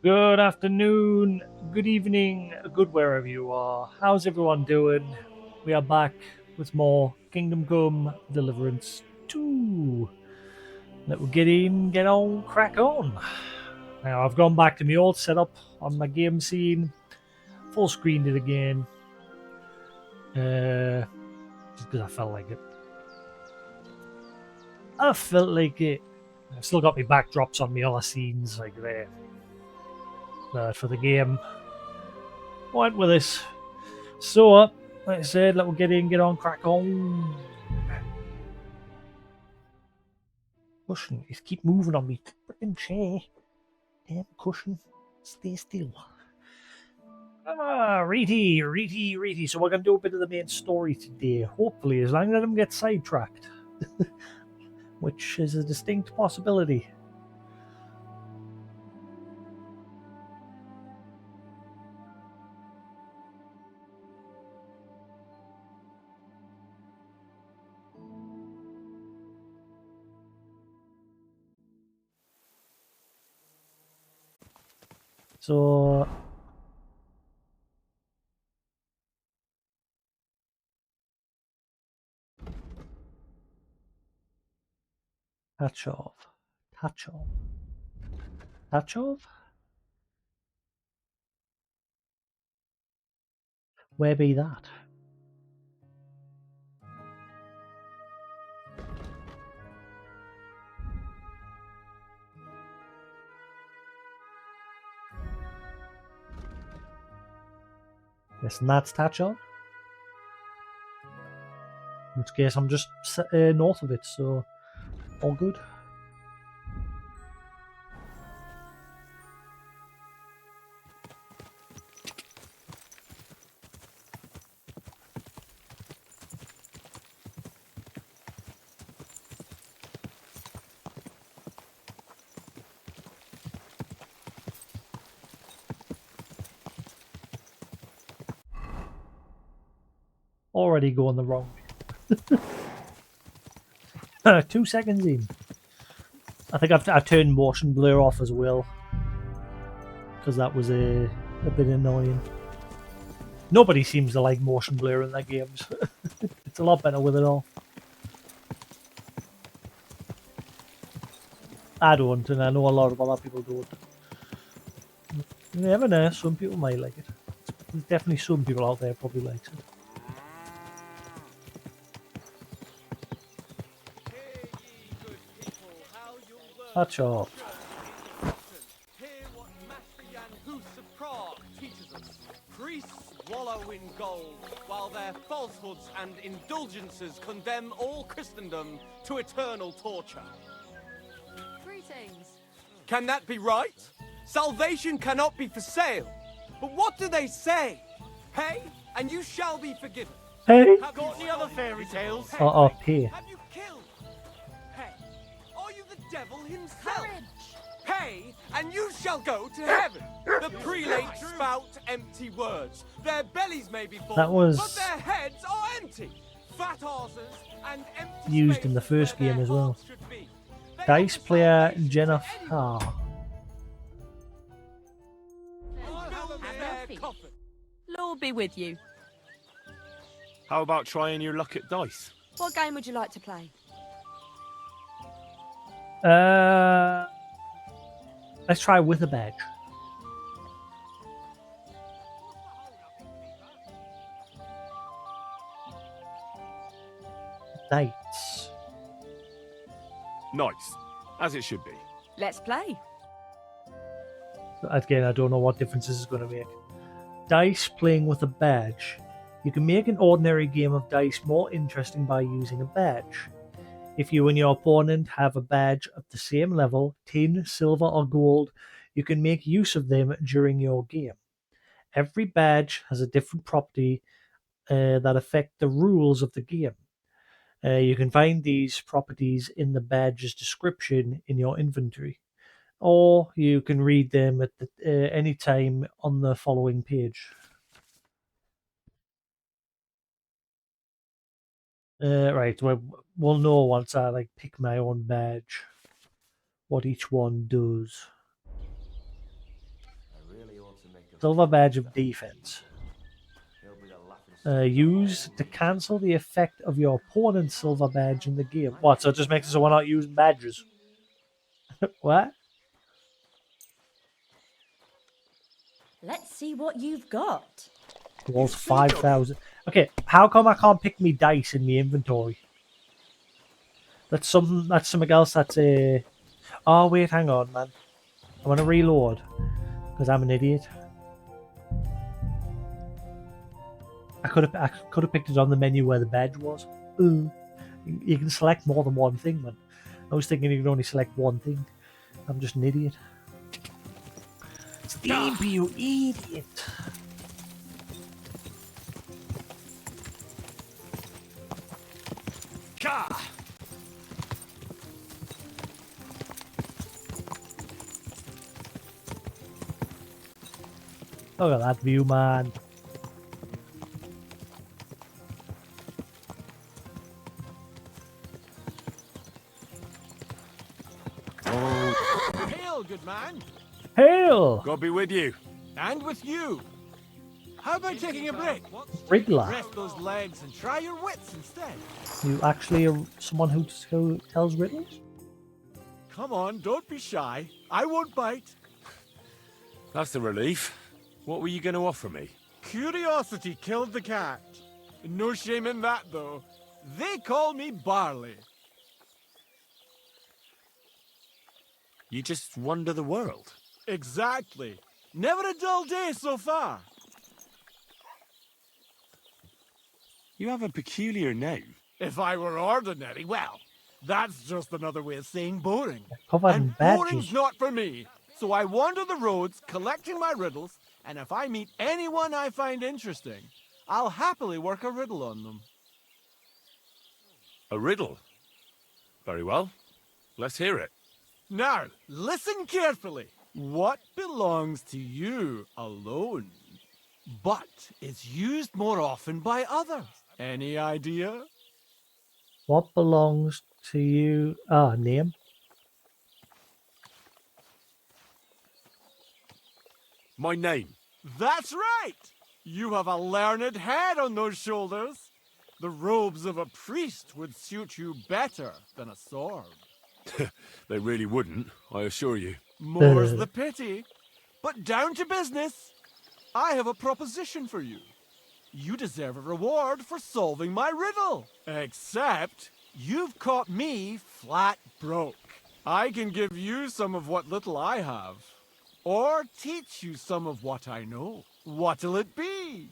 Good afternoon, good evening, good wherever you are. How's everyone doing? We are back with more Kingdom Come Deliverance 2. Let we get in, get on, crack on. Now, I've gone back to my old setup on my game scene, full screened it again, just because I felt like it. I've still got my backdrops on my other scenes, like there. But for the game, went with this. So, like I said, let we get in, get on, crack on. Cushion, you keep moving on me. Freaking chair. Damn cushion. Stay still. Reety. So we're going to do a bit of the main story today. Hopefully, as long as I don't get sidetracked. Which is a distinct possibility. So... Tachov. Tachov. Tachov? Where be that? Yes, and that's Tachov. In which case, I'm just north of it, so all good. Already going the wrong way. 2 seconds in. I think I turned motion blur off as well because that was a bit annoying. Nobody seems to like motion blur in their games. It's a lot better with it all. I don't, and I know a lot of other people don't. You never know, some people might like it. There's definitely some people out there probably likes it. That's all. Hear what Mastrian Hus of Prague teaches us. Priests wallow in gold, while their falsehoods and indulgences condemn all Christendom to eternal torture. Greetings. Can that be right? Salvation cannot be for sale. But what do they say? Pay, and you shall be forgiven. Hey! Have got any other fairy tales? Pay. Have you killed? Pay. Are you the devil himself? Courage! Pay, and you shall go to heaven. The prelates spout empty words. Their bellies may be full, That was but their heads are empty. Fat arses and empty used in the spaces first where game their as well. hearts should be. They Dice offer player salvation to Jennifer. anyone. Build their coffin. Lord be with you. How about trying your luck at dice? What game would you like to play? Let's try with a badge. Dice. Nice. As it should be. Let's play. Again, I don't know what difference this is going to make. Dice playing with a badge. You can make an ordinary game of dice more interesting by using a badge. If you and your opponent have a badge of the same level, tin, silver, or gold, you can make use of them during your game. Every badge has a different property that affect the rules of the game. You can find these properties in the badge's description in your inventory, or you can read them at any time on the following page. Right, we'll know once I pick my own badge what each one does. Silver badge of defense. Used to cancel the effect of your opponent's silver badge in the game. What? So it just makes it so we're not using badges. What? Let's see what you've got. Walls 5,000. Okay, how come I can't pick me dice in my inventory? That's something else that's a... Oh, wait, hang on, man. I want to reload. Because I'm an idiot. I could have picked it on the menu where the badge was. You can select more than one thing, man. I was thinking you can only select one thing. I'm just an idiot. Steve, you idiot. Ka! Look at that view, man. Hail, good man! Hail! God be with you. And with you! How about taking a break? Riddler. Rest those legs and try your wits instead. You actually are someone who tells riddles? Come on, don't be shy. I won't bite. That's a relief. What were you going to offer me? Curiosity killed the cat. No shame in that, though. They call me Barley. You just wander the world. Exactly. Never a dull day so far. You have a peculiar name. If I were ordinary, well, that's just another way of saying boring. Covered in And badges. boring's not for me. So I wander the roads collecting my riddles, and if I meet anyone I find interesting, I'll happily work a riddle on them. A riddle? Very well. Let's hear it. Now, listen carefully. What belongs to you alone, but is used more often by others? Any idea? What belongs to you? Name. My name. That's right! You have a learned head on those shoulders. The robes of a priest would suit you better than a sword. They really wouldn't, I assure you. More's the pity. But down to business. I have a proposition for you. You deserve a reward for solving my riddle. Except, you've caught me flat broke. I can give you some of what little I have. Or teach you some of what I know. What'll it be?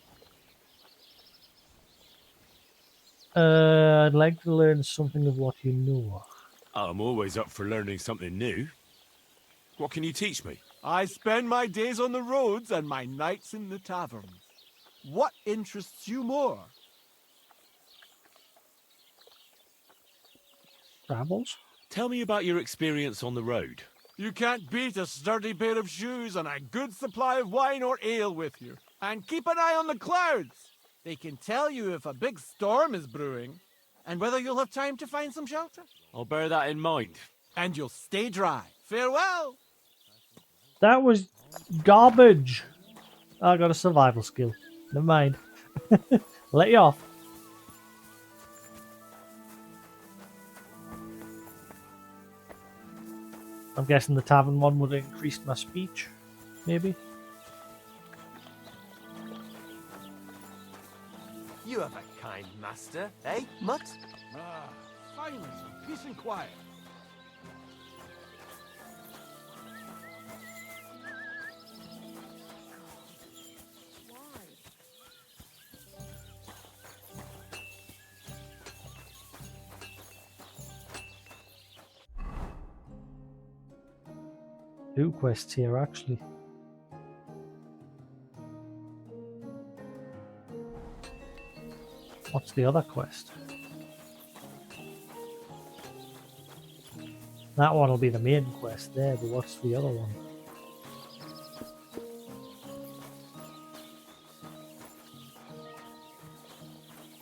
I'd like to learn something of what you know. I'm always up for learning something new. What can you teach me? I spend my days on the roads and my nights in the taverns. What interests you more? Travels? Tell me about your experience on the road. You can't beat a sturdy pair of shoes and a good supply of wine or ale with you. And keep an eye on the clouds. They can tell you if a big storm is brewing and whether you'll have time to find some shelter. I'll bear that in mind. And you'll stay dry. Farewell. That was garbage. I got a survival skill. Never mind. Let you off. I'm guessing the tavern one would have increased my speech. Maybe. You have a kind master, eh, Mutt? Ah, finally some peace and quiet. Two quests here, actually. What's the other quest? That one will be the main quest there, but what's the other one?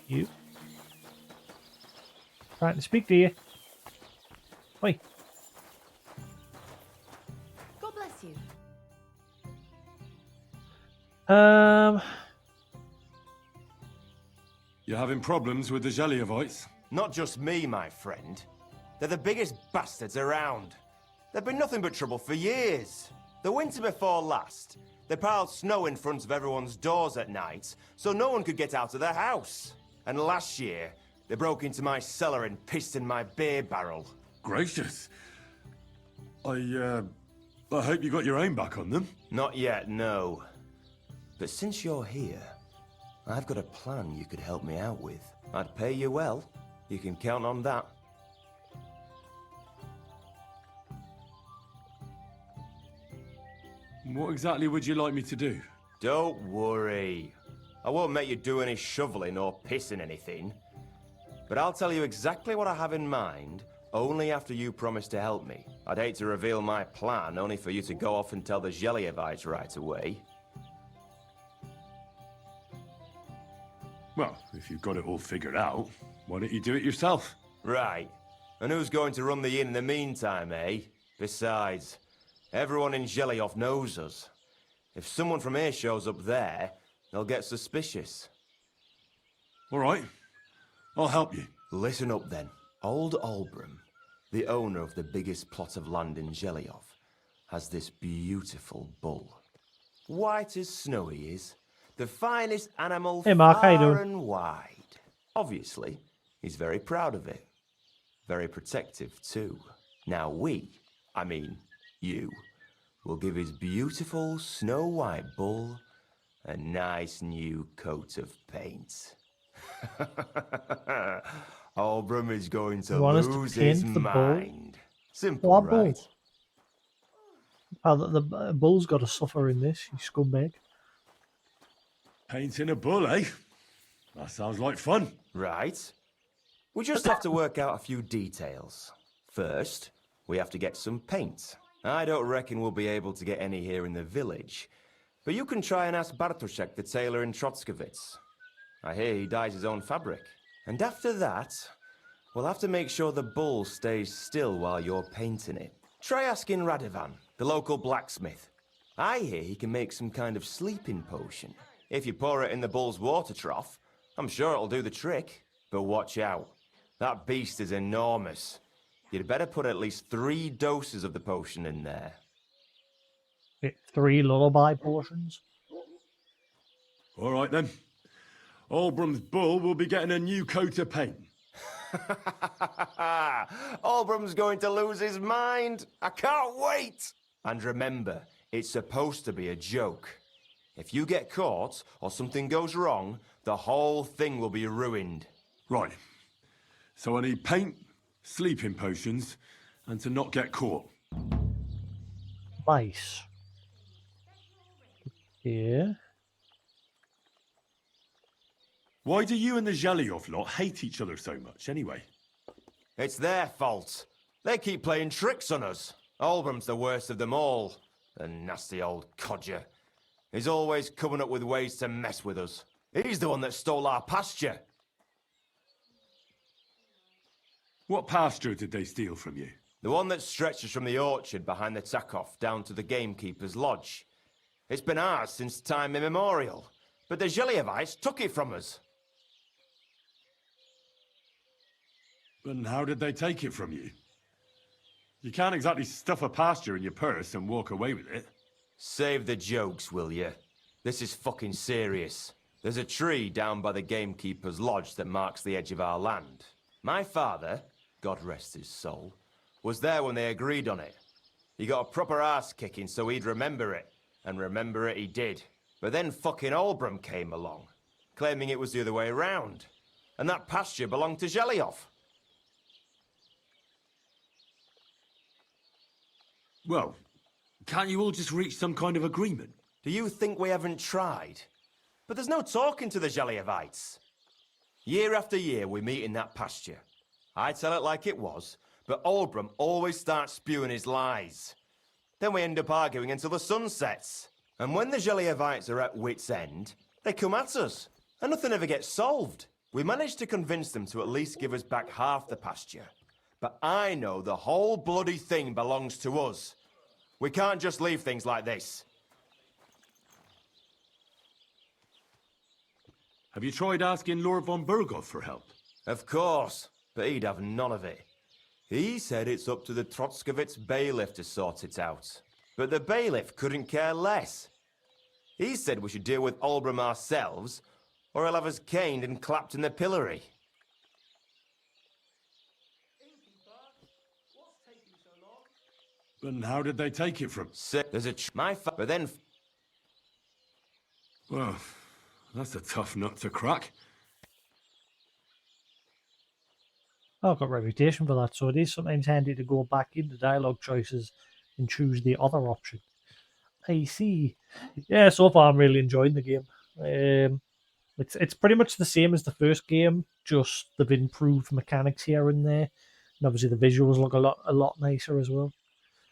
You? Trying to speak to you. Oi. God bless you. Um, You're having problems with the Jeliovites? Not just me, my friend. They're the biggest bastards around. They've been nothing but trouble for years. The winter before last, they piled snow in front of everyone's doors at night, so no one could get out of their house. And last year, they broke into my cellar and pissed in my beer barrel. Gracious. I hope you got your aim back on them. Not yet, no. But since you're here, I've got a plan you could help me out with. I'd pay you well. You can count on that. What exactly would you like me to do? Don't worry. I won't make you do any shoveling or pissing anything. But I'll tell you exactly what I have in mind, only after you promise to help me. I'd hate to reveal my plan, only for you to go off and tell the Jeliovites right away. Well, if you've got it all figured out, why don't you do it yourself? Right. And who's going to run the inn in the meantime, eh? Besides, everyone in Jelioff knows us. If someone from here shows up there, they'll get suspicious. All right. I'll help you. Listen up then. Old Olbram, the owner of the biggest plot of land in Jelioff, has this beautiful bull. White as snow he is. The finest animal Hey, Mark, how you far doing? and wide. Obviously, he's very proud of it. Very protective, too. Now you, will give his beautiful snow-white bull a nice new coat of paint. Olbram is going to You want us to lose his paint the bull? mind. Simple, what right? bull? Oh, the bull's got to suffer in this, you scumbag. Painting a bull, eh? That sounds like fun. Right. We just have to work out a few details. First, we have to get some paint. I don't reckon we'll be able to get any here in the village, but you can try and ask Bartoszek, the tailor in Trotskovitz. I hear he dyes his own fabric. And after that, we'll have to make sure the bull stays still while you're painting it. Try asking Radovan, the local blacksmith. I hear he can make some kind of sleeping potion. If you pour it in the bull's water trough, I'm sure it'll do the trick. But watch out. That beast is enormous. You'd better put at least 3 doses of the potion in there. 3 lullaby portions. All right, then. Olbram's bull will be getting a new coat of paint. Olbram's going to lose his mind. I can't wait. And remember, it's supposed to be a joke. If you get caught or something goes wrong, the whole thing will be ruined. Right. So I need paint, sleeping potions, and to not get caught. Nice. Yeah. Why do you and the Zhelyov lot hate each other so much, anyway? It's their fault. They keep playing tricks on us. Olbram's the worst of them all. The nasty old codger. He's always coming up with ways to mess with us. He's the one that stole our pasture. What pasture did they steal from you? The one that stretches from the orchard behind the Takov down to the gamekeeper's lodge. It's been ours since time immemorial, but the Zhelyevites took it from us. And how did they take it from you? You can't exactly stuff a pasture in your purse and walk away with it. Save the jokes, will you? This is fucking serious. There's a tree down by the gamekeeper's lodge that marks the edge of our land. My father, God rest his soul, was there when they agreed on it. He got a proper ass kicking so he'd remember it, and remember it he did. But then fucking Olbram came along, claiming it was the other way around, and that pasture belonged to Zhelyov. Well, can't you all just reach some kind of agreement? Do you think we haven't tried? But there's no talking to the Zhelyevites. Year after year we meet in that pasture. I tell it like it was, but Olbram always starts spewing his lies. Then we end up arguing until the sun sets. And when the Zhelyevites are at wit's end, they come at us, and nothing ever gets solved. We managed to convince them to at least give us back half the pasture. But I know the whole bloody thing belongs to us. We can't just leave things like this. Have you tried asking Lord von Burgos for help? Of course, but he'd have none of it. He said it's up to the Trotskovitz bailiff to sort it out. But the bailiff couldn't care less. He said we should deal with Olbram ourselves, or he'll have us caned and clapped in the pillory. And how did they take it from... There's a but then... Well, that's a tough nut to crack. I've got a reputation for that, so it is sometimes handy to go back into dialogue choices and choose the other option. I see. Yeah, so far I'm really enjoying the game. It's pretty much the same as the first game, just they've improved mechanics here and there, and obviously the visuals look a lot nicer as well.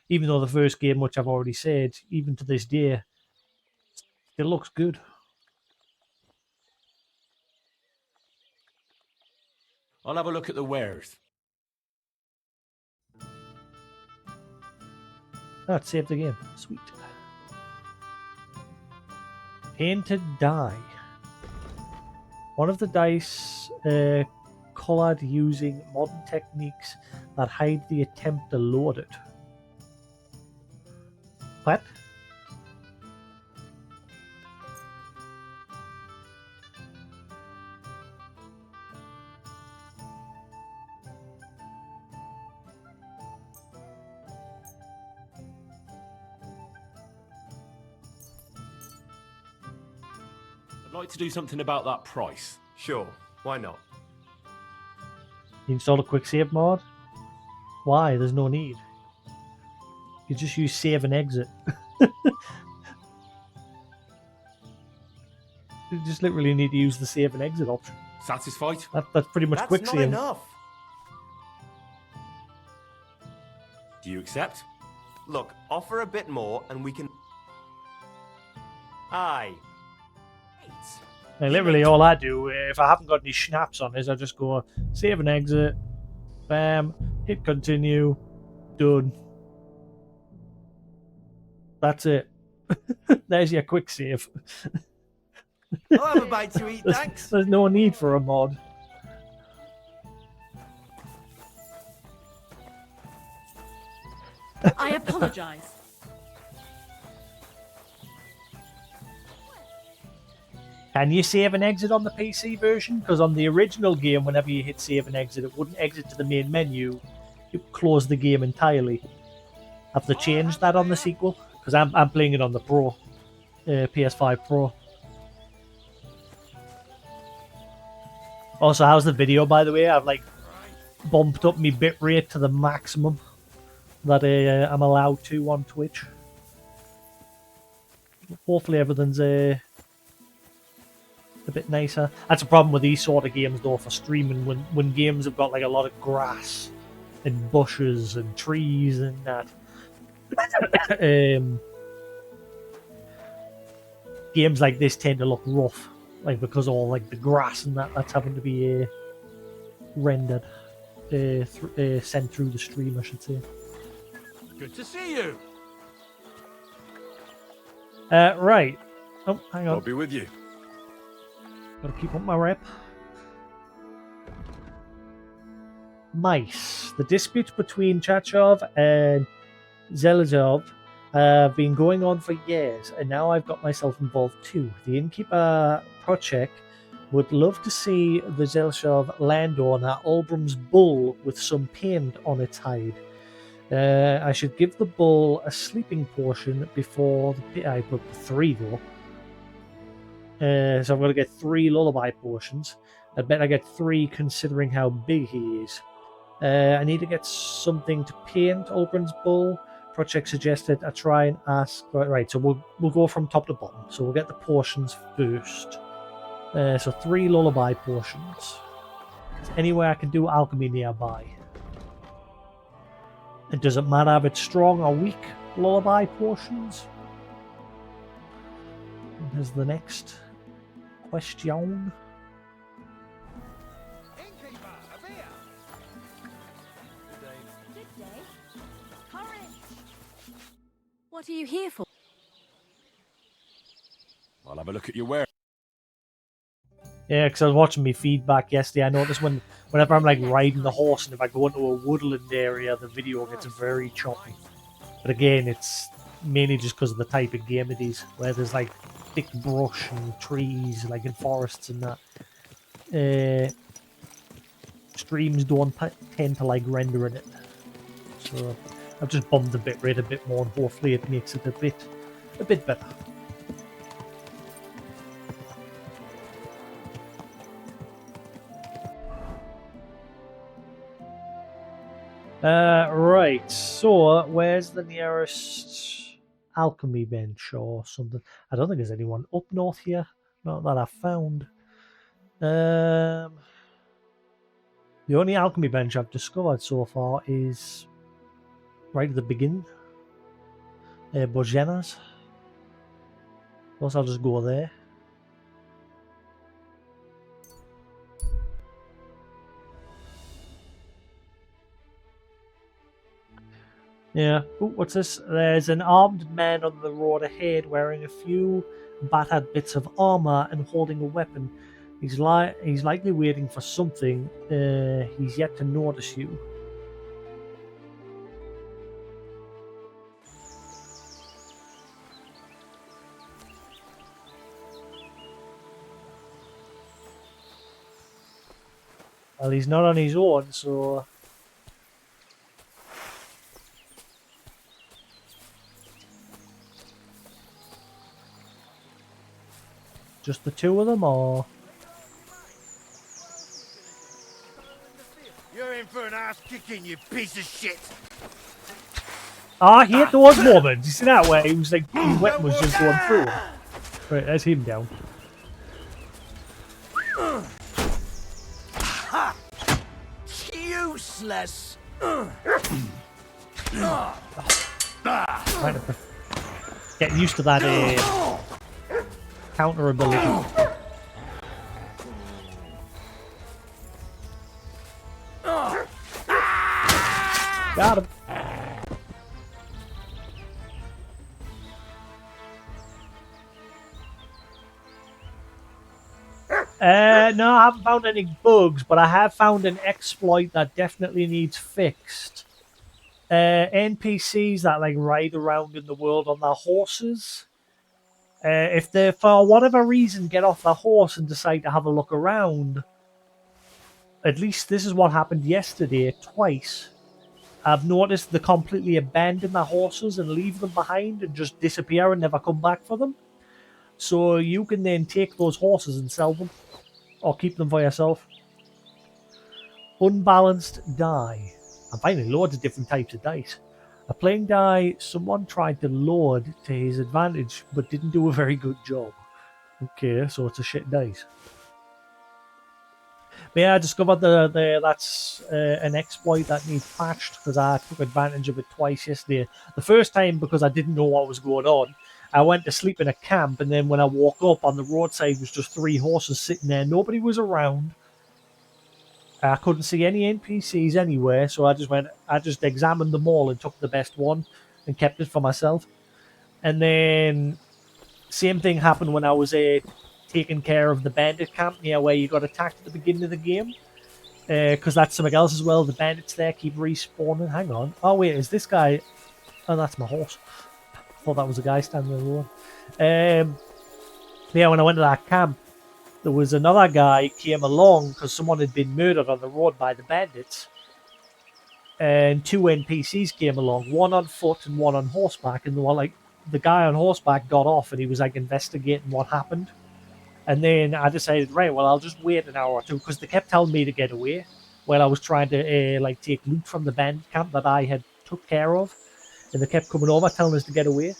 Even though the first game, which I've already said, even to this day, it looks good. I'll have a look at the wares. Let's save the game. Sweet. Painted die. One of the dice coloured using modern techniques that hide the attempt to load it. What? I'd like to do something about that price. Sure, why not? You install a quick save mod? Why? There's no need. You just use save and exit. You just literally need to use the save and exit option. Satisfied? That's pretty much That's quick not save. enough. Do you accept? Look, offer a bit more and we can... Aye. Like, literally all I do, if I haven't got any schnapps on, is I just go save and exit, bam, hit continue, done. That's it. There's your quick save. I'll have a bite to eat, thanks. There's no need for a mod. I apologise. Can you save and exit on the PC version? Because on the original game, whenever you hit save and exit, it wouldn't exit to the main menu. It would close the game entirely. Have they changed that on the sequel? Because I'm playing it on the Pro, PS5 Pro. Also, how's the video, by the way? I've like bumped up my bitrate to the maximum that I'm allowed to on Twitch. Hopefully everything's a bit nicer. That's a problem with these sort of games though for streaming, when games have got like a lot of grass and bushes and trees and that. Games like this tend to look rough, like because all like the grass and that's having to be rendered, sent through the stream, I should say. Good to see you. Right. Oh, hang on. I'll be with you. Gotta keep up my rep. Mice. The dispute between Chachov and Zelazov have been going on for years, and now I've got myself involved too. The innkeeper Prochek would love to see the Zelazov landowner Olbram's bull with some paint on its hide. I should give the bull a sleeping portion before the... I put 3 though. So I'm going to get 3 lullaby portions. I bet I get 3 considering how big he is. I need to get something to paint Olbram's bull. Project suggested I try and ask... Right, so we'll go from top to bottom. So we'll get the portions first. So 3 lullaby portions. Is there anywhere I can do alchemy nearby? It doesn't matter if it's strong or weak lullaby portions. Here's the next question. Innkeeper, a beer. Good day. Courage. What are you here for? I'll have a look at your ware. Yeah, because I was watching me feedback yesterday. I noticed whenever I'm like riding the horse and if I go into a woodland area, the video gets very choppy. But again, it's mainly just because of the type of game it is, where there's like thick brush and trees, like in forests and that. Streams don't tend to like render in it, so I've just bumped the bitrate a bit more, and hopefully it makes it a bit better. Right. So, where's the nearest alchemy bench or something? I don't think there's anyone up north here. Not that I found. The only alchemy bench I've discovered so far is right at the beginning. Bojena's. Plus, I'll just go there. Yeah. Ooh, what's this? There's an armed man on the road ahead wearing a few battered bits of armor and holding a weapon. He's likely waiting for something. He's yet to notice you. Well, he's not on his own, so... Just the two of them, or... You're in for an ass kicking, you piece of shit! I hate those moments. You see that way? He was like, his weapon was just going through him. Right, there's him down. Useless! Getting used to that counter ability. Got him. No, I haven't found any bugs, but I have found an exploit that definitely needs fixed. NPCs that like ride around in the world on their horses. If they, for whatever reason, get off their horse and decide to have a look around, at least this is what happened yesterday twice. I've noticed they completely abandon their horses and leave them behind and just disappear and never come back for them. So you can then take those horses and sell them, or keep them for yourself. Unbalanced die. I'm finding loads of different types of dice. A playing die someone tried to load to his advantage but didn't do a very good job. Okay, so it's a shit dice. But yeah, I discovered that's an exploit that needs patched because I took advantage of it twice yesterday. The first time because I didn't know what was going on. I went to sleep in a camp, and then when I woke up on the roadside was just 3 horses sitting there. Nobody was around. I couldn't see any NPCs anywhere, so I just examined them all and took the best one and kept it for myself. And then same thing happened when I was taking care of the bandit camp near where you got attacked at the beginning of the game. Because that's something else as well. The bandits there keep respawning. Hang on. Oh wait, is this guy? Oh, that's my horse. I thought that was a guy standing alone. Yeah, when I went to that camp, there was another guy came along because someone had been murdered on the road by the bandits. And 2 NPCs came along, one on foot and one on horseback. And the guy on horseback got off and he was like investigating what happened. And then I decided, right, well, I'll just wait an hour or two because they kept telling me to get away while I was trying to take loot from the bandit camp that I had took care of. And they kept coming over telling us to get away.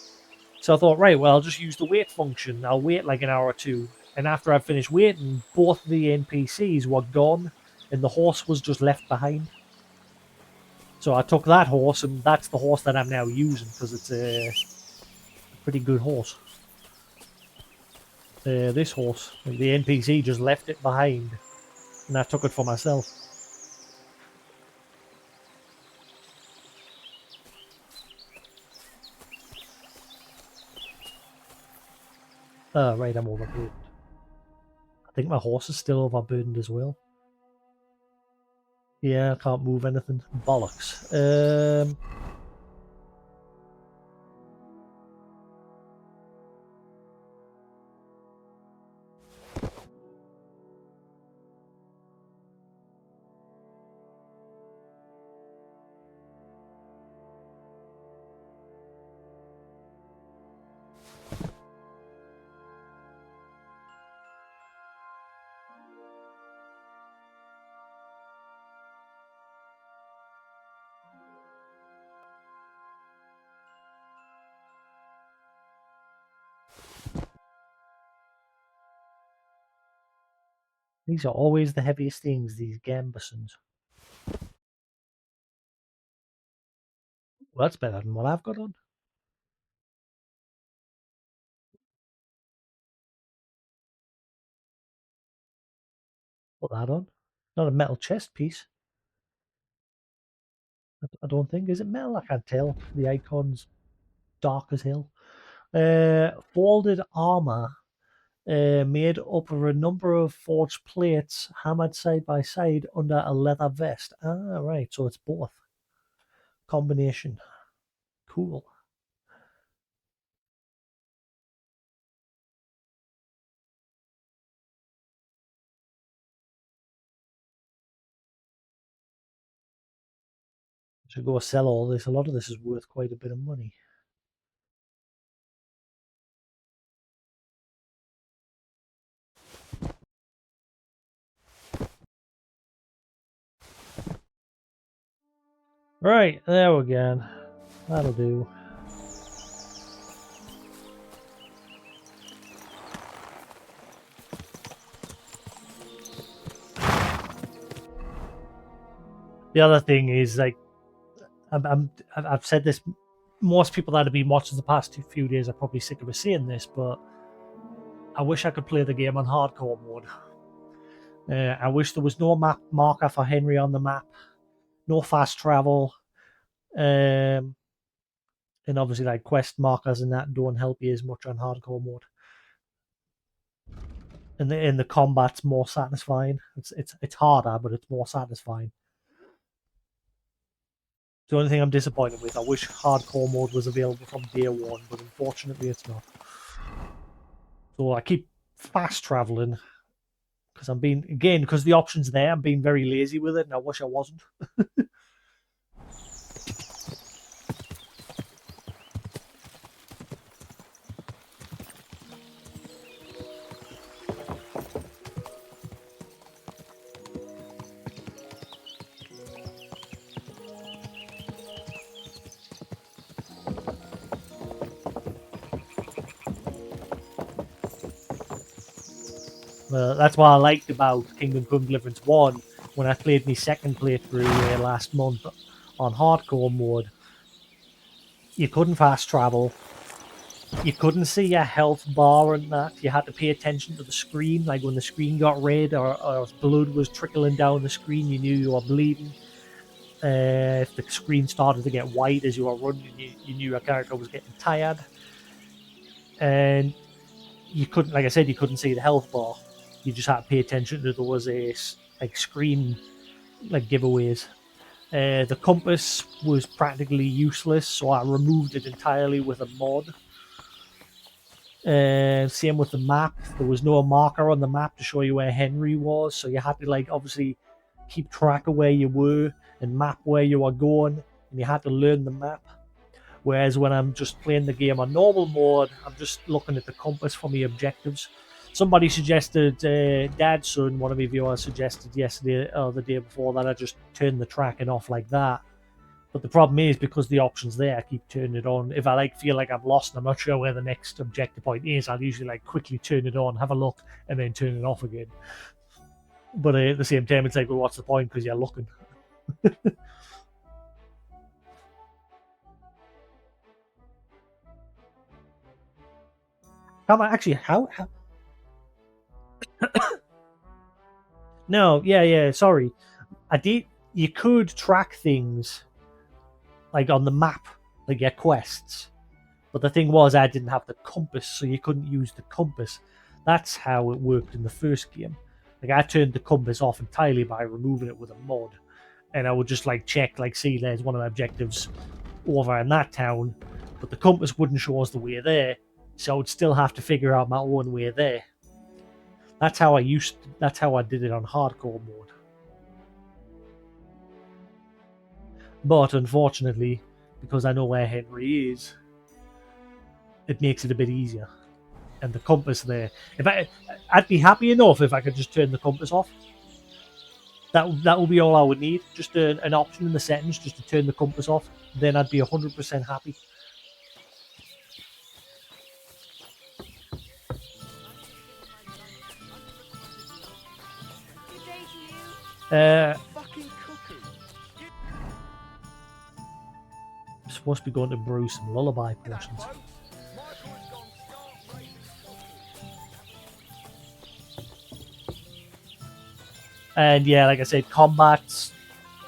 So I thought, right, well, I'll just use the wait function. I'll wait like an hour or two. And after I finished waiting, both the NPCs were gone and the horse was just left behind. So I took that horse, and that's the horse that I'm now using because it's a pretty good horse. This horse, the NPC just left it behind and I took it for myself. Oh, right, I'm overbooked. I think my horse is still overburdened as well. Yeah, I can't move anything. Bollocks. These are always the heaviest things, these gambesons. Well, that's better than what I've got on. Put that on. Not a metal chest piece. I don't think. Is it metal? I can't tell. The icon's dark as hell. Folded armor made up of a number of forged plates hammered side by side under a leather vest. Ah, right. So it's both. Combination. Cool. Should go sell all this. A lot of this is worth quite a bit of money. Right, there we go. That'll do. The other thing is, like, I've said this. Most people that have been watching the past few days are probably sick of us saying this, but I wish I could play the game on hardcore mode. I wish there was no map marker for Henry on the map, no fast travel, and obviously like quest markers and that don't help you as much on hardcore mode. And the combat's more satisfying. It's harder, but it's more satisfying. The only thing I'm disappointed with, I wish hardcore mode was available from day one, but unfortunately it's not. So I keep fast traveling because because the option's there, I'm being very lazy with it, and I wish I wasn't. That's what I liked about Kingdom Come Deliverance 1 when I played my second playthrough last month on hardcore mode. You couldn't fast travel. You couldn't see your health bar and that. You had to pay attention to the screen. Like when the screen got red or blood was trickling down the screen, you knew you were bleeding. If the screen started to get white as you were running, you knew your character was getting tired. And you couldn't, like I said, you couldn't see the health bar. You just had to pay attention to those like screen like giveaways. The compass was practically useless, so I removed it entirely with a mod. Same with the map. There was no marker on the map to show you where Henry was, so you had to like obviously keep track of where you were and map where you were going, and you had to learn the map. Whereas when I'm just playing the game on normal mode, I'm just looking at the compass for my objectives. Somebody suggested, Dad's son, one of my viewers suggested yesterday or the day before that I just turn the tracking off like that. But the problem is because the option's there, I keep turning it on. If I like feel like I'm lost and I'm not sure where the next objective point is, I'll usually like quickly turn it on, have a look, and then turn it off again. But at the same time, it's like, well, what's the point? Because you're looking. How? No, yeah, sorry. I did. You could track things like on the map, like your quests. But the thing was, I didn't have the compass, so you couldn't use the compass. That's how it worked in the first game. Like I turned the compass off entirely by removing it with a mod, and I would just like check, like, see, there's one of my objectives over in that town, but the compass wouldn't show us the way there, so I would still have to figure out my own way there. That's how I did it on hardcore mode. But unfortunately, because I know where Henry is, it makes it a bit easier. And the compass there, I'd be happy enough if I could just turn the compass off. That would be all I would need. Just an option in the settings just to turn the compass off. Then I'd be 100% happy. Good day to you. Fucking cuckoo. I'm supposed to be going to brew some lullaby potions. And yeah, like I said, combats.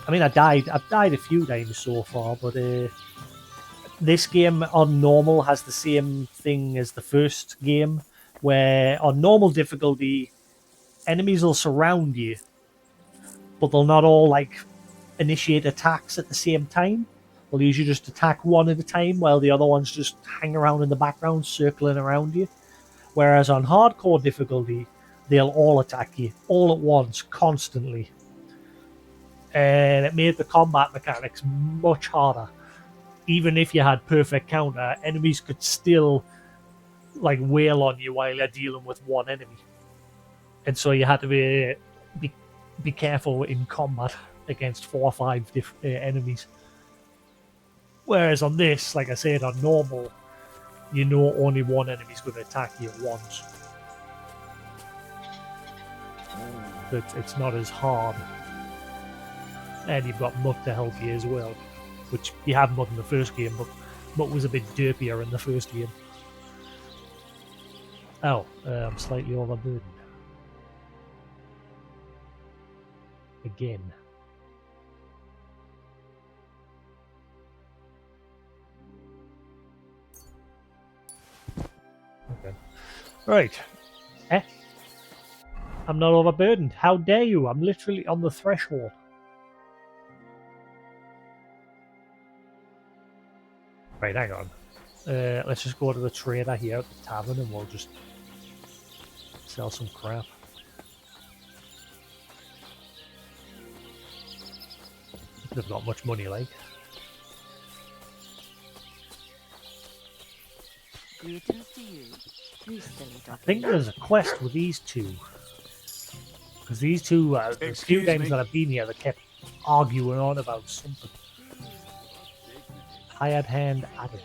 I mean, I've died a few times so far, but this game on normal has the same thing as the first game, where on normal difficulty, enemies will surround you, but they'll not all like initiate attacks at the same time. They'll usually just attack one at a time, while the other ones just hang around in the background, circling around you. Whereas on hardcore difficulty, they'll all attack you all at once, constantly. And it made the combat mechanics much harder. Even if you had perfect counter, enemies could still like wail on you while you're dealing with one enemy. And so you had to be careful in combat against 4 or 5 different enemies. Whereas on this, like I said, on normal, you know only one enemy's going to attack you at once. But it's not as hard. And you've got Mutt to help you as well. Which you had Mutt in the first game, but Mutt was a bit derpier in the first game. Oh, I'm slightly overburdened. Again. Okay. Right. I'm not overburdened. How dare you? I'm literally on the threshold. Right, hang on. Let's just go to the trader here at the tavern and we'll just sell some crap. They've got much money, like. Greetings to you. You silly I dog. think there's a quest with these two. Because these two, the few Excuse times me. that I've been here, they kept arguing on about something. Hired hand Adam.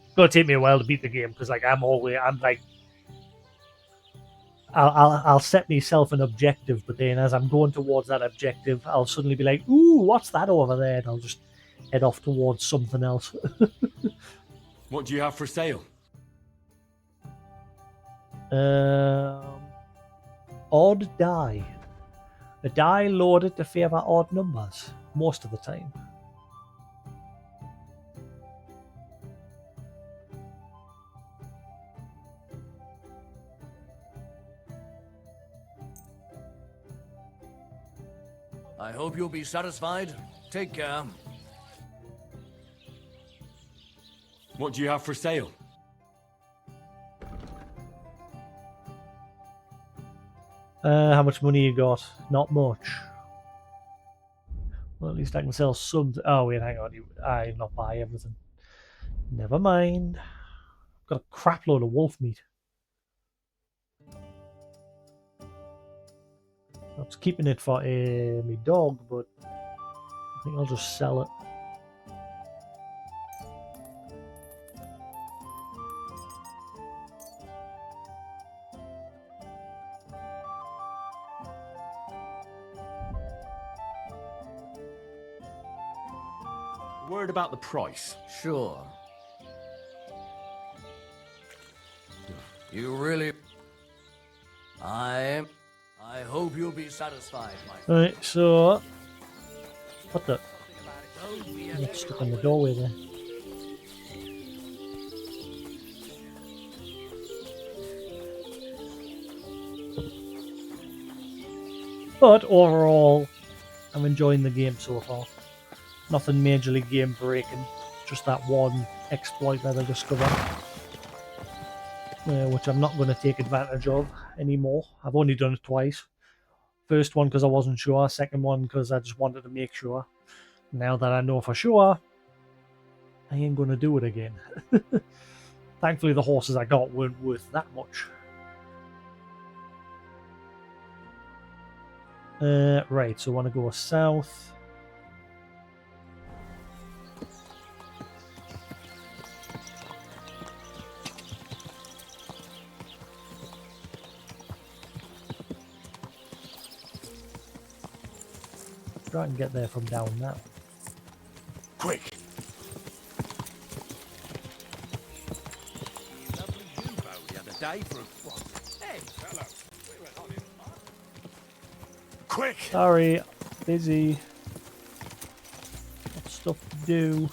It's gonna take me a while to beat the game because, like, I'll set myself an objective, but then as I'm going towards that objective, I'll suddenly be like, "Ooh, what's that over there?" And I'll just head off towards something else. What do you have for sale? Odd die. A die loaded to favour odd numbers most of the time. I hope you'll be satisfied. Take care. What do you have for sale? How much money you got? Not much. Well, at least I can sell some. Oh wait, hang on. I not buy everything. Never mind. Got a crap load of wolf meat. I was keeping it for my dog, but I think I'll just sell it. Word about the price. Sure. You really... I hope you'll be satisfied, my friend. Right, so what the? Get stuck in the doorway there. But overall, I'm enjoying the game so far. Nothing majorly game breaking, just that one exploit that I discovered, which I'm not going to take advantage of anymore. I've only done it twice. First one because I wasn't sure, second one because I just wanted to make sure. Now that I know for sure, I ain't going to do it again. Thankfully the horses I got weren't worth that much. Right, so I want to go south. Try and get there from down now. Quick! Lovely Jumbo the other day for a... Hey, hello. We went on it. Quick! Sorry, busy. Got stuff to do.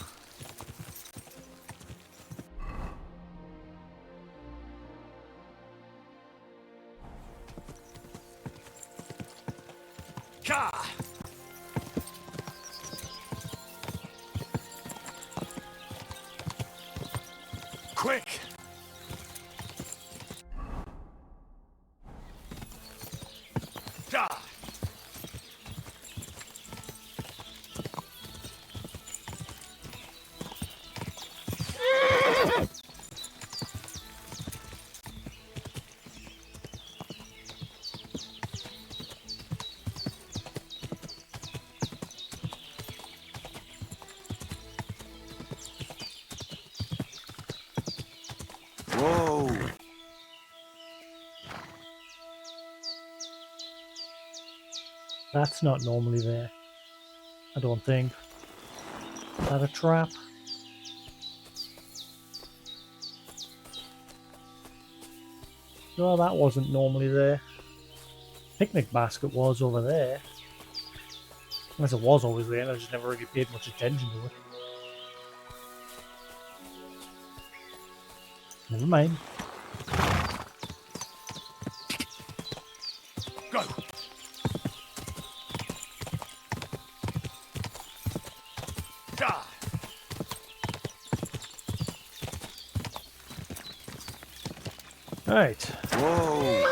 Car! Quick! Da! Whoa! That's not normally there. I don't think. Is that a trap? No, that wasn't normally there. Picnic basket was over there. Unless it was always there and I just never really paid much attention to it. Never mind. Go! Da! Alright. Whoa!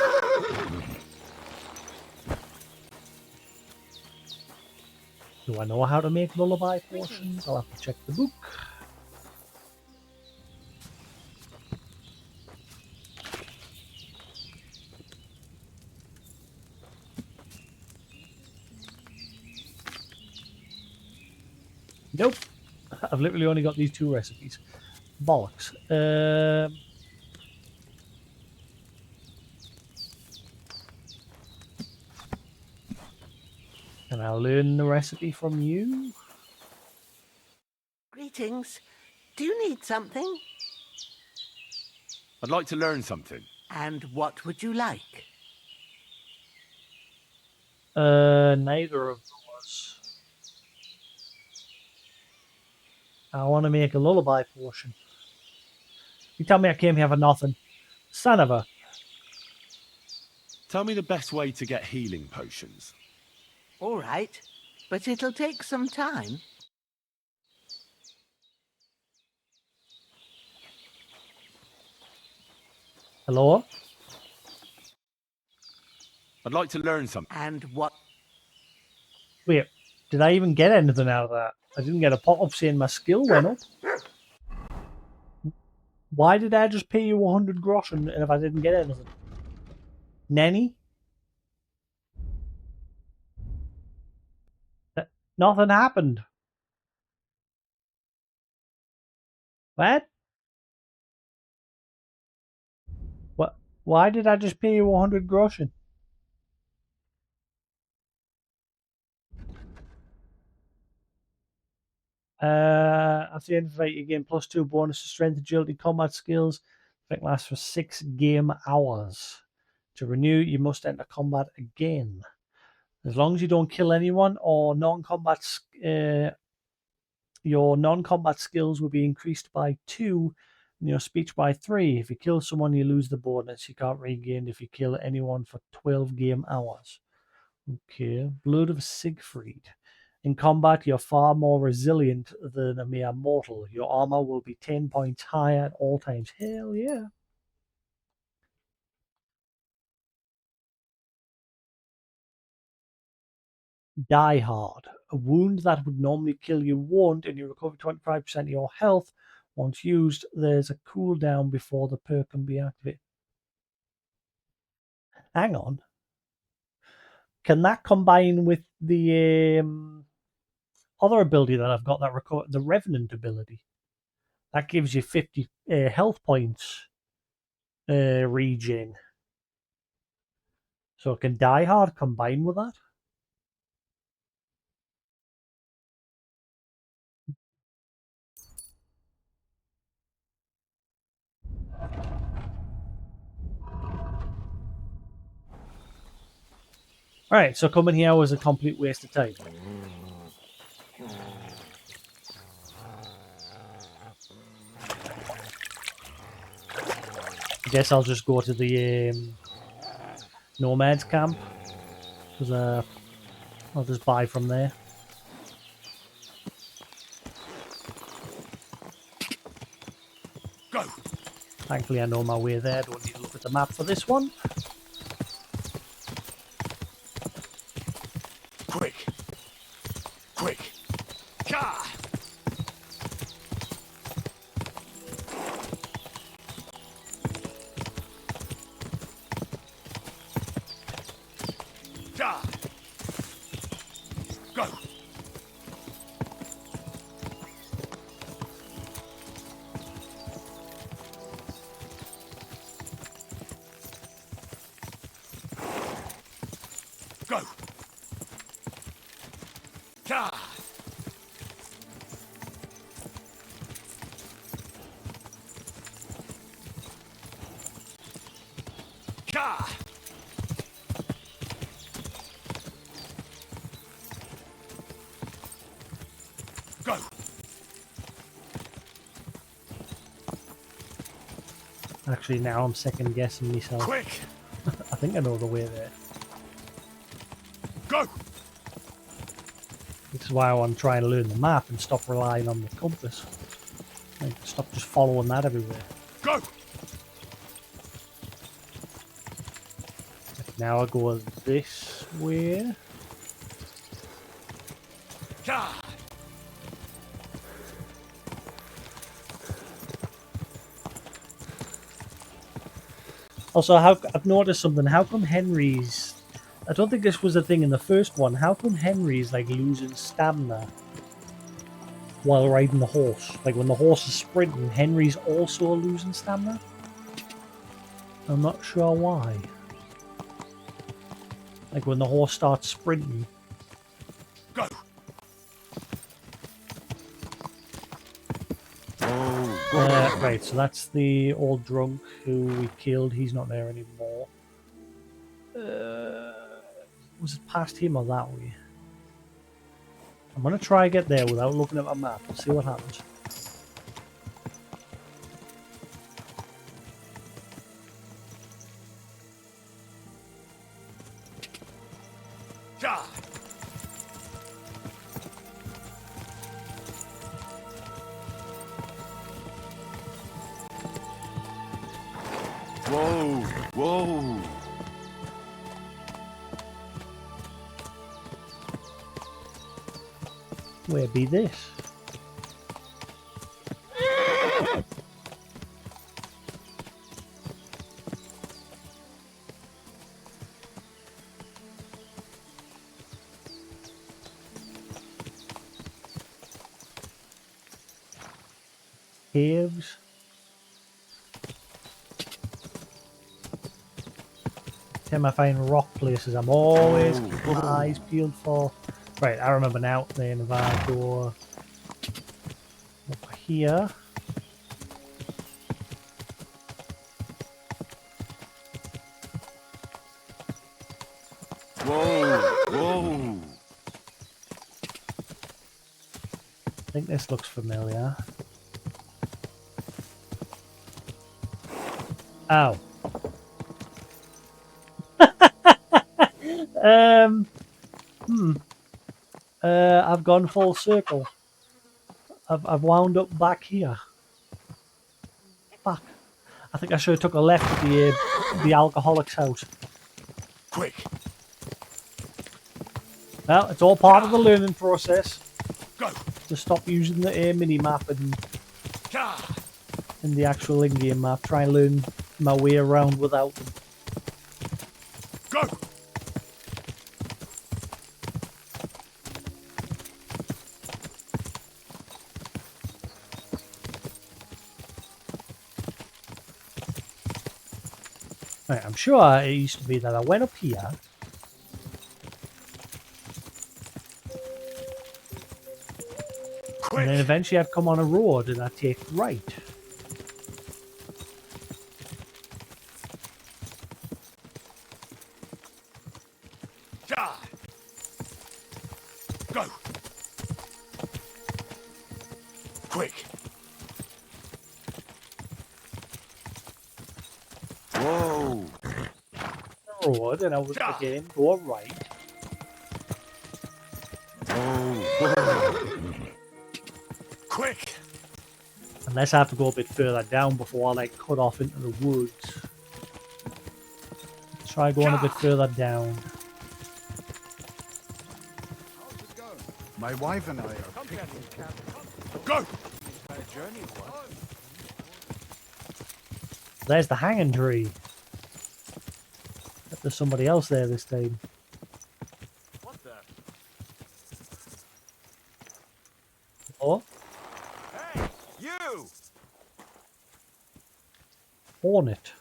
Do I know how to make lullaby portions? I'll have to check the book. Nope. I've literally only got these two recipes. Bollocks. Can I learn the recipe from you? Greetings. Do you need something? I'd like to learn something. And what would you like? Neither of those. I want to make a lullaby portion. You tell me I came here for nothing. Son of a... Tell me the best way to get healing potions. All right, but it'll take some time. Hello? I'd like to learn something. And what? Wait, did I even get anything out of that? I didn't get a pop-up saying my skill went up. Why did I just pay you 100 groschen if I didn't get anything? Nanny? Nothing happened. What? What? Why did I just pay you 100 groschen? After the end of the fight, you gain +2 bonus to strength, agility, combat skills. The fight lasts for 6 game hours. To renew, you must enter combat again. As long as you don't kill anyone or non-combat Your non-combat skills will be increased by 2 and your speech by 3. If you kill someone, you lose the bonus. You can't regain if you kill anyone for 12 game hours. Okay. Blood of Siegfried. In combat, you're far more resilient than a mere mortal. Your armor will be 10 points higher at all times. Hell yeah. Die Hard. A wound that would normally kill you won't, and you recover 25% of your health. Once used, there's a cooldown before the perk can be activated. Hang on. Can that combine with the other ability that I've got, that the Revenant ability? That gives you 50 health points regen. So can Die Hard combine with that? Alright, so coming here was a complete waste of time. I guess I'll just go to the Nomads camp, because I'll just buy from there. Go. Thankfully I know my way there, don't need to look at the map for this one. Quick. Quick. Ka! Da! Go. Go. Ka! Ka! Go. Actually, now I'm second guessing myself. Quick. I think I know the way there. Go. This is why I want to try and learn the map and stop relying on the compass. Like, stop just following that everywhere. Go. Now I go this way. Ka! Also, I've noticed something. How come Henry's... I don't think this was a thing in the first one. How come Henry's like losing stamina while riding the horse? Like when the horse is sprinting, Henry's also losing stamina? I'm not sure why. Like when the horse starts sprinting. Go. Right, so that's the old drunk who we killed. He's not there anymore. Was it past him or that way? I'm going to try and get there without looking at my map and see what happens. Da! Whoa! Whoa! Where be this? Caves. Time I find rock places, I'm always keeping my eyes peeled for. Right, I remember now. Then if I go up here, Whoa! Whoa! I think this looks familiar. Ow. I've gone full circle. I've wound up back here. Fuck. I think I should have took a left at the alcoholic's house. Quick! Well, it's all part of the learning process. Go! To stop using the mini map and Ka! the actual in-game map. Try and learn my way around without them. Go! Right, I'm sure it used to be that I went up here. And then eventually I'd come on a road and I'd take right. Ka! Go! Quick! Whoa! Road and I was again go right. Quick! Unless I have to go a bit further down before I like cut off into the woods. Try going a bit further down. My wife and I are Go! There's the hanging tree. But there's somebody else there this time. What the? Oh, Hey, you! Hornet.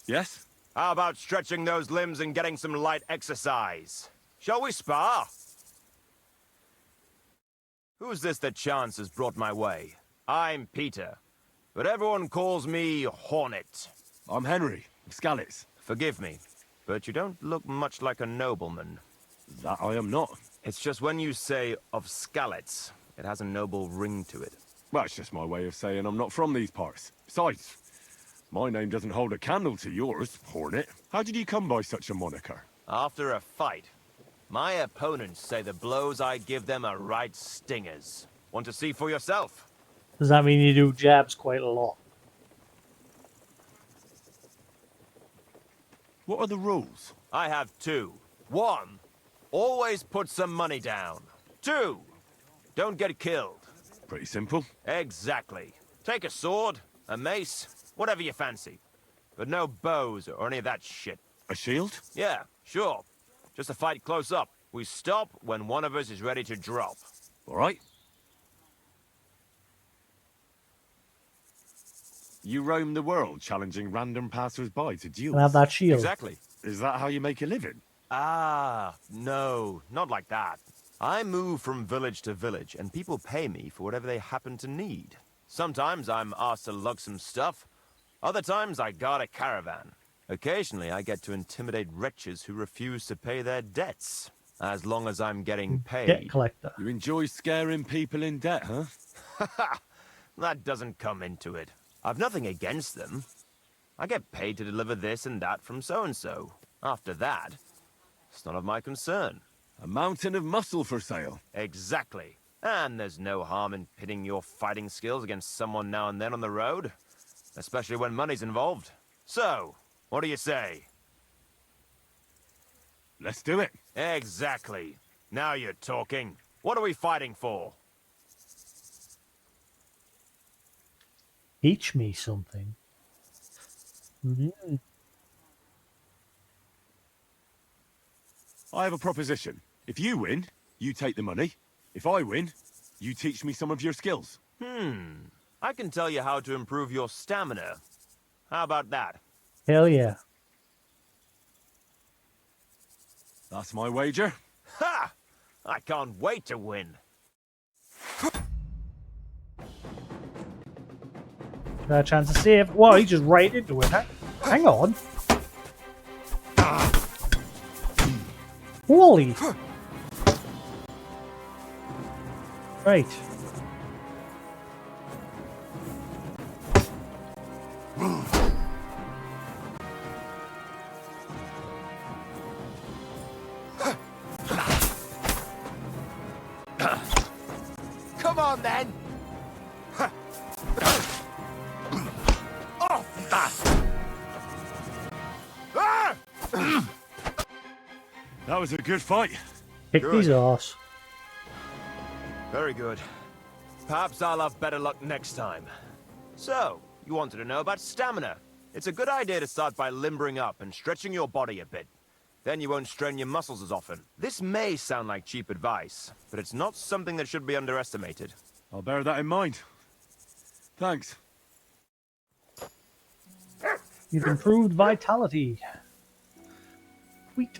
Yes? How about stretching those limbs and getting some light exercise? Shall we spar? Who's this that chance has brought my way? I'm Peter, but everyone calls me Hornet. I'm Henry, of Skalitz. Forgive me, but you don't look much like a nobleman. That I am not. It's just when you say of Skalitz, it has a noble ring to it. Well, it's just my way of saying I'm not from these parts. Besides, my name doesn't hold a candle to yours, Hornet. How did you come by such a moniker? After a fight, my opponents say the blows I give them are right stingers. Want to see for yourself? Does that mean you do jabs quite a lot? What are the rules? I have two. One, always put some money down. Two, don't get killed. Pretty simple. Exactly. Take a sword, a mace, whatever you fancy. But no bows or any of that shit. A shield? Yeah, sure. Just a fight close up. We stop when one of us is ready to drop. All right. You roam the world challenging random passers-by to duels. And have that shield. Exactly. Is that how you make a living? Ah, no, not like that. I move from village to village, and people pay me for whatever they happen to need. Sometimes I'm asked to lug some stuff. Other times I guard a caravan. Occasionally I get to intimidate wretches who refuse to pay their debts. As long as I'm getting paid. Debt collector. You enjoy scaring people in debt, huh? That doesn't come into it. I've nothing against them. I get paid to deliver this and that from so-and-so. After that, it's none of my concern. A mountain of muscle for sale. Exactly. And there's no harm in pitting your fighting skills against someone now and then on the road. Especially when money's involved. So, what do you say? Let's do it. Exactly. Now you're talking. What are we fighting for? Teach me something. I have a proposition. If you win, you take the money. If I win, you teach me some of your skills. I can tell you how to improve your stamina. How about that? Hell yeah. That's my wager. Ha! I can't wait to win. Got a chance to save. Whoa, he just right into it. Hang on. Holy. Right. Come on, then! Off that! Ah! That was a good fight. Kick Good. his arse. Very good. Perhaps I'll have better luck next time. So, you wanted to know about stamina. It's a good idea to start by limbering up and stretching your body a bit. Then you won't strain your muscles as often. This may sound like cheap advice, but it's not something that should be underestimated. I'll bear that in mind. Thanks. You've improved vitality. Sweet.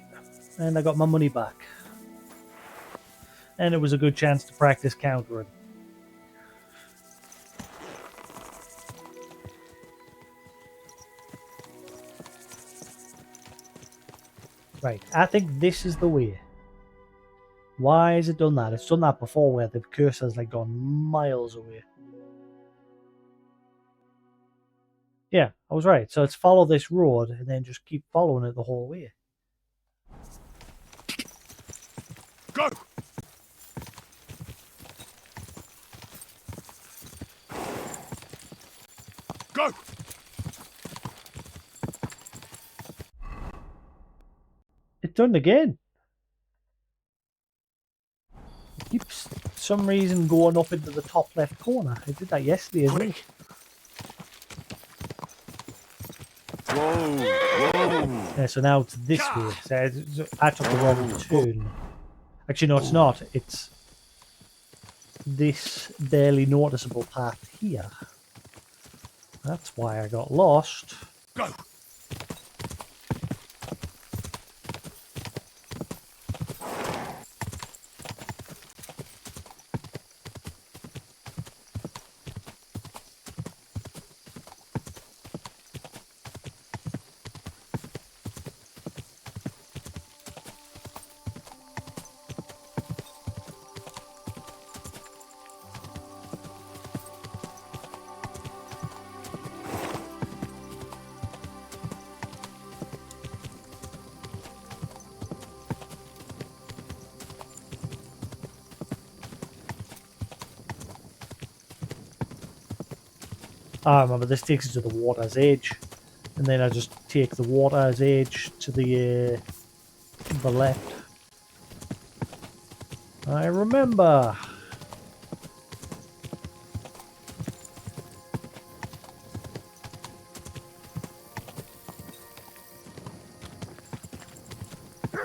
And I got my money back. And it was a good chance to practice countering. Right, I think this is the way. Why has it done that? It's done that before where the cursor's like gone miles away. Yeah, I was right. So let's follow this road and then just keep following it the whole way. Go! Go! It's done again. It keeps, for some reason, going up into the top left corner. I did that yesterday as well. Quick! Whoa, whoa. Yeah, so now it's this way. So I took the wrong turn. Actually, no, it's not. It's this barely noticeable path here. That's why I got lost. Go! Ah, remember, this takes us to the water's edge. And then I just take the water's edge to the left. I remember.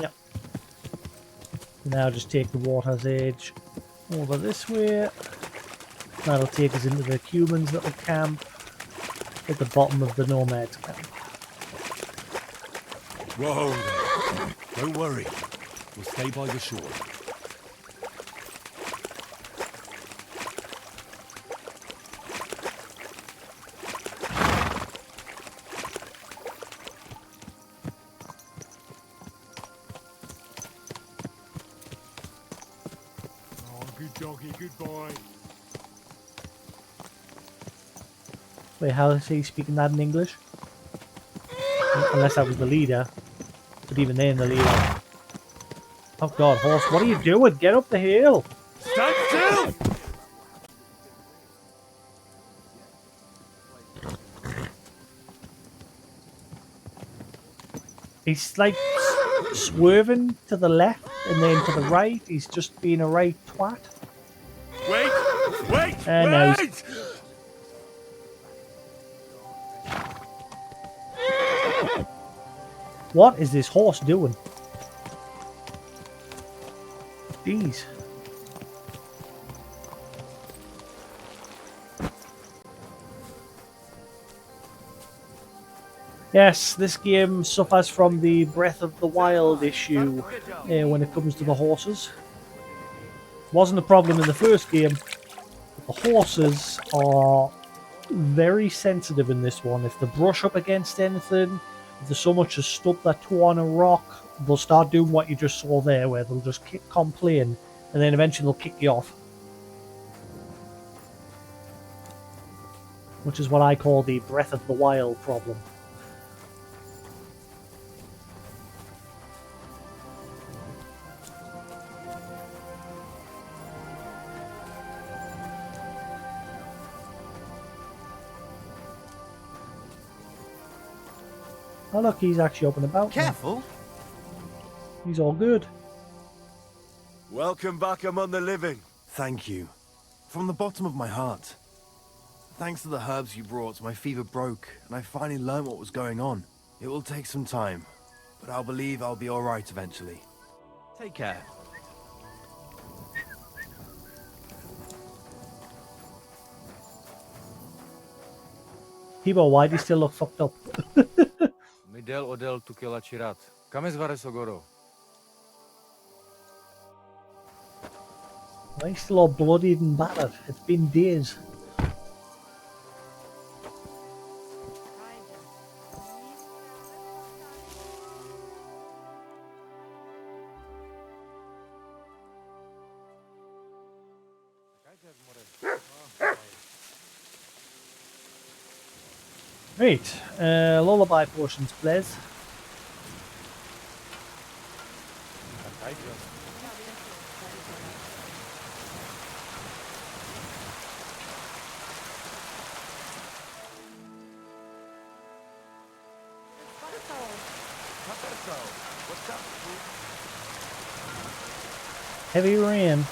Yep. Now just take the water's edge over this way. That'll take us into the Cumans little camp at the bottom of the Nomads camp. Whoa there. Don't worry. We'll stay by the shore. Oh, good doggy, good boy. Wait, how is he speaking that in English? Unless that was the leader. But even then, the leader. Oh god, horse, what are you doing? Get up the hill! Stand still! He's like swerving to the left and then to the right. He's just being a right twat. Wait! Wait! And now he's- wait! What is this horse doing? Jeez. Yes, this game suffers from the Breath of the Wild issue when it comes to the horses. Wasn't a problem in the first game, but the horses are very sensitive in this one. If they brush up against anything, if they so much as stub their toe on a rock, they'll start doing what you just saw there, where they'll just complain, and then eventually they'll kick you off. which is what I call the Breath of the Wild problem. Oh look, he's actually up and about now. Careful! He's all good. Welcome back among the living. Thank you. From the bottom of my heart. Thanks to the herbs you brought, my fever broke, and I finally learned what was going on. It will take some time, but I'll believe I'll be alright eventually. Take care. Tibo, why do you still look fucked up? Midel odel tu kila chirat. Kames varesogoro. Why are you still all bloodied and battered? It's been days. Right, lullaby potions, please. Heavy rain.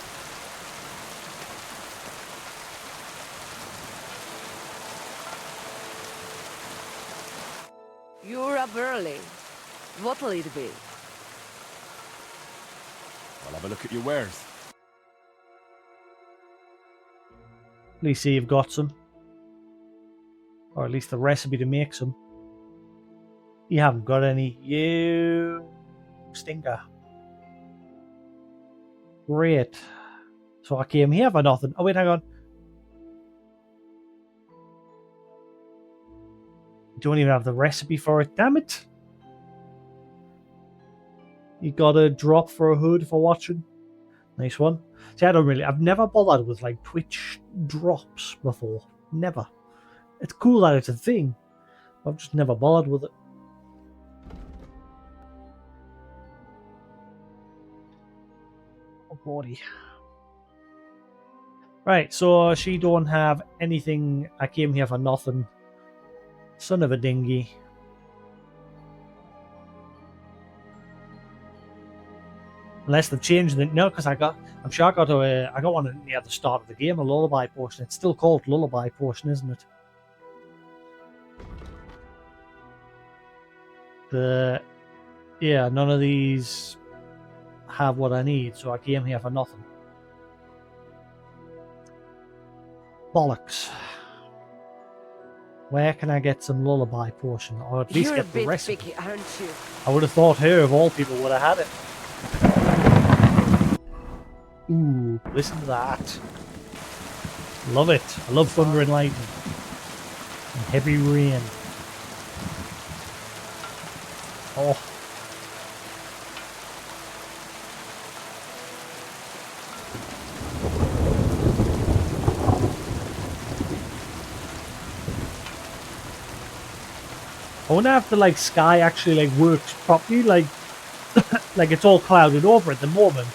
You're up early. What'll it be? I'll have a look at your wares. At least see you've got some. Or at least the recipe to make some. You haven't got any. You stinker. Great. So I came here for nothing. Oh wait, hang on. Don't even have the recipe for it, damn it. You got a drop for a hood for watching. Nice one. See, I've never bothered with like Twitch drops before. Never. It's cool that it's a thing. I've just never bothered with it. Oh, body. Right, so she don't have anything. I came here for nothing. Son of a dinghy. Unless they've changed it. No, because I'm sure I got one near the start of the game, a lullaby potion. It's still called lullaby potion, isn't it? Yeah, none of these have what I need, so I came here for nothing. Bollocks. Where can I get some lullaby potion, or at least You're get a the bit recipe? picky, aren't you? I would have thought her, of all people, would have had it. Ooh, listen to that. Love it. I love thunder and lightning. And heavy rain. Oh. I wonder if the like sky actually like works properly, like like it's all clouded over at the moment.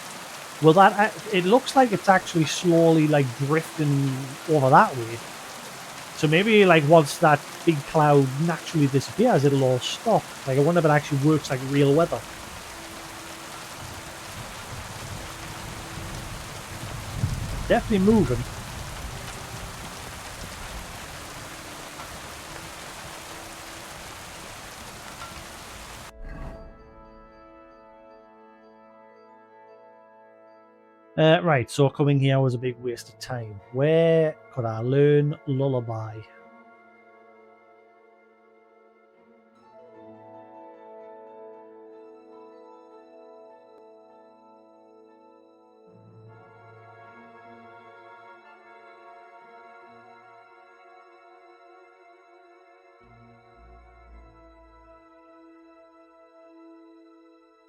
Will that? It looks like it's actually slowly like drifting over that way. So maybe like once that big cloud naturally disappears, it'll all stop. Like I wonder if it actually works like real weather. Definitely moving. Right, so coming here was a big waste of time. Where could I learn lullaby?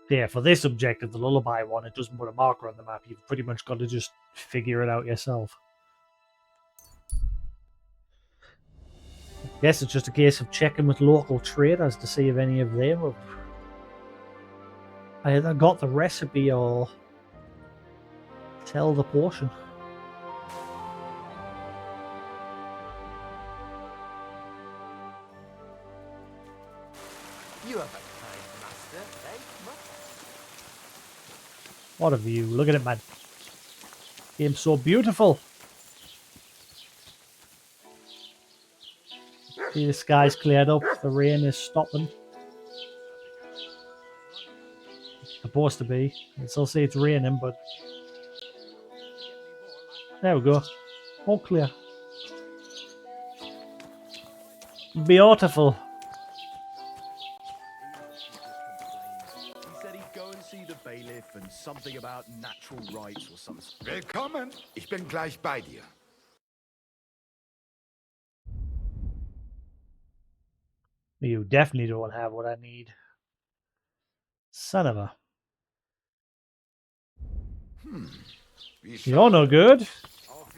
Yeah, for this objective, the lullaby one, it doesn't put a marker on the map. You've pretty much got to just figure it out yourself. Guess it's just a case of checking with local traders to see if any of them have either got the recipe or sell the potion. You have a kind master, eh? What a view. Look at it, man. Game's so beautiful. See, the sky's cleared up. The rain is stopping. It's supposed to be. I still say it's raining, but there we go. All clear. Beautiful. He said he'd go and see the bailiff and something about natural rights or something. Willkommen. Ich bin gleich bei dir. You definitely don't have what I need. Son of a. You're no good.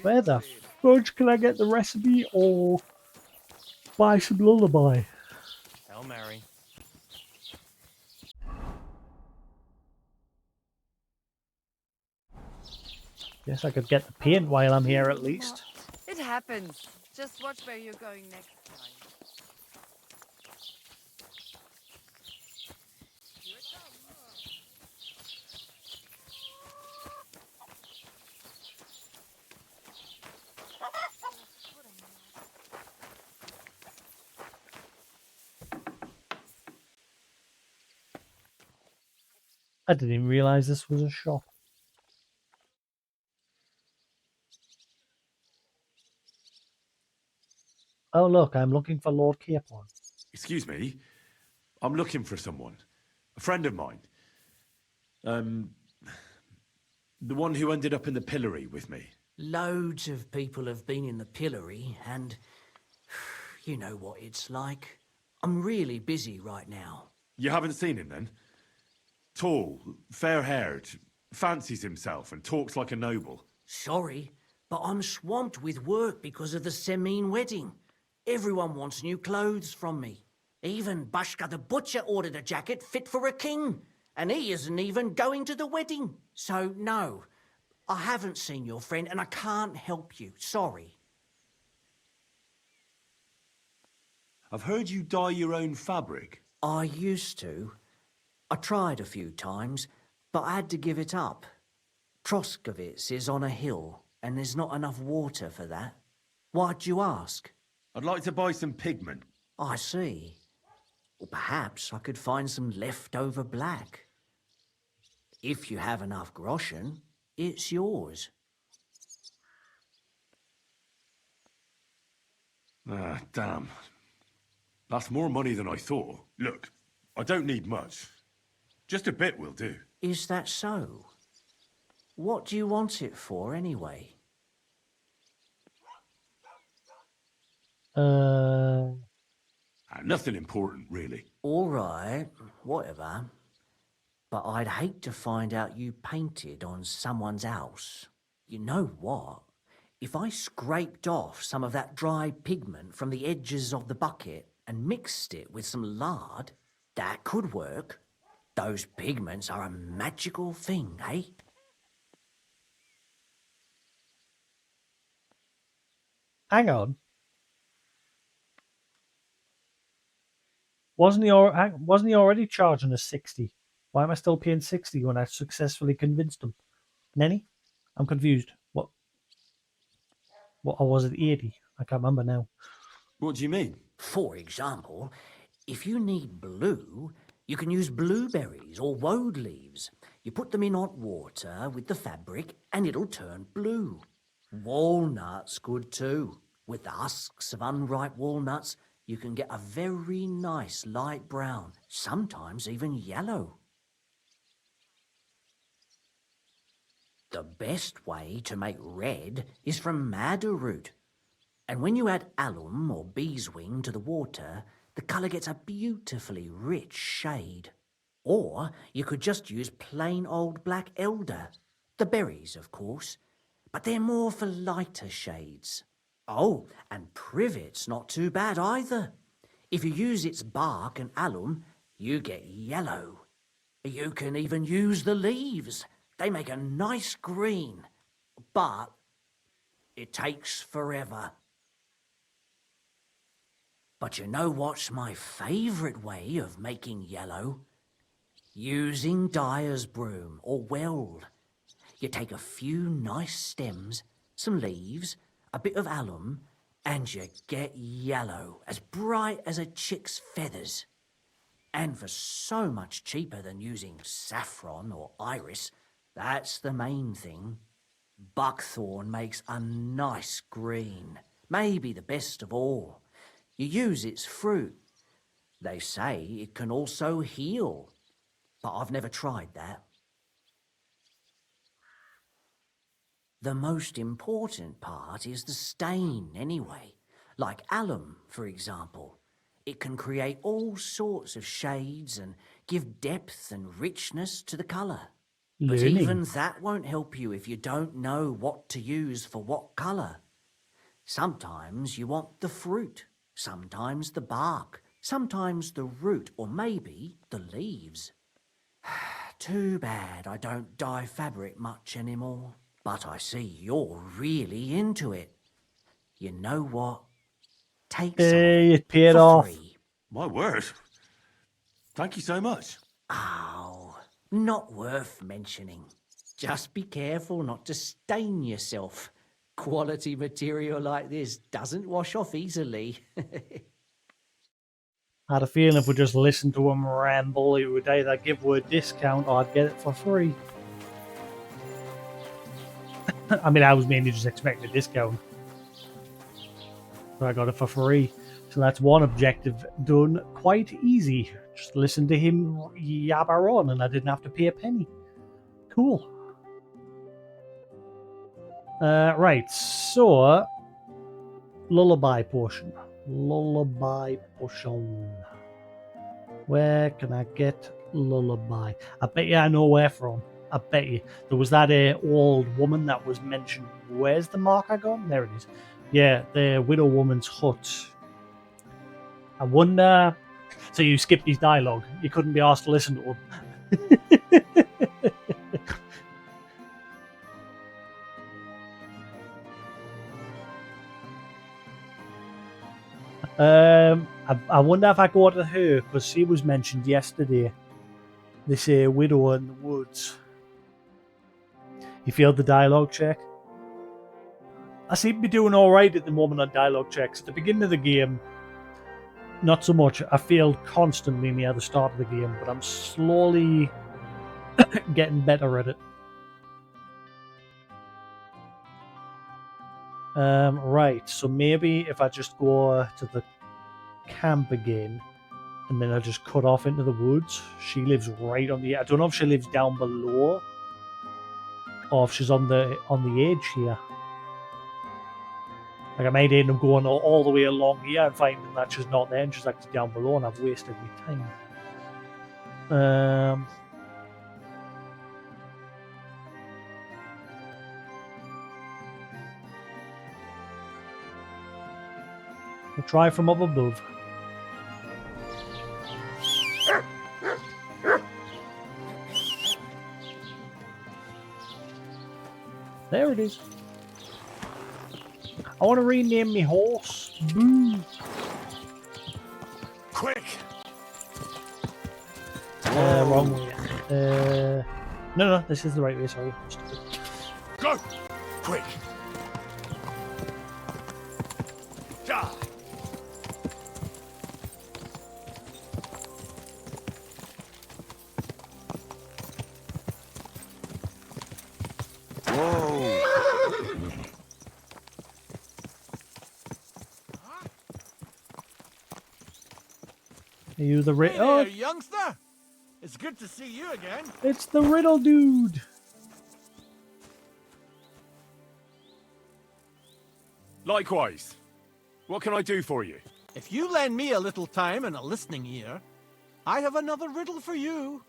Where the fudge can I get the recipe or buy some lullaby? Hail Mary. Guess I could get the paint while I'm here at least. It happens. Just watch where you're going next time. Here it comes. I didn't even realize this was a shop. Oh look, I'm looking for Lord Capon. Excuse me. I'm looking for someone. A friend of mine. The one who ended up in the pillory with me. Loads of people have been in the pillory, and you know what it's like. I'm really busy right now. You haven't seen him then? Tall, fair-haired, fancies himself and talks like a noble. Sorry, but I'm swamped with work because of the Semine wedding. Everyone wants new clothes from me. Even Bashka the butcher ordered a jacket fit for a king, and he isn't even going to the wedding. So no, I haven't seen your friend and I can't help you. Sorry. I've heard you dye your own fabric. I used to. I tried a few times, but I had to give it up. Troskovitz is on a hill, and there's not enough water for that. Why'd you ask? I'd like to buy some pigment. I see. Well, perhaps I could find some leftover black. If you have enough groschen, it's yours. Ah, damn. That's more money than I thought. Look, I don't need much. Just a bit will do. Is that so? What do you want it for, anyway? Nothing important, really. All right, whatever. But I'd hate to find out you painted on someone's house. You know what? If I scraped off some of that dry pigment from the edges of the bucket and mixed it with some lard, that could work. Those pigments are a magical thing, eh? Hang on. Wasn't he already charging us 60? Why am I still paying 60 when I successfully convinced him? Nenny? I'm confused. What or was it 80? I can't remember now. What do you mean? For example, if you need blue, you can use blueberries or woad leaves. You put them in hot water with the fabric and it'll turn blue. Walnuts good too. With the husks of unripe walnuts, you can get a very nice light brown, sometimes even yellow. The best way to make red is from madder root. And when you add alum or beeswing to the water, the colour gets a beautifully rich shade. Or you could just use plain old black elder. The berries, of course, but they're more for lighter shades. Oh, and privet's not too bad either. If you use its bark and alum, you get yellow. You can even use the leaves. They make a nice green. But it takes forever. But you know what's my favourite way of making yellow? Using dyer's broom or weld. You take a few nice stems, some leaves, a bit of alum, and you get yellow, as bright as a chick's feathers. And for so much cheaper than using saffron or iris, that's the main thing. Buckthorn makes a nice green, maybe the best of all. You use its fruit. They say it can also heal, but I've never tried that. The most important part is the stain, anyway. Like alum, for example. It can create all sorts of shades and give depth and richness to the colour. But Learning. even that won't help you if you don't know what to use for what colour. Sometimes you want the fruit, sometimes the bark, sometimes the root, or maybe the leaves. Too bad I don't dye fabric much anymore. But I see you're really into it. You know what? Take some Hey, it paid for off. free. My word. Thank you so much. Oh, not worth mentioning. Just be careful not to stain yourself. Quality material like this doesn't wash off easily. I had a feeling if we just listened to him ramble, it would either give her a discount or I'd get it for free. I mean, I was mainly just expecting a discount. So I got it for free. So that's one objective done quite easy. Just listen to him yabber on and I didn't have to pay a penny. Cool. Right, so lullaby potion. Lullaby potion. Where can I get lullaby? I bet you I know where from. I bet you. There was that old woman that was mentioned. Where's the marker gone? There it is. Yeah, the widow woman's hut. I wonder... So you skipped his dialogue. You couldn't be asked to listen to him. I wonder if I go to her, because she was mentioned yesterday. This widow in the woods. You failed the dialogue check? I seem to be doing alright at the moment on dialogue checks. At the beginning of the game, not so much. I failed constantly near the start of the game, but I'm slowly getting better at it. Right, so maybe if I just go to the camp again, and then I just cut off into the woods. She lives right on the... I don't know if she lives down below, or if she's on the edge here. Like, I might end up going all the way along here and finding that she's not there and she's actually down below and I've wasted my time. We'll try from up above. There it is. I want to rename my horse. Boo. Quick! Wrong way. No, this is the right way, sorry. Go! Quick! Ja! Whoa! Are you the Hey oh, there, youngster! It's good to see you again. it's the riddle dude. Likewise. What can I do for you? If you lend me a little time and a listening ear, I have another riddle for you.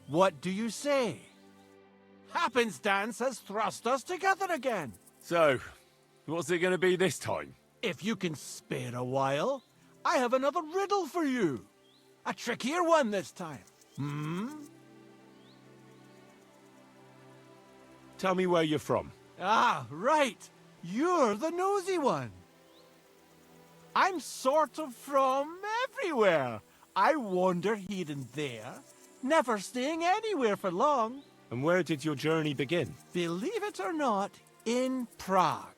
What do you say? Happenstance has thrust us together again. So, What's it going to be this time? If you can spare a while, I have another riddle for you. A trickier one this time. Tell me where you're from. Ah, right. You're the nosy one. I'm sort of from everywhere. I wander here and there, never staying anywhere for long. And where did your journey begin? Believe it or not, in Prague.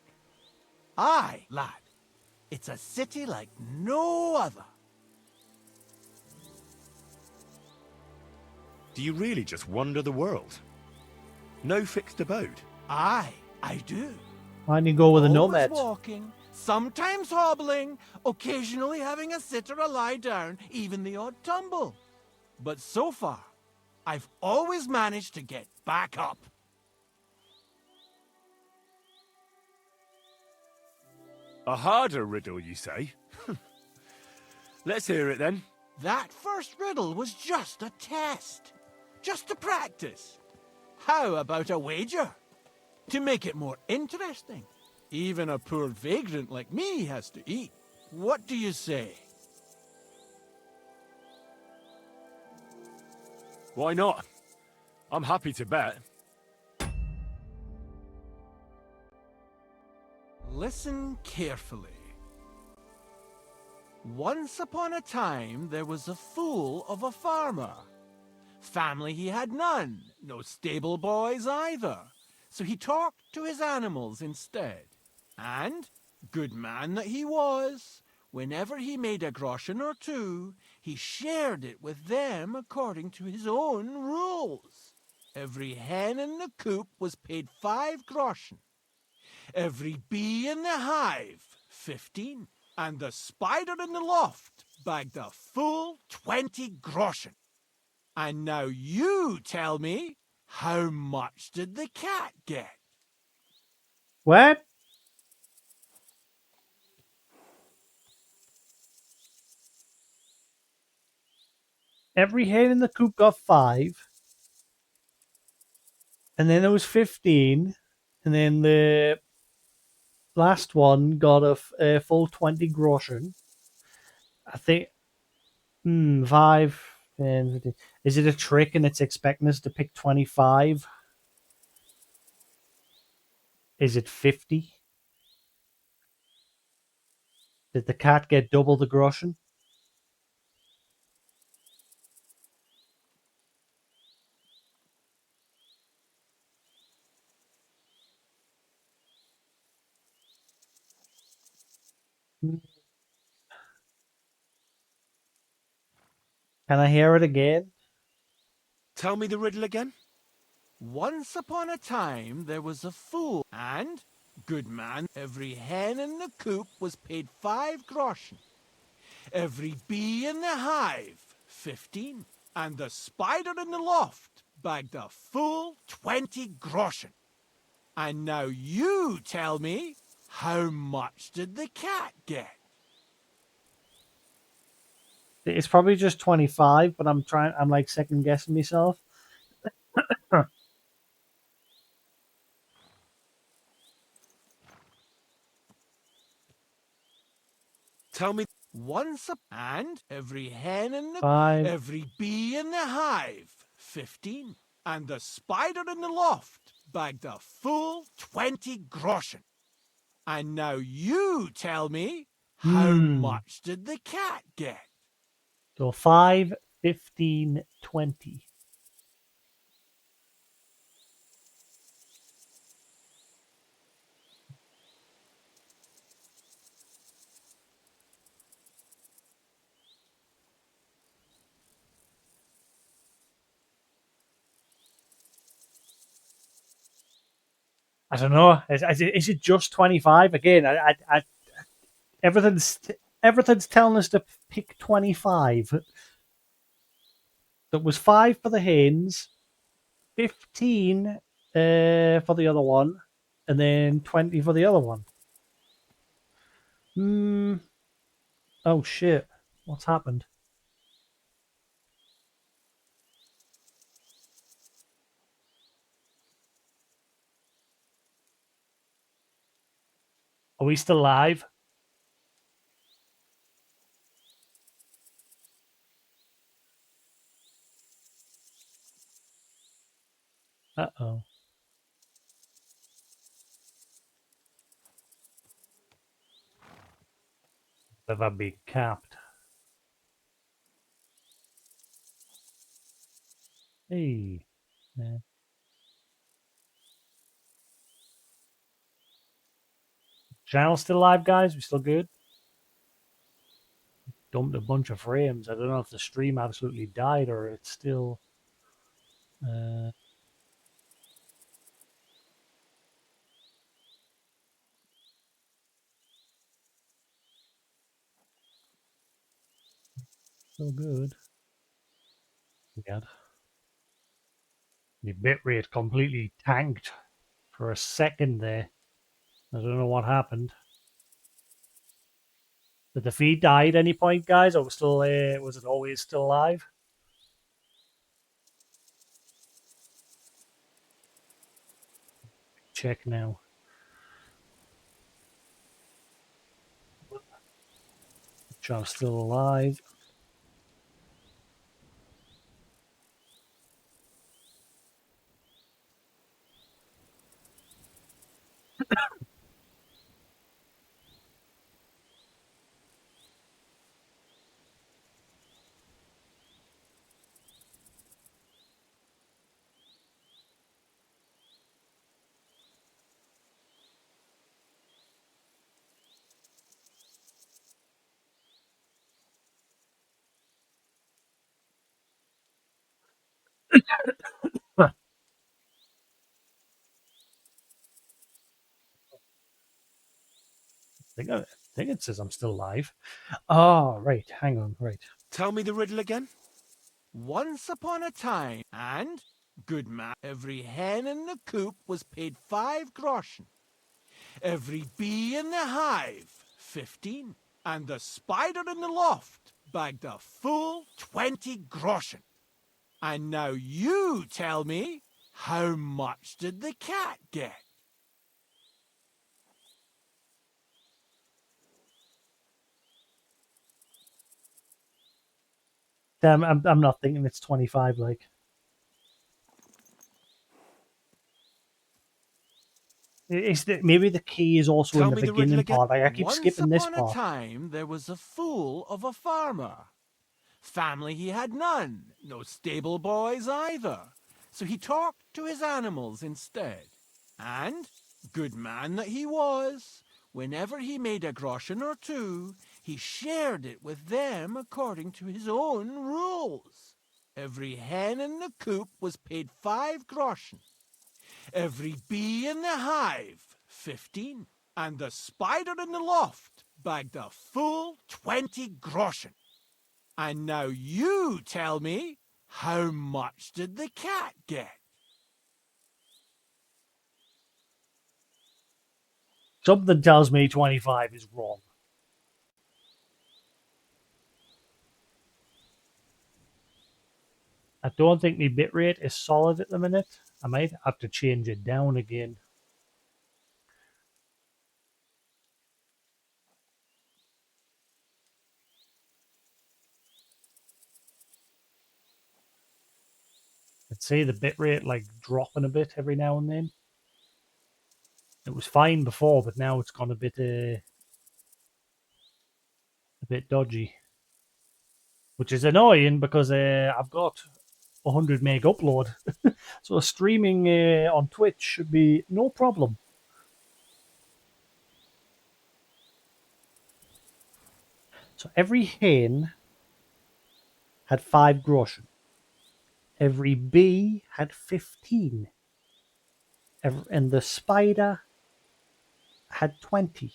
Aye, lad. It's a city like no other. Do you really just wander the world? No fixed abode? Aye, I do. Why don't you go with a Always nomad? walking, sometimes hobbling, occasionally having a sit or a lie down, even the odd tumble. But so far, I've always managed to get back up. A harder riddle, you say? Let's hear it then. That first riddle was just a test. Just to practice. How about a wager? To make it more interesting. Even a poor vagrant like me has to eat. What do you say? Why not? I'm happy to bet. Listen carefully. Once upon a time, there was a fool of a farmer. Family he had none, no stable boys either. So he talked to his animals instead. And, good man that he was, whenever he made a groschen or two, he shared it with them according to his own rules. Every hen in the coop was paid 5 groschen. Every bee in the hive, 15. And the spider in the loft bagged a full 20 groschen. And now you tell me, how much did the cat get? What? Every hen in the coop got 5. And then there was 15. And then the last one got a full 20 groschen. I think 5. And is it a trick and it's expecting us to pick 25? Is it 50? Did the cat get double the groschen? Can I hear it again? Tell me the riddle again. Once upon a time, there was a fool, and, good man, every hen in the coop was paid 5 groschen. Every bee in the hive, 15. And the spider in the loft bagged a full 20 groschen. And now you tell me, how much did the cat get? It's probably just 25, but I'm like second guessing myself. Tell me. And every hen in the 5. every bee in the hive, 15. And the spider in the loft bagged a full 20 groschen. And now you tell me, how much did the cat get? So 5, 15, 20. I don't know. Is it just 25? Again, everything's telling us to pick 25. That was 5 for the hens, 15 for the other one, and then 20 for the other one. Oh shit. What's happened? Are we still live? Uh-oh. Have I been capped? Hey. Yeah. Channel still live, guys? We still good? Dumped a bunch of frames. I don't know if the stream absolutely died or it's still... still good. God. The bitrate completely tanked for a second there. I don't know what happened. Did the feed die at any point, guys? Or was still was it always still live? Check now. Which I'm still alive. I think it says I'm still live. Oh, right. Hang on. Right. Tell me the riddle again. Once upon a time, and, good man, every hen in the coop was paid 5 groschen. Every bee in the hive, 15. And the spider in the loft bagged a full 20 groschen. And now you tell me, how much did the cat get? Damn, I'm not thinking it's 25. Like, maybe the key is also in Tell the me the riddle beginning again. part. Like, I keep Once skipping this upon a part. time, there was a fool of a farmer. Family he had none, no stable boys either. So he talked to his animals instead. And, good man that he was, whenever he made a groschen or two, he shared it with them according to his own rules. Every hen in the coop was paid 5 groschen. Every bee in the hive, 15. And the spider in the loft bagged a full 20 groschen. And now you tell me, how much did the cat get? Something tells me 25 is wrong. I don't think my bitrate is solid at the minute. I might have to change it down again. I'd say the bitrate like dropping a bit every now and then. It was fine before, but now it's gone a bit dodgy, which is annoying because I've got 100 meg upload, so streaming on Twitch should be no problem. So every hen had 5 groschen. Every bee had 15. And the spider had 20.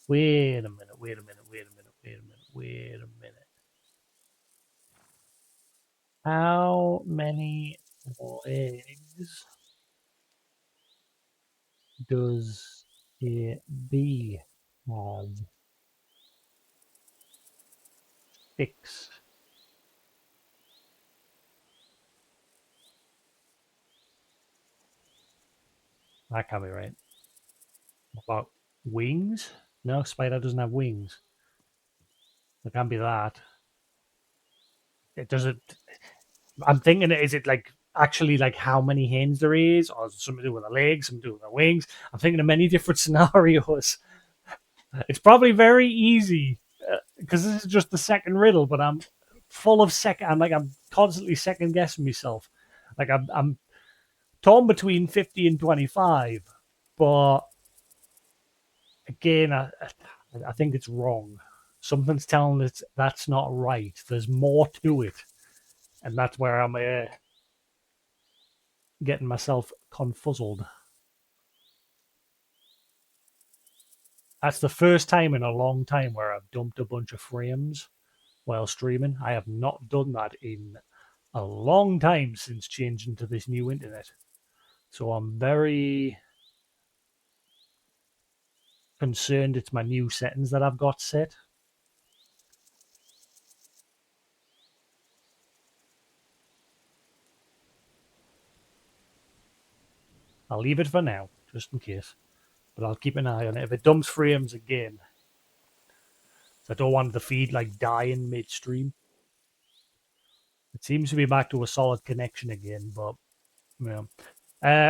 Wait a minute. How many legs does a bee have? 6. That can't be right. What about wings? No, spider doesn't have wings. It can't be that. It doesn't. I'm thinking, is it like actually like how many hands there is, or is it something to do with the legs, something to do with the wings? I'm thinking of many different scenarios. It's probably very easy because this is just the second riddle, but I'm full of second. I'm constantly second guessing myself. Like I'm torn between 50 and 25, but again, I think it's wrong. Something's telling us that's not right. There's more to it, and that's where I'm getting myself confuzzled. That's the first time in a long time where I've dumped a bunch of frames while streaming. I have not done that in a long time since changing to this new internet. So I'm very concerned it's my new settings that I've got set. I'll leave it for now, just in case. But I'll keep an eye on it. If it dumps frames again, I don't want the feed like dying midstream. It seems to be back to a solid connection again, but yeah.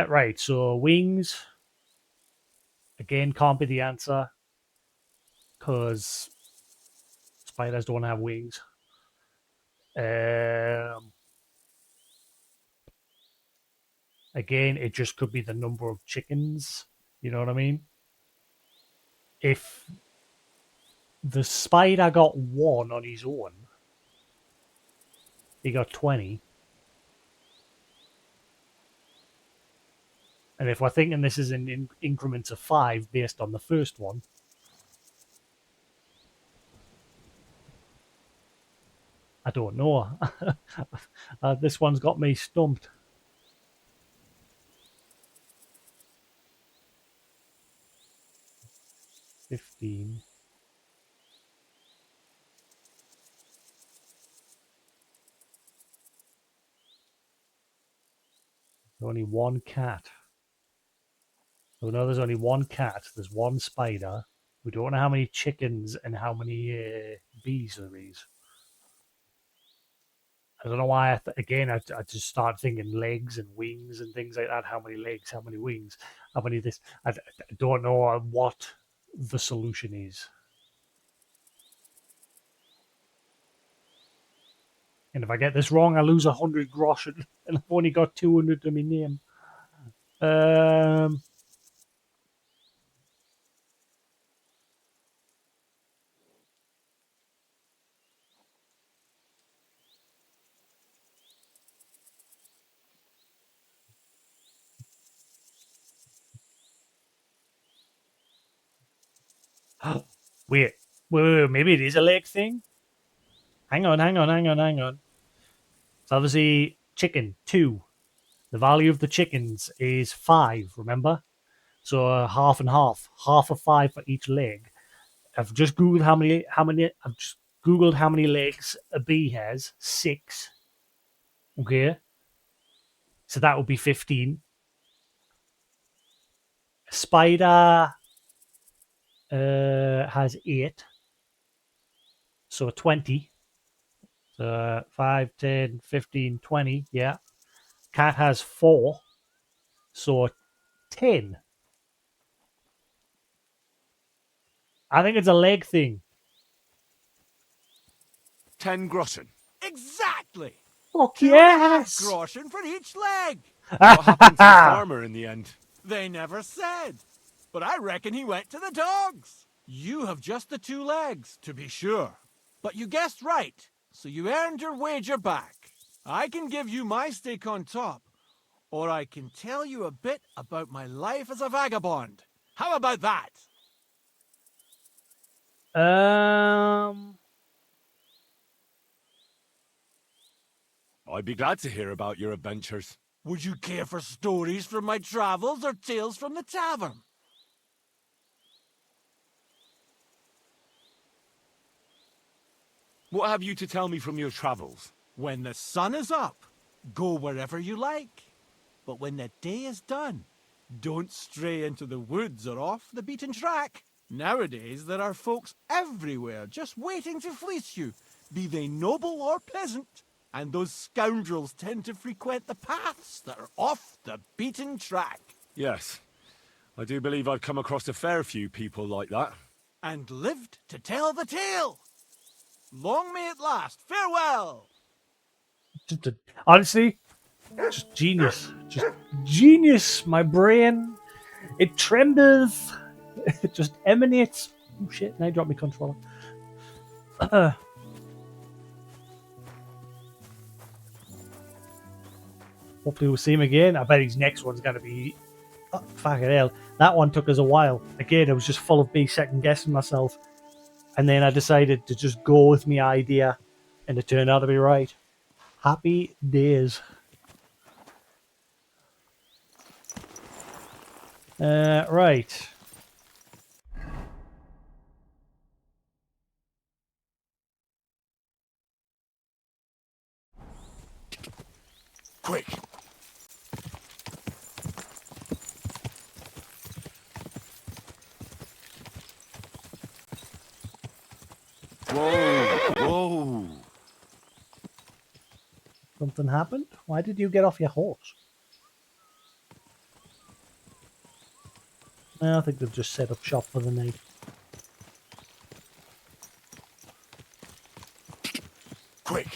Right, so wings again can't be the answer because spiders don't have wings. Again, it just could be the number of chickens. You know what I mean? If the spider got 1 on his own, he got 20. And if we're thinking this is in increments of 5 based on the first one, I don't know. This one's got me stumped. $15. Only one cat. So no, there's only one cat. There's one spider. We don't know how many chickens and how many bees there is. I don't know why. I just start thinking legs and wings and things like that. How many legs? How many wings? How many this? I don't know what the solution is. And if I get this wrong, I lose 100 grosh, and I've only got 200 to my name. Wait, maybe it is a leg thing. Hang on. It's obviously chicken 2. The value of the chickens is 5. Remember, so half and half, half of 5 for each leg. I've just googled how many. I've just googled how many legs a bee has. 6. Okay, so that would be 15. A spider has 8, so 20. So 5, 10, 15, 20. Yeah. Cat has 4, so 10. I think it's a leg thing. 10 groschen. Exactly! Fuck 2.5 yes! groschen for each leg! What happened to the farmer in the end? They never said. But I reckon he went to the dogs. You have just the 2 legs, to be sure. But you guessed right, so you earned your wager back. I can give you my stake on top, or I can tell you a bit about my life as a vagabond. How about that? I'd be glad to hear about your adventures. Would you care for stories from my travels or tales from the tavern? What have you to tell me from your travels? When the sun is up, go wherever you like. But when the day is done, don't stray into the woods or off the beaten track. Nowadays, there are folks everywhere just waiting to fleece you, be they noble or peasant. And those scoundrels tend to frequent the paths that are off the beaten track. Yes, I do believe I've come across a fair few people like that. And lived to tell the tale. Long may it last. Farewell! Honestly, just genius. Just genius. My brain, it trembles. It just emanates. Oh shit, now I dropped my controller. Hopefully we'll see him again. I bet his next one's going to be... Oh, fucking hell. That one took us a while. Again, I was just full of me second guessing myself. And then I decided to just go with my idea. And it turned out to be right. Happy days. Right. Quick! Whoa! Whoa! Something happened? Why did you get off your horse? I think they've just set up shop for the night. Quick!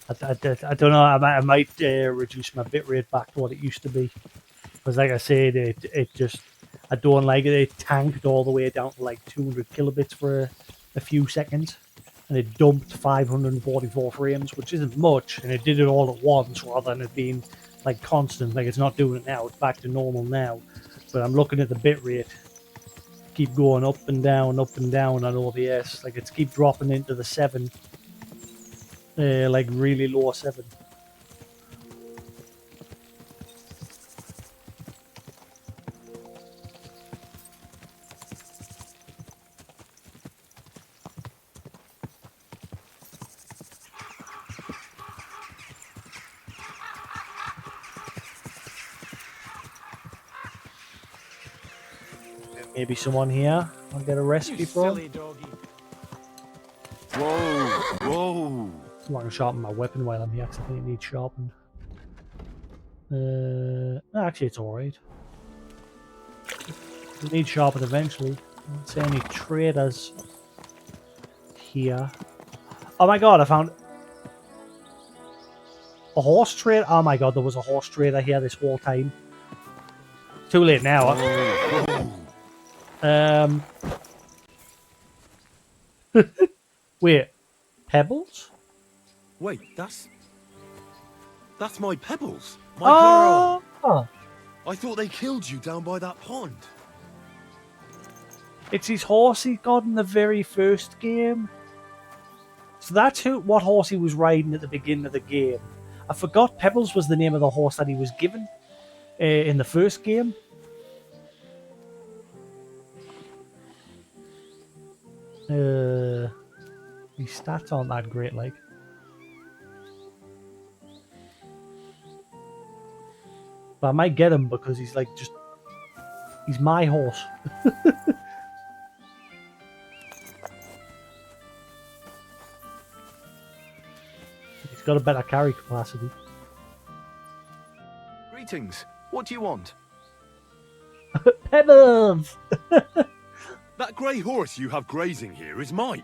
I don't know. I might reduce my bitrate back to what it used to be, because like I said, it just I don't like it. It tanked all the way down to like 200 kilobits for a few seconds, and it dumped 544 frames, which isn't much, and it did it all at once rather than it being like constant. Like it's not doing it now; it's back to normal now. But I'm looking at the bitrate, keep going up and down on OBS. Like it's keep dropping into the 7. Like really low 7. Maybe someone here. I'll get a recipe You for. silly doggy. Whoa! Whoa! I'm not gonna sharpen my weapon while I'm here because I think it needs sharpened. Actually, it's alright. It needs sharpened eventually. I don't see any traders here. Oh my god, I found a horse trader. Oh my god, there was a horse trader here this whole time. Too late now. Wait, Pebbles? Wait, that's my Pebbles. My girl. Oh, I thought they killed you down by that pond. it's his horse he got in the very first game. So that's what horse he was riding at the beginning of the game. I forgot Pebbles was the name of the horse that he was given in the first game. His stats aren't that great, like. But I might get him because he's like just... He's my horse. He's got a better carry capacity. Greetings. What do you want? Pebbles! That grey horse you have grazing here is mine.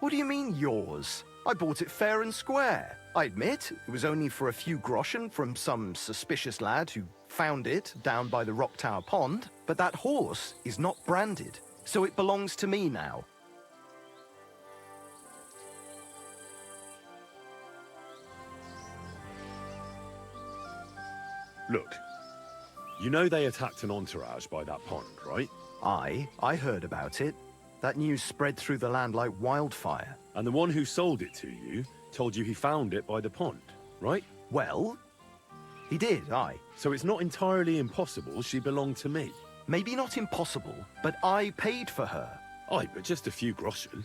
What do you mean, yours? I bought it fair and square. I admit, it was only for a few groschen from some suspicious lad who found it down by the Rock Tower Pond, but that horse is not branded, so it belongs to me now. Look, you know they attacked an entourage by that pond, right? I heard about it. That news spread through the land like wildfire. And the one who sold it to you told you he found it by the pond, right? Well, he did, aye. So it's not entirely impossible she belonged to me. Maybe not impossible, but I paid for her. Aye, but just a few groschen.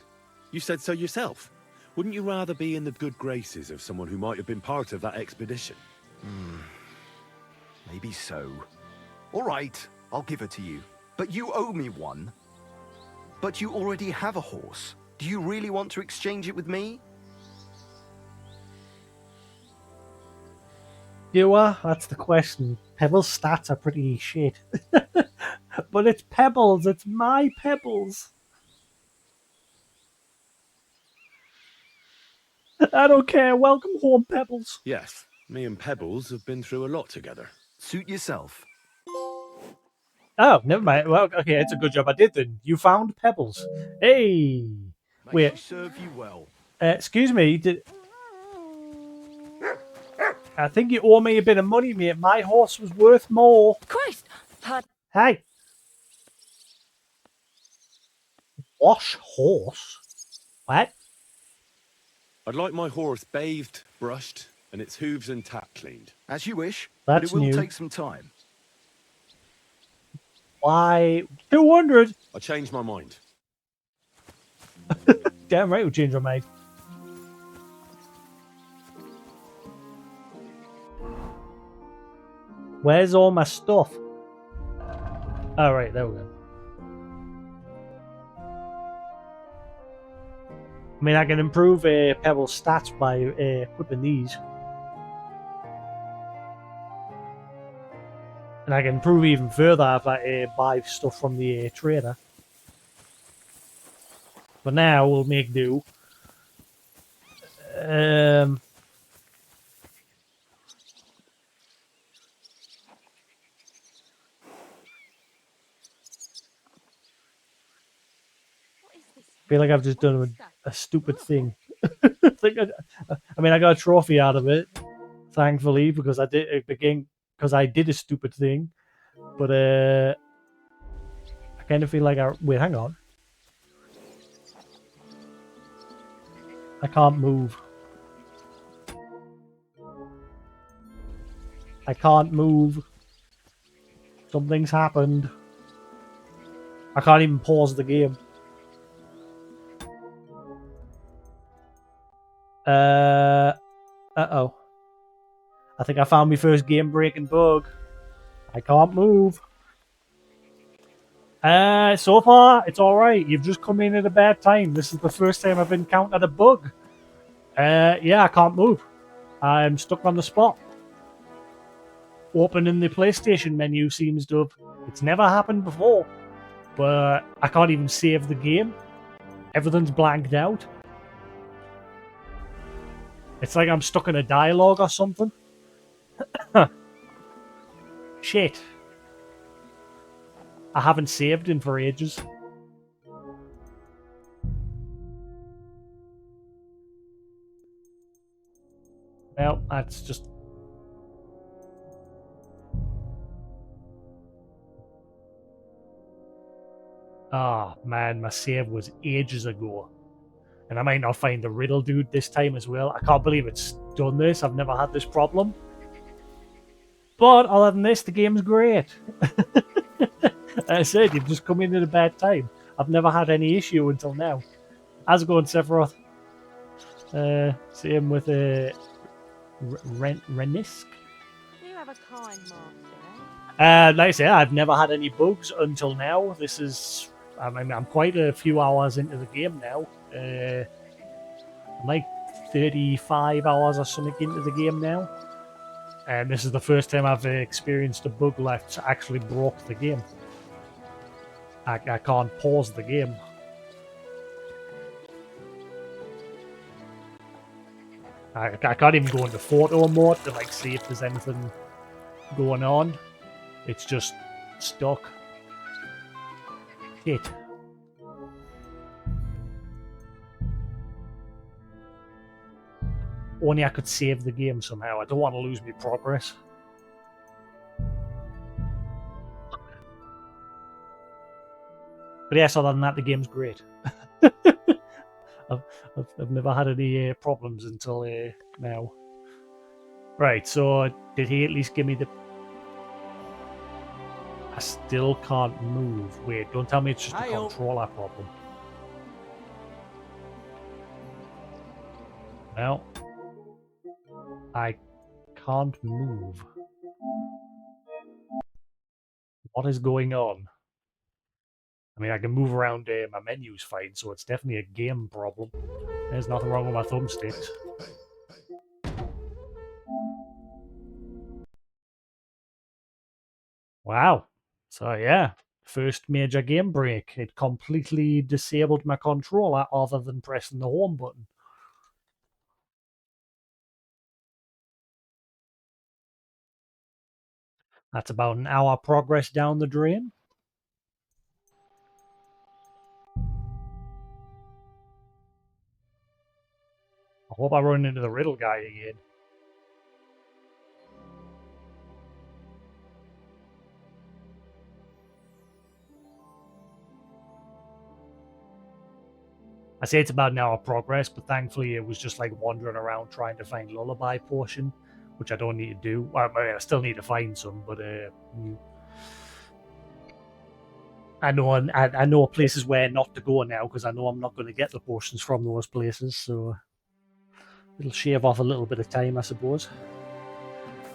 You said so yourself. Wouldn't you rather be in the good graces of someone who might have been part of that expedition? Maybe so. All right, I'll give her to you. But you owe me one. But you already have a horse. Do you really want to exchange it with me? Do I? That's the question. Pebbles' stats are pretty shit. But it's Pebbles. It's my Pebbles. I don't care. Welcome home, Pebbles. Yes, me and Pebbles have been through a lot together. Suit yourself. Oh, never mind. Well, okay, it's a good job I did then. You found Pebbles. Hey! May Wait. she serve you well. Excuse me, I think you owe me a bit of money, mate. My horse was worth more. Christ! Hey! Wash horse? What? I'd like my horse bathed, brushed, and its hooves and tack cleaned. As you wish, That's but it will new. take some time. Why? 200? I changed my mind. Damn right, we'll change our mind. Where's all my stuff? Oh, right, there we go. I mean, I can improve Pebble's stats by equipping these. And I can improve even further if I buy stuff from the trader. But now we'll make do. I feel like I've just done a stupid thing. I mean, I got a trophy out of it, thankfully, because I did a stupid thing. But I kind of feel like wait, hang on. I can't move. I can't move. Something's happened. I can't even pause the game. Uh-oh. I think I found my first game-breaking bug. I can't move. So far, it's alright. You've just come in at a bad time. This is the first time I've encountered a bug. Yeah, I can't move. I'm stuck on the spot. Opening the PlayStation menu seems to have... It's never happened before. But I can't even save the game. Everything's blanked out. It's like I'm stuck in a dialogue or something. Shit. I haven't saved in for ages. Well, that's just... Ah, man, my save was ages ago. And I might not find the riddle dude this time as well. I can't believe it's done this. I've never had this problem. But other than this, the game's great. As I said, you've just come in at a bad time. I've never had any issue until now. How's it going, Sephiroth? Same with Renisk. You have a kind master, Like I say, I've never had any bugs until now. This is... I mean, I'm quite a few hours into the game now. I'm like 35 hours or something into the game now. And this is the first time I've experienced a bug that's actually broke the game. I can't pause the game. I can't even go into photo mode to like see if there's anything going on. It's just stuck. Shit. Only I could save the game somehow. I don't want to lose my progress. But yes, other than that, the game's great. I've never had any problems until now. Right, so did he at least give me the... I still can't move. Wait, don't tell me it's just a controller problem. No. I can't move. What is going on? I mean, I can move around my menus fine, so it's definitely a game problem. There's nothing wrong with my thumbsticks. Wow. So yeah, first major game break. It completely disabled my controller other than pressing the home button. That's about an hour progress down the drain. I hope I run into the riddle guy again. I say it's about an hour progress, but thankfully it was just like wandering around trying to find lullaby potion, which I don't need to do. Well, I still need to find some, but I know places where not to go now because I know I'm not going to get the potions from those places, so it'll shave off a little bit of time, I suppose.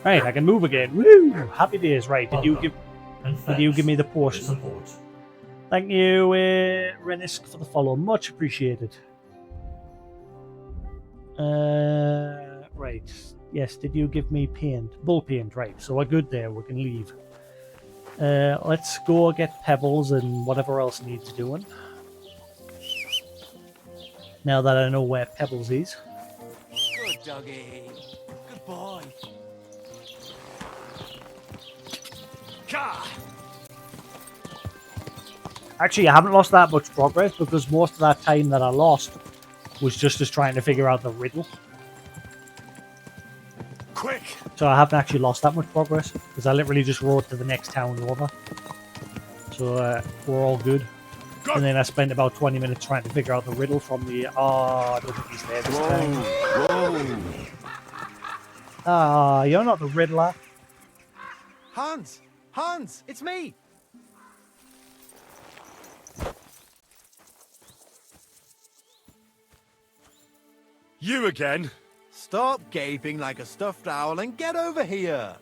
Right, I can move again. Woo! Happy days. Right, did you give me the potion? Thank you, Renisk, for the follow. Much appreciated. Right. Yes, did you give me paint? Bull paint, right. So we're good there. We can leave. Let's go get pebbles and whatever else needs doing. Now that I know where Pebbles is. Good doggy. Good boy. Gah! Actually, I haven't lost that much progress because most of that time that I lost was just as trying to figure out the riddle. Quick! So I haven't actually lost that much progress because I literally just rode to the next town over. So we're all good. Go. And then I spent about 20 minutes trying to figure out the riddle from the... Oh, I don't think he's there this time. Whoa! Ah, you're not the Riddler. Hans! Hans! It's me! You again? Stop gaping like a stuffed owl and get over here!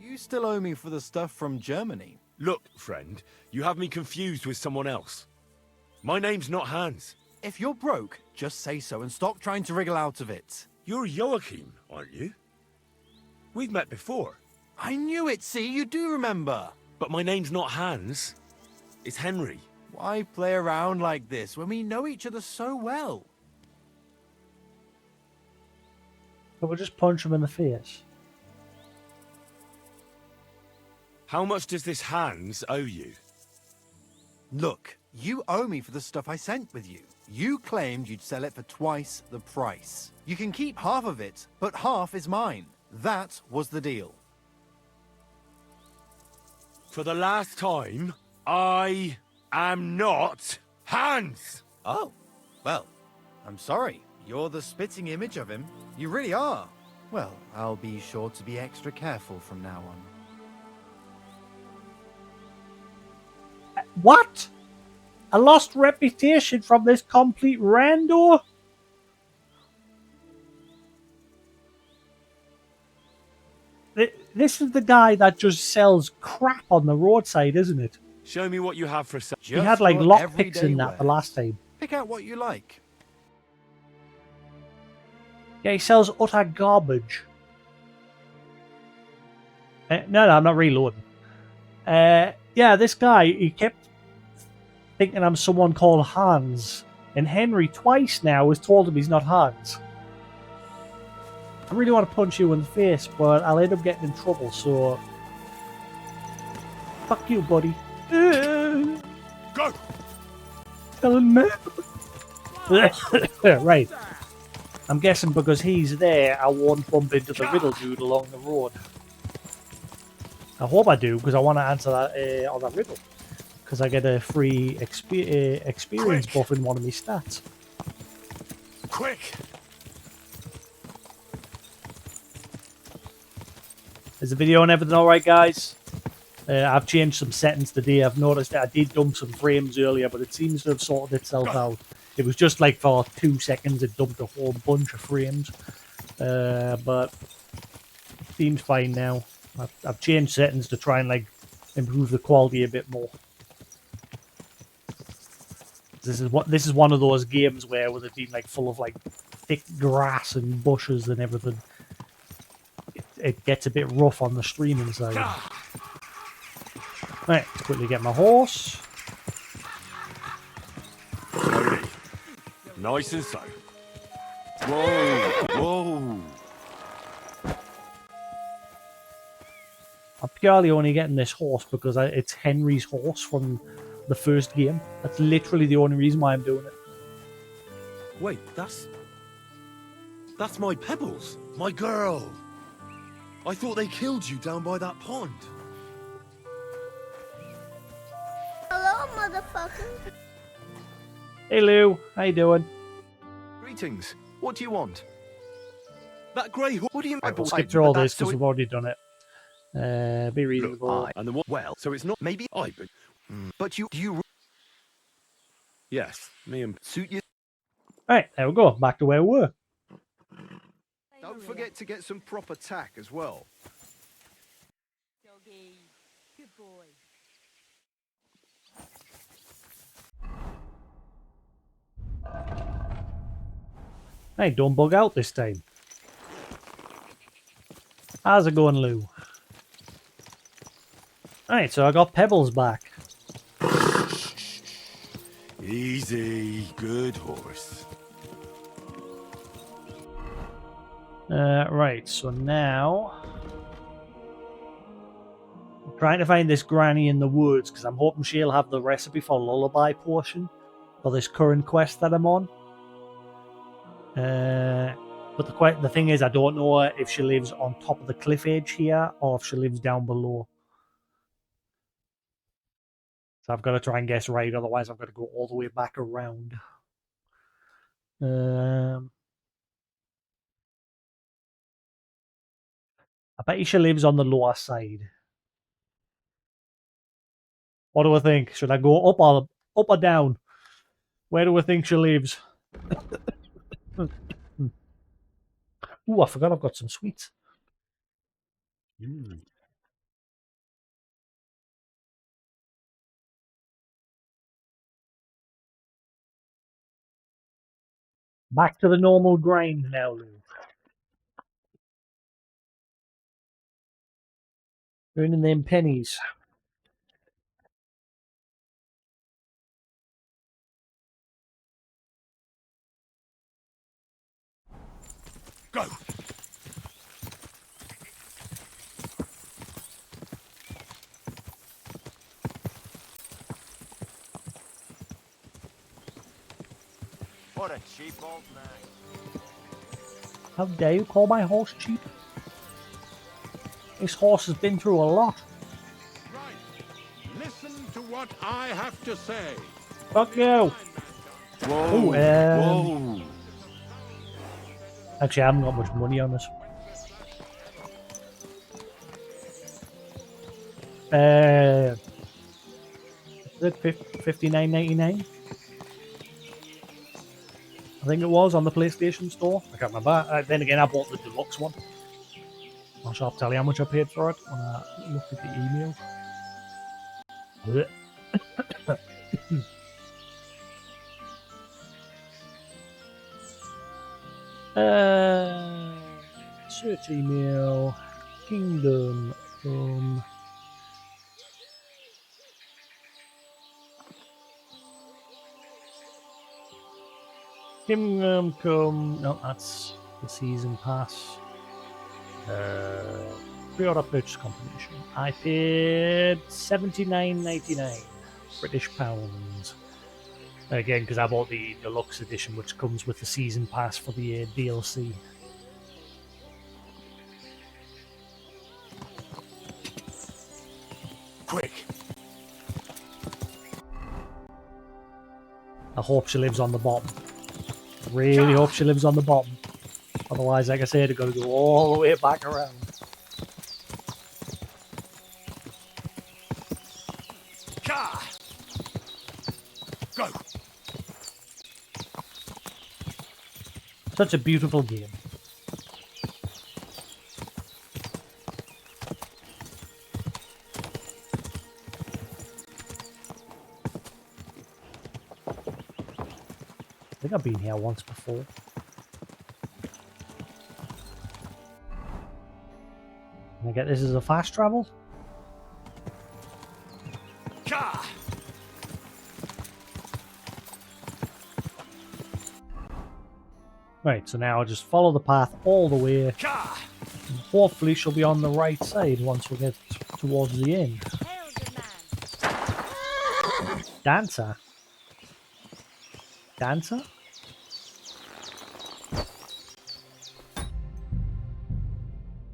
You still owe me for the stuff from Germany. Look, friend, you have me confused with someone else. My name's not Hans. If you're broke, just say so and stop trying to wriggle out of it. You're Joachim, aren't you? We've met before. I knew it, see? You do remember. But my name's not Hans. It's Henry. Why play around like this when we know each other so well? But we'll just punch him in the face. How much does this Hans owe you? Look, you owe me for the stuff I sent with you. You claimed you'd sell it for twice the price. You can keep half of it, but half is mine. That was the deal. For the last time, I am not Hans! Oh, well, I'm sorry. You're the spitting image of him. You really are. Well, I'll be sure to be extra careful from now on. What? A lost reputation from this complete rando? This is the guy that just sells crap on the roadside, isn't it? Show me what you have for sale. He had like lockpicks in that the last time. Pick out what you like. Yeah, he sells utter garbage. No, I'm not reloading. Yeah, this guy, he kept thinking I'm someone called Hans. And Henry twice now has told him he's not Hans. I really want to punch you in the face, but I'll end up getting in trouble, so... Fuck you, buddy. Go! Tell him no. Right. I'm guessing because he's there, I won't bump into the riddle dude along the road. I hope I do, because I want to answer that other riddle. because I get a free experience buff in one of my stats. Quick! Is the video and everything alright, guys? I've changed some settings today. I've noticed that I did dump some frames earlier, but it seems to have sorted itself out. It was just like for 2 seconds it dumped a whole bunch of frames. But seems fine now. I've changed settings to try and like improve the quality a bit more. This is one of those games where with it being like full of like thick grass and bushes and everything, it gets a bit rough on the streaming side. Right, let's quickly get my horse. Slowly. Nice and slow. Whoa! Whoa! I'm purely only getting this horse because it's Henry's horse from the first game. That's literally the only reason why I'm doing it. Wait, that's my Pebbles, my girl. I thought they killed you down by that pond. Hello, motherfucker. Hey Lou, how you doing? Greetings. What do you want? That grey horse. What do you mean? We'll skip through all this because we've already done it. Be reasonable. And the what? Well, so it's not maybe I, but do you? Yes, me and Suit you. Right, there we go. Back to where we were. Don't forget to get some proper tack as well. Doggy, good boy. Hey, don't bug out this time. How's it going, Lou? Right, so I got Pebbles back. easy, good horse. Right, so now I'm trying to find this granny in the woods because I'm hoping she'll have the recipe for lullaby potion for this current quest that I'm on. But the thing is, I don't know if she lives on top of the cliff edge here or if she lives down below. So I've got to try and guess right, otherwise I've got to go all the way back around. I bet you she lives on the lower side. What do I think? Should I go up or down? Where do I think she lives? Ooh, I forgot I've got some sweets. Back to the normal grind now, Lou. Earning them pennies. Go! What a cheap old nag. How dare you call my horse cheap? This horse has been through a lot. Right. Listen to what I have to say. Fuck you. Whoa! Ooh, Whoa! Actually, I haven't got much money on this. Is it $59.99? I think it was on the PlayStation Store. I can't remember. Then again, I bought the deluxe one. I shall tell you how much I paid for it when I looked at the email. Search email. Kingdom Come. Kingdom Come. No, that's the season pass. Pre-order purchase confirmation. I paid $79.99 British pounds. Again, because I bought the deluxe edition, which comes with the season pass for the DLC. Quick! I hope she lives on the bottom. Really hope she lives on the bottom. Otherwise, like I said, I've got to go all the way back around. Go! Such a beautiful game. I think I've been here once before. Can I get this as a fast travel? Right, so now I'll just follow the path all the way. And hopefully she'll be on the right side once we get towards the end. Dancer? Dancer?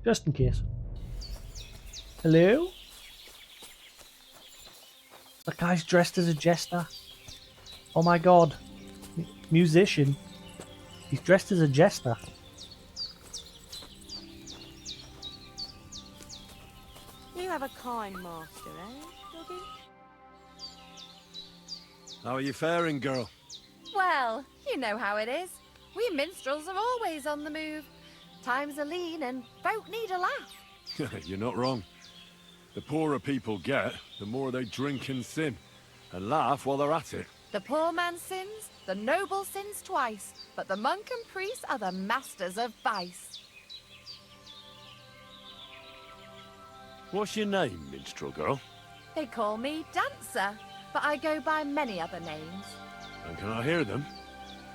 Just in case. Hello? The guy's dressed as a jester. Oh my god. Musician. He's dressed as a jester. You have a kind master, eh, doggy? How are you faring, girl? Well, you know how it is. We minstrels are always on the move. Times are lean and folk need a laugh. You're not wrong. The poorer people get, the more they drink and sin. And laugh while they're at it. The poor man sins, the noble sins twice, but the monk and priest are the masters of vice. What's your name, minstrel girl? They call me Dancer, but I go by many other names. And can I hear them?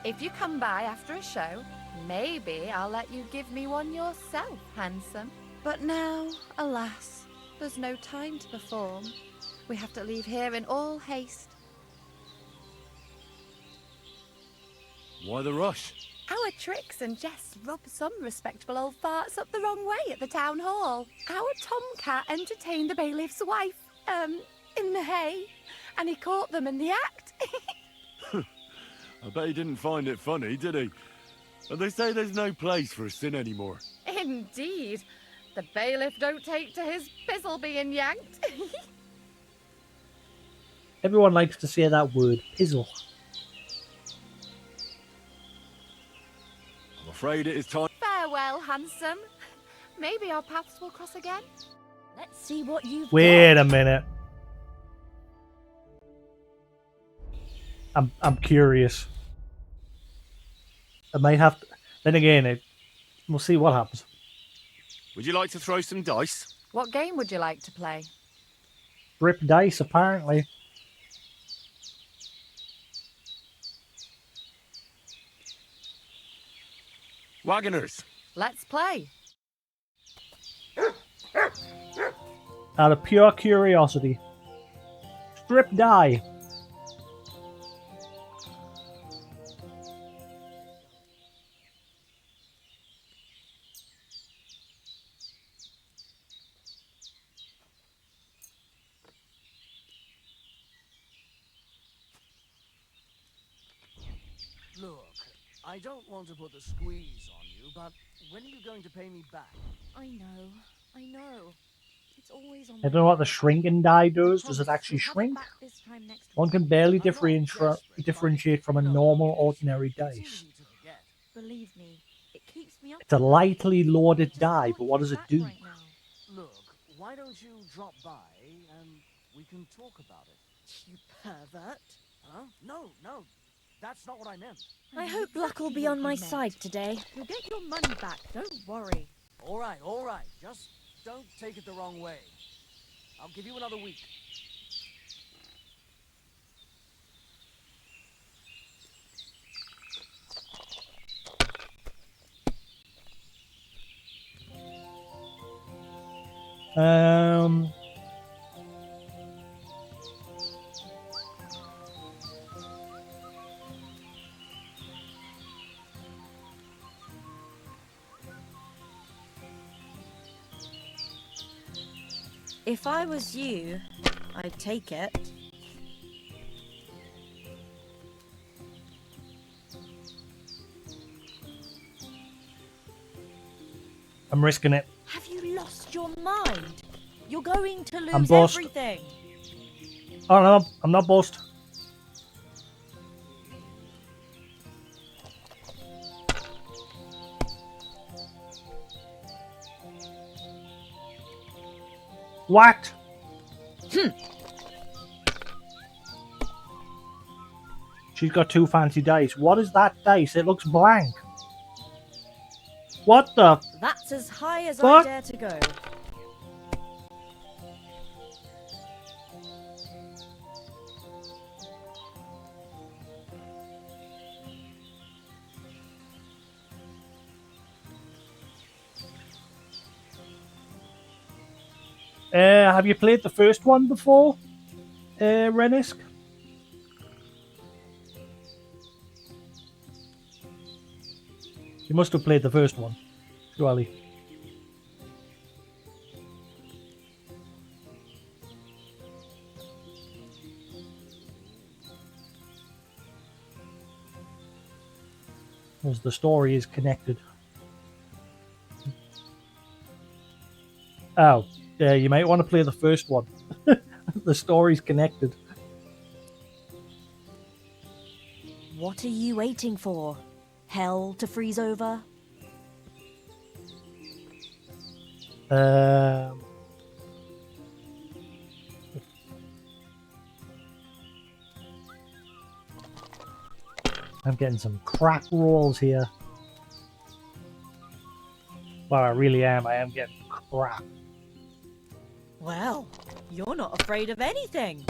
If you come by after a show, maybe I'll let you give me one yourself, handsome. But now, alas, there's no time to perform. We have to leave here in all haste. Why the rush? Our tricks and jests rub some respectable old farts up the wrong way at the town hall. Our tomcat entertained the bailiff's wife, in the hay, and he caught them in the act. I bet he didn't find it funny, did he? And they say there's no place for sin anymore. Indeed. The bailiff don't take to his pizzle being yanked. Everyone likes to say that word, pizzle. I'm afraid it is time. Farewell, handsome. Maybe our paths will cross again. Let's see what you've Wait a minute. I'm curious. I might have to, then again, we'll see what happens. Would you like to throw some dice? What game would you like to play? Rip dice, apparently. Wagoners. Let's play. Out of pure curiosity. Strip die. Look, I don't want to put the squeeze on you, but when are you going to pay me back? I know. It's always on I don't know what the shrinking die does. Does it actually shrink? One can barely differentiate from a normal, ordinary dice. Believe me, it keeps me up. It's a lightly loaded die, but what does it do? Look, why don't you drop by and we can talk about it? You pervert. Huh? No, that's not what I meant. I hope luck will be on my side today. You'll get your money back, don't worry. All right. Just don't take it the wrong way. I'll give you another week. If I was you, I'd take it. I'm risking it. Have you lost your mind? You're going to I'm lose bossed. everything. Oh no, I'm not bossed. What? She's got 2 fancy dice. What is that dice? It looks blank. What the That's as high as I fuck? dare to go. Have you played the first one before, Renisk? You must have played the first one, surely. As the story is connected. Oh, yeah, you might want to play the first one. The story's connected. What are you waiting for? Hell to freeze over? I'm getting some crap rolls here. Well, I really am. I am getting crap. Well, you're not afraid of anything.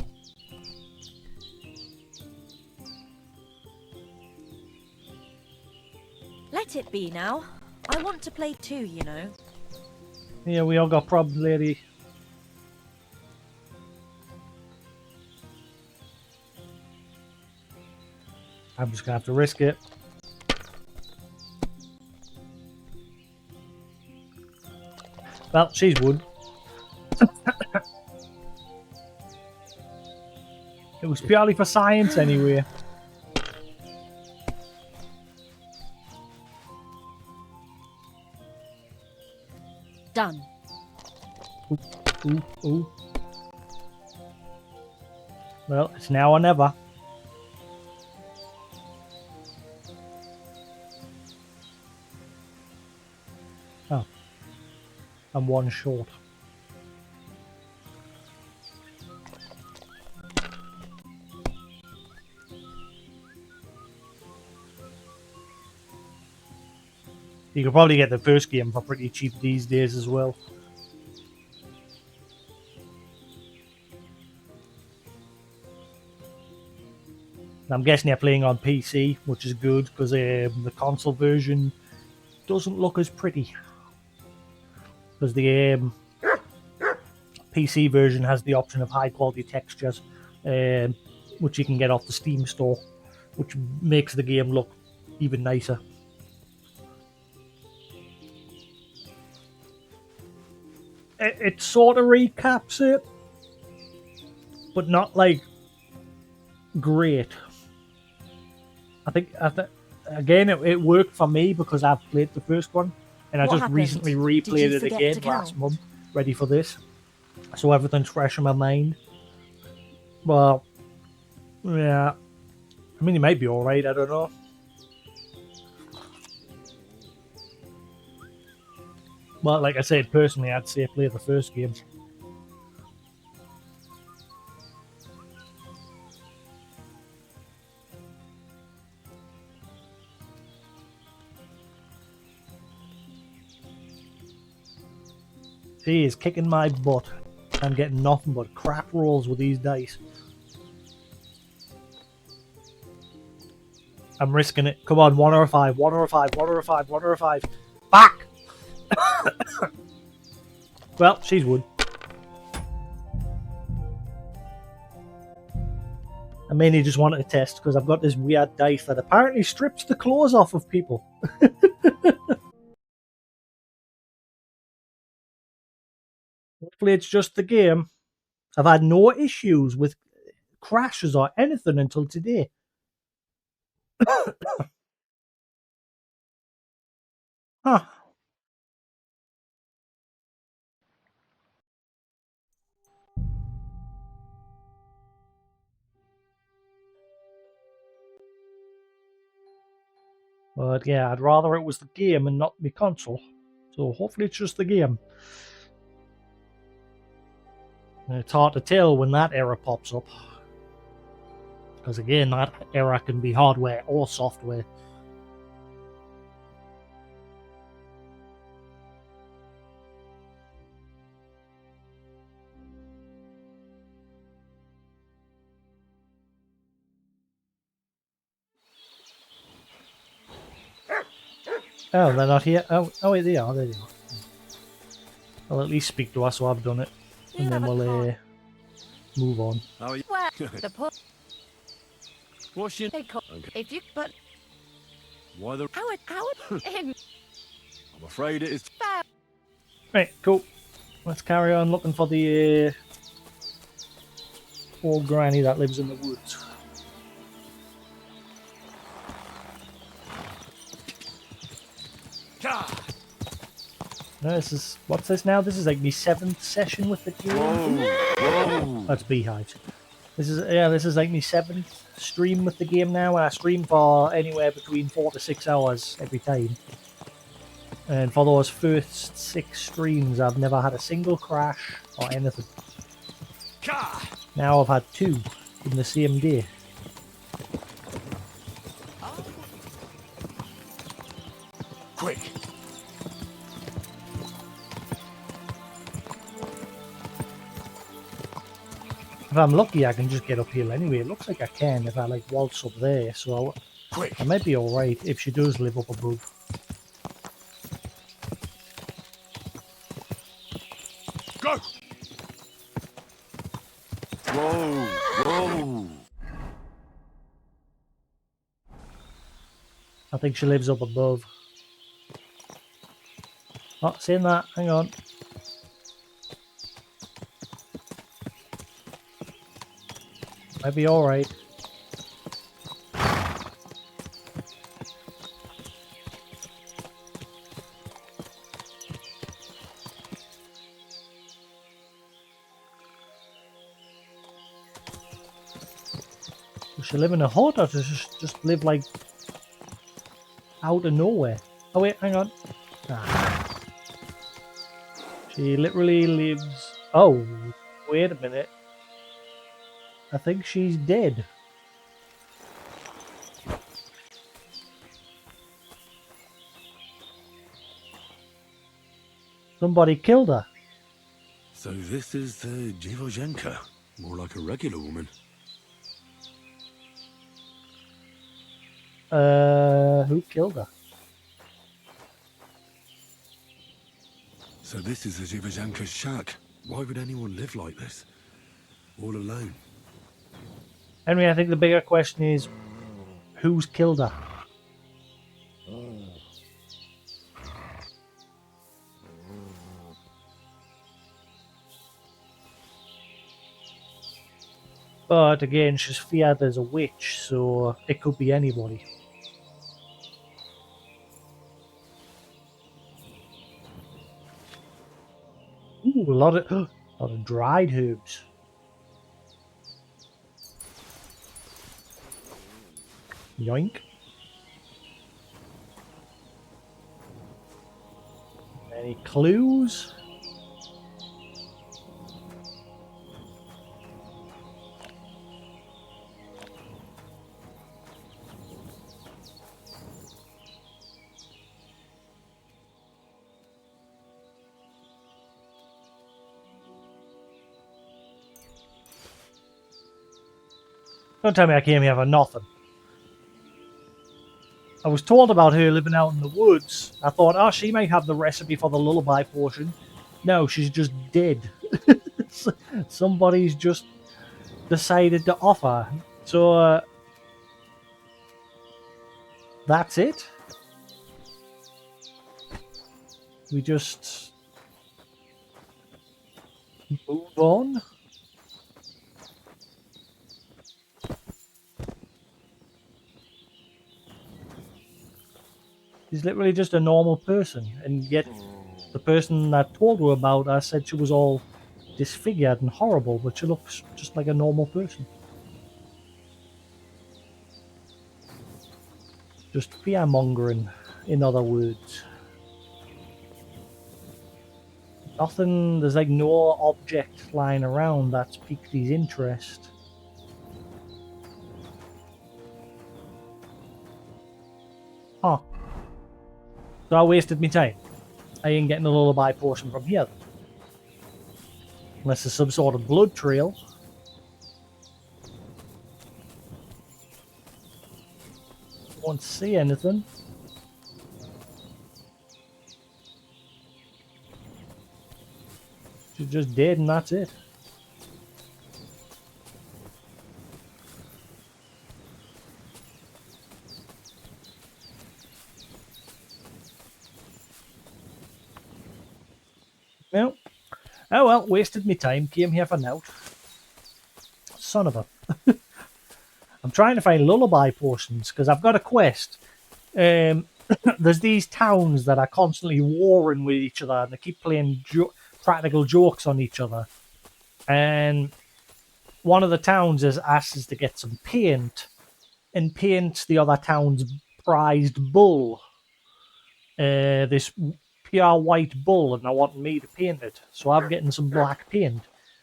Let it be now. I want to play too, you know. Yeah, we all got problems, lady. I'm just gonna have to risk it. Well, she's wood. It was purely for science anyway. Done. Ooh, ooh, ooh. Well, it's now or never. Oh. I'm one short. You could probably get the first game for pretty cheap these days as well. I'm guessing you're playing on PC, which is good because the console version doesn't look as pretty. Because the PC version has the option of high quality textures, which you can get off the Steam store, which makes the game look even nicer. It sort of recaps it, but not like great. I think again it worked for me because I've played the first one, and I What just happened? recently Did replayed you it forget again to count? last month, ready for this, so everything's fresh in my mind. Well, yeah, I mean, it might be all right. I don't know. Well, like I said, personally, I'd say play the first game. He is kicking my butt. I'm getting nothing but crap rolls with these dice. I'm risking it. Come on, 1 or a 5, 1 or a 5, 1 or a 5, 1 or a 5. Back! Well, she's wood. I mainly just wanted to test because I've got this weird dice that apparently strips the clothes off of people. Hopefully it's just the game. I've had no issues with crashes or anything until today. Huh. But yeah, I'd rather it was the game and not the console. So hopefully it's just the game. And it's hard to tell when that error pops up. Because again, that error can be hardware or software. Oh, they're not here? Oh wait, they are. There they are. I'll at least speak to us, so I've done it. And then we'll move on. How are you? Where the poor What's your... they call if you but Why the... Howard in I'm afraid it is... fair. Right, cool. Let's carry on looking for the old granny that lives in the woods. No, this is... What's this now? This is like my 7th session with the game. Whoa! That's beehives. This is like my 7th stream with the game now, and I stream for anywhere between 4 to 6 hours every time. And for those first 6 streams, I've never had a single crash or anything. Now I've had 2 in the same day. Quick! If I'm lucky, I can just get uphill anyway. It looks like I can if I like waltz up there, so I might be alright if she does live up above. Go! Whoa! Whoa! I think she lives up above. Oh, saying that, hang on. Might be alright. Does she live in a hut or does she just live like out of nowhere? Oh wait, hang on. Ah. She literally lives... Oh, wait a minute. I think she's dead. Somebody killed her. So this is the Dziwojenka. More like a regular woman. Who killed her? So this is the Dziwojenka's shack. Why would anyone live like this? All alone. Henry, I think the bigger question is, who's killed her? But again, she's feared as a witch, so it could be anybody. Ooh, a lot of dried herbs. Yoink. Any clues? Don't tell me I came here for nothing. I was told about her living out in the woods. I thought, oh, she might have the recipe for the lullaby potion. No, she's just dead. Somebody's just decided to offer. So, that's it. We just move on. She's literally just a normal person, and yet the person that told her about her said she was all disfigured and horrible, but she looks just like a normal person. Just fear-mongering, in other words. Nothing, there's like no object lying around that's piqued his interest. Huh. So I wasted my time. I ain't getting a lullaby portion from here then. Unless there's some sort of blood trail. Won't see anything. She's just dead and that's it. Well, oh well, wasted me time. Came here for now. Son of a. I'm trying to find lullaby portions because I've got a quest. There's these towns that are constantly warring with each other and they keep playing practical jokes on each other. And one of the towns has asked us to get some paint and paint the other town's prized bull. This pure white bull, and they want me to paint it. So I'm getting some black paint.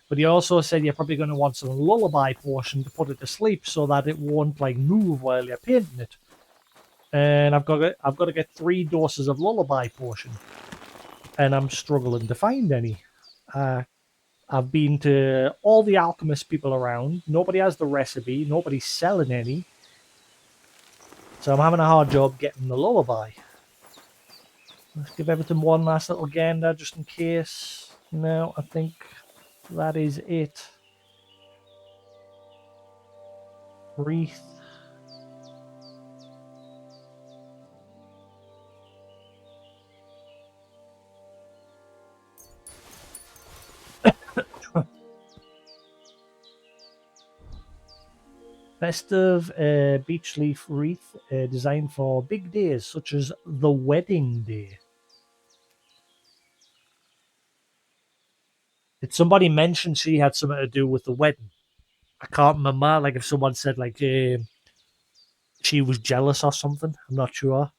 But he also said you're probably going to want some lullaby portion to put it to sleep so that it won't like move while you're painting it. And I've got to get 3 doses of lullaby portion, and I'm struggling to find any. I've been to all the alchemist people around. Nobody has the recipe. Nobody's selling any. So I'm having a hard job getting the lullaby. Let's give everything one last little gander just in case. No, I think that is it. Wreath. Festive beach leaf wreath designed for big days such as the wedding day. Did somebody mention she had something to do with the wedding? I can't remember. Like if someone said like she was jealous or something. I'm not sure.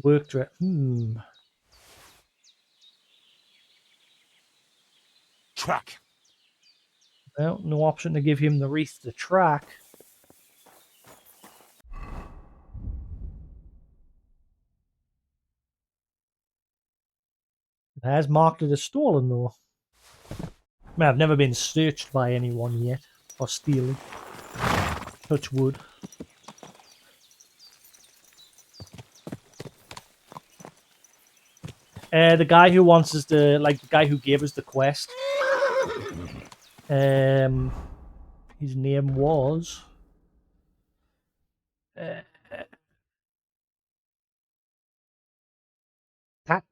Worked it. Track. Well, no option to give him the wreath to track. It has marked it as stolen though. I mean, I've never been searched by anyone yet for stealing. Touch wood. The guy who wants us to, like the guy who gave us the quest. His name was.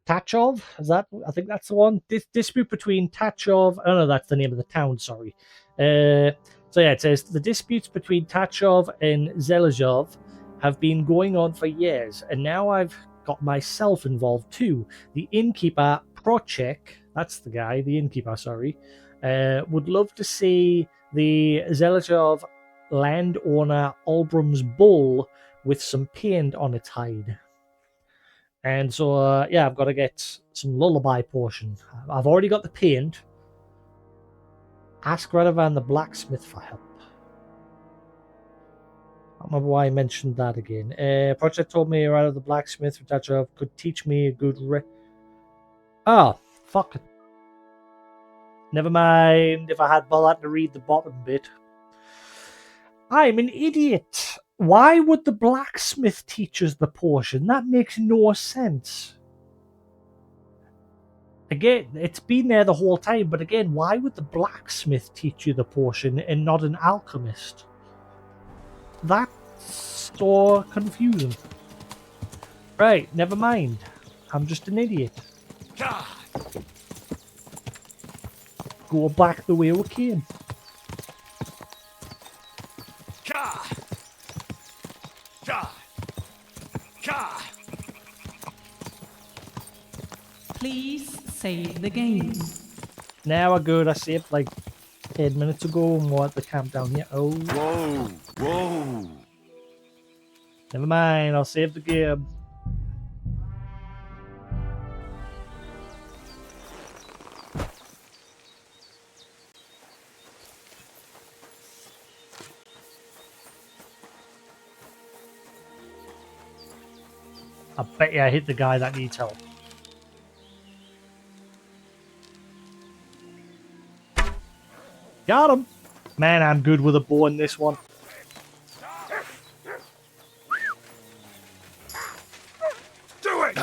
Tachov? Is that? I think that's the one. Dispute between Tachov. Oh no, that's the name of the town. Sorry. So yeah, it says the disputes between Tachov and Zelazhov have been going on for years, and now I've got myself involved too. The innkeeper Prochek, that's the guy, the innkeeper. Sorry, would love to see the Zelazhov landowner Olbrum's bull with some paint on its hide. And so, yeah, I've got to get some lullaby portion. I've already got the paint. Ask Radovan the blacksmith for help. I don't remember why I mentioned that again. Project told me Rado the blacksmith could teach me a good Oh, fuck it. Never mind if I had bothered to read the bottom bit. I'm an idiot. Why would the blacksmith teach us the portion? That makes no sense. Again, it's been there the whole time, but again, why would the blacksmith teach you the portion and not an alchemist? That's so confusing. Right, never mind. I'm just an idiot. Go back the way we came. Please save the game. Now we're good. I saved like 10 minutes ago and we're at the camp down here. Oh. Whoa! Whoa! Never mind, I'll save the game. I bet you I hit the guy that needs help. Got him! Man, I'm good with a bow in this one. Do it!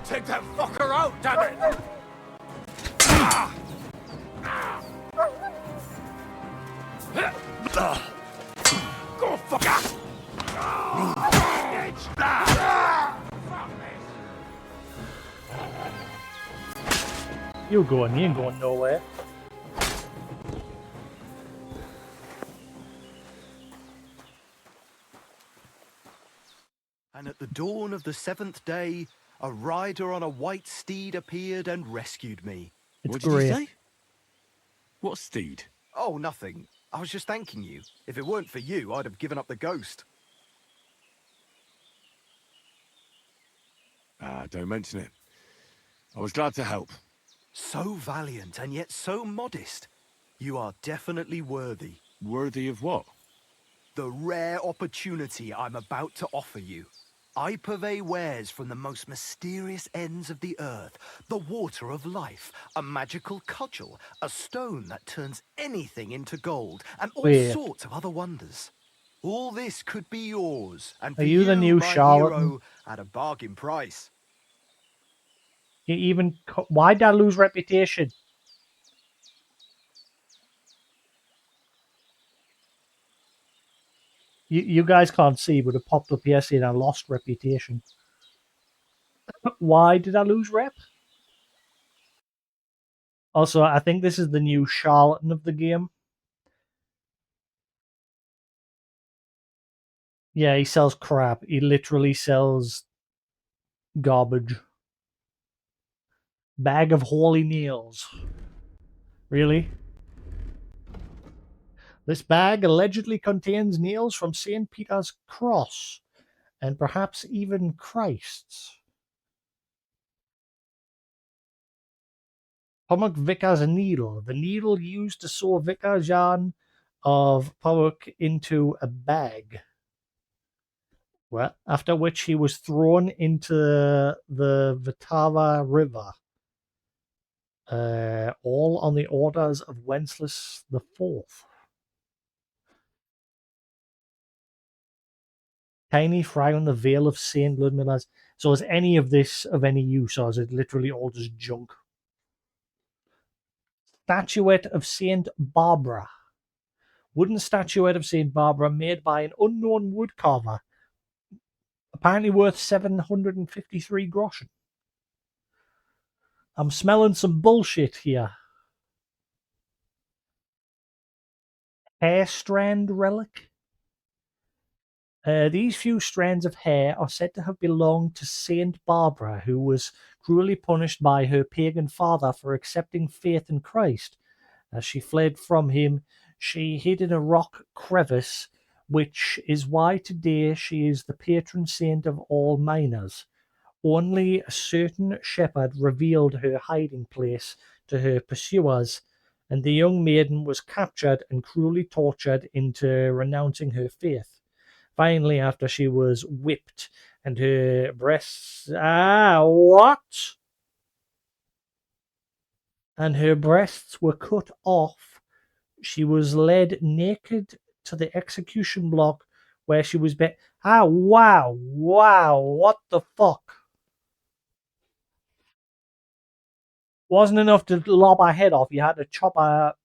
Take that fucker out, damn it! Go fuck off! You going? You ain't going nowhere. And at the dawn of the 7th day, a rider on a white steed appeared and rescued me. What did you say? What steed? Oh, nothing. I was just thanking you. If it weren't for you, I'd have given up the ghost. Ah, don't mention it. I was glad to help. So valiant and yet so modest. You are definitely worthy. Worthy of what? The rare opportunity I'm about to offer you. I purvey wares from the most mysterious ends of the earth. The water of life, a magical cudgel, a stone that turns anything into gold, and all Wait. sorts of other wonders. All this could be yours, and for Are you the new my charlatan? hero, at a bargain price. You even... Why did I lose reputation? You guys can't see, but it popped up here saying I lost reputation. Why did I lose rep? Also, I think this is the new charlatan of the game. Yeah, he sells crap. He literally sells garbage. Bag of holy nails. Really? This bag allegedly contains nails from St. Peter's Cross, and perhaps even Christ's. Pummock Vicar's needle. The needle used to sew Vicar's yarn of Pummock into a bag. Well, after which he was thrown into the Vitava River. All on the orders of Wenceslas IV. Tiny fry on the Veil of Saint Ludmilla's. So is any of this of any use, or is it literally all just junk? Statuette of Saint Barbara. Wooden statuette of Saint Barbara made by an unknown woodcarver. Apparently worth 753 groschen. I'm smelling some bullshit here. Hair strand relic. These few strands of hair are said to have belonged to Saint Barbara, who was cruelly punished by her pagan father for accepting faith in Christ. As she fled from him, she hid in a rock crevice, which is why today she is the patron saint of all miners. Only a certain shepherd revealed her hiding place to her pursuers, and the young maiden was captured and cruelly tortured into renouncing her faith. Finally, after she was whipped and her breasts... what? And her breasts were cut off, she was led naked to the execution block where she was... wow, what the fuck? Wasn't enough to lob her head off, you had to chop her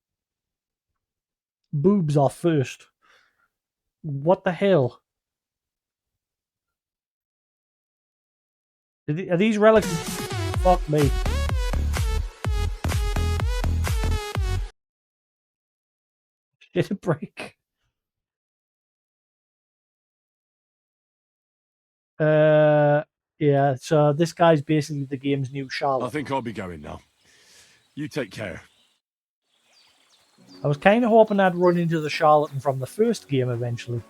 boobs off first. What the hell? Are these relics? Fuck me. Shit a break. Yeah, so this guy's basically the game's new I Charlotte. think I'll be going now. You take care. I was kind of hoping I'd run into the charlatan from the first game eventually.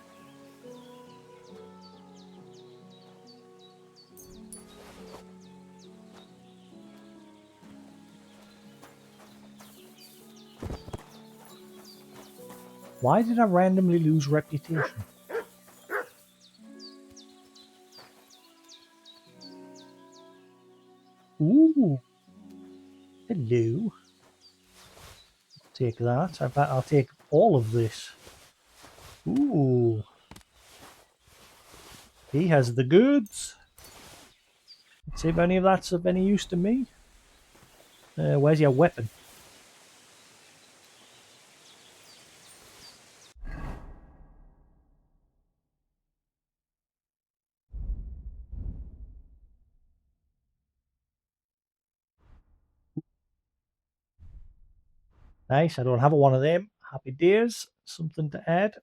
Why did I randomly lose reputation? Ooh. Hello. Take that. I bet I'll take all of this. Ooh. He has the goods. Let's see if any of that's of any use to me. Where's your weapon? Nice, I don't have one of them. Happy days. Something to add.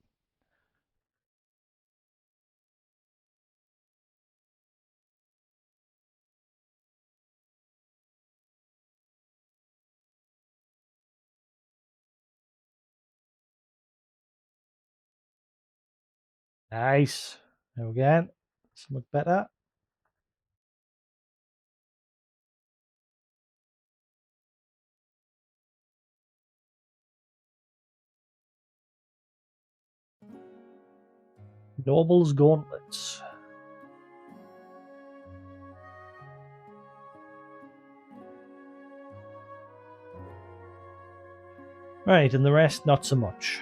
Nice. There we go. Something better. Noble's Gauntlets. Right, and the rest not so much.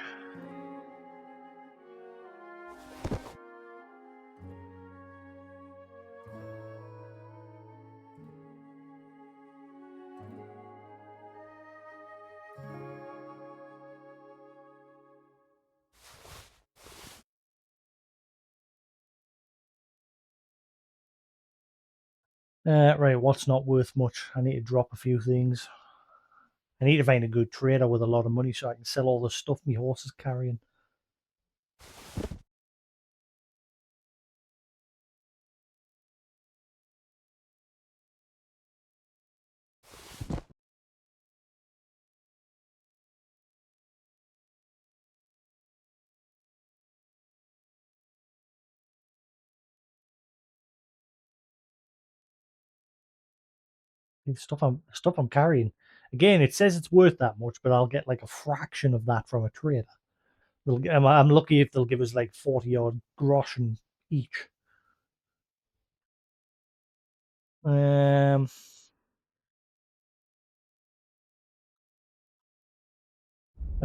Right, what's not worth much? I need to drop a few things. I need to find a good trader with a lot of money so I can sell all the stuff my horse is carrying. The stuff I'm carrying. Again, it says it's worth that much, but I'll get like a fraction of that from a trader. I'm lucky if they'll give us like 40 odd groschen each. Let's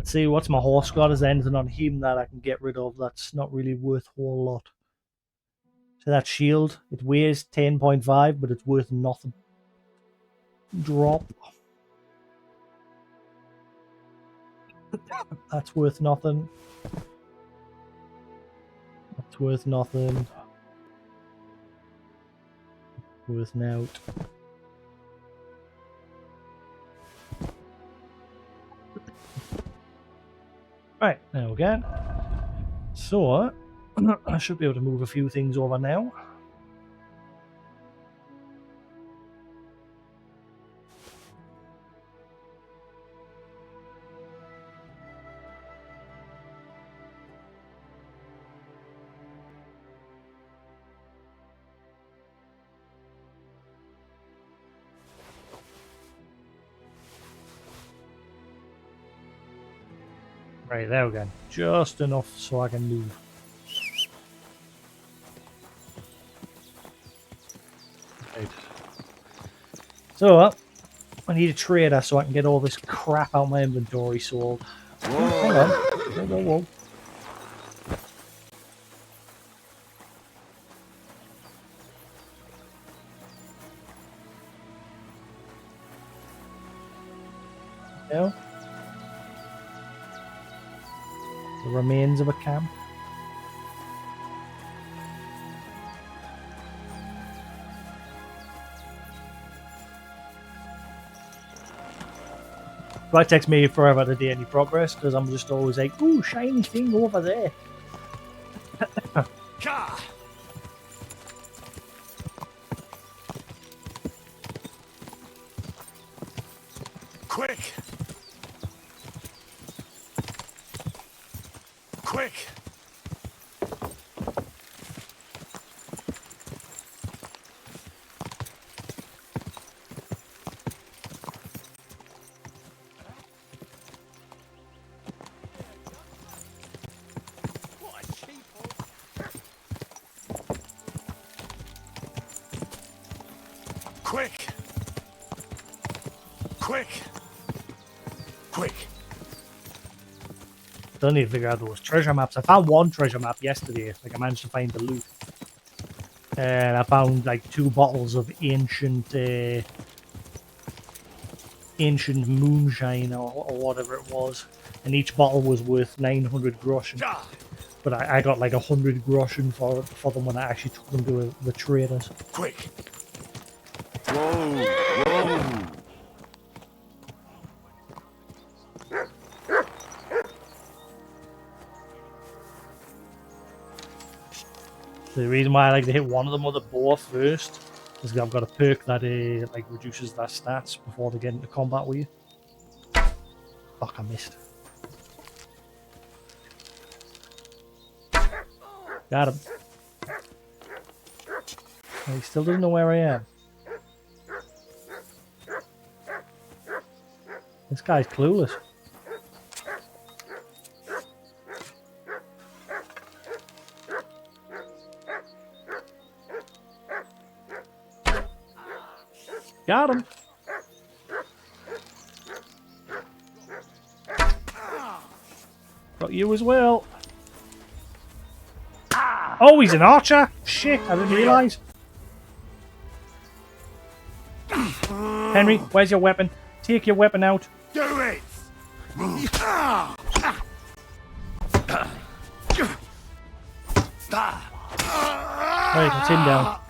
see, what's my horse got? Is there anything on him that I can get rid of that's not really worth a whole lot? So that shield, it weighs 10.5, but it's worth nothing. Drop. That's worth nothing. That's worth nothing. Worth nout. Right, there we go. So, I should be able to move a few things over now. Right, there we go. Just enough so I can move. Right. So, I need a trader so I can get all this crap out of my inventory sold. Whoa. Hang on. Whoa, whoa, whoa. No. The remains of a camp. It takes me forever to do any progress because I'm just always like, ooh, shiny thing over there. Quick! Quick! Quick! Quick! Quick! Still need to figure out those treasure maps. I found one treasure map yesterday. Like I managed to find the loot. And I found like 2 bottles of ancient moonshine or whatever it was. And each bottle was worth 900 groschen. But I got like 100 groschen for them when I actually took them to the traders. Quick! Whoa! Whoa! So the reason why I like to hit one of them or the bow first is because I've got a perk that like reduces their stats before they get into combat with you. Fuck, I missed. Got him. He still doesn't know where I am. This guy's clueless. Got him. Got you as well. Oh, he's an archer? Shit, I didn't realise. Henry, where's your weapon? Take your weapon out. Do it! Right, it's him down.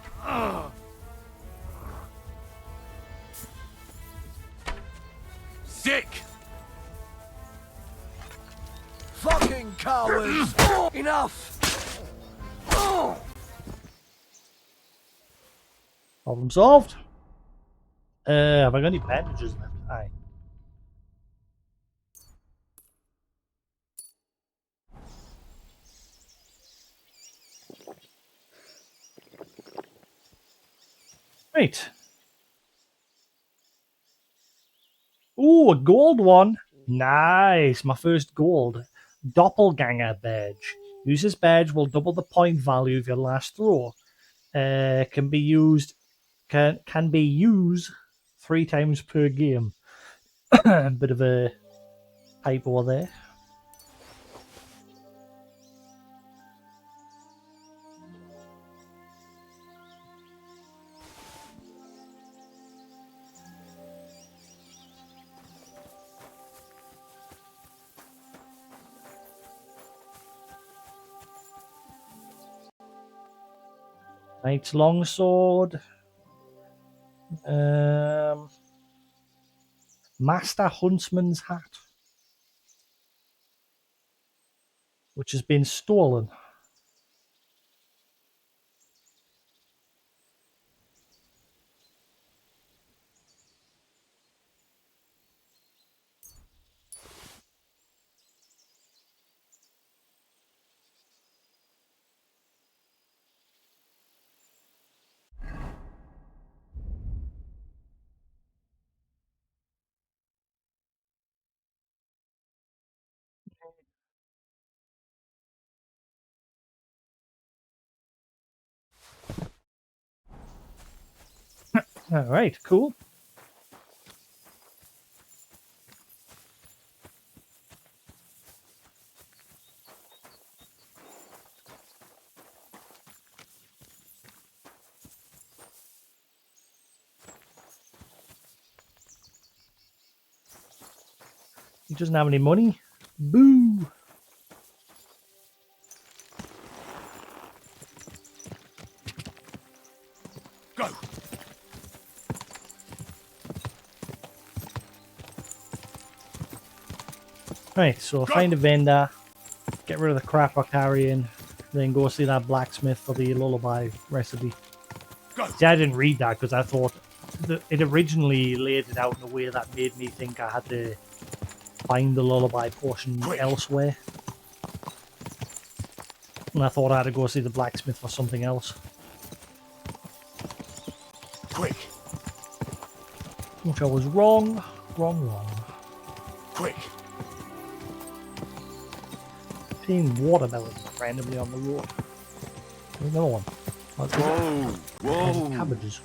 Sick! Fucking cowards! Enough! Problem solved. Have I got any bandages left? Aye. Right. Ooh, a gold one. Nice. My first gold. Doppelganger badge. Use this badge will double the point value of your last throw. Can be used 3 times per game. Bit of a typo there. Knight's longsword. Master Huntsman's hat, which has been stolen. All right, cool. He doesn't have any money. Boo! Go! Right, so find a vendor, get rid of the crap we're carrying, then go see that blacksmith for the lullaby recipe. Go. See, I didn't read that because I thought it originally laid it out in a way that made me think I had to find the lullaby potion elsewhere. And I thought I had to go see the blacksmith for something else. Quick! Which I was wrong. Quick! Seeing watermelons randomly on the road. There's another one. Whoa! Cabbages.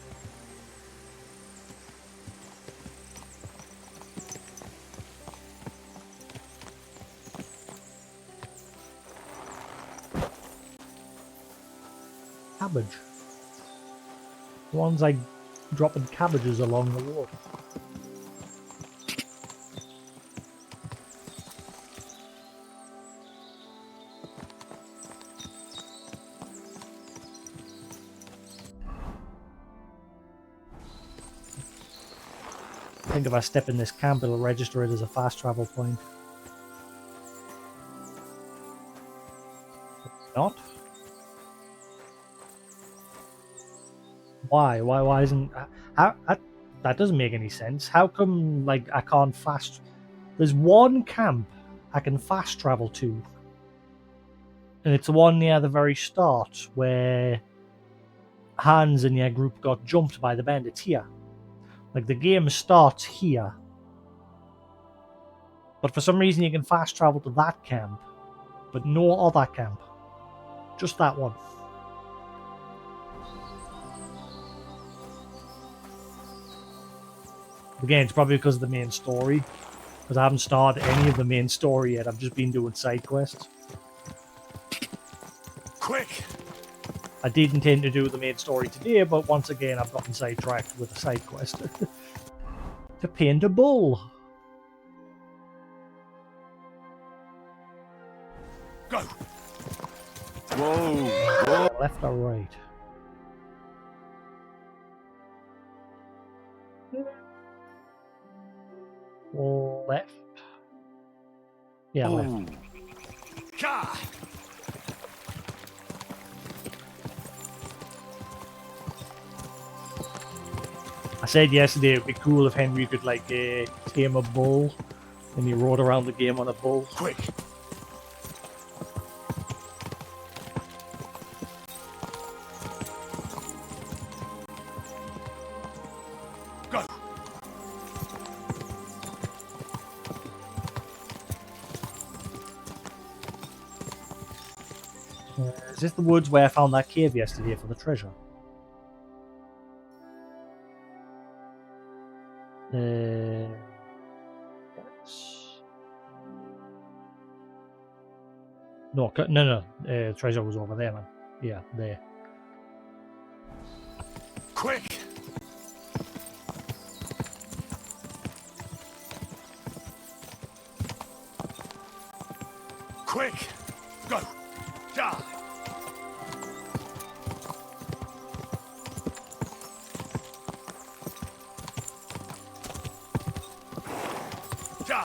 Cabbage. The ones like dropping cabbages along the road. I think if I step in this camp, it'll register it as a fast travel point. Not. Why? Why isn't... How, that doesn't make any sense. How come, like, I can't fast... There's one camp I can fast travel to. And it's the one near the very start where Hans and your group got jumped by the bandits here. Like, the game starts here. But for some reason you can fast travel to that camp. But no other camp. Just that one. Again, it's probably because of the main story. Because I haven't started any of the main story yet. I've just been doing side quests. Quick! I did intend to do the main story today, but once again I've gotten sidetracked with a side quest. To paint a bull. Go! Whoa! Left or right? Left. Yeah, left. God! I said yesterday it'd be cool if Henry could like tame a bull and he rode around the game on a bull. Quick! Go! Is this the woods where I found that cave yesterday for the treasure? No. Treasure was over there, man. Yeah, there. Quick! Quick! Go! Die! Die!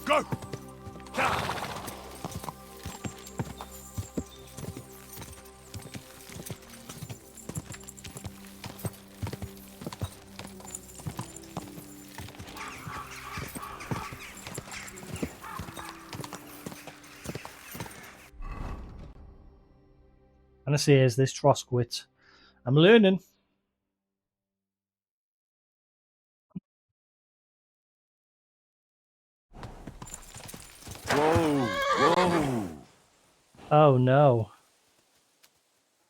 Go! Die! And I say, is this Trosquit? I'm learning. Whoa! Oh no.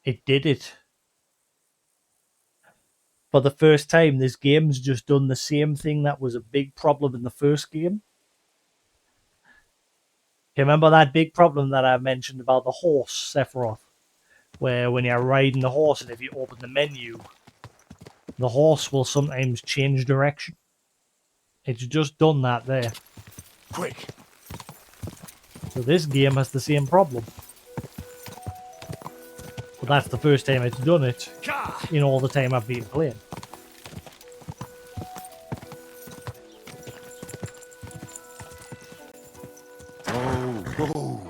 It did it. For the first time, this game's just done the same thing that was a big problem in the first game. You remember that big problem that I mentioned about the horse, Sephiroth? Where when you're riding the horse and if you open the menu, the horse will sometimes change direction. It's just done that there. Quick! So this game has the same problem. But that's the first time it's done it in all the time I've been playing. Whoa!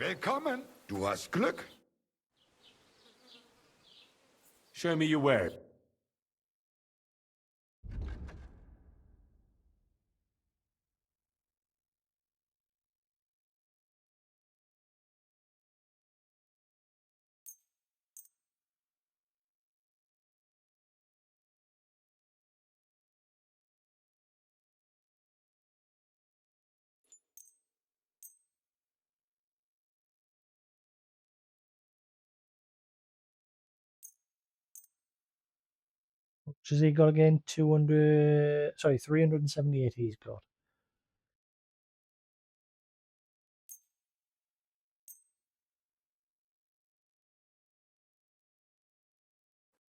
Willkommen. Du hast Glück. Show me your ware. Which has he got again? 200. Sorry, 378 he's got.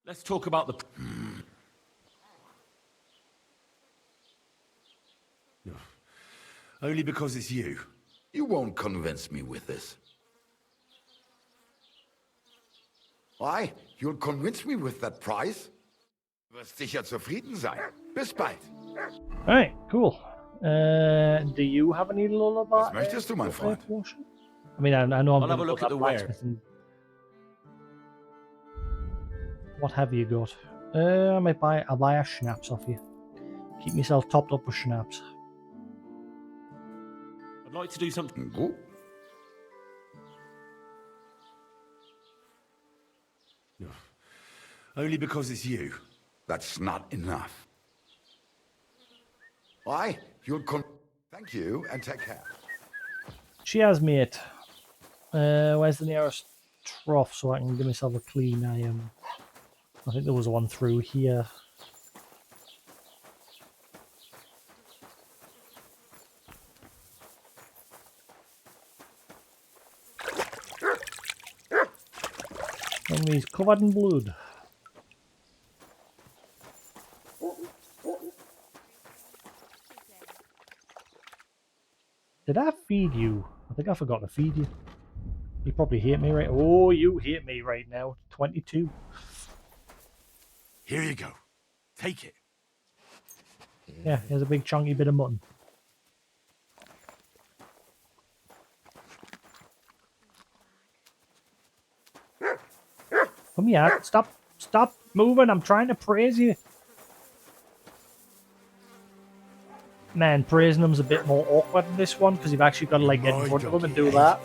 Let's talk about the... No. Only because it's you. You won't convince me with this. Why? You'll convince me with that price? Du wirst sicher zufrieden sein. Bis bald. Alright, cool. Do you have any lullaby? Was möchtest du, mein Freund? Potion? I mean, I know I'm I'll have a look at the ware. What have you got? I'll buy a schnapps off you. Keep myself topped up with schnapps. I'd like to do something... Go. No. Only because it's you. That's not enough. Why? Thank you, and take care. She has, mate. Where's the nearest trough so I can give myself a clean? I think there was one through here. And he's covered in blood. Did I feed you? I think I forgot to feed you. You probably hate me right. Oh, you hate me right now. 22. Here you go. Take it. Yeah, here's a big chunky bit of mutton. Come here. Stop moving. I'm trying to praise you. Man, praising them's a bit more awkward in this one because you've actually got to like get in front of them and do that.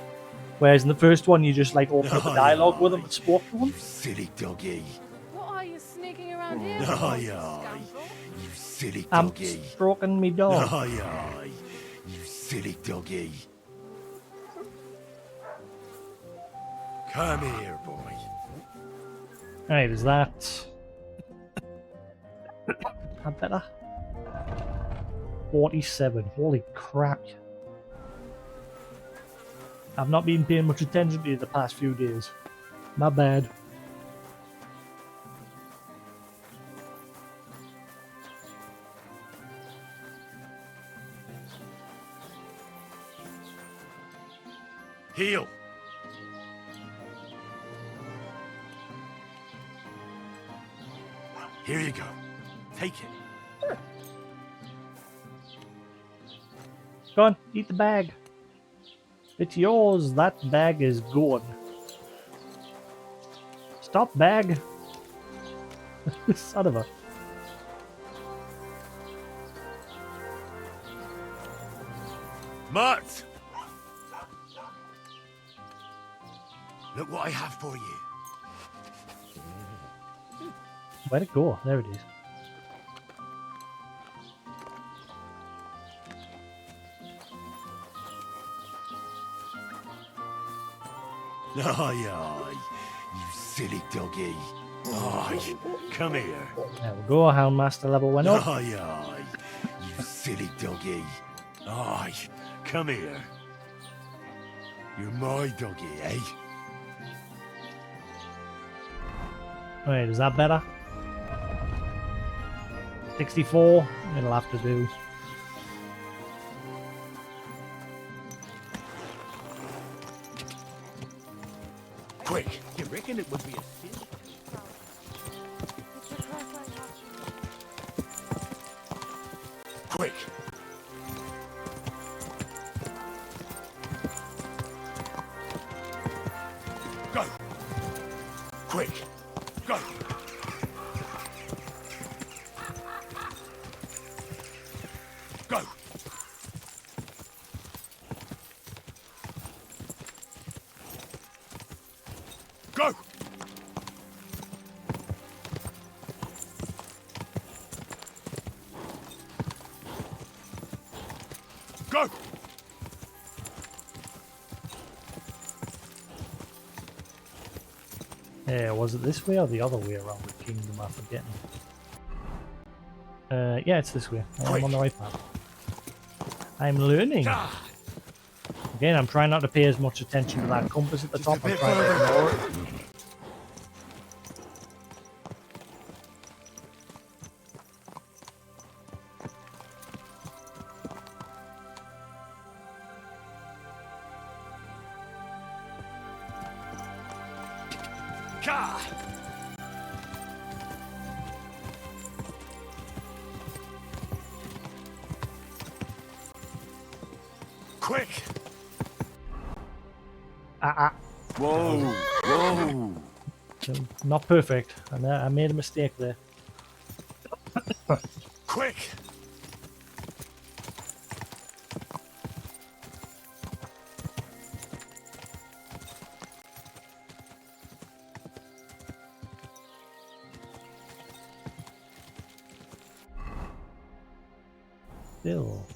Whereas in the first one, you just like open up a dialogue with them and spoke to them. You silly doggy. What are you sneaking around here? You silly I'm doggy. stroking me dog. You silly doggy. Come here, boy. Alright, is that... Had better? 47. Holy crap. I've not been paying much attention to you the past few days. My bad. Heal. Here you go. Take it. Go on, eat the bag. It's yours. That bag is gone. Stop, bag. Son of a... Mutt! Look what I have for you. Where'd it go? There it is. You silly doggy. Come here. There we go. Houndmaster level went up. You silly doggy. Come here. You're my doggy, eh? Wait, is that better? 64? It'll have to do. Quick. You reckon it would be a sin? Quick. Go! Yeah, was it this way or the other way around the kingdom? I'm forgetting. Yeah, it's this way. I'm on the right path. I'm learning. Again, I'm trying not to pay as much attention to that compass at the top. I'm trying to ignore it. Quick! Whoa! Whoa! Not perfect. I made a mistake there. Quick! Still.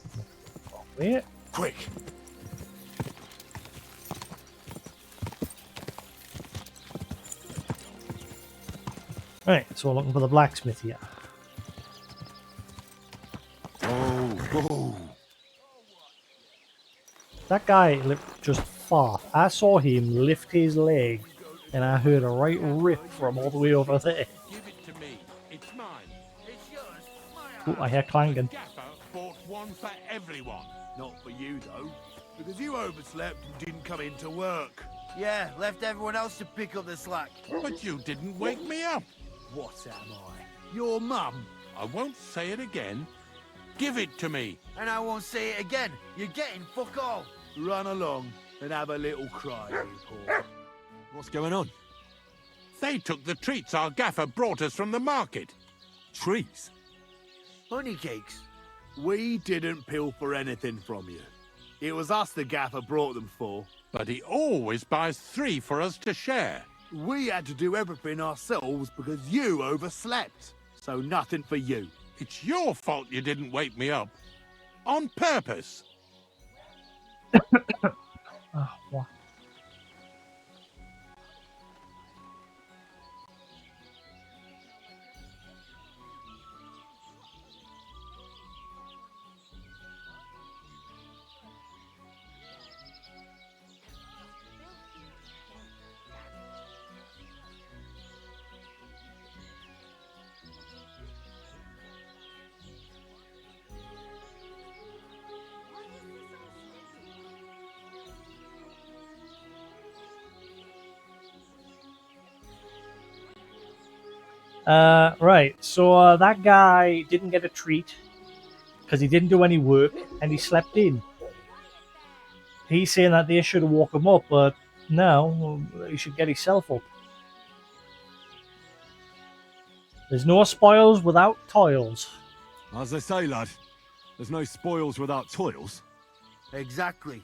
Wait. Quick! Right, so we're looking for the blacksmith here. Whoa! That guy lived just far. I saw him lift his leg, and I heard a right rip from all the way over there. Give it to me. It's mine. It's yours. Ooh, I hear clanging. Gaffer bought one for everyone. Not for you, though. Because you overslept and didn't come into work. Yeah, left everyone else to pick up the slack. But you didn't wake me up. What am I? Your mum? I won't say it again. Give it to me. And I won't say it again. You're getting fuck all. Run along and have a little cry, you poor. What's going on? They took the treats our gaffer brought us from the market. Trees? Honey cakes. We didn't pilfer anything from you. It was us the gaffer brought them for. But he always buys 3 for us to share. We had to do everything ourselves because you overslept. So nothing for you. It's your fault you didn't wake me up. On purpose. Oh, what? Right, so that guy didn't get a treat because he didn't do any work and he slept in. He's saying that they should have woke him up, but no, he should get himself up. There's no spoils without toils. As they say, lad, there's no spoils without toils. Exactly.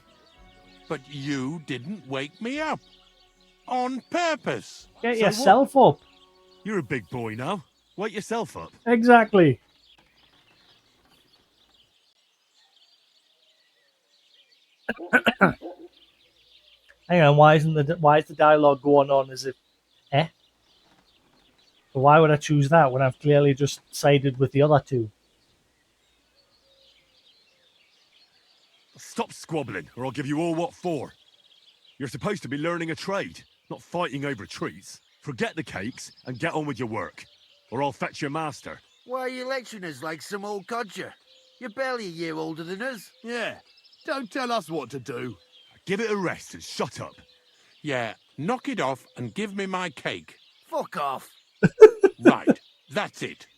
But you didn't wake me up. On purpose. Get So yourself up. You're a big boy now. Wake yourself up. Exactly. Hang on, why is the dialogue going on as if, eh? But why would I choose that when I've clearly just sided with the other two? Stop squabbling, or I'll give you all what for. You're supposed to be learning a trade, not fighting over treats. Forget the cakes and get on with your work, or I'll fetch your master. Why are you lecturing us like some old codger? You're barely a year older than us. Yeah, don't tell us what to do. Give it a rest and shut up. Yeah, knock it off and give me my cake. Fuck off. Right, that's it.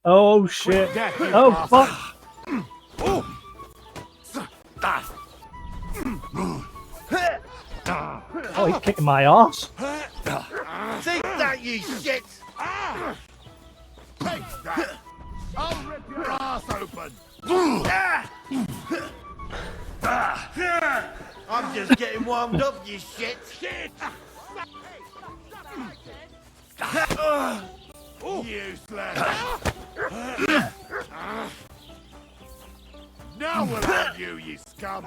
Oh shit. Oh fuck. Oh, he's kicking my ass. Take that, you shit! Take that! I'll rip your ass open! I'm just getting warmed up, you shit! Shit! Useless! No! I will have you, you scum!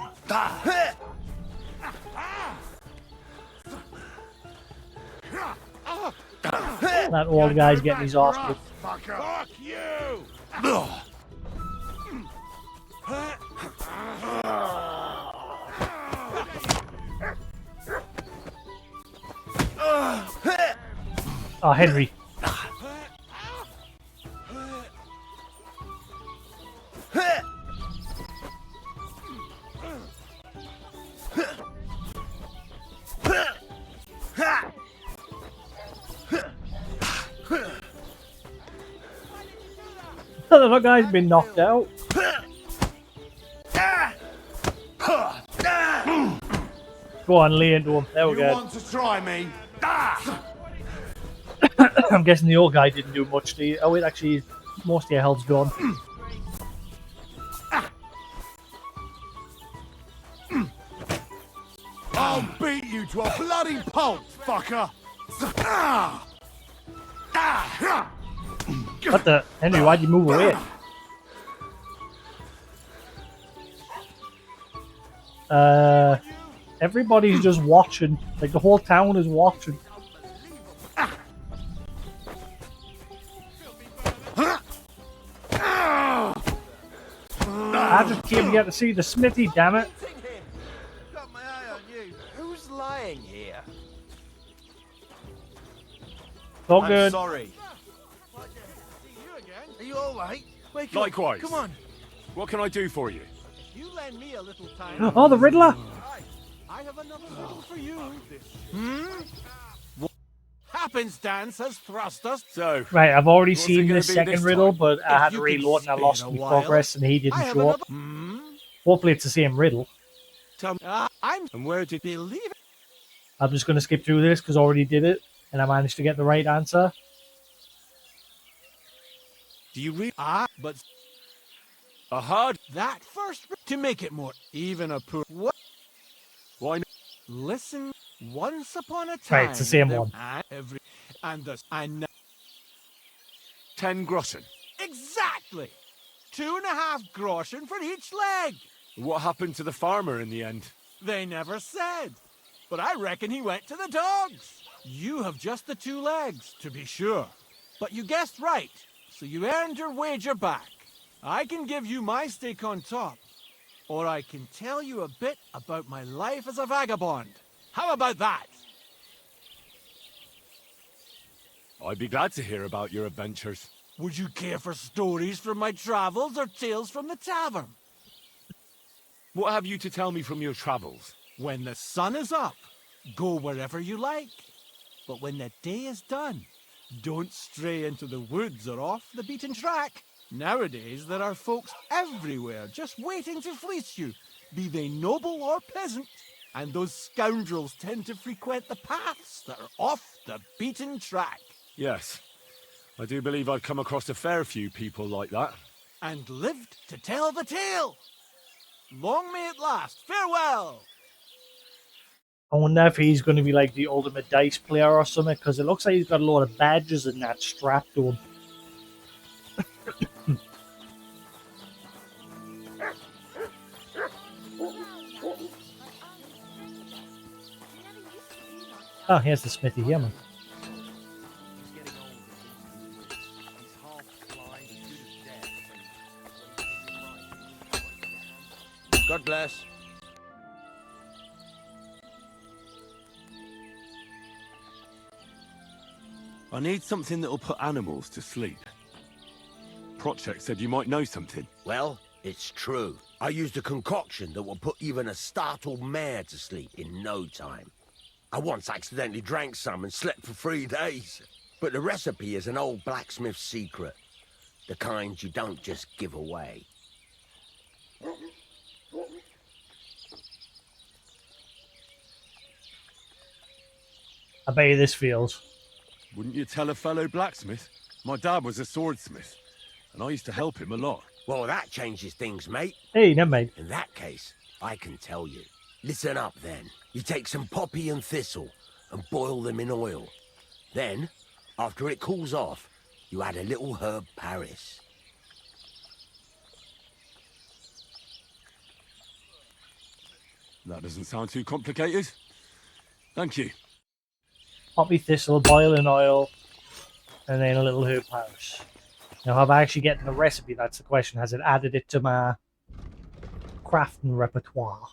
That old guy's getting his ass kicked. Fuck you! Oh, Henry. That guy's been knocked out. Go on, lay into him. There we You go. want to try me? I'm guessing the old guy didn't do much to you. Oh wait, actually, most of your health's gone. I'll beat you to a bloody pulp, fucker! What the? Henry, why'd you move away? Everybody's just watching. Like, the whole town is watching. I just came here to see the smithy, damn it. Got my eye on you. Who's lying here? So I'm good. sorry. Are you all right? Wake Likewise. up. Come on. What can I do for you? You lend me a little time. Oh, the Riddler. I have another riddle for you. What happenstance has thrust us. So, Right, I've already what's it seen gonna the be second this riddle, time? but I had to you can reload and I spare lost a my while, progress and he I didn't have show up. another. Hopefully it's the same riddle. And where did you believe it? I'm just going to skip through this because I already did it and I managed to get the right answer. Do you read But a hard? that first to make it more even a poor. What? Why not? Listen, once upon a time. Right, it's the same there- one. And thus, I know 10 groschen. exactly 2.5 groschen for each leg. What happened to the farmer in the end? They never said, but I reckon he went to the dogs. You have just the 2 legs, to be sure, but you guessed right, so you earned your wager back. I can give you my stake on top, or I can tell you a bit about my life as a vagabond. How about that? I'd be glad to hear about your adventures. Would you care for stories from my travels or tales from the tavern? What have you to tell me from your travels? When the sun is up, go wherever you like. But when the day is done, don't stray into the woods or off the beaten track. Nowadays, there are folks everywhere just waiting to fleece you, be they noble or peasant. And those scoundrels tend to frequent the paths that are off the beaten track. Yes, I do believe I've come across a fair few people like that. And lived to tell the tale. Long may it last. Farewell! I wonder if he's going to be like the ultimate dice player or something, because it looks like he's got a lot of badges and that strapped to him. Oh, here's the smithy here, man. God bless. I need something that'll put animals to sleep. Project said you might know something. Well, it's true. I used a concoction that will put even a startled mare to sleep in no time. I once accidentally drank some and slept for 3 days. But the recipe is an old blacksmith's secret. The kind you don't just give away. I bet you this feels. Wouldn't you tell a fellow blacksmith? My dad was a swordsmith, and I used to help him a lot. Well, that changes things, mate. Hey, never mind. In that case, I can tell you. Listen up, then. You take some poppy and thistle and boil them in oil. Then, after it cools off, you add a little herb Paris. That doesn't sound too complicated. Thank you. Poppy thistle, boiling oil, and then a little herb powders. Now, have I actually gotten the recipe? That's the question. Has it added it to my crafting repertoire?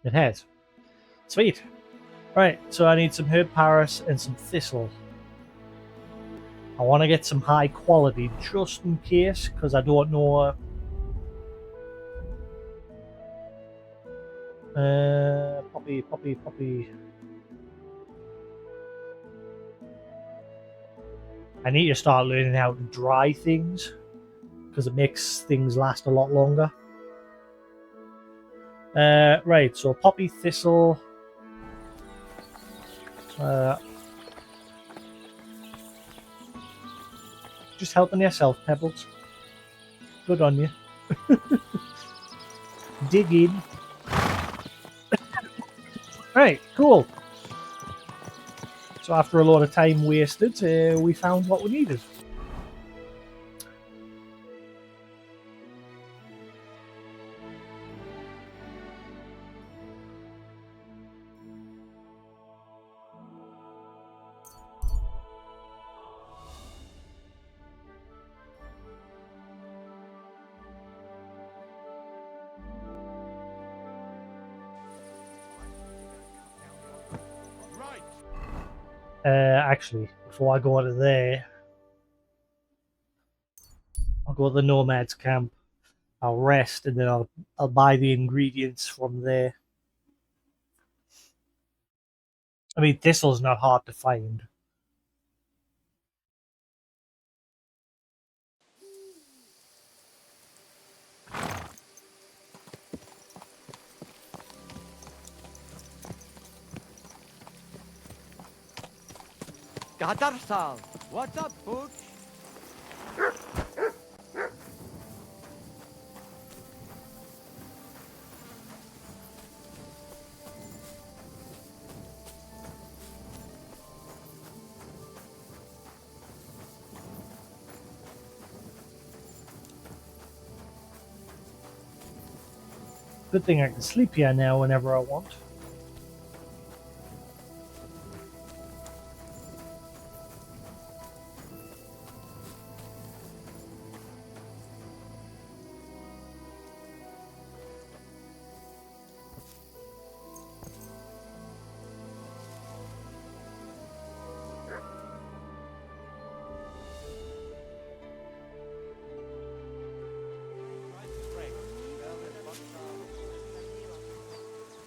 It has. Sweet. Right, so I need some herb Paris and some thistle. I want to get some high quality just in case, because I don't know. Poppy. I need to start learning how to dry things, because it makes things last a lot longer. Right, so poppy thistle. Just helping yourself, Pebbles. Good on you. Dig in. Right, cool. So after a lot of time wasted, we found what we needed. Actually, before I go to there, I'll go to the Nomad's camp. I'll rest, and then I'll buy the ingredients from there. I mean, thistle's not hard to find. Gadarsal, what's up, Butch? Good thing I can sleep here now whenever I want.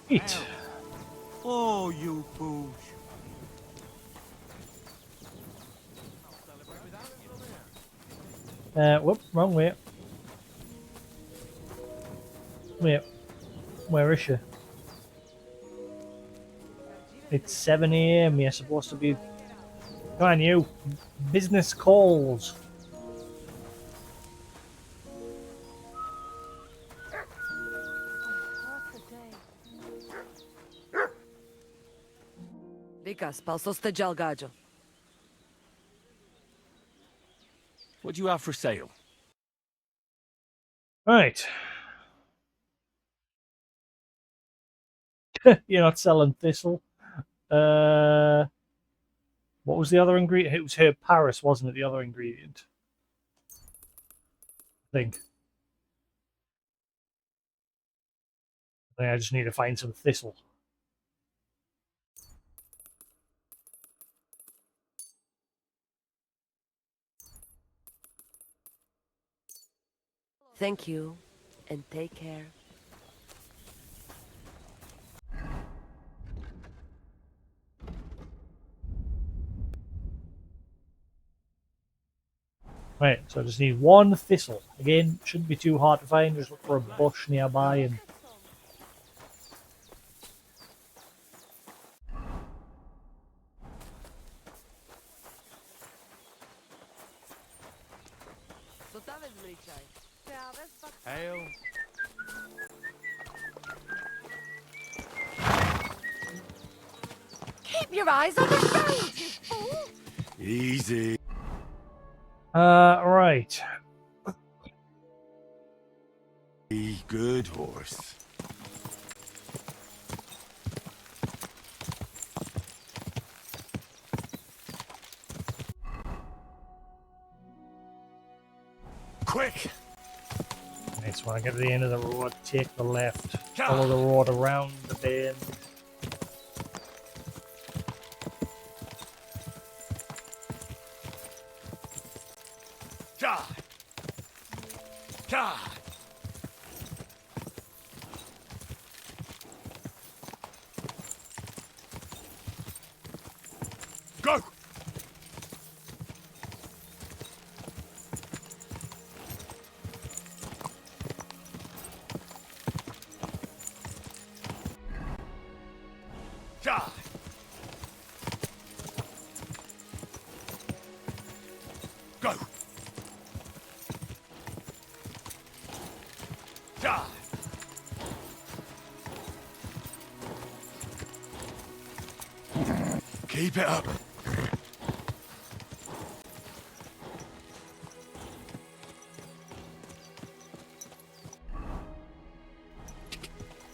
Eat. Oh, you Booch. Whoop, wrong way. Wait, where is she? It's 7 AM. You're supposed to be. Come on, you. Business calls. Vika, spal so ste jalgajo. What do you have for sale? Right. You're not selling thistle. What was the other ingredient? It was herb Paris, wasn't it? The other ingredient. I think. I just need to find some thistle. Thank you, and take care. Right, so I just need one thistle. Again, shouldn't be too hard to find. Just look for a bush nearby and. Hail. Keep your eyes on the road, you fool! Easy. Right. Good horse. Quick! Nice. When I get to the end of the road, take the left. Follow the road around the bend. God! God! Go! God! Go! God! Keep it up.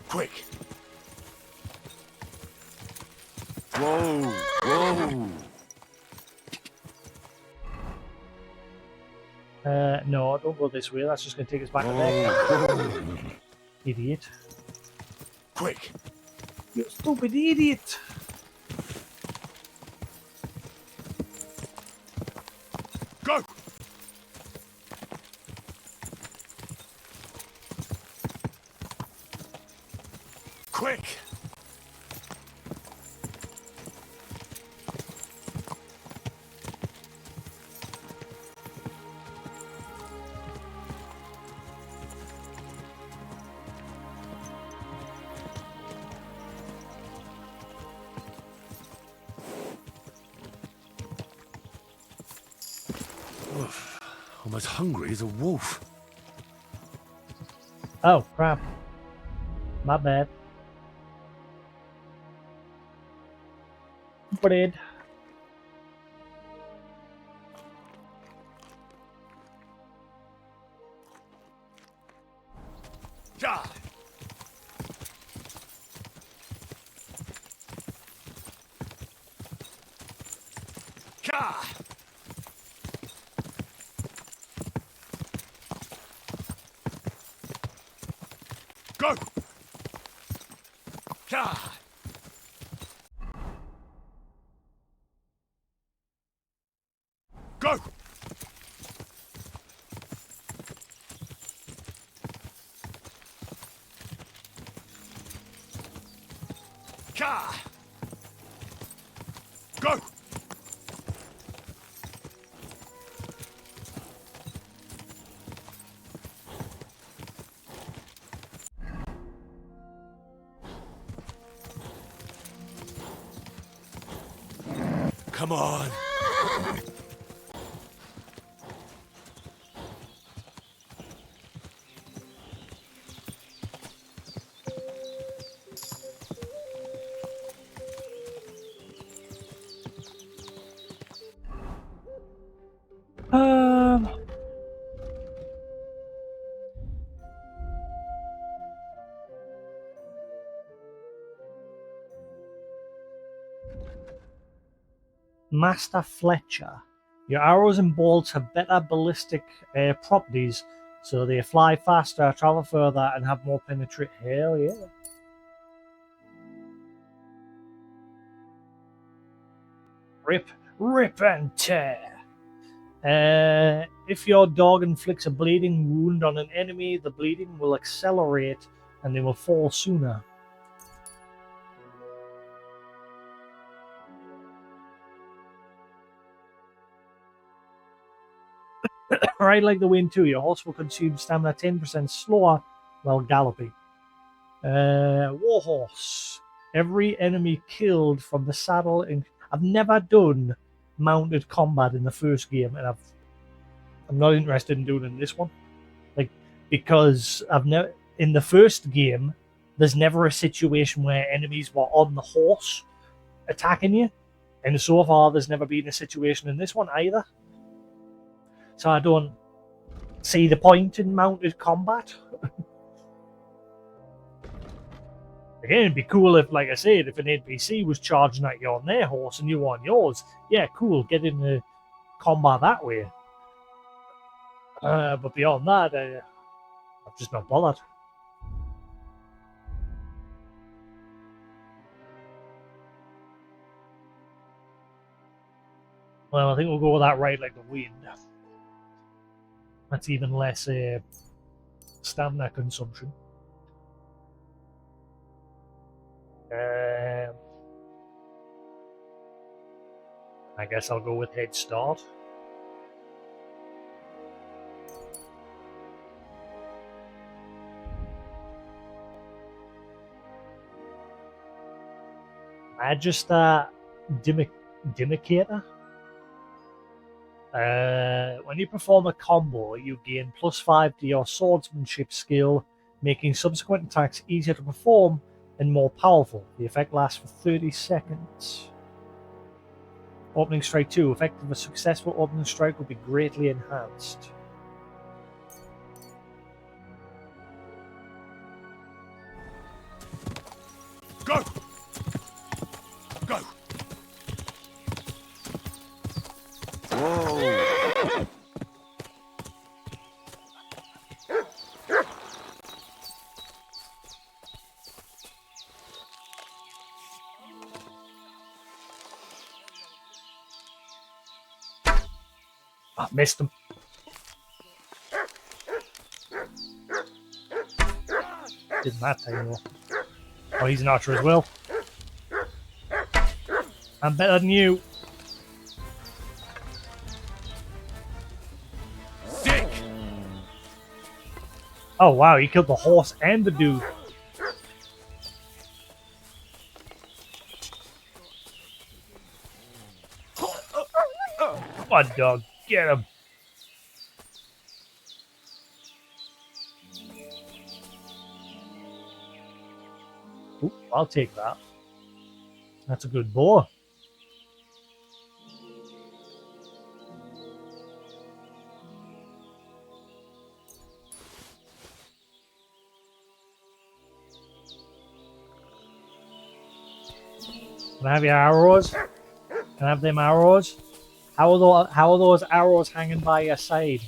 Quick. Whoa, whoa. No, don't go this way. That's just going to take us back to there. Idiot. Quick. You stupid idiot. Go! Quick! I'm as hungry as a wolf. Oh, crap. My bad. Bread. God! God! Go! God! Go! God! Go! Come on! Um. Master Fletcher. Your arrows and bolts have better ballistic properties, so they fly faster, travel further, and have more penetrate. Hell yeah. Rip and tear. If your dog inflicts a bleeding wound on an enemy, the bleeding will accelerate and they will fall sooner. Right like the wind too, your horse will consume stamina 10% slower while galloping. Warhorse. Every enemy killed from the saddle. I've never done mounted combat in the first game, and I'm not interested in doing it in this one. Like, because I've never in the first game, there's never a situation where enemies were on the horse attacking you, and so far there's never been a situation in this one either. So I don't see the point in mounted combat. Again, it'd be cool if, like I said, if an NPC was charging at you on their horse and you were on yours. Yeah, cool, get into combat that way. But beyond that, I'm just not bothered. Well, I think we'll go with that Ride Like the Wind. That's even less stamina consumption. I guess I'll go with Head Start. Magister Dimicator. When you perform a combo, you gain +5 to your swordsmanship skill, making subsequent attacks easier to perform and more powerful. The effect lasts for 30 seconds. Opening Strike 2. Effect of a successful opening strike will be greatly enhanced. Go! Go! Whoa! I missed him. Didn't that time though. Oh, he's an archer as well. I'm better than you. Sick! Oh wow, he killed the horse and the dude. Come on, dog. Get him. Ooh, I'll take that. That's a good boar. Can I have your arrows? Can I have them arrows? How are those arrows hanging by your side?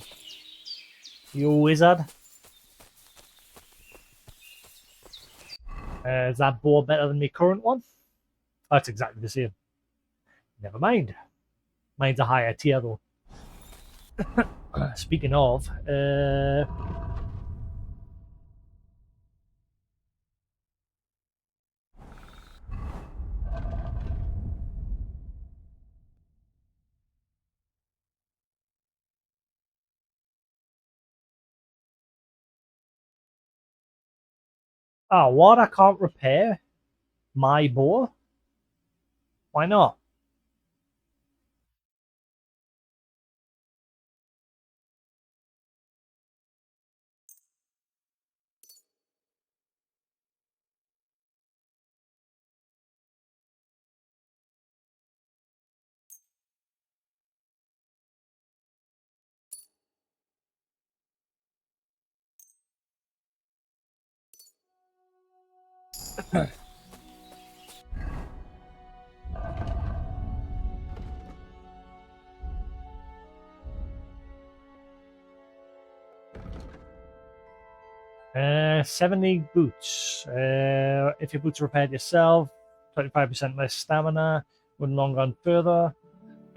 You wizard. Is that bow better than my current one? Oh, it's exactly the same. Never mind. Mine's a higher tier though. Speaking of, oh, what? I can't repair my bow? Why not? Uh, 70 boots. If your boots are repaired yourself, 25% less stamina. Wouldn't long gone further.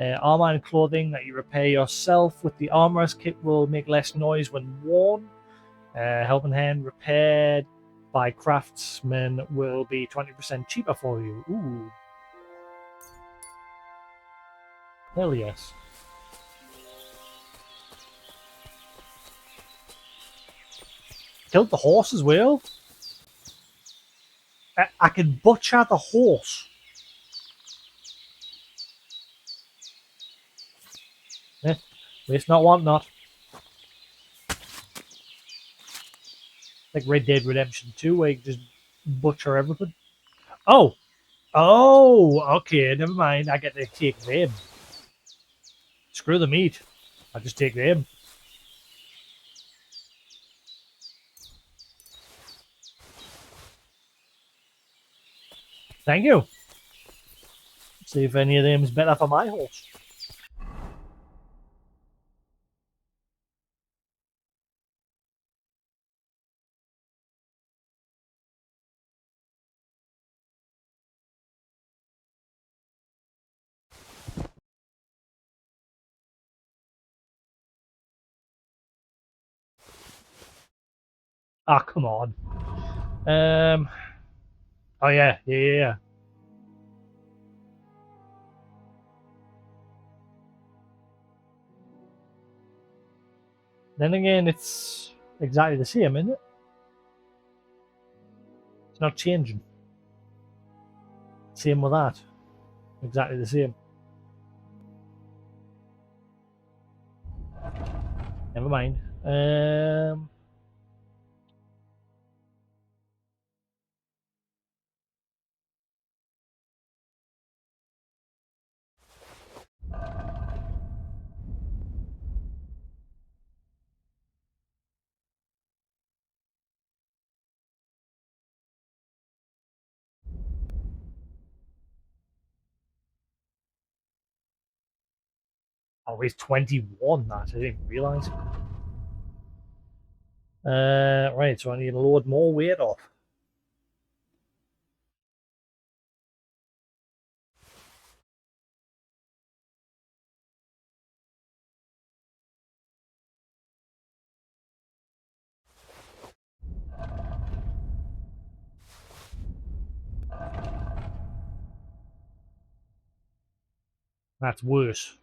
Armor and clothing that you repair yourself with the armorer's kit will make less noise when worn. Helping hand repaired by craftsmen will be 20% cheaper for you. Ooh. Hell yes. Killed the horse as well. I can butcher the horse. Waste not, want not. Like Red Dead Redemption 2, where you can just butcher everything. Oh! Oh! Okay, never mind. I get to take them. Screw the meat. I just take them. Thank you. See if any of them is better for my horse. Ah, come on. Oh yeah. Then again, it's exactly the same, isn't it? It's not changing. Same with that. Exactly the same. Never mind. Oh, he's 21. That I didn't realise. Right, so I need to load more weight off. That's worse.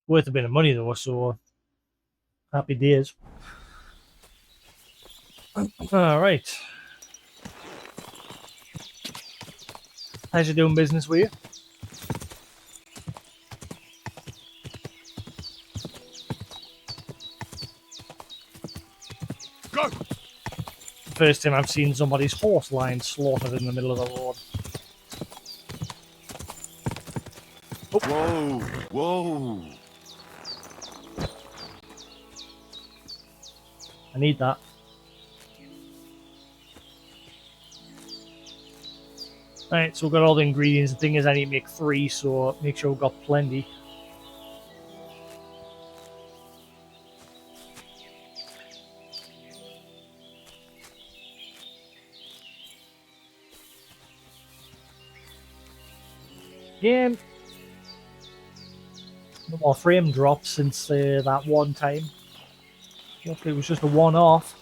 Worth a bit of money though, so happy days. Alright. How's you doing business with you? Go! First time I've seen somebody's horse lying slaughtered in the middle of the road. Whoa! Whoa! I need that. Right, so we've got all the ingredients. The thing is I need to make 3, so make sure we've got plenty. Again, no more frame drops since that one time. Hopefully it was just a one-off.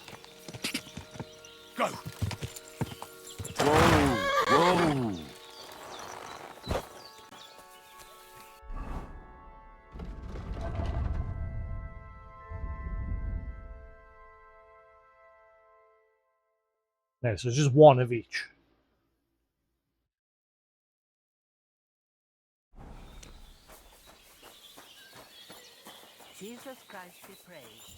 Go! Whoa! Whoa! No, so it's just one of each. Jesus Christ be praised.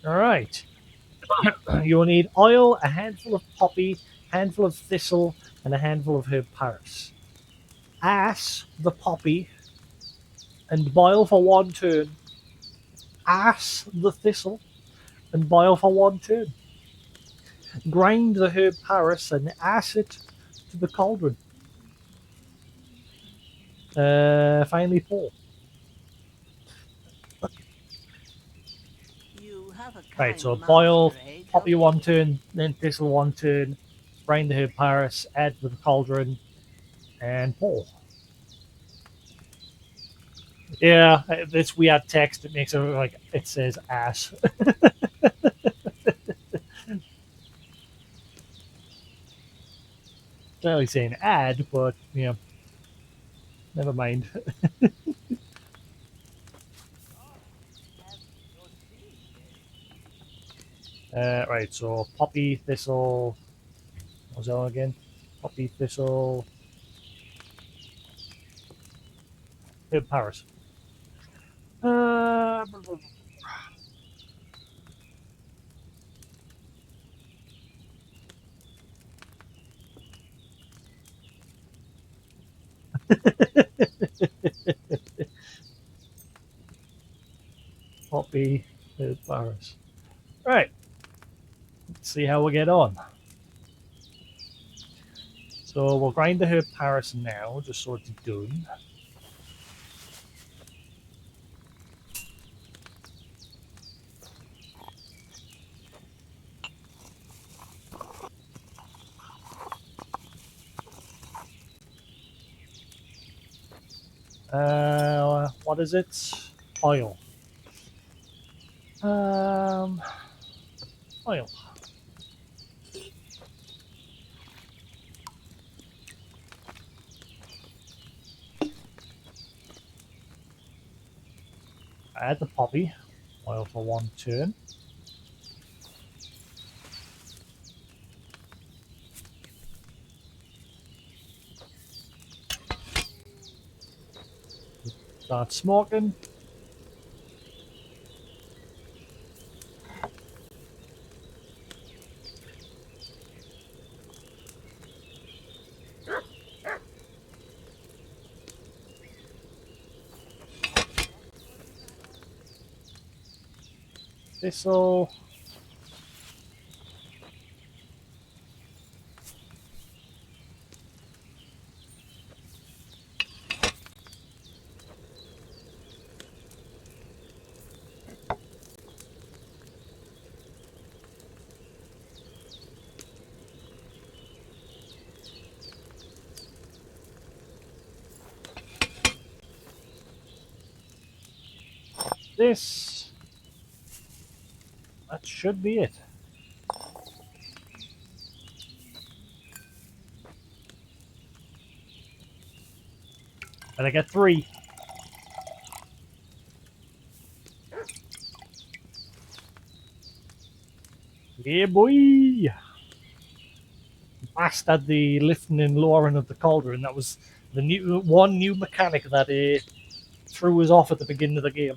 Alright. You'll need oil, a handful of poppy, handful of thistle, and a handful of herb paris. Ass the poppy and boil for 1 turn. Ass the thistle and boil for 1 turn. Grind the herb paris and ass it to the cauldron. Finally pour. You have a Right, so kind boil master, eh, poppy 1 turn, then thistle 1 turn, grind the herb paris, add to the cauldron, and pour. Yeah, this weird text. It makes it look like it says ass. It's not really saying add, but yeah, never mind. Right, so poppy, thistle. What was that one again? Poppy, thistle. Herb Paris. Uh, the Paris. Right. Let's see how we get on. So we'll grind the herb Paris now, just so it's done. What is it? Oil. Oil. Add the poppy. Oil for 1 turn. Start smoking. This'll... This... That should be it. And I get 3. Yeah, boy! Mastered the lifting and lowering of the cauldron. That was the new mechanic that threw us off at the beginning of the game.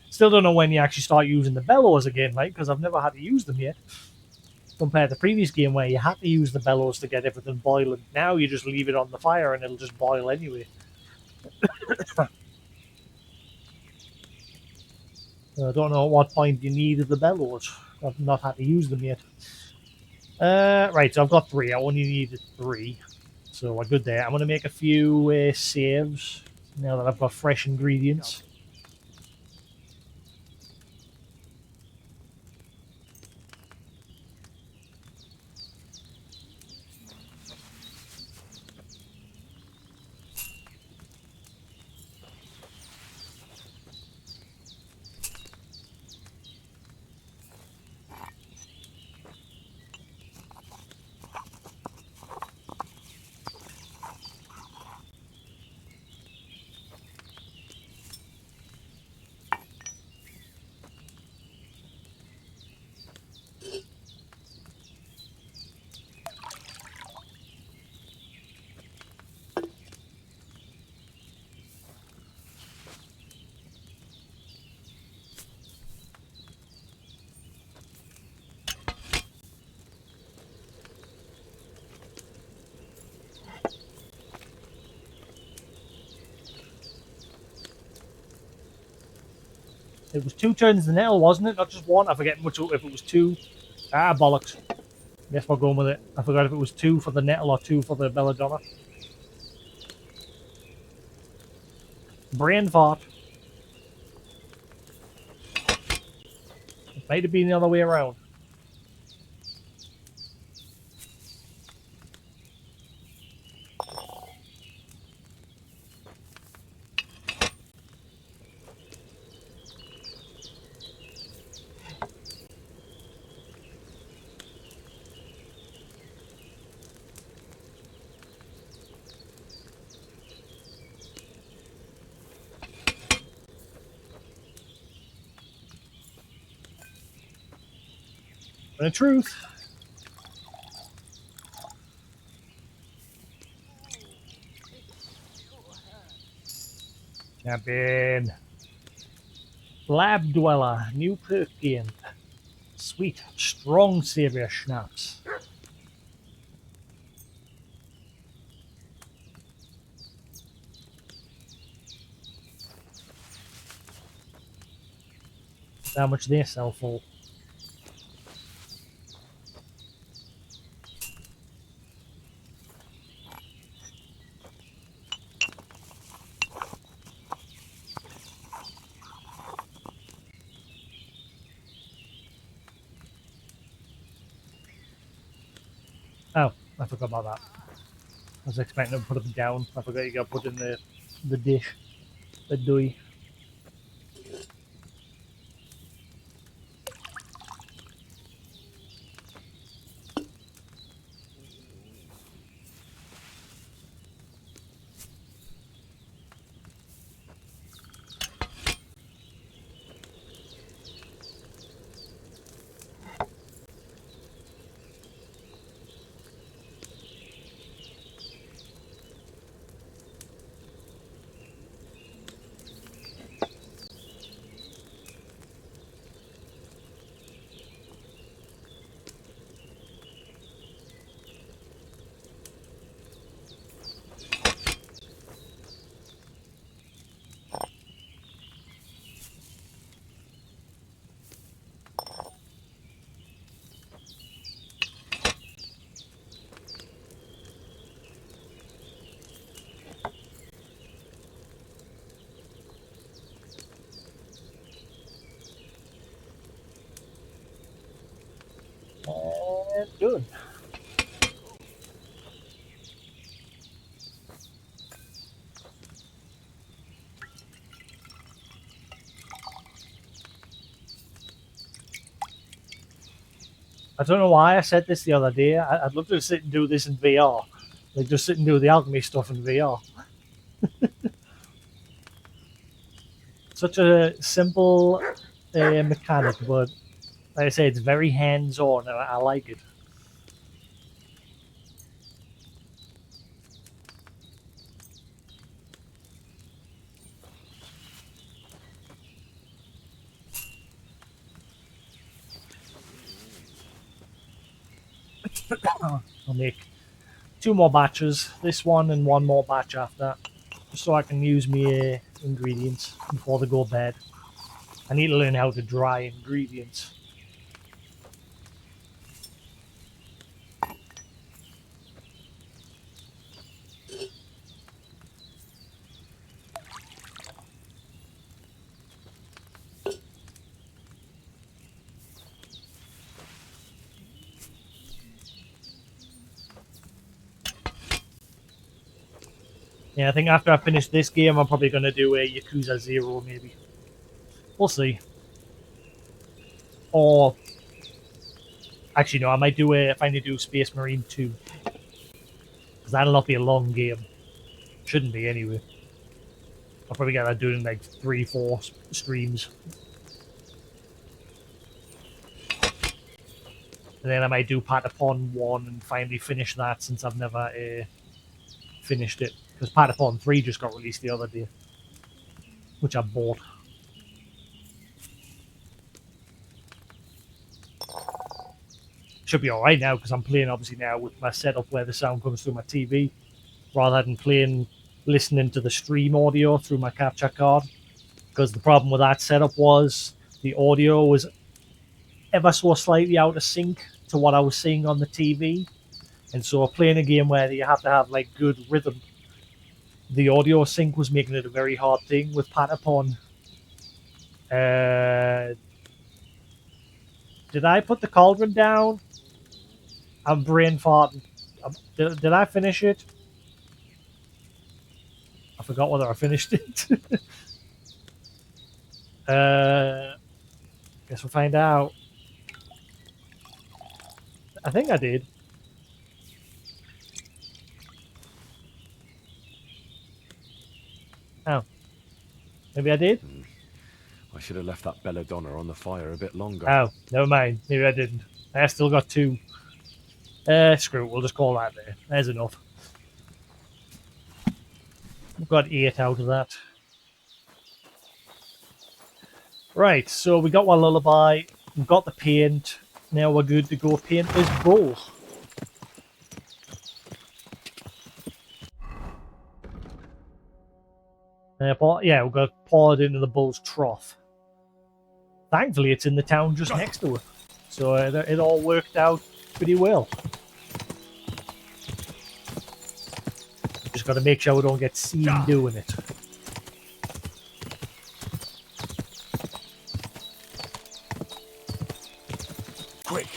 Still don't know when you actually start using the bellows again, right? Because I've never had to use them yet. Compared to the previous game where you had to use the bellows to get everything boiling. Now you just leave it on the fire and it'll just boil anyway. I don't know at what point you needed the bellows. I've not had to use them yet. Right, so I've got 3. I only needed 3. So we're good there. I'm going to make a few saves now that I've got fresh ingredients. It was 2 turns the nettle, wasn't it? Not just 1. I forget much if it was 2. Ah, bollocks. Guess we're going with it. I forgot if it was 2 for the nettle or 2 for the belladonna. Brain fart. It might have been the other way around. And the truth. Champion. Lab Dweller. New perk gained. Sweet. Strong Savior Schnapps. How much they sell for? Oh, I forgot about that. I was expecting to put them down. I forgot you got to put in the dish, the dough. And good. I don't know why I said this the other day. I'd love to sit and do this in VR. Like, just sit and do the alchemy stuff in VR. Such a simple mechanic, but like I say, it's very hands-on, and I like it. I'll make 2 more batches, this one and 1 more batch after, just so I can use my ingredients before they go bad. I need to learn how to dry ingredients. Yeah, I think after I finish this game, I'm probably going to do a Yakuza 0, maybe. We'll see. Or, actually, no, I might do finally do Space Marine 2. Because that'll not be a long game. Shouldn't be, anyway. I'll probably get that done in like 3-4 streams. And then I might do Patapon 1 and finally finish that, since I've never finished it. Because Patapon 3 just got released the other day. Which I bought. Should be alright now, because I'm playing obviously now with my setup where the sound comes through my TV. Rather than listening to the stream audio through my capture card. Because the problem with that setup was the audio was ever so slightly out of sync to what I was seeing on the TV. And so playing a game where you have to have like good rhythm, the audio sync was making it a very hard thing with Patapon. Did I put the cauldron down? I'm brain farting. Did I finish it? I forgot whether I finished it. Guess we'll find out. I think I did. Oh. Maybe I did? I should have left that belladonna on the fire a bit longer. Oh, never mind. Maybe I didn't. I still got 2. Screw it. We'll just call that there. There's enough. We've got 8 out of that. Right, so we got one lullaby. We've got the paint. Now we're good to go paint this bowl. Yeah, we've got poured into the bull's trough. Thankfully, it's in the town just next to it. So it all worked out pretty well. Just got to make sure we don't get seen doing it. Quick!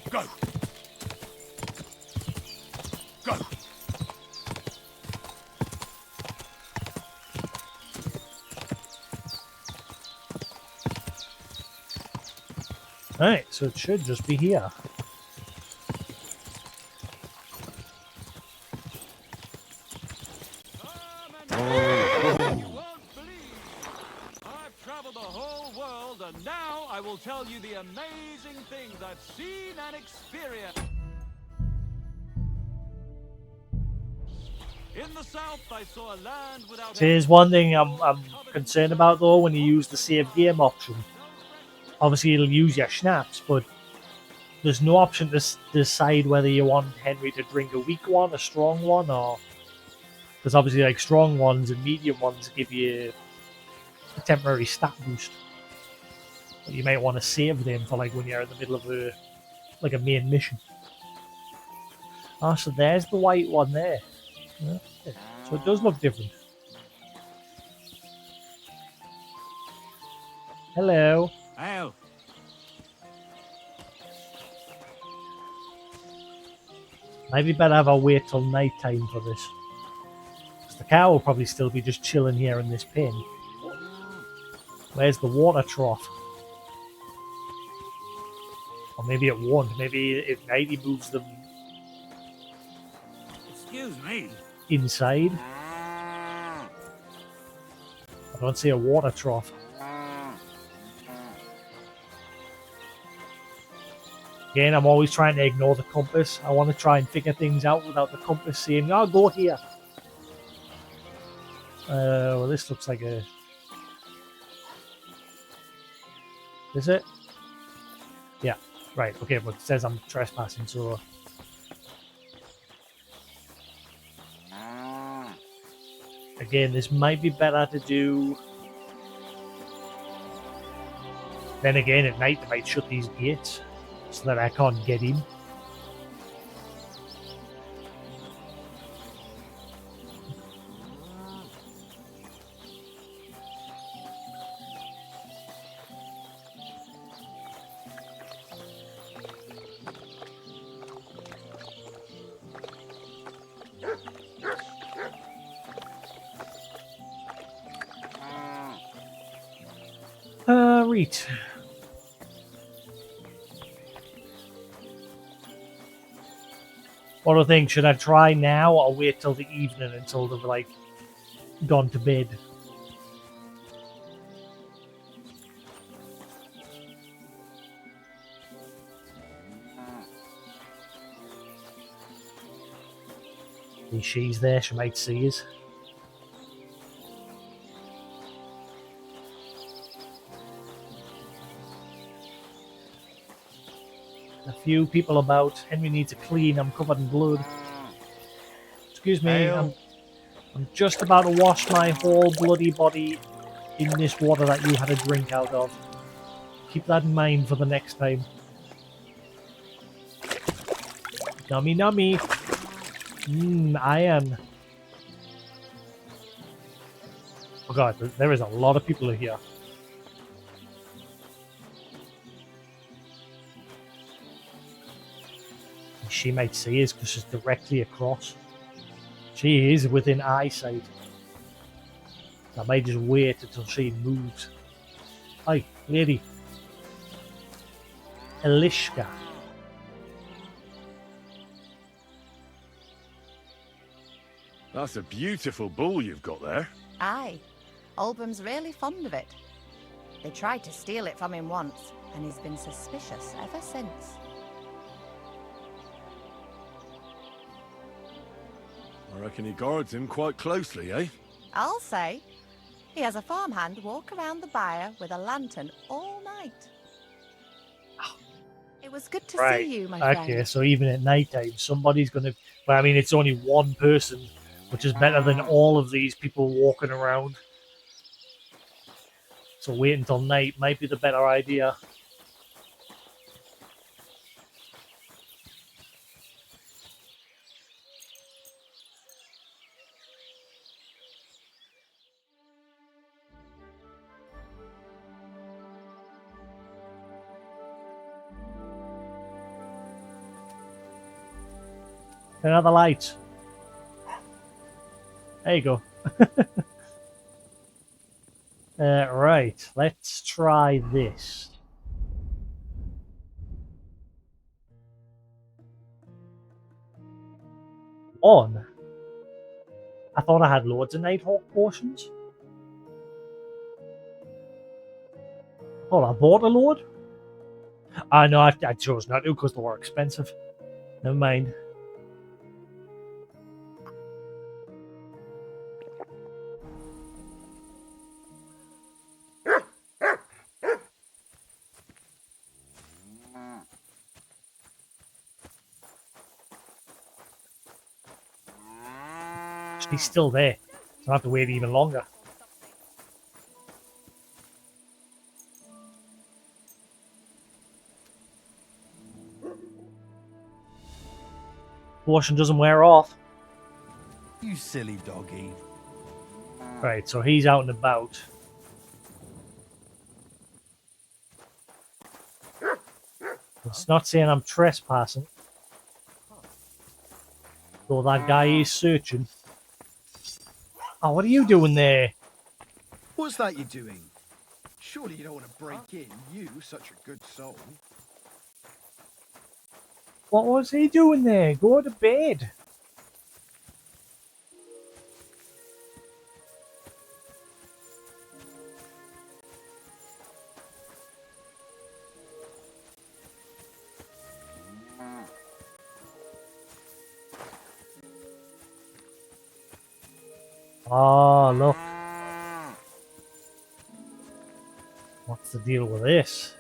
Go! Go! Alright, so it should just be here. I've traveled the whole world, and now I will tell you the amazing things I've seen and experienced. In the south, I saw a land without. So here's one thing I'm concerned about though when you use the save game option. Obviously, it'll use your schnapps, but there's no option to decide whether you want Henry to drink a weak one, a strong one, or because obviously, like strong ones and medium ones give you a temporary stat boost. But you might want to save them for like when you're in the middle of a main mission. Oh, so there's the white one there. Yeah. So it does look different. Hello. Hail. Maybe better have a wait till night time for this. Because the cow will probably still be just chilling here in this pen. Where's the water trough? Or maybe it won't. Maybe at night he moves them Excuse me. inside. I don't see a water trough. Again, I'm always trying to ignore the compass. I want to try and figure things out without the compass saying, "Oh, go here." Well, this looks like a... Is it? Yeah, right, okay, but it says I'm trespassing, so... Again, this might be better to do... Then again, at night they might shut these gates so that I can't get in. Read. What do I think? Should I try now or wait till the evening until they've like gone to bed? If she's there, she might see us. A few people about. Henry needs a clean. I'm covered in blood. Excuse me. I'm just about to wash my whole bloody body in this water that you had a drink out of. Keep that in mind for the next time. Nummy nummy. Iron. Oh god, there is a lot of people here. She might see us because she's directly across. She is within eyesight. I might just wait until she moves. Hi, lady. Elishka. That's a beautiful bull you've got there. Aye. Olbram's really fond of it. They tried to steal it from him once, and he's been suspicious ever since. I reckon he guards him quite closely, eh? I'll say. He has a farmhand walk around the byre with a lantern all night. It was good to see you, my friend. Okay, so even at night time, somebody's going to... Well, I mean, it's only one person, which is better than all of these people walking around. So wait until night might be the better idea. Another light. There you go. Right, let's try this. On. I thought I had loads of Nighthawk potions. Oh, I bought a load? No, I chose not to because they were expensive. Never mind. She's still there. So I have to wait even longer. Potion doesn't wear off. You silly doggy. Right, so he's out and about. It's not saying I'm trespassing. Though that guy is searching. Oh, what are you doing there? What's that you're doing? Surely you don't want to break in, you, such a good soul. What was he doing there? Go to bed. Oh, look. What's the deal with this?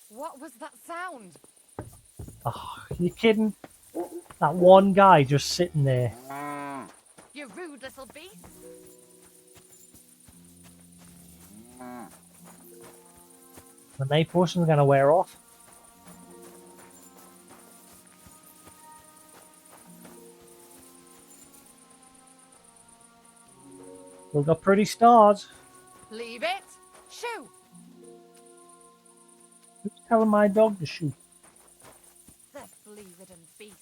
What was that sound? Oh, you kidding? That one guy just sitting there. You rude little beast. The night potion's gonna wear off. We've got pretty stars. Leave it. Shoo. Who's telling my dog to shoot? The flea-ridden beast.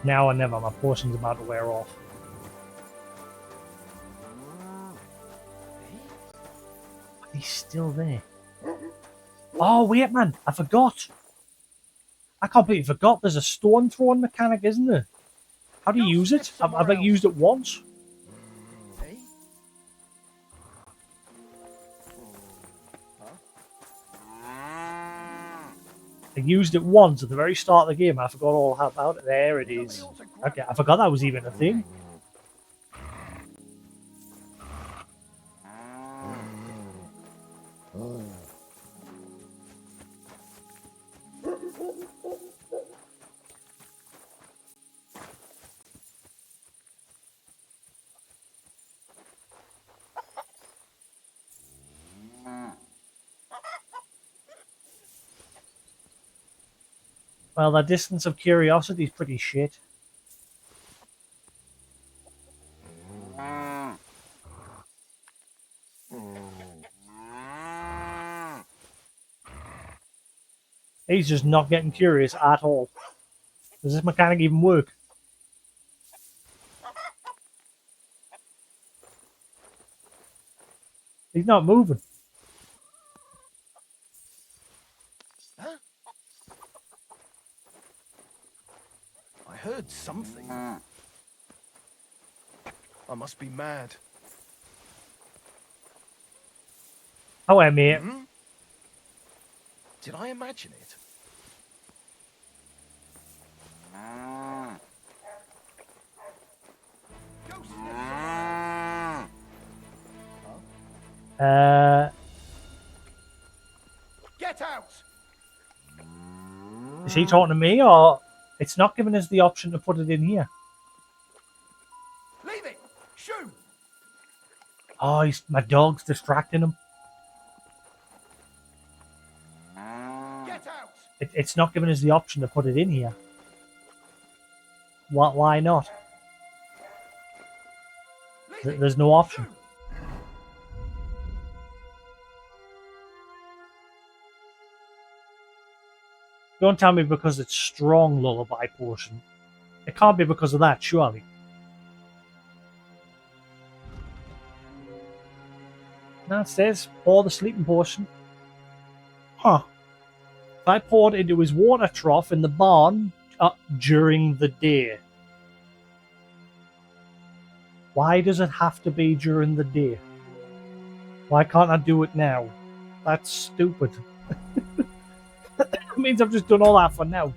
Now or never, my potion's about to wear off. He's still there. Oh, wait, man. I forgot. I completely forgot there's a stone throwing mechanic, isn't there? How do you use it? I've like used it once. I used it once at the very start of the game. I forgot all about it. There it is. Okay, I forgot that was even a thing. Well, the distance of curiosity is pretty shit. He's just not getting curious at all. Does this mechanic even work? He's not moving. Huh? I heard something. I must be mad. Oh, hey, mate. Did I imagine it? Get out! Is he talking to me, or it's not giving us the option to put it in here? Leave it! Shoo! Oh, my dog's distracting him. Get out! It's not giving us the option to put it in here. Why not? There's no option. Don't tell me because it's strong lullaby potion. It can't be because of that, surely. No, it says pour the sleeping potion. Huh. If I poured it into his water trough in the barn during the day. Why does it have to be during the day? Why can't I do it now? That's stupid. It means I've just done all that for now.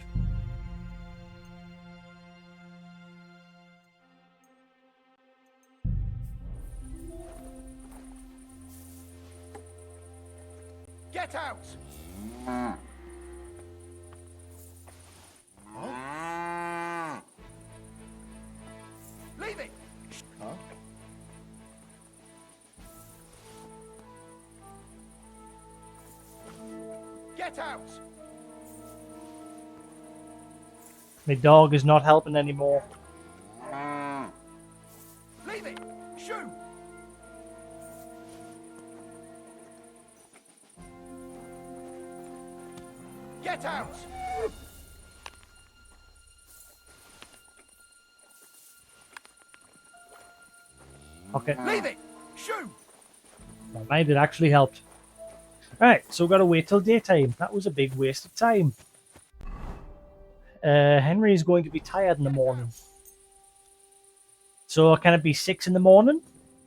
Get out! Leave it! Huh? Get out! My dog is not helping anymore. Leave it! Shoo! Get out! Okay. Leave it! Shoo! Never mind, it actually helped. Right, so we've got to wait till daytime. That was a big waste of time. Henry is going to be tired in the morning. So can it be 6 in the morning?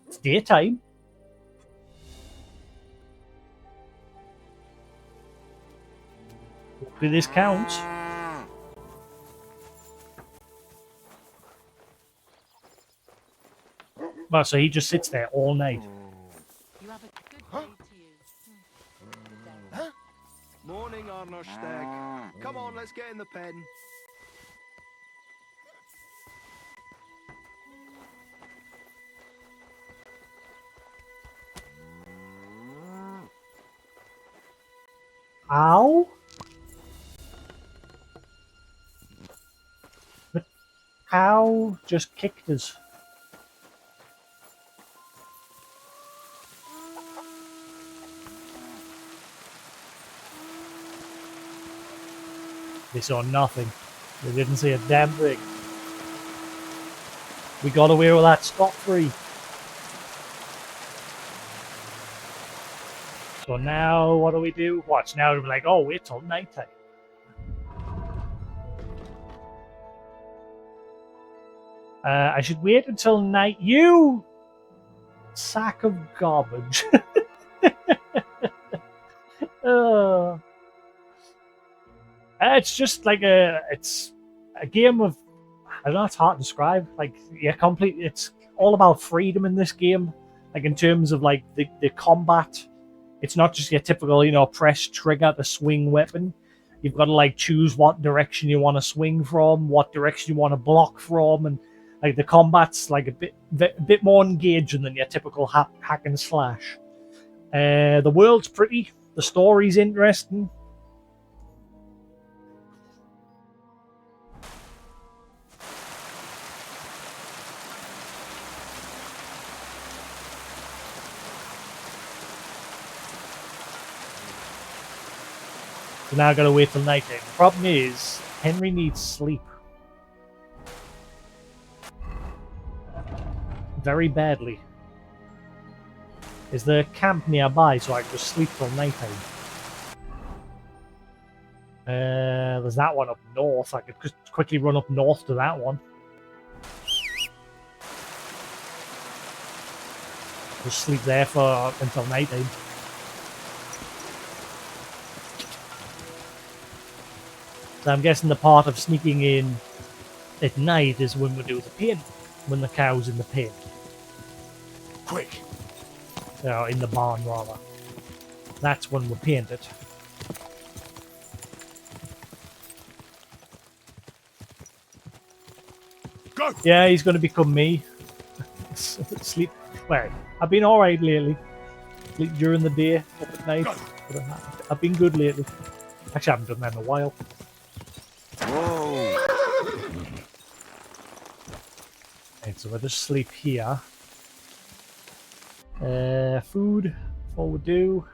It's daytime. Hopefully this counts. Well, so he just sits there all night. Morning, Arnoshstag. Come on, let's get in the pen. Ow? The cow just kicked us. They saw nothing. They didn't see a damn thing. We got away with that scot-free. So now, what do we do? Watch, now we're like, oh, wait till nighttime. I should wait until night. You sack of garbage. It's just like it's a game of, I don't know, it's hard to describe. Like, it's all about freedom in this game. Like, in terms of like the combat, it's not just your typical, press trigger to swing weapon. You've got to like choose what direction you want to swing from, what direction you want to block from, and like the combat's like a bit more engaging than your typical hack and slash. The world's pretty, the story's interesting. So now I gotta wait till nighttime. The problem is, Henry needs sleep. Very badly. Is there a camp nearby so I can just sleep till nighttime? There's that one up north. I could just quickly run up north to that one. Just sleep there until nighttime. So I'm guessing the part of sneaking in at night is when we do the pen, when the cow's in the pen. Quick! In the barn, rather. That's when we paint it. Go! Yeah, he's going to become me. Sleep. Well, I've been alright lately. Sleep during the day, up at night. But I've been good lately. Actually, I haven't done that in a while. Whoa! Right, so we'll just sleep here. Food, what we do.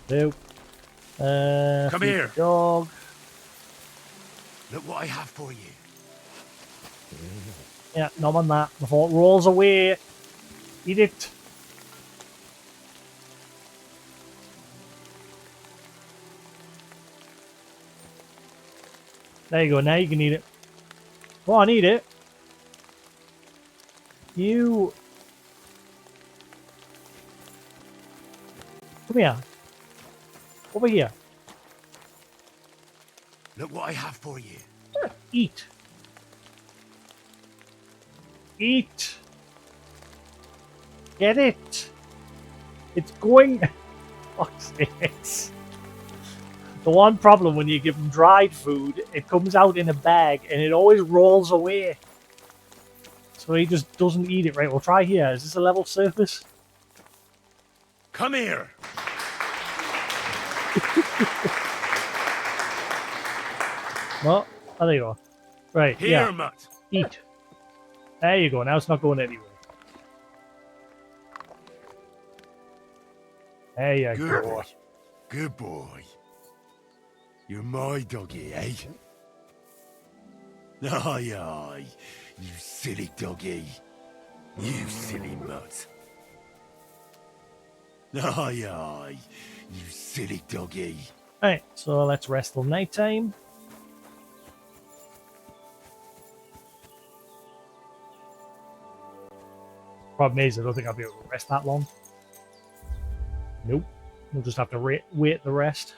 Nope. Come feed here. the dog. Look what I have for you. Yeah, nom on that before it rolls away. Eat it. There you go, now you can eat it. Go on, eat it. You... Come here. Over here. Look what I have for you. Eat. Eat. Get it. It's going... Fuck's sakes. The one problem when you give them dried food, it comes out in a bag and it always rolls away. So he just doesn't eat it. Right, we'll try here. Is this a level surface? Come here. No? Oh, there you go. Right, Here, yeah. mutt. Eat. There you go. Now it's not going anywhere. There you Good go. boy. Good boy. You're my doggy, eh? Aye, aye. You silly doggy. You silly mutt. Aye, aye. You silly doggy. Alright, so let's rest till nighttime. Problem is, I don't think I'll be able to rest that long. Nope. We'll just have to wait the rest.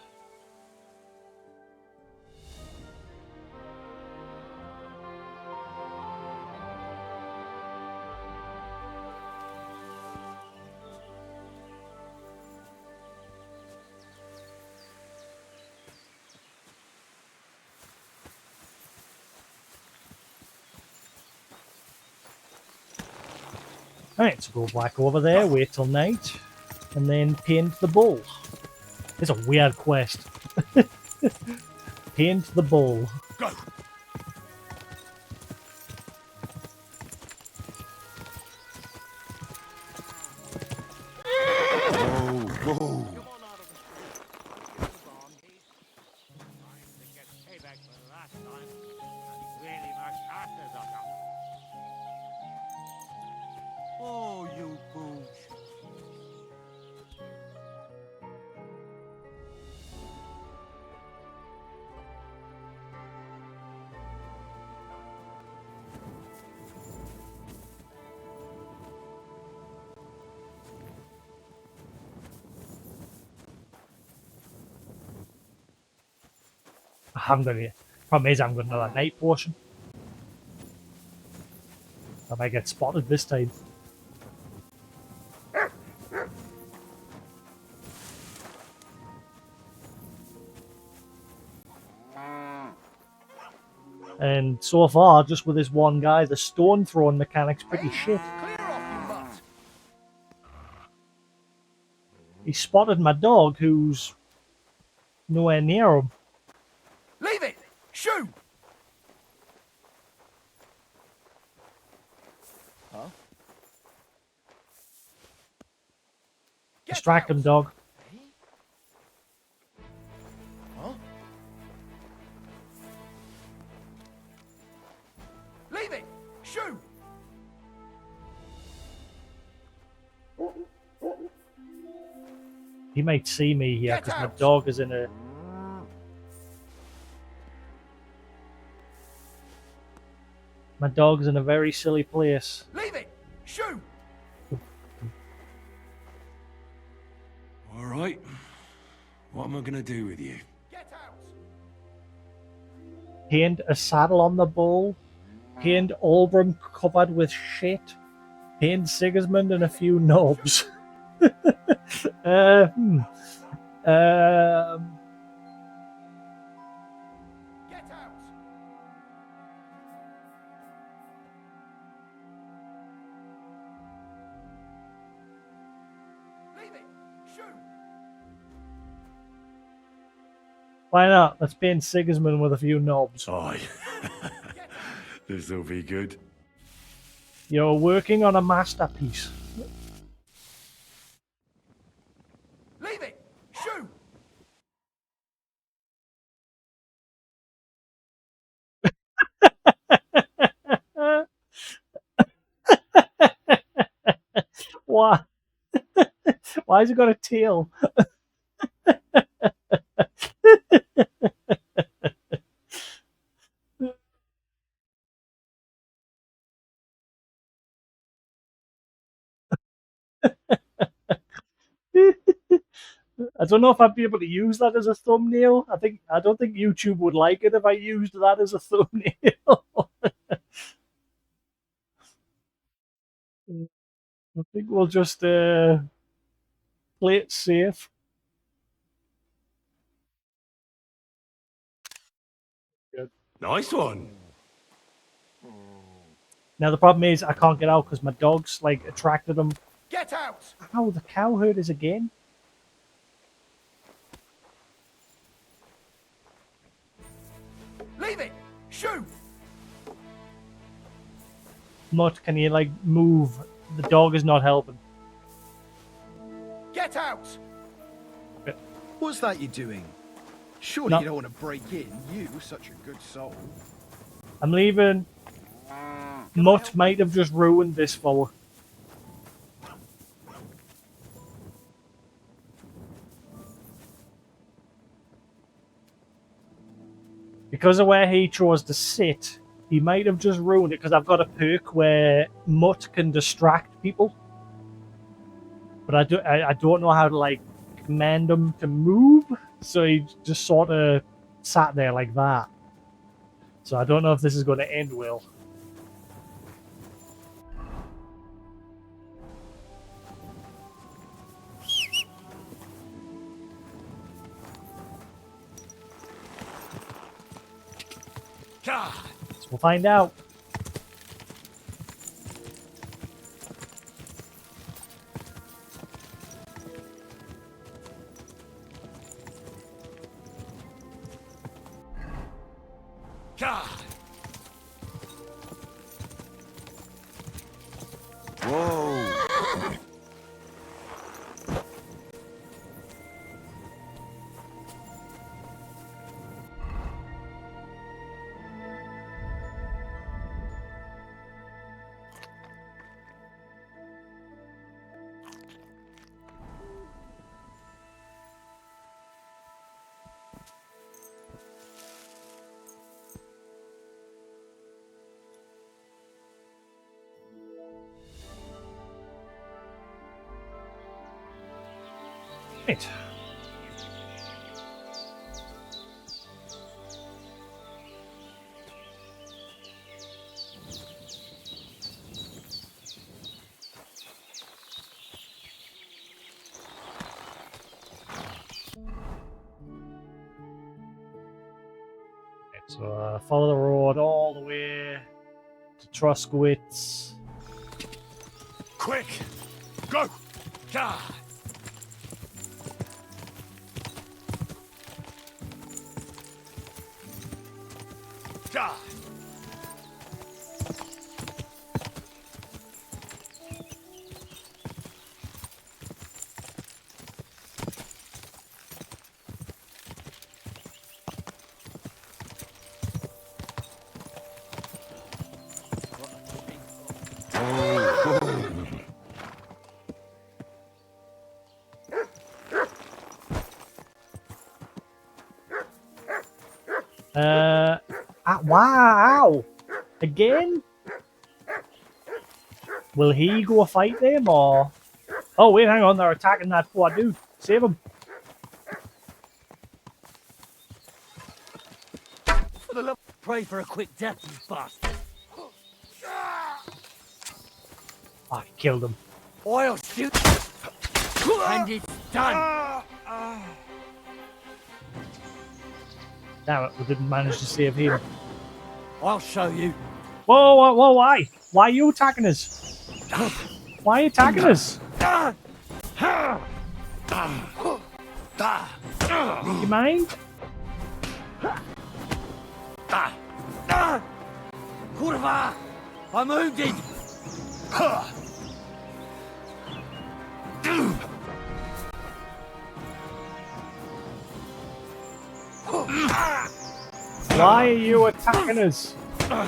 Alright, so go back over there, wait till night, and then paint the bull. It's a weird quest. Paint the bull. Go. Whoa, whoa. Oh, you pooch. I haven't done it yet. Problem is, I haven't got another night portion. I might get spotted this time. And so far, just with this one guy, the stone throwing mechanic's pretty shit. He spotted my dog, who's nowhere near him. Leave it! Shoot! Huh? Distract him, dog. Huh? Leave it! Shoot! He might see me here because my dog is in a My dog's in a very silly place. Leave it! Shoo! All right. What am I gonna do with you? Paint a saddle on the bull. Paint Albrum covered with shit. Paint Sigismund and a few knobs. um, Why not? Let's paint Sigismund with a few knobs. Aye. This'll be good. You're working on a masterpiece. Leave it! Shoo! Why? Why has it got a tail? I don't know if I'd be able to use that as a thumbnail. I don't think YouTube would like it if I used that as a thumbnail. I think we'll just play it safe. Good. Nice one. Now the problem is I can't get out because my dog's like attracted them. Get out! Ow, the cow herders again. Leave it! Shoo! Mutt, can you like move? The dog is not helping. Get out! What's that you're doing? Surely No. you don't want to break in, you, such a good soul. I'm leaving. Mutt might have just ruined this for her. Because of where he chose to sit, he might have just ruined it because I've got a perk where Mutt can distract people. But I don't know how to like command him to move, so he just sort of sat there like that. So I don't know if this is going to end well. God. So we'll find out. God. Whoa! Right. So follow the road all the way to Troskowitz. Quick! Go! God! God! Wow! Again? Will he go fight them or... Oh wait, hang on, they're attacking that poor dude. Save him. For the love, pray for a quick death, you bastard. Oh, he killed him. I'll shoot. And it's done. Damn it, we didn't manage to save him. I'll show you. Whoa, whoa, whoa, why? Why are you attacking us? Why are you attacking us? You mind? Kurwa! I'm wounded! Why are you attacking us? Go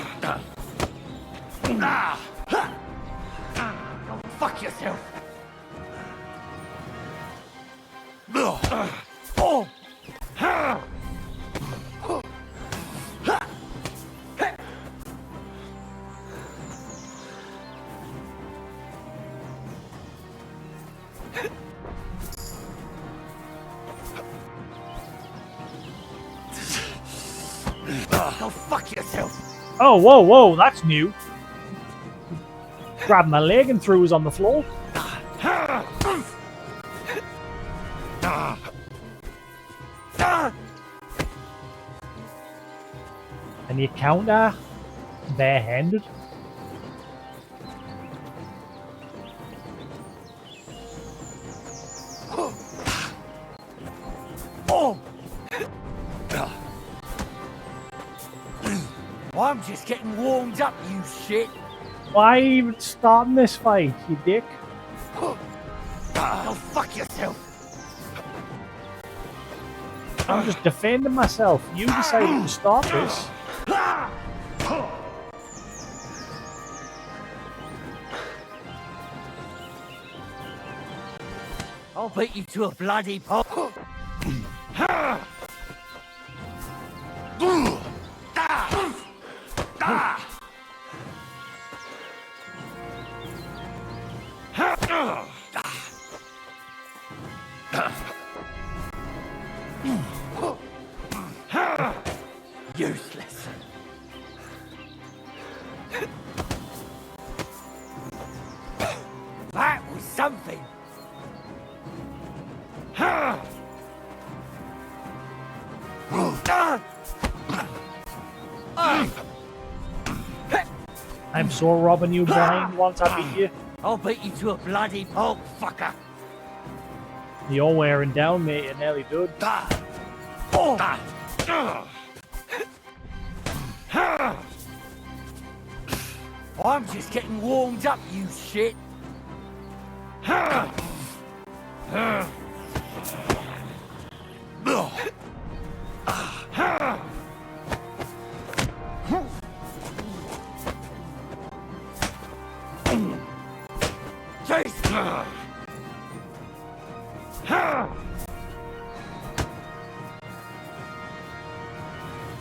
fuck yourself! Go fuck yourself! Oh, whoa, whoa, that's new. Grabbed my leg and threw us on the floor. And you counter barehanded. I'm just getting warmed up, you shit! Why are you even starting this fight, you dick? Go fuck yourself! I'm just defending myself. You decided to start this. I'll beat you to a bloody pulp! Useless. That was something. I'm so robbing you blind once I beat you. I'll beat you to a bloody pulp, fucker. You're wearing down, mate. You're nearly done. I'm just getting warmed up, you shit.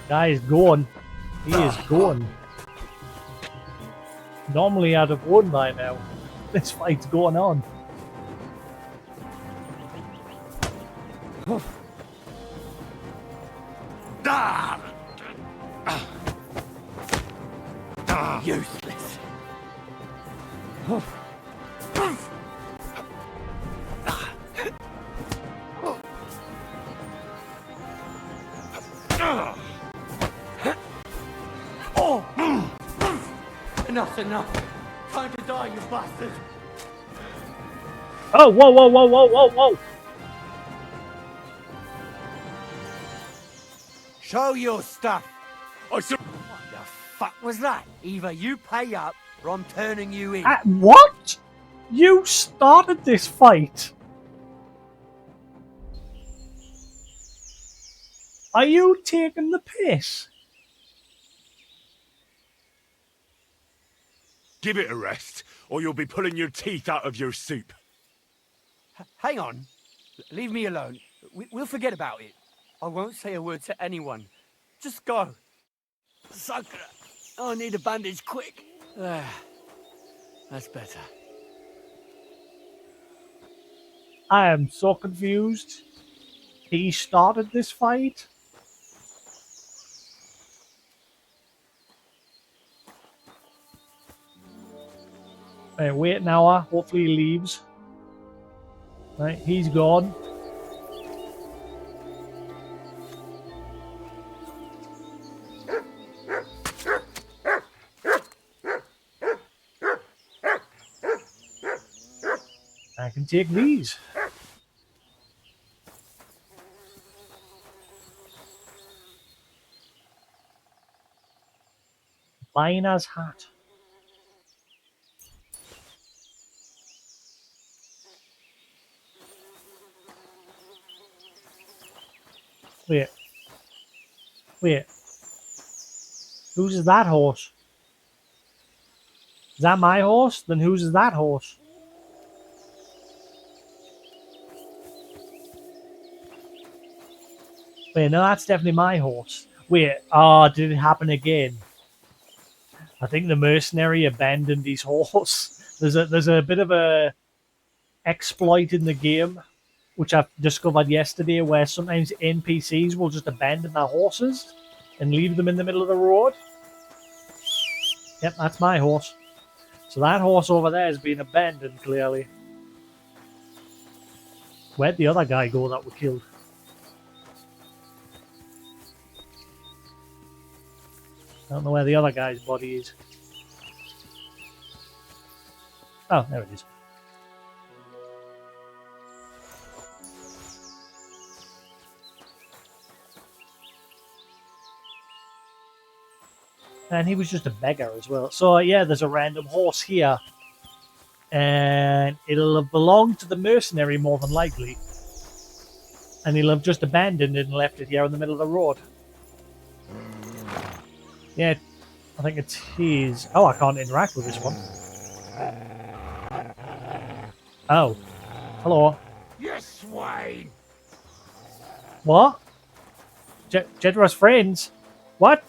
Guy is going. He is going. Normally I'd have won by now. This fight's going on. Useless. Enough's enough. Time to die, you bastard. Oh, whoa, whoa, whoa, whoa, whoa, whoa. Show your stuff. What the fuck was that? Either you pay up or I'm turning you in. What? You started this fight. Are you taking the piss? Give it a rest, or you'll be pulling your teeth out of your soup. Hang on. Leave me alone. We'll forget about it. I won't say a word to anyone. Just go. Sakura, I need a bandage quick. There. That's better. I am so confused. He started this fight? Right, wait an hour. Hopefully he leaves. Right, he's gone. I can take these. Lionel's hat. Wait. Wait. Whose is that horse? Is that my horse? Then whose is that horse? Wait, no, that's definitely my horse. Wait, did it happen again? I think the mercenary abandoned his horse. There's a bit of a exploit in the game, which I've discovered yesterday, where sometimes NPCs will just abandon their horses and leave them in the middle of the road. Yep, that's my horse. So that horse over there has been abandoned, clearly. Where'd the other guy go that we killed? I don't know where the other guy's body is. Oh, there it is. And he was just a beggar as well. So yeah, there's a random horse here. And it'll have belonged to the mercenary more than likely. And he'll have just abandoned it and left it here in the middle of the road. Yeah, I think it's his. Oh, I can't interact with this one. Oh. Hello. You swine! What? Jedra's friends? What?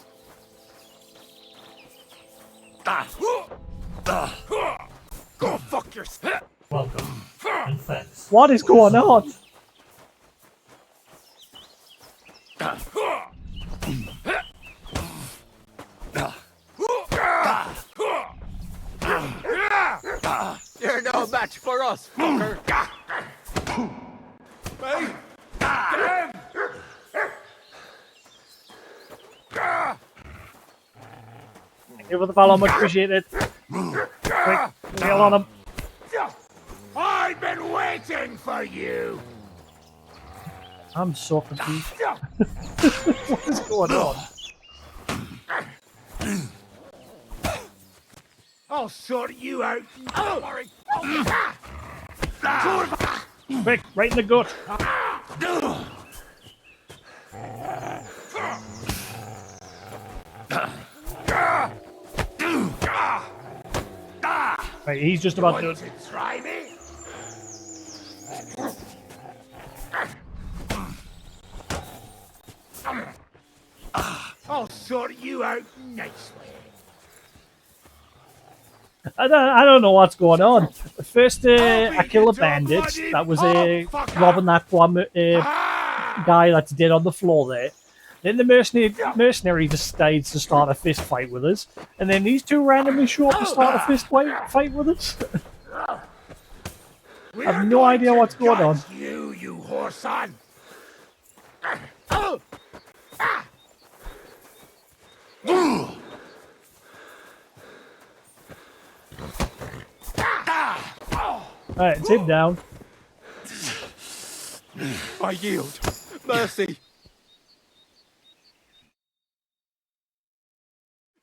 Go fuck yourself! Welcome and thanks. What is going on? You're no match for us, fucker. Hey! Get him! Thank you for the follow, much appreciated. Quick, nail on him. I've been waiting for you! I'm so confused. What is going on? I'll sort you out. Quick, right in the gut. Right, he's just about to. Try me? I'll sort you out nicely. I don't know what's going on. First, I kill a bandit that was robbing that one guy that's dead on the floor there. Then the mercenary decides to start a fist fight with us, and then these two randomly show up to start a fist fight with us. I have no idea what's going on. You whoreson! Alright, it's him down. I yield. Mercy.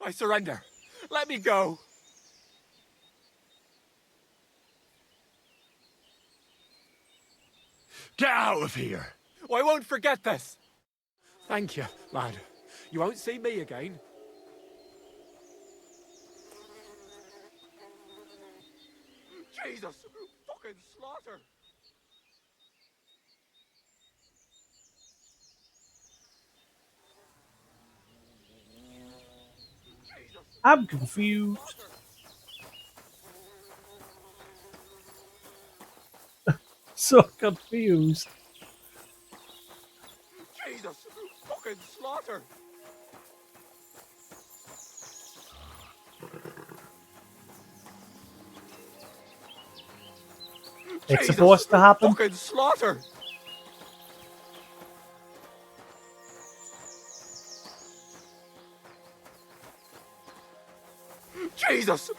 I surrender. Let me go. Get out of here! I won't forget this. Thank you, lad. You won't see me again. Jesus! Fucking slaughter! I'm confused. So confused. Jesus! Fucking slaughter! It's Jesus! supposed to happen. Fucking slaughter! Jesus!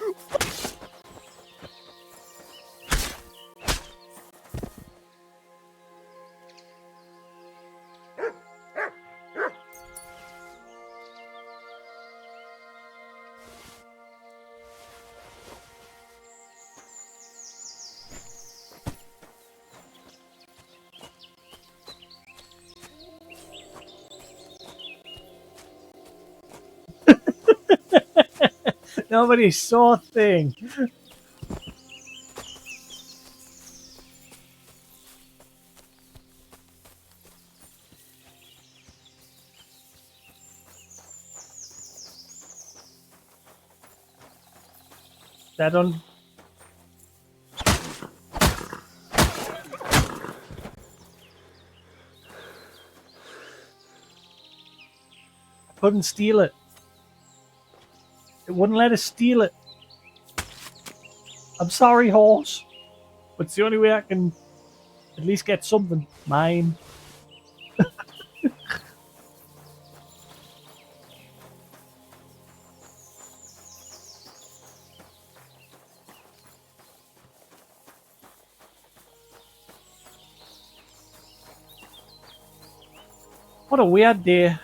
Nobody saw a thing. That on. Couldn't steal it. It wouldn't let us steal it. I'm sorry, horse. But it's the only way I can at least get something. Mine. What a weird day.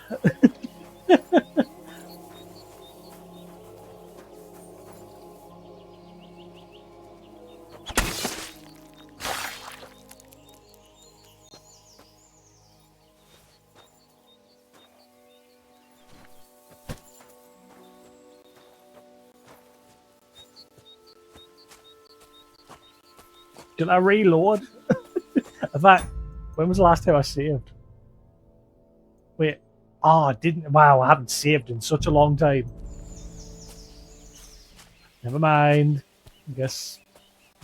Did I reload? In fact, when was the last time I saved? Wait. Oh, I didn't. Wow, I haven't saved in such a long time. Never mind. I guess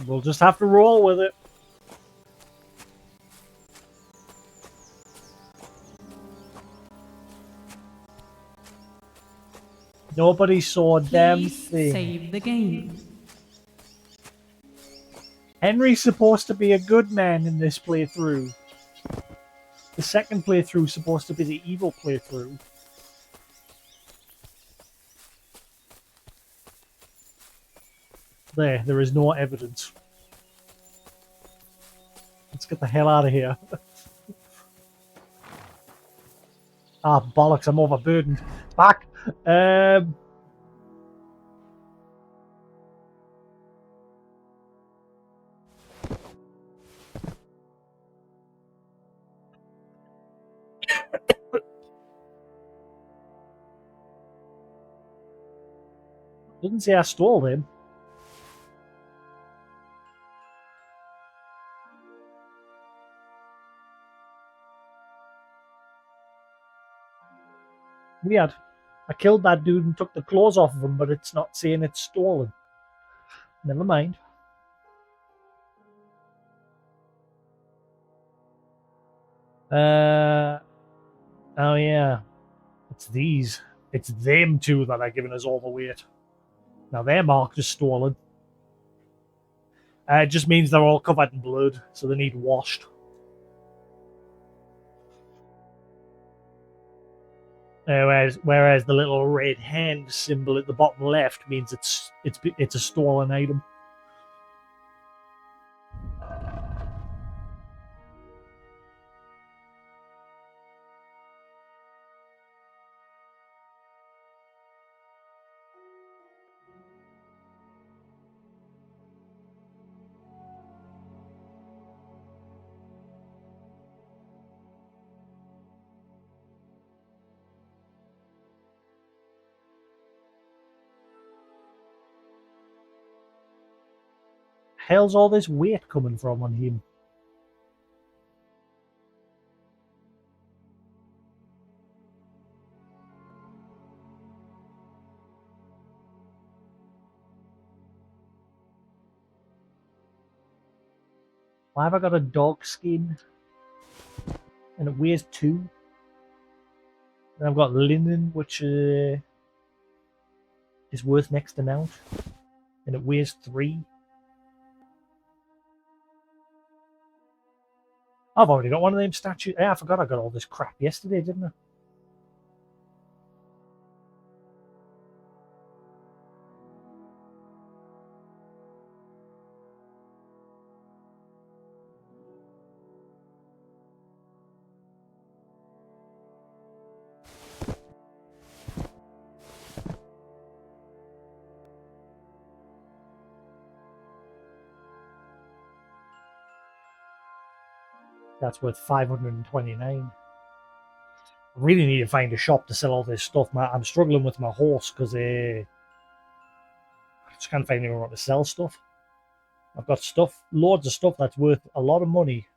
we'll just have to roll with it. Nobody saw a damn thing. Save the game. Henry's supposed to be a good man in this playthrough. The second playthrough is supposed to be the evil playthrough. There is no evidence. Let's get the hell out of here. Ah, bollocks, I'm overburdened. Back! Didn't say I stole him. Weird. I killed that dude and took the clothes off of him, but it's not saying it's stolen. Never mind. Oh yeah. It's these. It's them two that are giving us all the weight. Now they're marked as stolen. It just means they're all covered in blood, so they need washed. Whereas the little red hand symbol at the bottom left means it's a stolen item. Hell's all this weight coming from on him? Why have I got a dog skin? And it weighs 2. And I've got linen, which is worth next amount. And it weighs 3. I've already got one of them statues. Yeah, I forgot I got all this crap yesterday, didn't I? That's worth 529. I really need to find a shop to sell all this stuff. I'm struggling with my horse because I just can't find anyone to sell stuff. I've got stuff, loads of stuff that's worth a lot of money.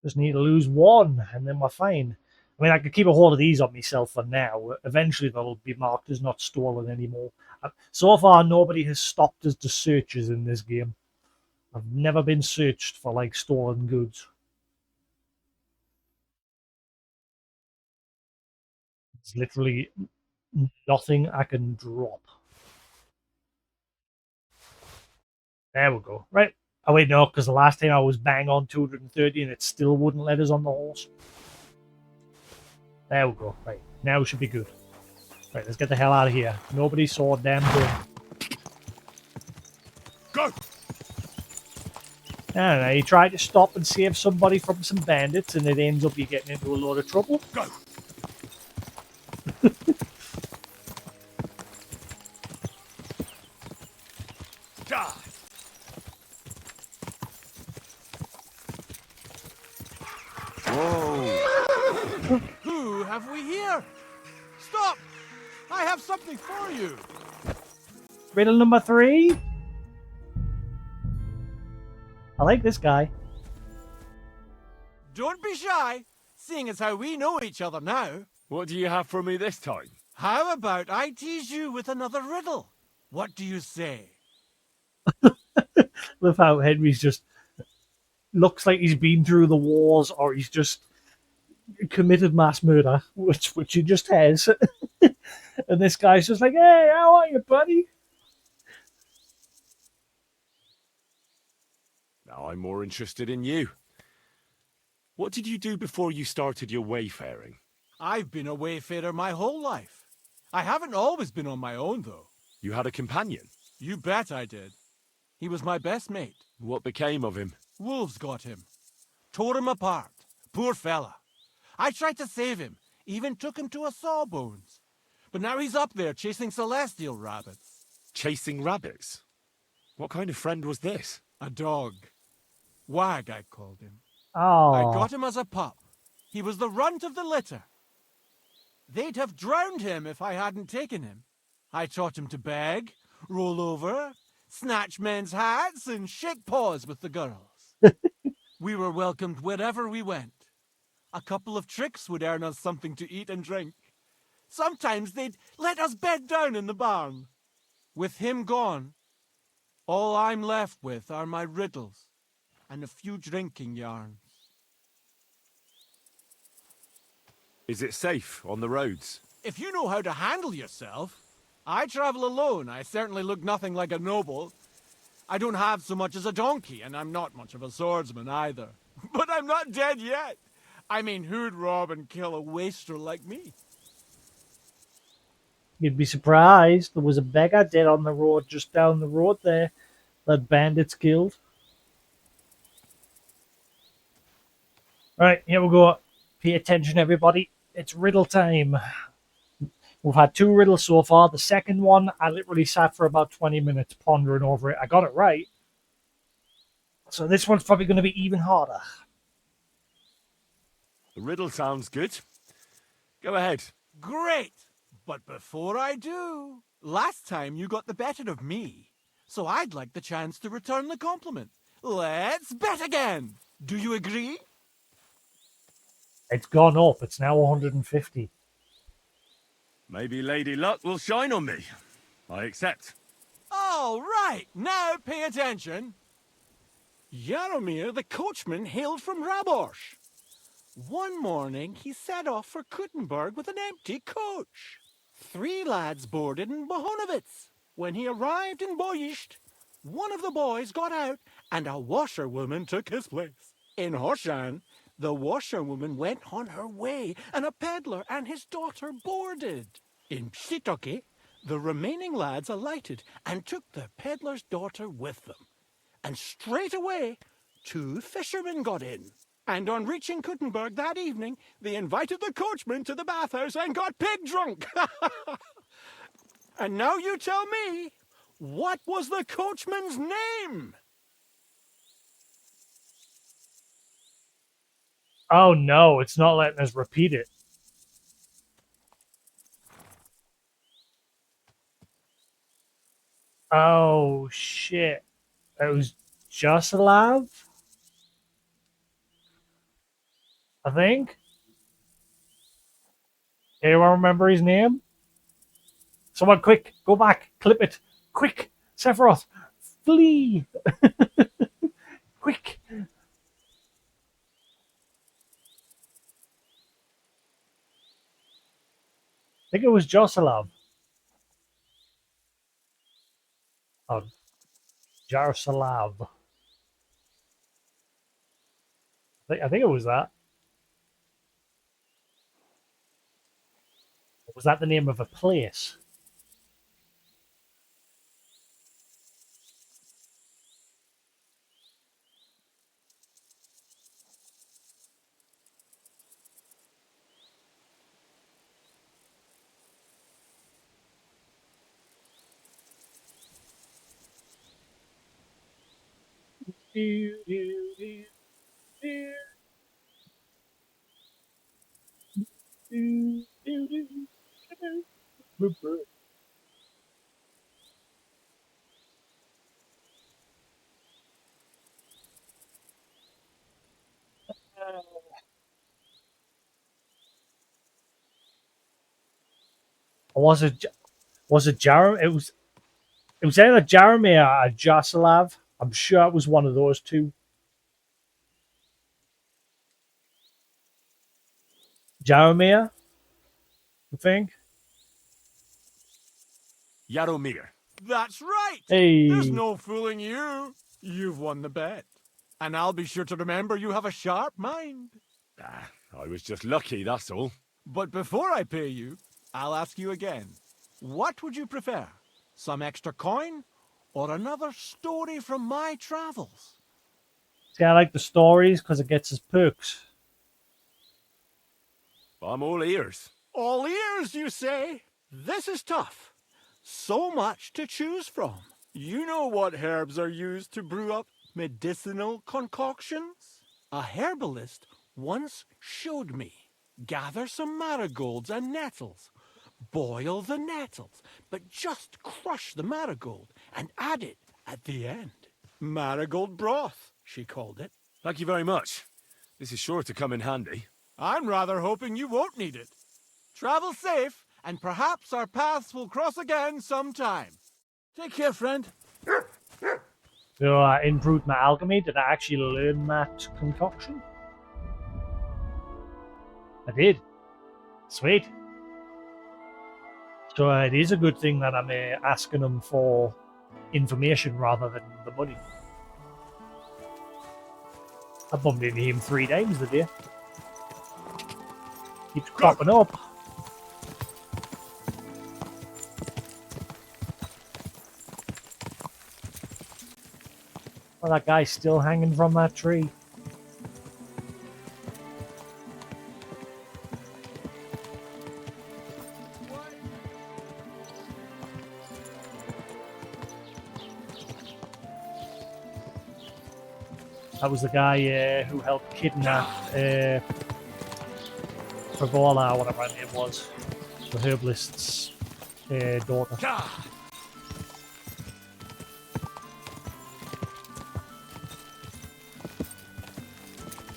Just need to lose 1 and then we're fine. I mean, I could keep a hold of these on myself for now. Eventually they'll be marked as not stolen anymore. So far, nobody has stopped us to searches in this game. I've never been searched for, like, stolen goods. It's literally nothing I can drop. There we go. Right. Oh, wait, no, because the last time I was bang on 230 and it still wouldn't let us on the horse. There we go. Right. Now we should be good. Right, let's get the hell out of here. Nobody saw a damn thing. Go! I don't know, you try to stop and save somebody from some bandits and it ends up you getting into a load of trouble. Go! Die! Whoa! Who have we here? Stop! I have something for you. Riddle number 3. I like this guy. Don't be shy, seeing as how we know each other now. What do you have for me this time? How about I tease you with another riddle? What do you say? Love how Henry's just looks like he's been through the wars or he's just committed mass murder, which he just has. And this guy's just like, hey, how are you, buddy? Now I'm more interested in you. What did you do before you started your wayfaring? I've been a wayfarer my whole life. I haven't always been on my own, though. You had a companion? You bet I did. He was my best mate. What became of him? Wolves got him. Tore him apart. Poor fella. I tried to save him. Even took him to a sawbones. But now he's up there chasing celestial rabbits. Chasing rabbits? What kind of friend was this? A dog. Wag, I called him. Oh. I got him as a pup. He was the runt of the litter. They'd have drowned him if I hadn't taken him. I taught him to beg, roll over, snatch men's hats, and shake paws with the girls. We were welcomed wherever we went. A couple of tricks would earn us something to eat and drink. Sometimes they'd let us bed down in the barn. With him gone, all I'm left with are my riddles and a few drinking yarns. Is it safe on the roads? If you know how to handle yourself. I travel alone. I certainly look nothing like a noble. I don't have so much as a donkey, and I'm not much of a swordsman either. But I'm not dead yet. I mean, who'd rob and kill a wastrel like me? You'd be surprised. There was a beggar dead on the road just down the road there that bandits killed. Right, here we go. Pay attention, everybody. It's riddle time. We've had 2 riddles so far. The second one, I literally sat for about 20 minutes pondering over it. I got it right. So this one's probably going to be even harder. The riddle sounds good. Go ahead. Great! But before I do, last time you got the better of me, so I'd like the chance to return the compliment. Let's bet again! Do you agree? It's gone up. It's now 150. Maybe Lady Luck will shine on me. I accept. All right, now pay attention. Jaromir the coachman hailed from Rabosh. One morning he set off for Kuttenberg with an empty coach. 3 lads boarded in Bohonovitz. When he arrived in Boyisht, one of the boys got out and a washerwoman took his place. In Hoshan, the washerwoman went on her way and a peddler and his daughter boarded. In Psitoke, the remaining lads alighted and took the peddler's daughter with them. And straight away, 2 fishermen got in. And on reaching Kuttenberg that evening, they invited the coachman to the bathhouse and got pig drunk. And now you tell me, what was the coachman's name? Oh no, it's not letting us repeat it. Oh shit. It was Josilav? I think. Anyone remember his name? Someone quick, go back, clip it. Quick, Sephiroth, flee. Quick. I think it was Josilav. Oh, Jaroslav. I think it was that. Was that the name of a place? Or was it? Was it Jarom? It was. It was either Jeremy or Josilav. I'm sure it was one of those two. Jaromir, I think. Jaromir. That's right! Hey. There's no fooling you. You've won the bet. And I'll be sure to remember you have a sharp mind. I was just lucky, that's all. But before I pay you, I'll ask you again. What would you prefer? Some extra coin or another story from my travels? See, I like the stories because it gets us perks. I'm all ears. All ears, you say? This is tough. So much to choose from. You know what herbs are used to brew up medicinal concoctions? A herbalist once showed me. Gather some marigolds and nettles. Boil the nettles, but just crush the marigold and add it at the end. Marigold broth, she called it. Thank you very much. This is sure to come in handy. I'm rather hoping you won't need it. Travel safe, and perhaps our paths will cross again sometime. Take care, friend. So I improved my alchemy. Did I actually learn that concoction? I did. Sweet. So it is a good thing that I'm asking them for information rather than the money. I bumped into him 3 times today. Keeps cropping up. Well, that guy's still hanging from that tree. That was the guy who helped kidnap Frivola, or whatever her name was, the herbalist's daughter.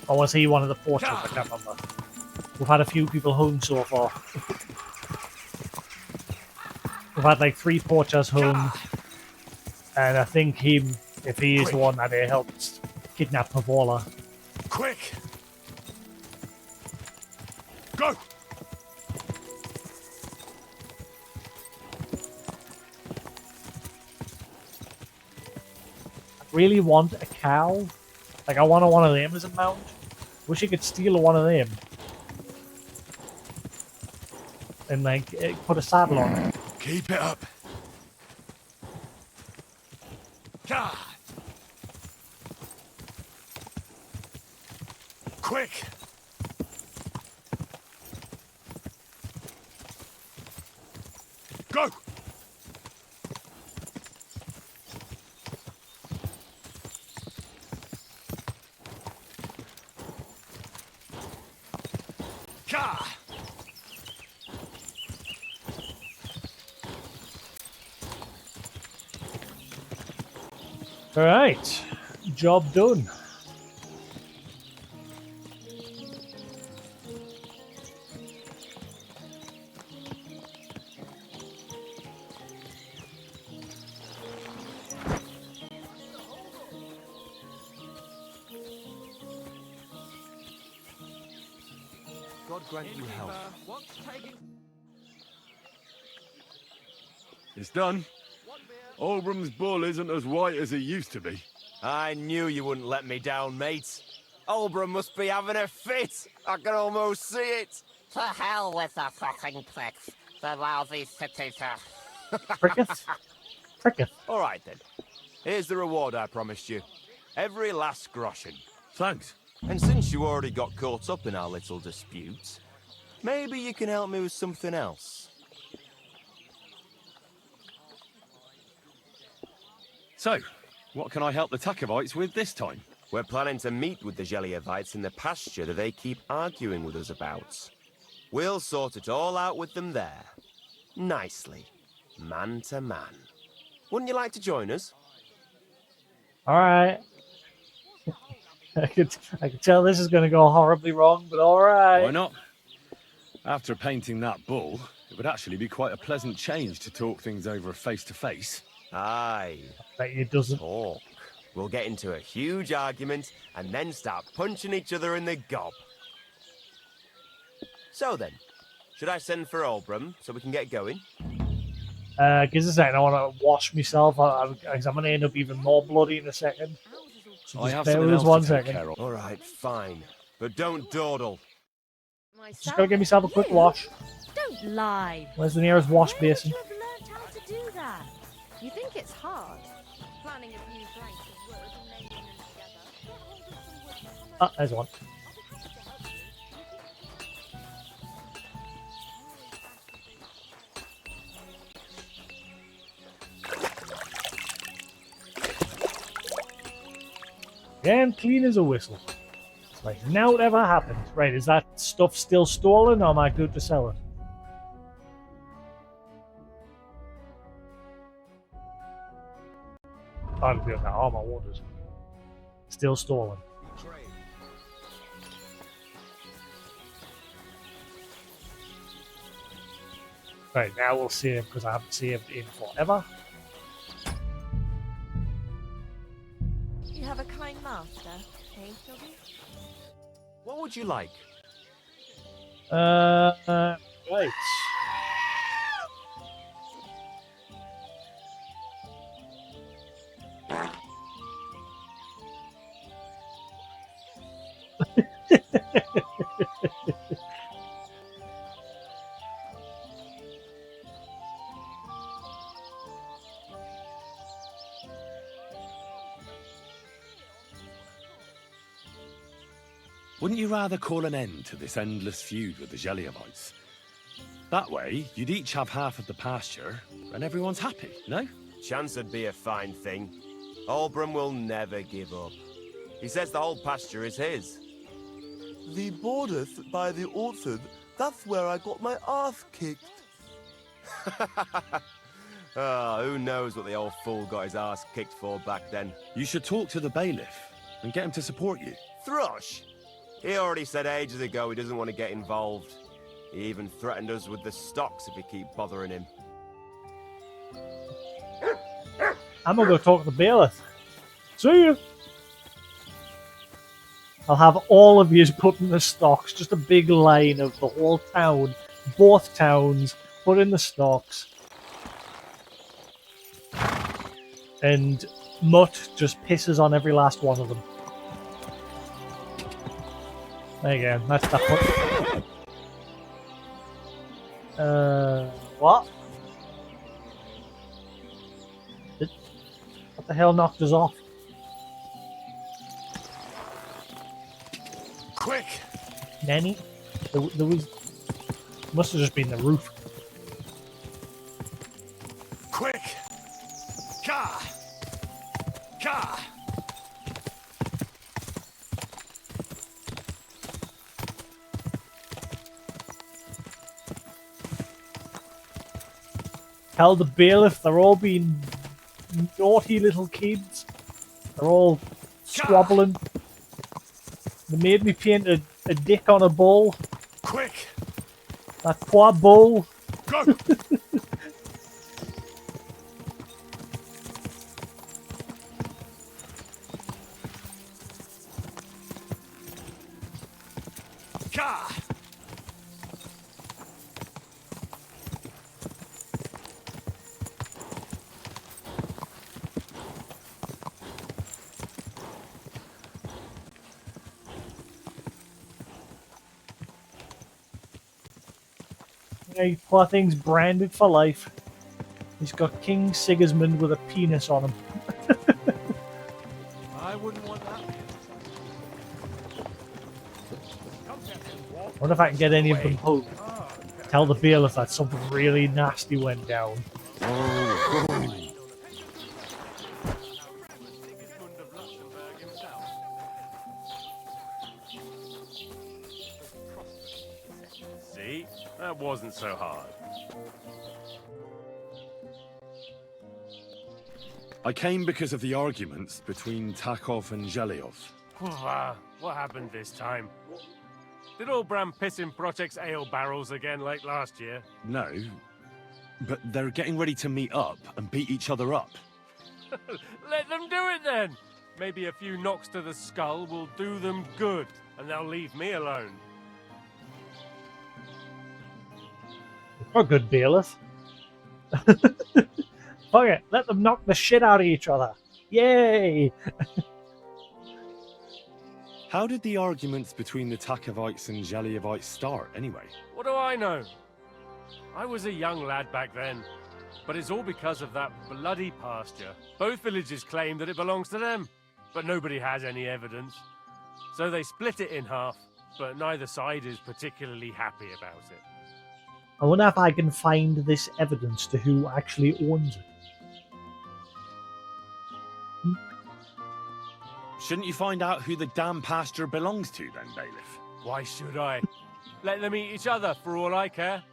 Or was he one of the poachers? I can't remember. We've had a few people hung so far. We've had like 3 poachers hung, and I think him, if he is the one that helped kidnap Frivola. Quick! Go! I really want a cow. Like, I want one of them as a mount. Wish you could steal one of them. And, like, put a saddle on it. Keep it up. God. Quick! Go! Ka! Alright. Job done. God grant you health. It's done. Olbram's bull isn't as white as he used to be. I knew you wouldn't let me down, mate. Olbram must be having a fit. I can almost see it. To hell with the fucking pricks. The lousy cities are... Cricket? Cricket. All right, then. Here's the reward I promised you. Every last groschen. Thanks. And since you already got caught up in our little dispute, maybe you can help me with something else. So, what can I help the Takovites with this time? We're planning to meet with the Geliovites in the pasture that they keep arguing with us about. We'll sort it all out with them there. Nicely. Man to man. Wouldn't you like to join us? Alright. I could tell this is going to go horribly wrong, but alright. Why not? After painting that bull, it would actually be quite a pleasant change to talk things over face to face. Aye. Bet you doesn't. Talk. We'll get into a huge argument and then start punching each other in the gob. So then, should I send for Olbram so we can get going? Give us a second, I want to wash myself, because I'm going to end up even more bloody in a second. So just bear with us 1 second. All right, fine. But don't dawdle. Just got to give myself a quick wash. Don't lie. Where's the nearest wash basin? You've learned how to do that. You think it's hard? Planning a few planks of wood and nailing them together. Ah, there's one. And clean as a whistle. Right, now whatever happened. Right, is that stuff still stolen or am I good to sell it? I'll be on that armor waters. Still stolen. Right, now we'll save because I haven't saved in forever. You have a kind master, eh, Dobby? What would you like? Right. Wouldn't you rather call an end to this endless feud with the Geliovites? That way, you'd each have half of the pasture, and everyone's happy, no? Chance would be a fine thing. Olbram will never give up. He says the whole pasture is his. The borders by the orchard, that's where I got my ass kicked. Who knows what the old fool got his ass kicked for back then. You should talk to the bailiff and get him to support you. Thrush! He already said ages ago he doesn't want to get involved. He even threatened us with the stocks if we keep bothering him. I'm gonna go talk to the bailiff. See you. I'll have all of yous put in the stocks, just a big line of the whole town, both towns, put in the stocks. And Mutt just pisses on every last one of them. There you go, that's that point. What? What the hell knocked us off? Quick! Nanny? There was... Must have just been the roof. Quick! Ka! Ka! Tell the bailiff they're all being naughty little kids. They're all squabbling. They made me paint a dick on a bull. Quick! That poor bull. Go! Ka! Hey, poor thing's branded for life. He's got King Sigismund with a penis on him. I wouldn't want that. I wonder if I can get any of them home. Tell the bailiff that something really nasty went down. See? That wasn't so hard. I came because of the arguments between Takov and Zhelyov. What happened this time? Did old Bram piss in Project's ale barrels again like last year? No, but they're getting ready to meet up and beat each other up. Let them do it then! Maybe a few knocks to the skull will do them good, and they'll leave me alone. You're a good bailiff. Fuck it, let them knock the shit out of each other. Yay! How did the arguments between the Takovites and Zhelyevites start, anyway? What do I know? I was a young lad back then, but it's all because of that bloody pasture. Both villages claim that it belongs to them, but nobody has any evidence. So they split it in half, but neither side is particularly happy about it. I wonder if I can find this evidence to who actually owns it. Shouldn't you find out who the damn pasture belongs to then, bailiff? Why should I? Let them eat each other for all I care.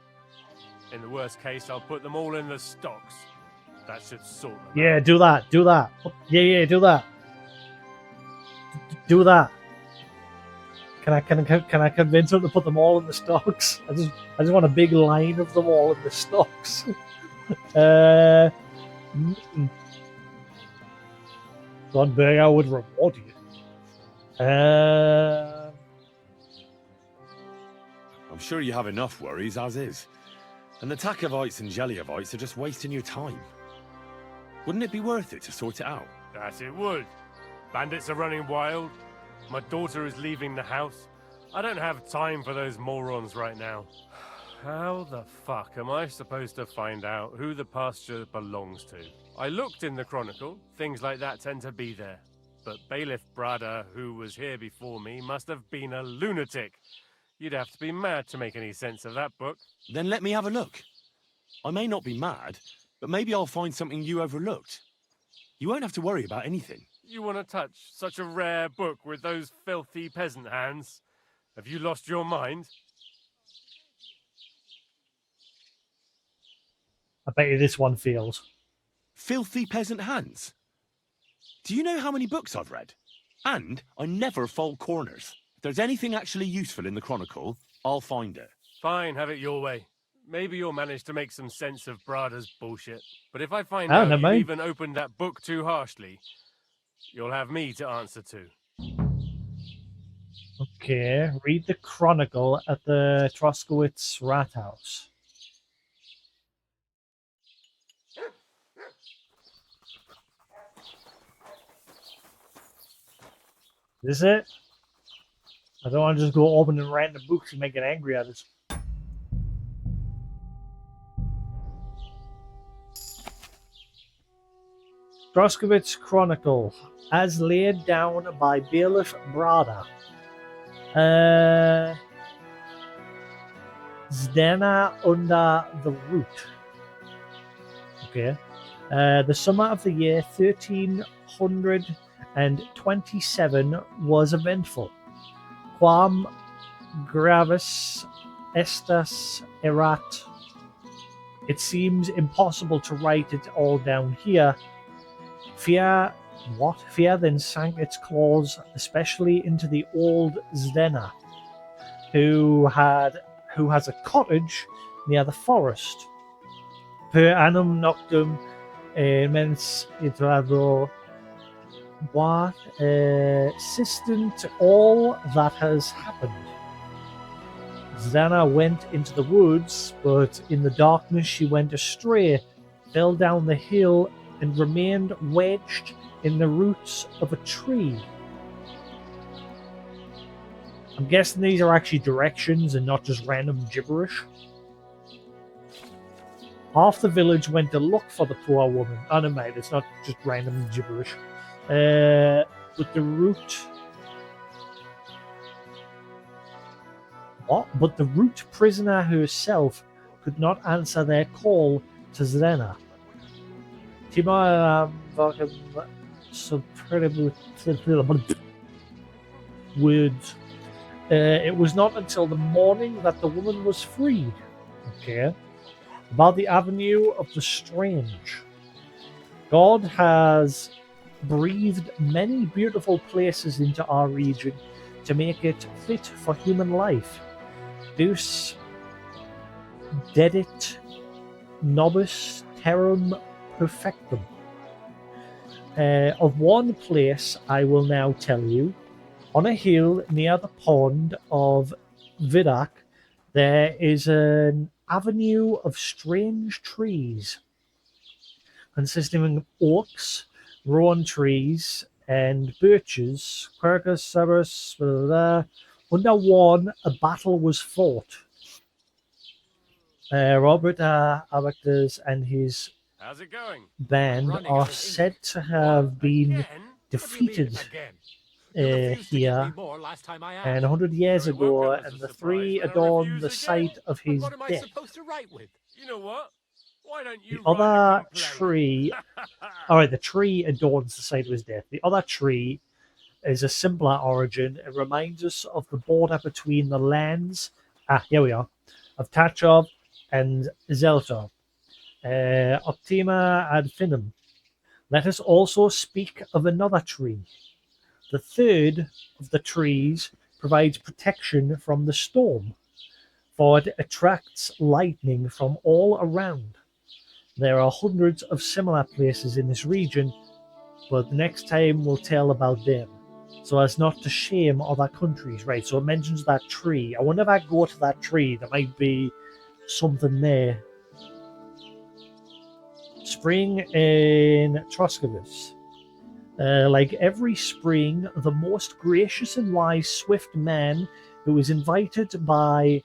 In the worst case, I'll put them all in the stocks. That should sort them Yeah, out. do that, do that. Yeah, do that. Do that. Can I convince him to put them all in the stocks? I just want a big line of them all in the stocks. John Berger would reward you. I'm sure you have enough worries as is. And the Takovites and Zhelyevites are just wasting your time. Wouldn't it be worth it to sort it out? That it would. Bandits are running wild. My daughter is leaving the house. I don't have time for those morons right now. How the fuck am I supposed to find out who the pasture belongs to? I looked in the Chronicle. Things like that tend to be there. But Bailiff Brada, who was here before me, must have been a lunatic. You'd have to be mad to make any sense of that book. Then let me have a look. I may not be mad, but maybe I'll find something you overlooked. You won't have to worry about anything. You want to touch such a rare book with those filthy peasant hands? Have you lost your mind? I bet you this one feels. Filthy peasant hands? Do you know how many books I've read? And I never fold corners. If there's anything actually useful in the Chronicle, I'll find it. Fine, have it your way. Maybe you'll manage to make some sense of Brada's bullshit. But if I find Oh, out never you mind. even opened that book too harshly, you'll have me to answer to. Okay, read the Chronicle at the Troskowitz Rat House. Is it? I don't want to just go opening random books and make it angry at us. Troskowitz Chronicle, as laid down by Bailiff Brada. Zdena under the root. Okay. The summer of the year 1327 was eventful. Quam gravis estas erat. It seems impossible to write it all down here. Fear then sank its claws, especially into the old Zdena, who has a cottage near the forest. Per annum noctum mens itrado. What assistant to all that has happened. Zdena went into the woods, but in the darkness she went astray, fell down the hill, and remained wedged in the roots of a tree. I'm guessing these are actually directions and not just random gibberish. Half the village went to look for the poor woman. Oh no, mate, it's not just random gibberish. But the root... What? But the root prisoner herself could not answer their call to Zdena. Words. It was not until the morning that the woman was freed. Okay. About the avenue of the strange. God has breathed many beautiful places into our region to make it fit for human life. Deus dedit nobis terram perfectum. Of one place I will now tell you. On a hill near the pond of Vidak, there is an avenue of strange trees, consisting of oaks, rowan trees, and birches. Quercus, Cerberus, under one, a battle was fought. Robert Abacus and his How's it going? band are said to have been defeated here and 100 years ago, and the tree adorned the site of his What am I death. supposed to write with? You know what? Why don't you The other tree, alright, the tree adorns the site of his death. The other tree is a simpler origin. It reminds us of the border between the lands, here we are, of Tachov and Zeltov. Optima ad finem. Let us also speak of another tree. The third of the trees provides protection from the storm, for it attracts lightning from all around. There are hundreds of similar places in this region, but the next time we'll tell about them, so as not to shame other countries. Right, so it mentions that tree. I wonder if I go to that tree, there might be something there. Spring in Troskowitz. Like every spring, the most gracious and wise swift man who was invited by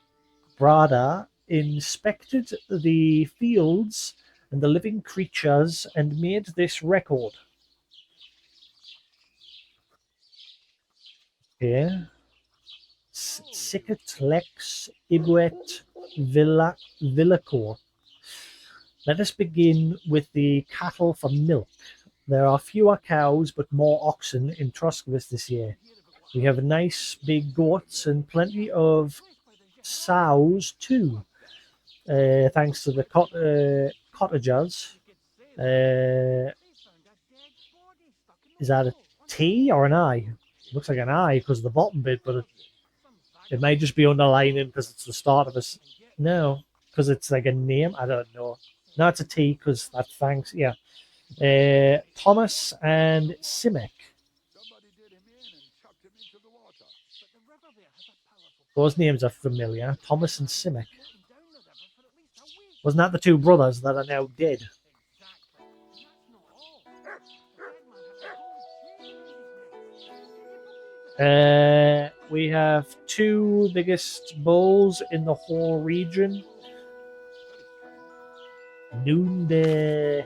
Brada inspected the fields and the living creatures and made this record. Here. Sicut lex ibuet villacor. Let us begin with the cattle for milk. There are fewer cows but more oxen in Troskovus this year. We have nice big goats and plenty of sows too, thanks to the cottagers. Is that a T or an I? Looks like an I because of the bottom bit, but it may just be underlining because it's the start of a. No, because it's like a name. I don't know. No, it's a T because that thanks. Yeah. Thomas and Simic. Those names are familiar. Thomas and Simic. Wasn't that the two brothers that are now dead? We have two biggest bulls in the whole region. Noonday,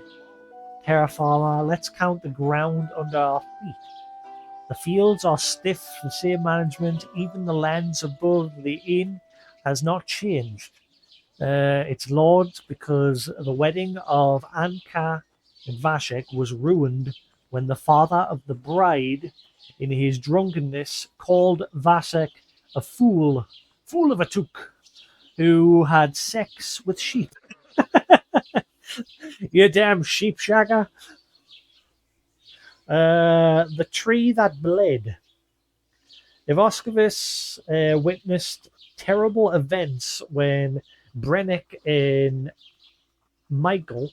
Terra Farmer. Let's count the ground under our feet. The fields are stiff, the same management. Even the lands above the inn has not changed. It's lord because the wedding of Anka and Vashek was ruined when the father of the bride, in his drunkenness, called Vasek a fool of a took, who had sex with sheep. You damn sheep shagger. The tree that bled. Ivoskovis witnessed terrible events when Brennick and Michael,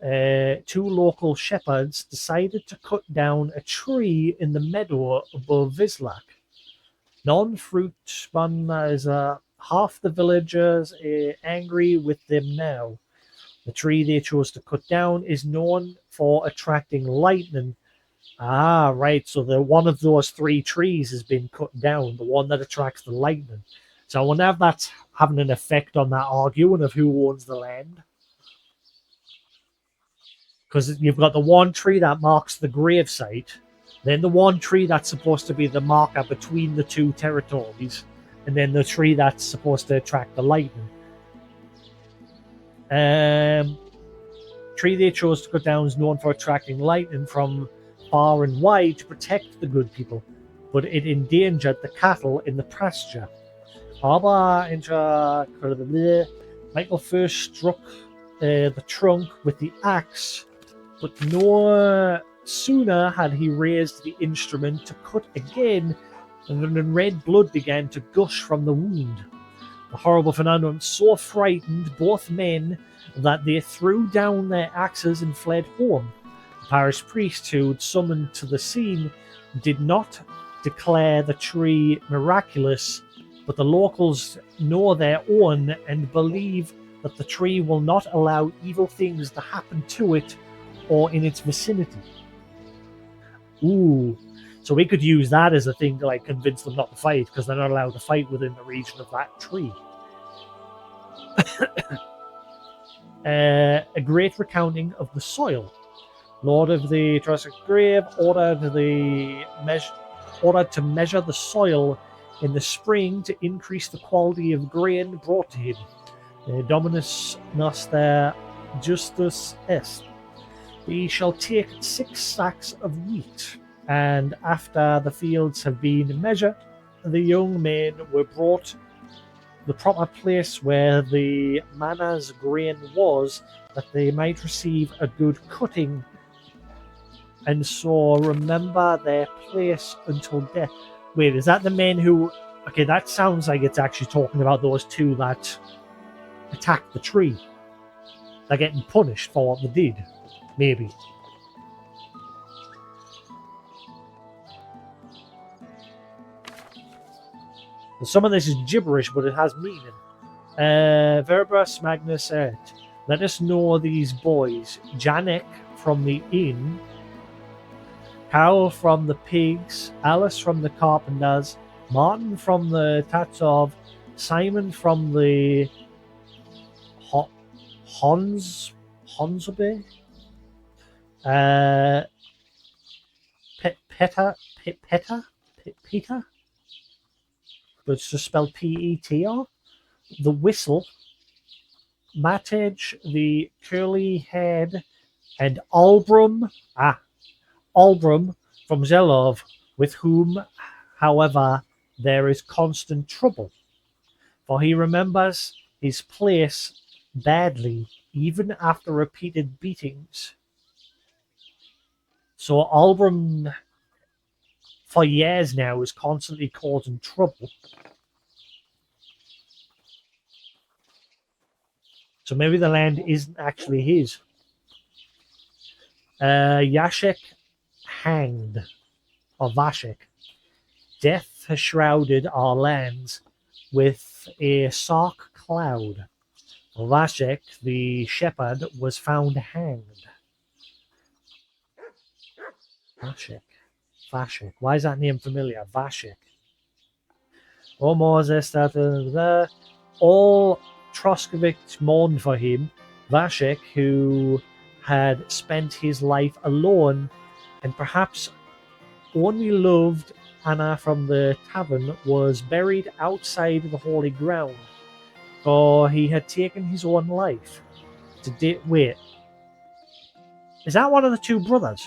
two local shepherds, decided to cut down a tree in the meadow above Vislak. Non-fruit one is half the villagers angry with them now. The tree they chose to cut down is known for attracting lightning. Ah, right. So the one of those three trees has been cut down, the one that attracts the lightning. So I wonder if that's having an effect on that arguing of who owns the land. Because you've got the one tree that marks the gravesite, then the one tree that's supposed to be the marker between the two territories, and then the tree that's supposed to attract the lightning. Tree they chose to cut down is known for attracting lightning from far and wide to protect the good people, but it endangered the cattle in the pasture. Michael first struck the trunk with the axe, but no sooner had he raised the instrument to cut again than red blood began to gush from the wound. The horrible phenomenon so frightened both men that they threw down their axes and fled home. The parish priest who had summoned to the scene did not declare the tree miraculous, but the locals know their own and believe that the tree will not allow evil things to happen to it or in its vicinity. Ooh, so we could use that as a thing to like convince them not to fight because they're not allowed to fight within the region of that tree. A great recounting of the soil. Lord of the Jurassic Grave ordered to measure the soil in the spring to increase the quality of grain brought to him. Dominus noster justus est. He shall take 6 sacks of wheat, and after the fields have been measured, the young men were brought the proper place where the manna's grain was, that they might receive a good cutting, and so remember their place until death. Wait, is that the men who... Okay, that sounds like it's actually talking about those two that attacked the tree. They're getting punished for what they did. Maybe. Some of this is gibberish, but it has meaning. Verbus Magnus et. Let us know these boys. Janek from the inn, Carol from the pigs, Alice from the carpenters, Martin from the Tatsov, Simon from the Honsabe, Peter, but it's just spelled P-E-T-R, the Whistle, Matej, the curly-haired and Albrum from Zelov, with whom, however, there is constant trouble, for he remembers his place badly even after repeated beatings. So Albrum, for years now, is constantly causing trouble. So maybe the land isn't actually his. Yashek hanged, or Vashek. Death has shrouded our lands with a dark cloud. Vashek, the shepherd, was found hanged. Vashek. Why is that name familiar? Vashek. O Moses, all Troskovics mourned for him. Vashek, who had spent his life alone and perhaps only loved Anna from the tavern, was buried outside the holy ground, for he had taken his own life. Wait, is that one of the two brothers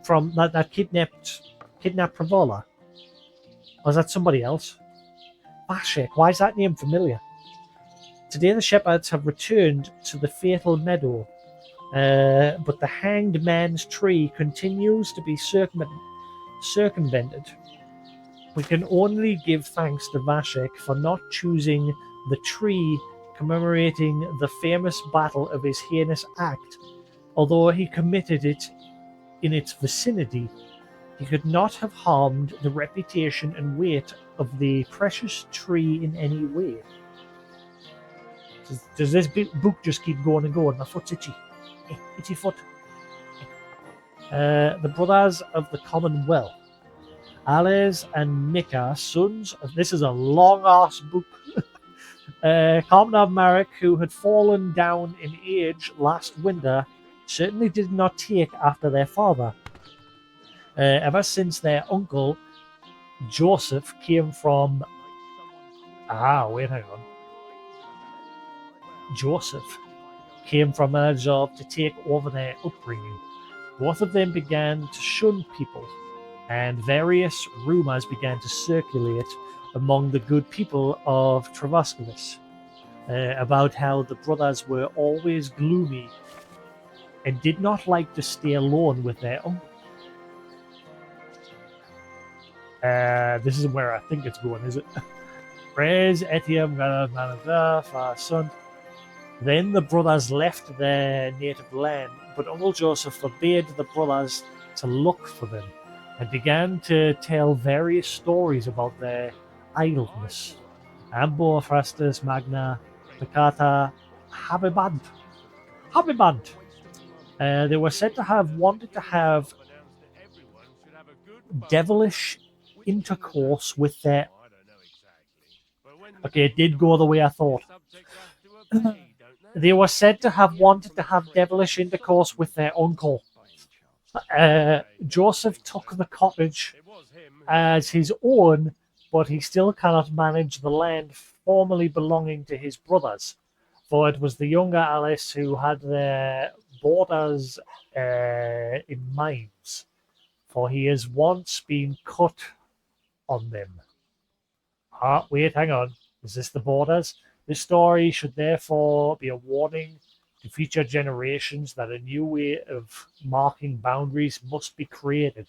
from that kidnapped Pravola? Or is that somebody else? Vashek, why is that name familiar? Today the shepherds have returned to the fatal meadow, but the hanged man's tree continues to be circumvented. We can only give thanks to Vashek for not choosing the tree commemorating the famous battle of his heinous act. Although he committed it in its vicinity, he could not have harmed the reputation and weight of the precious tree in any way. Does this book just keep going and going? My foot's itchy. Itchy foot. The brothers of the Commonwealth. Ales and Mika, sons of... This is a long-ass book. Carmen of Marek, who had fallen down in age last winter, certainly did not take after their father. Ever since their uncle, Joseph, came from... wait, hang on. Joseph came from Azov to take over their upbringing. Both of them began to shun people, and various rumors began to circulate among the good people of Travaskovis about how the brothers were always gloomy and did not like to stay alone with their uncle. This is where I think it's going, is it? Praise Etiam son. Then the brothers left their native land, but Uncle Joseph forbade the brothers to look for them and began to tell various stories about their idleness. Ambo, Frastus, Magna, Peccata, Habibant. They were said to have wanted to have devilish intercourse with their... Okay, it did go the way I thought. They were said to have wanted to have devilish intercourse with their uncle. Joseph took the cottage as his own, but he still cannot manage the land formerly belonging to his brothers, for it was the younger Alice who had their borders in mines, for he has once been cut on them. Wait, hang on. Is this the borders? This story should therefore be a warning to future generations that a new way of marking boundaries must be created.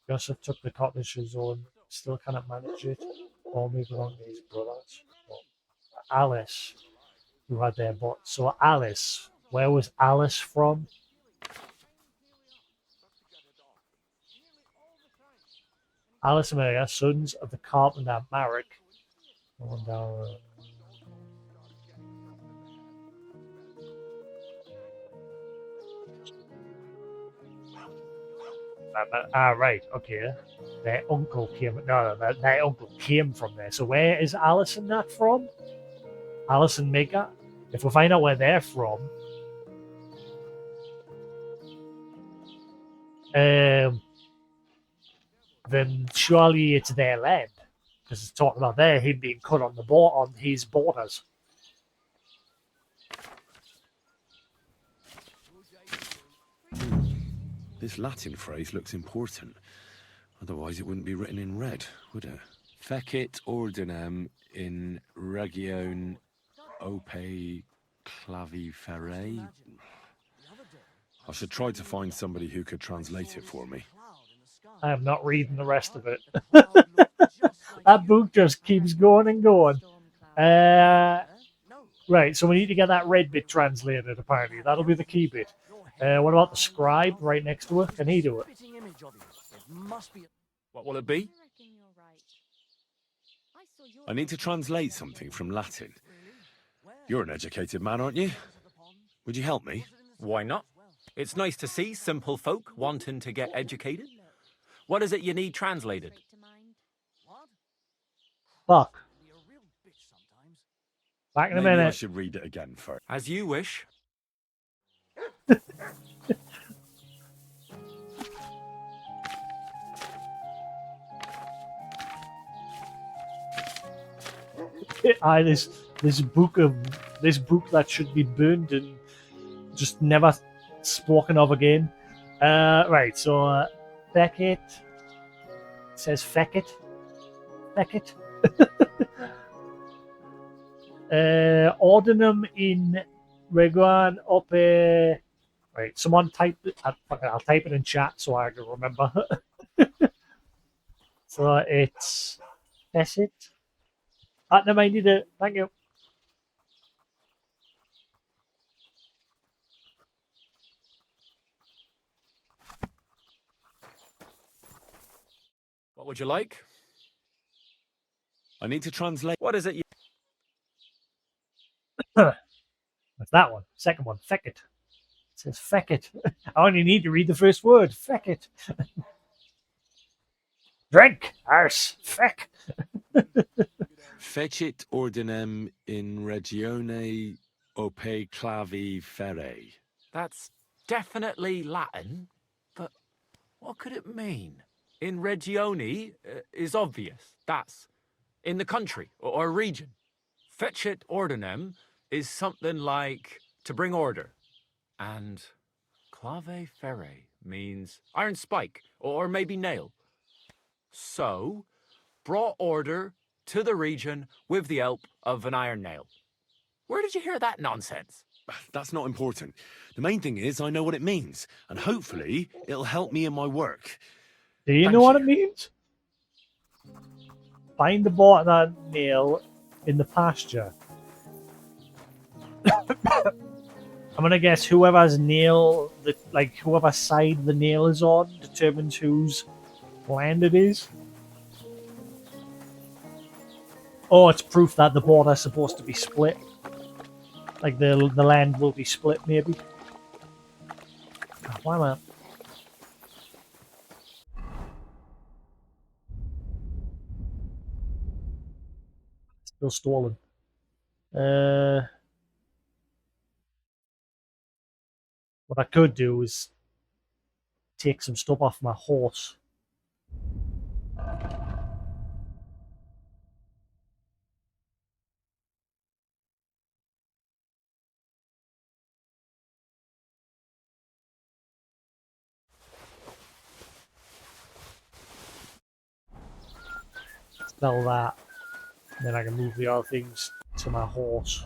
Joseph took the cottage to his own, still cannot manage it, only belonging to his brothers. Well, Alice, who had their bot. So Alice, where was Alice from? Alice and Mary, sons of the carpenter Marek. Going down. Right, okay. Their uncle came. No, their uncle came from there. So where is Alice and that from? Alice and Mika? If we find out where they're from, then surely it's their land, because it's talking about him being cut on his borders. This Latin phrase looks important. Otherwise it wouldn't be written in red, would it? Fecit ordinem in region ope claviferae. I should try to find somebody who could translate it for me. I am not reading the rest of it. That book just keeps going and going. Right, so we need to get that red bit translated, apparently. That'll be the key bit. What about the scribe right next to it? Can he do it? What will it be? I need to translate something from Latin. You're an educated man, aren't you? Would you help me? Why not? It's nice to see simple folk wanting to get educated. What is it you need translated? Fuck. Back in a Maybe minute. I should read it again first. As you wish. This book that should be burned and just never spoken of again. Right, so Beckett says Feckett. Ordinum in Reguan Ope. Right, someone type it. I'll type it in chat so I can remember. So it's Fecit. Never mind, you do it. Thank you. What would you like? I need to translate. What is it you... That's that one. Second one, Feckit. It says Feckit. I only need to read the first word. Feckit. Drink. Arse. Feck. Fecit ordinem in regione ope claviferae. That's definitely Latin, but what could it mean? In regione is obvious. That's in the country or region. Fecit ordinem is something like to bring order. And clave ferre means iron spike or maybe nail. So, brought order to the region with the help of an iron nail. Where did you hear that nonsense? That's not important. The main thing is I know what it means, and hopefully it'll help me in my work. Do you know what it means? Find the bought that nail in the pasture. I'm gonna guess whoever's nail, whoever side the nail is on, determines whose land it is. Oh, it's proof that the border's supposed to be split. Like the land will be split, maybe. Why am I? Still stolen. What I could do is take some stuff off my horse. Sell that. And then I can move the other things to my horse.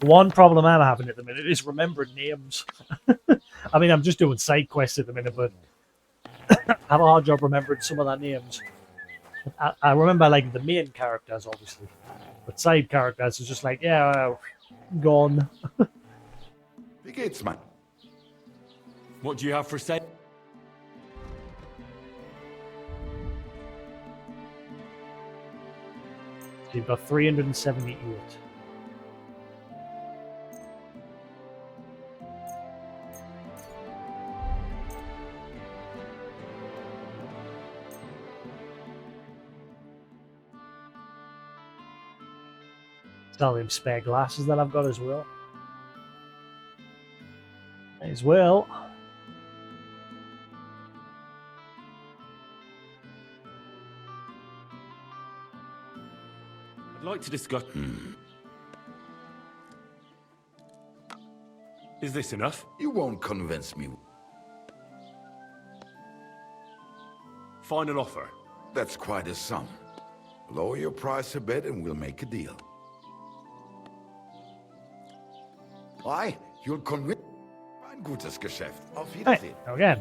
One problem I'm having at the minute is remembering names. I mean, I'm just doing side quests at the minute, but I have a hard job remembering some of their names. I remember like the main characters, obviously, but side characters is just like, yeah, gone. Wie geht's, Mann? What do you have for sale? So you've got 378. All them spare glasses that I've got as well. I'd like to discuss... Is this enough? You won't convince me. Final offer. That's quite a sum. Lower your price a bit and we'll make a deal. Why? You'll convince... Ein gutes Geschäft. Auf Wiedersehen. Hey, again.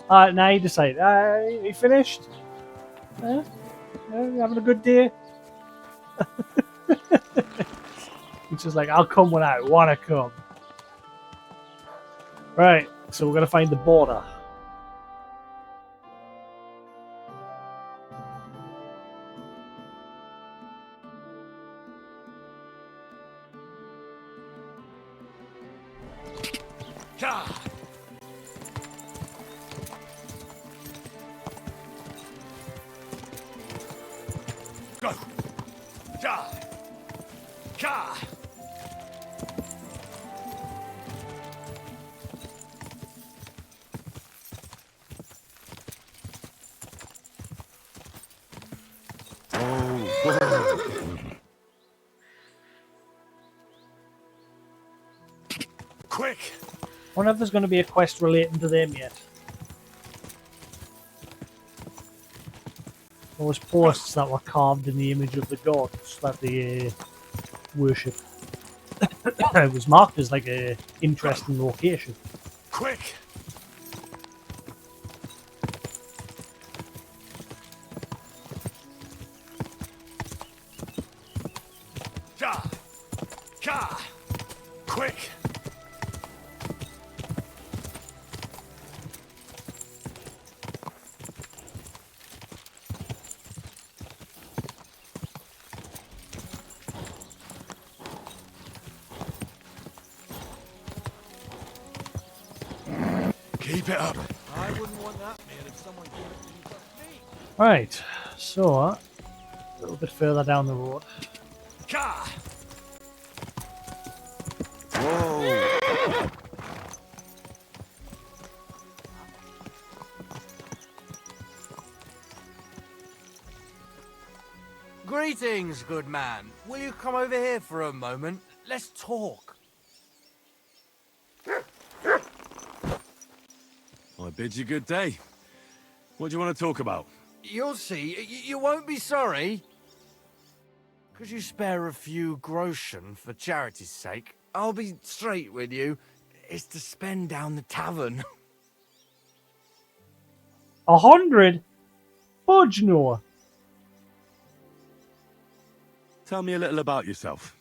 Now you decide. You finished? You having a good day? It's just like, I'll come when I want to come. Right, so we're going to find the border. Go! Ja! Ja! Quick! I wonder if there's going to be a quest relating to them yet. Those posts that were carved in the image of the gods that they worship. It was marked as like a interesting location. Quick! Ja! Ja! Quick! Keep it up. I wouldn't want that man if someone gave it to me but me. Right, so a little bit further down the road. Ja! Whoa! Greetings, good man. Will you come over here for a moment? Let's talk. I bid you good day. What do you want to talk about? You'll see. You won't be sorry. Could you spare a few groschen for charity's sake? I'll be straight with you. It's to spend down the tavern. 100? Fudge no. Tell me a little about yourself.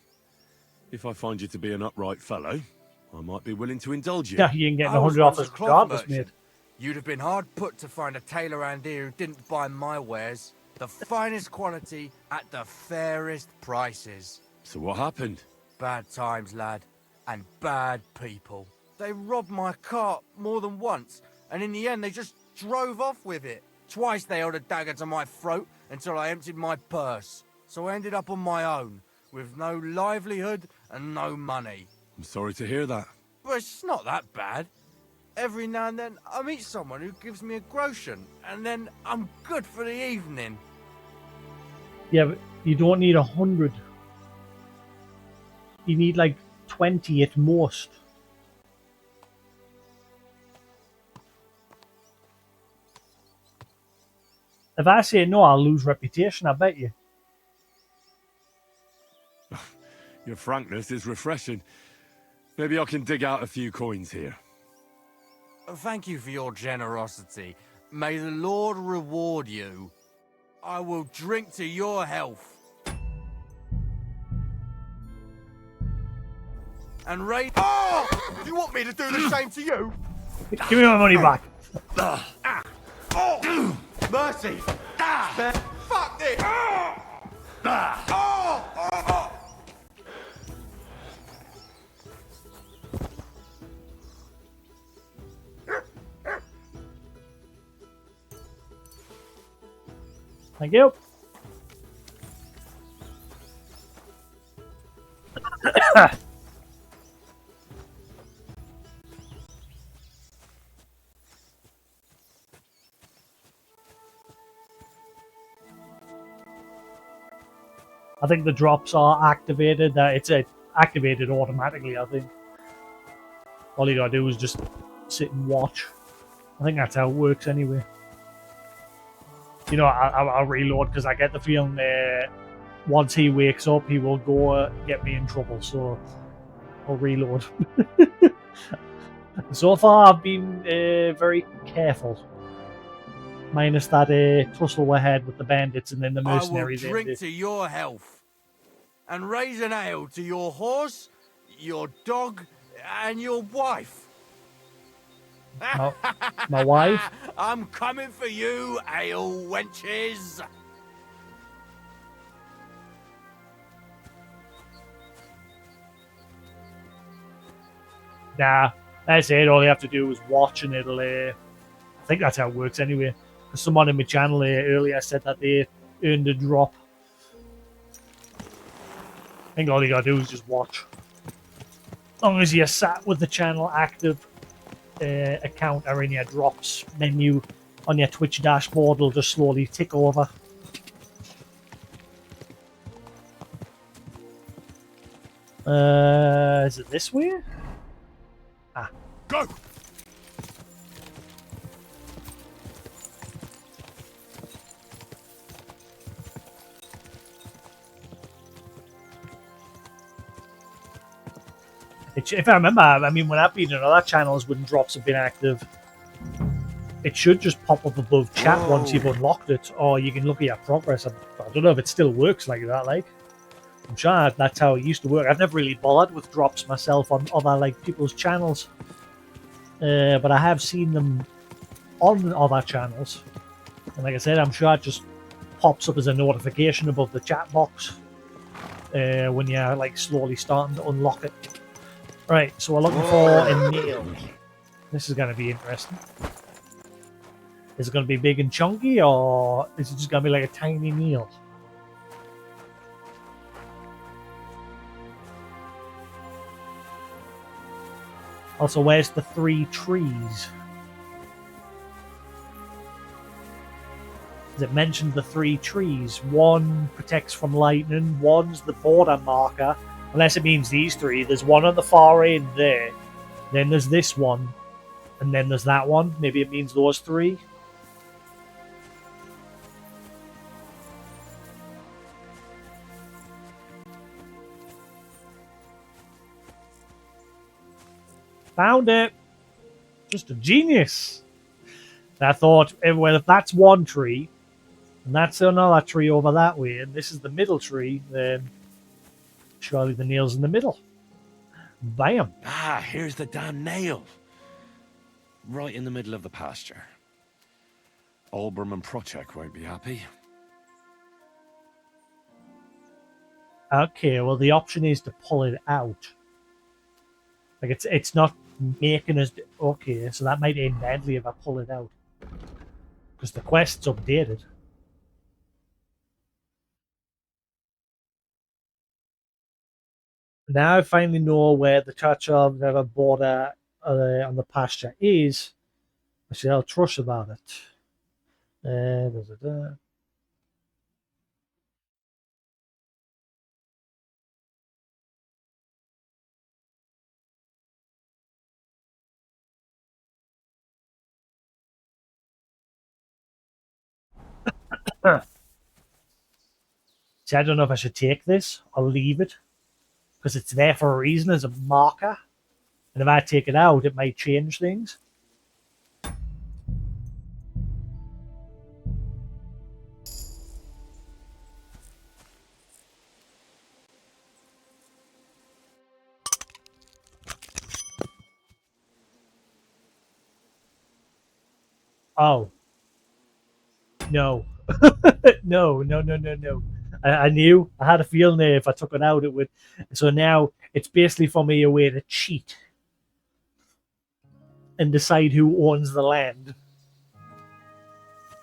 If I find you to be an upright fellow, I might be willing to indulge you. Yeah, you can get I was 100 off once as a cloth regardless, merchant. mate. You'd have been hard put to find a tailor around here who didn't buy my wares. The finest quality at the fairest prices. So what happened? Bad times, lad. And bad people. They robbed my cart more than once, and in the end they just drove off with it. Twice they held a dagger to my throat until I emptied my purse. So I ended up on my own, with no livelihood and no money. I'm sorry to hear that. But it's not that bad. Every now and then I meet someone who gives me a groschen, and then I'm good for the evening. Yeah, but you don't need 100. You need like 20 at most. If I say no, I'll lose reputation, I bet you. Your frankness is refreshing. Maybe I can dig out a few coins here. Thank you for your generosity. May the Lord reward you. I will drink to your health. And raid. Oh! You want me to do the same to you? Give me my money back. Oh! Mercy! Fuck this! Oh! Thank you. think the drops are activated. That it's activated automatically, I think. All you gotta do is just sit and watch. I think that's how it works anyway. You know, I'll reload because I get the feeling once he wakes up, he will go get me in trouble. So I'll reload. So far, I've been very careful. Minus that tussle we had with the bandits and then the mercenaries. I will drink to your health and raise an ale to your horse, your dog, and your wife. My wife? I'm coming for you, ale wenches. Nah, that's it. All you have to do is watch and it'll... I think that's how it works anyway. Because someone in my channel earlier said that they earned a drop. I think all you gotta do is just watch. As long as you're sat with the channel active account or in your drops menu on your Twitch dashboard, it'll just slowly tick over. Is it this way? Ah. Go! If I remember, I mean, when I've been in other channels when drops have been active, it should just pop up above chat once you've unlocked it, or you can look at your progress. I don't know if it still works like that, like. I'm sure that's how it used to work. I've never really bothered with drops myself on other, like, people's channels. But I have seen them on other channels. And like I said, I'm sure it just pops up as a notification above the chat box when you're, like, slowly starting to unlock it. Right, so we're looking for a nail. This is going to be interesting. Is it going to be big and chunky, or is it just going to be like a tiny nail? Also, where's the 3 trees? Does it mention the 3 trees? One protects from lightning, one's the border marker. Unless it means these 3. There's one on the far end there. Then there's this one. And then there's that one. Maybe it means those 3. Found it. Just a genius. And I thought, well, if that's one tree, and that's another tree over that way, and this is the middle tree, then surely the nail's in the middle. Bam. Ah, here's the damn nail. Right in the middle of the pasture. Olbram and Prochek won't be happy. Okay, well, the option is to pull it out. Like, it's not making us... Okay, so that might end badly if I pull it out. Because the quest's updated. Now I finally know where the Church of the border on the pasture is. I shall trust about it. See, I don't know if I should take this or leave it. Because it's there for a reason as a marker. And if I take it out, it might change things. Oh. No. No. I knew. I had a feeling there if I took it out, it would. So now it's basically for me a way to cheat and decide who owns the land.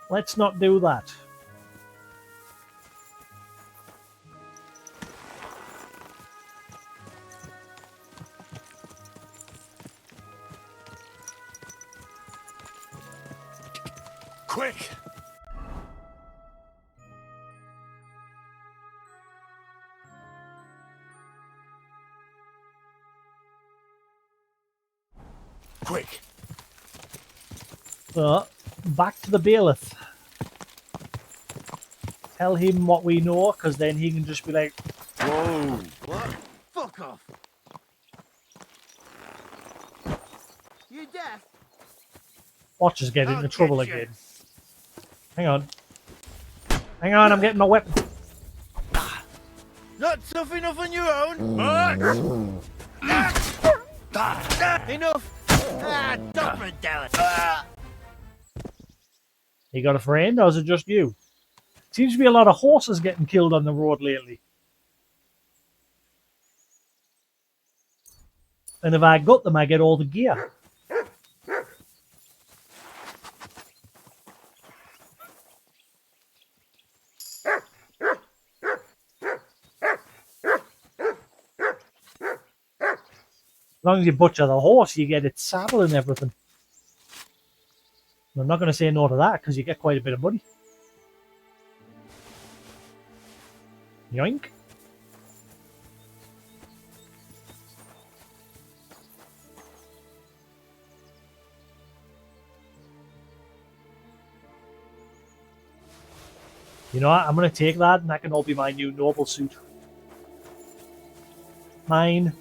Let's not do that. Quick! Quick! So, back to the bailiff. Tell him what we know, because then he can just be like, Whoa! What? Fuck off! You deaf? watch us get I'll into get trouble you. again. Hang on. Hang on, I'm getting my weapon. Not tough enough on your own? Enough! Don't run down. You got a friend, or is it just you? Seems to be a lot of horses getting killed on the road lately. And if I got them, I get all the gear. As long as you butcher the horse, you get its saddle and everything. I'm not going to say no to that, because you get quite a bit of money. Yoink. You know what? I'm going to take that, and that can all be my new noble suit. Mine.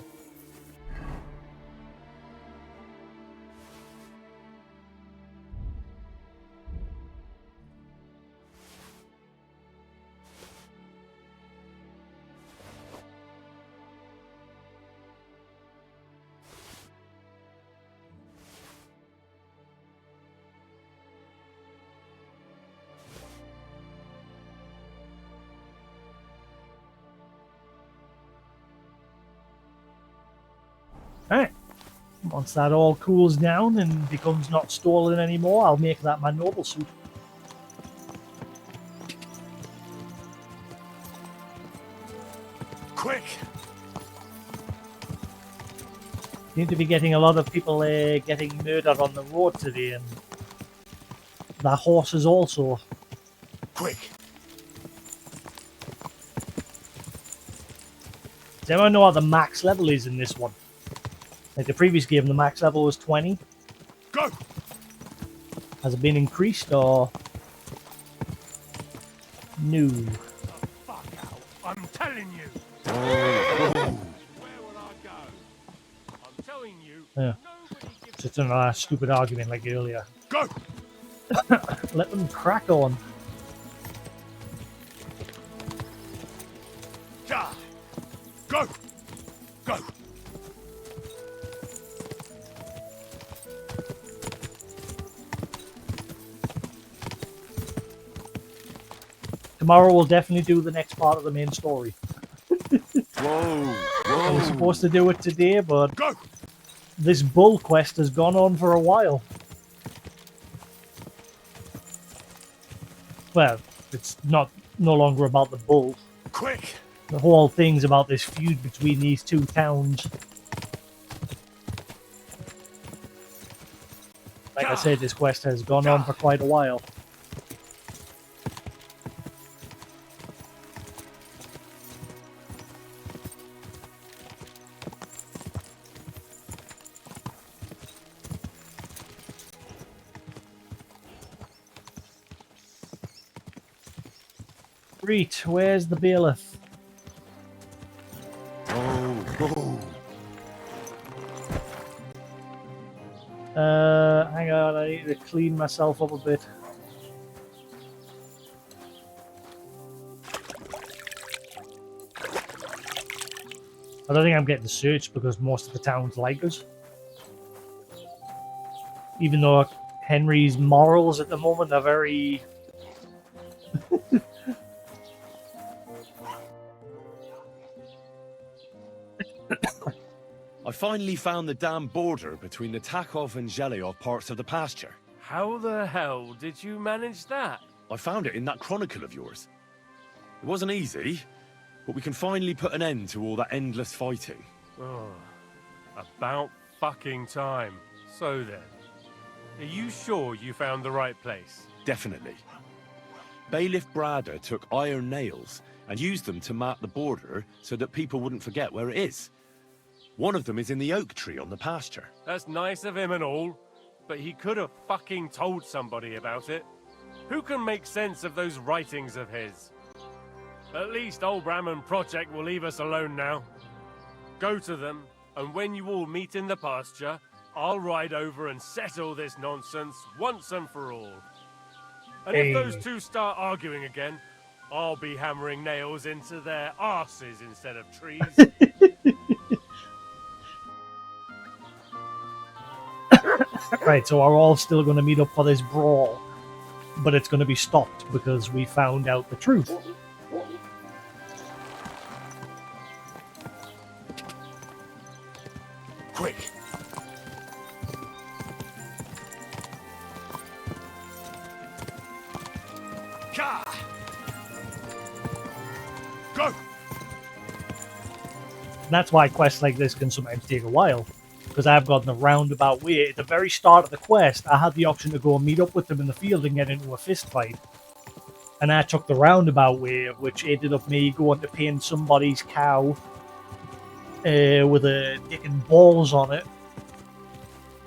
Alright. Once that all cools down and becomes not stolen anymore, I'll make that my noble suit. Quick! Seem to be getting a lot of people getting murdered on the road today, and the horses also. Quick! Does anyone know what the max level is in this one? Like the previous game, the max level was 20. Go! Has it been increased or no? Fuck out. I'm telling you. Oh. Where will I go? I'm telling you. Yeah. It's just another stupid argument like earlier. Go! Let them crack on. Go! Go! Tomorrow we'll definitely do the next part of the main story. Whoa! I was supposed to do it today, but Go! this bull quest has gone on for a while. Well, it's no longer about the bull. Quick! The whole thing's about this feud between these two towns. Like I said, this quest has gone on for quite a while. Reet, where's the bailiff? Oh. Hang on, I need to clean myself up a bit. I don't think I'm getting searched because most of the towns like us. Even though Henry's morals at the moment are very... I finally found the damn border between the Takov and Zhelyov parts of the pasture. How the hell did you manage that? I found it in that chronicle of yours. It wasn't easy, but we can finally put an end to all that endless fighting. Oh, about fucking time. So then, are you sure you found the right place? Definitely. Bailiff Brada took iron nails and used them to mark the border so that people wouldn't forget where it is. One of them is in the oak tree on the pasture. That's nice of him and all, but he could have fucking told somebody about it. Who can make sense of those writings of his? At least old Brahman Project will leave us alone now. Go to them, and when you all meet in the pasture, I'll ride over and settle this nonsense once and for all. And if those two start arguing again, I'll be hammering nails into their arses instead of trees. Right, so we're all still going to meet up for this brawl, but it's going to be stopped because we found out the truth. Quick! Go! And that's why quests like this can sometimes take a while, because I've gone the roundabout way. At the very start of the quest, I had the option to go and meet up with them in the field and get into a fist fight. And I took the roundabout way, which ended up me going to paint somebody's cow with a dick and balls on it.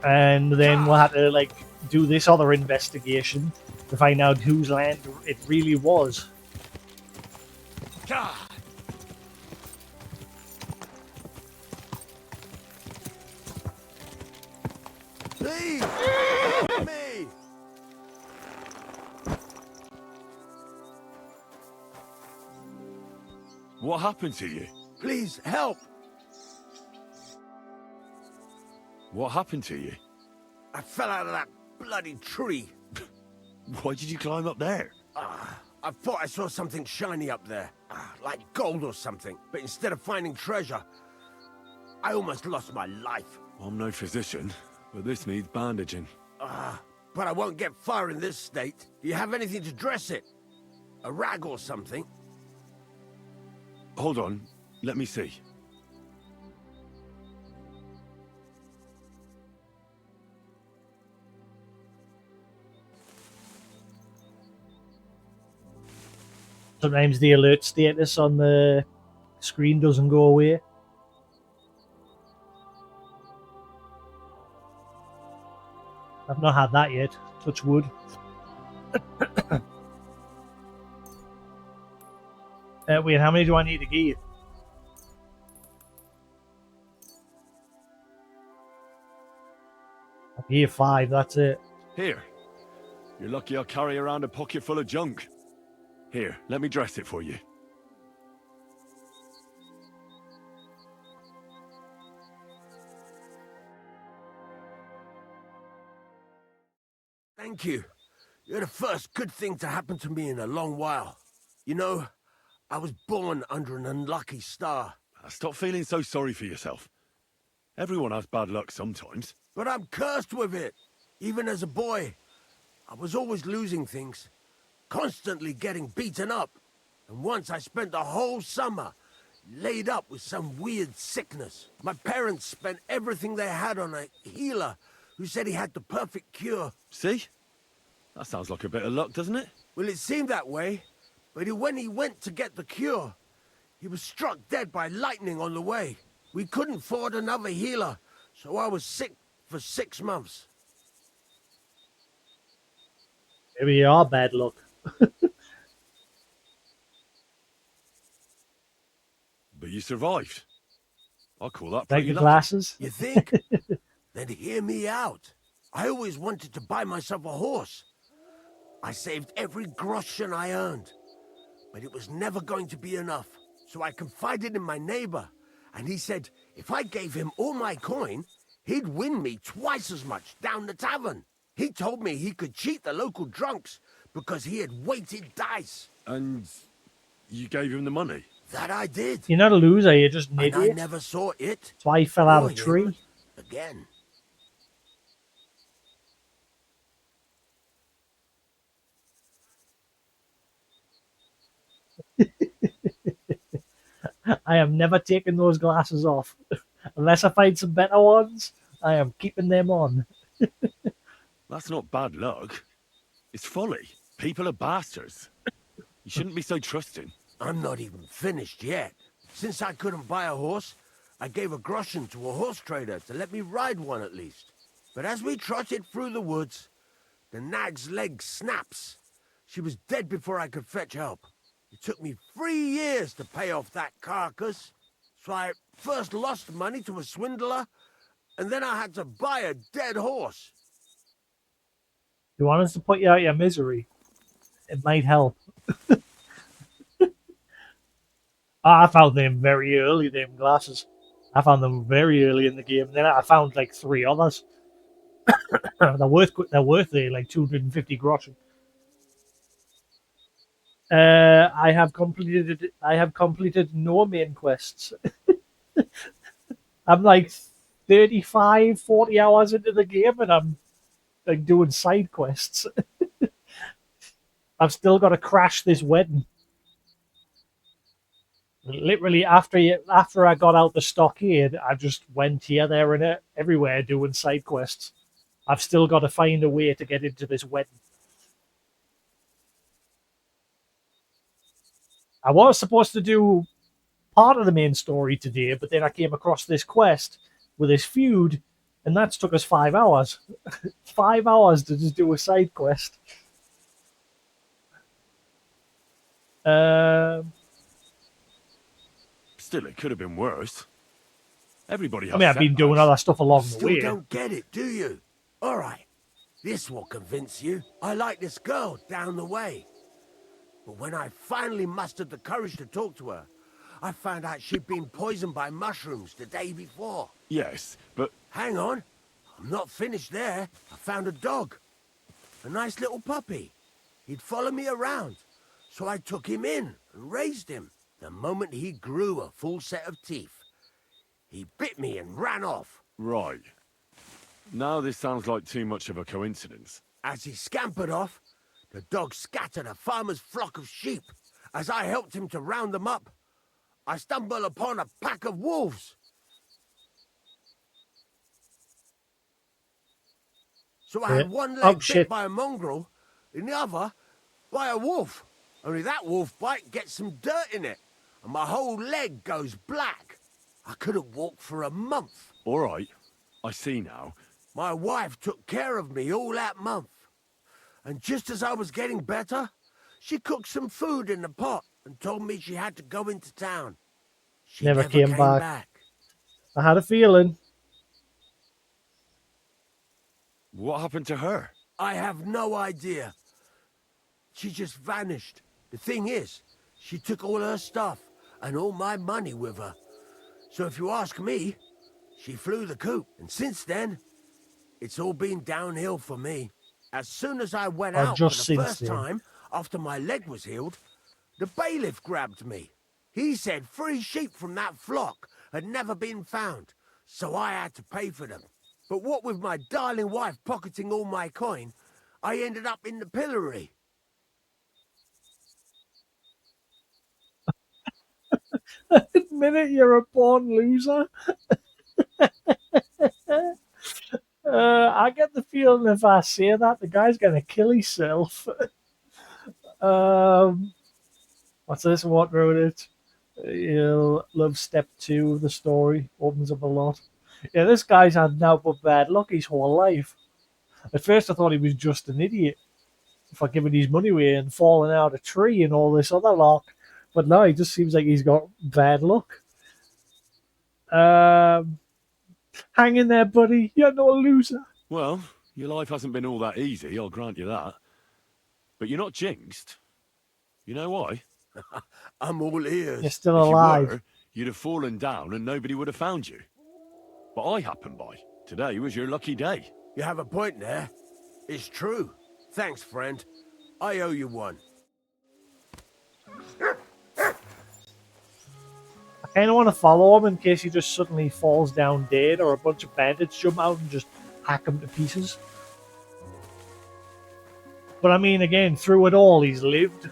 And then we'll have to like do this other investigation to find out whose land it really was. Please! Help me! What happened to you? Please, help! What happened to you? I fell out of that bloody tree. Why did you climb up there? I thought I saw something shiny up there, like gold or something. But instead of finding treasure, I almost lost my life. I'm no physician, but this needs bandaging. But I won't get far in this state. Do you have anything to dress it? A rag or something? Hold on, let me see. Sometimes the alert status on the screen doesn't go away. I've not had that yet. Touch wood. Wait, how many do I need to get? I get 5, that's it. Here. You're lucky I'll carry around a pocket full of junk. Here, let me dress it for you. Thank you. You're the first good thing to happen to me in a long while. You know, I was born under an unlucky star. Stop feeling so sorry for yourself. Everyone has bad luck sometimes. But I'm cursed with it. Even as a boy, I was always losing things. Constantly getting beaten up. And once I spent the whole summer laid up with some weird sickness. My parents spent everything they had on a healer who said he had the perfect cure. See? That sounds like a bit of luck, doesn't it? Well, it seemed that way. But when he went to get the cure, he was struck dead by lightning on the way. We couldn't afford another healer, so I was sick for 6 months. Maybe you are bad luck. But you survived. I call that Take pretty your lucky. glasses. You think? Then hear me out. I always wanted to buy myself a horse. I saved every groschen I earned. But it was never going to be enough. So I confided in my neighbor. And he said if I gave him all my coin, he'd win me twice as much down the tavern. He told me he could cheat the local drunks because he had weighted dice. And you gave him the money? That I did. You're not a loser, you're just an And I idiot. never saw it. That's why he fell out of or a tree. him again. I am never taking those glasses off. Unless I find some better ones, I am keeping them on. That's not bad luck. It's folly. People are bastards. You shouldn't be so trusting. I'm not even finished yet. Since I couldn't buy a horse, I gave a groschen to a horse trader to let me ride one at least. But as we trotted through the woods, the nag's leg snaps. She was dead before I could fetch help. It took me 3 years to pay off that carcass. So I first lost money to a swindler, and then I had to buy a dead horse. You want us to put you out of your misery? It might help. I found them very early, them glasses. I found them very early in the game. Then I found like 3 others. They're worth like 250 groschen. I have completed no main quests. I'm like 35, 40 hours into the game and I'm like doing side quests. I've still got to crash this wedding. Literally, after I got out the stockade, I just went here, there, and everywhere doing side quests. I've still got to find a way to get into this wedding. I was supposed to do part of the main story today, but then I came across this quest with this feud, and that's took us 5 hours. 5 hours to just do a side quest. Still, it could have been worse. Everybody has I mean, I've been doing other stuff along the way. Still don't get it, do you? All right, this will convince you. I like this girl down the way. But when I finally mustered the courage to talk to her, I found out she'd been poisoned by mushrooms the day before. Yes, but... Hang on. I'm not finished there. I found a dog. A nice little puppy. He'd follow me around. So I took him in and raised him. The moment he grew a full set of teeth, he bit me and ran off. Right. Now this sounds like too much of a coincidence. As he scampered off, the dog scattered a farmer's flock of sheep. As I helped him to round them up, I stumbled upon a pack of wolves. So I had one leg bit by a mongrel, and the other by a wolf. Only that wolf bite gets some dirt in it, and my whole leg goes black. I couldn't walk for a month. All right, I see now. My wife took care of me all that month. And just as I was getting better, she cooked some food in the pot and told me she had to go into town. She never came back. I had a feeling. What happened to her? I have no idea. She just vanished. The thing is, she took all her stuff and all my money with her. So if you ask me, she flew the coop. And since then, it's all been downhill for me. As soon as I went out for the first time, after my leg was healed, the bailiff grabbed me. He said 3 sheep from that flock had never been found, so I had to pay for them. But what with my darling wife pocketing all my coin, I ended up in the pillory. Admit it, you're a born loser. I get the feeling if I say that, the guy's going to kill himself. What's this? What wrote it? You'll love step 2 of the story. Opens up a lot. Yeah, this guy's had now but bad luck his whole life. At first I thought he was just an idiot for giving his money away and falling out of a tree and all this other luck. But no, he just seems like he's got bad luck. Hang in there, buddy. You're not a loser. Well, your life hasn't been all that easy, I'll grant you that. But you're not jinxed. You know why? I'm all ears. You're still alive. If you were, you'd have fallen down and nobody would have found you. But I happened by. Today was your lucky day. You have a point there. It's true. Thanks, friend. I owe you one. I kind of want to follow him in case he just suddenly falls down dead or a bunch of bandits jump out and just hack him to pieces. But I mean, again, through it all, he's lived.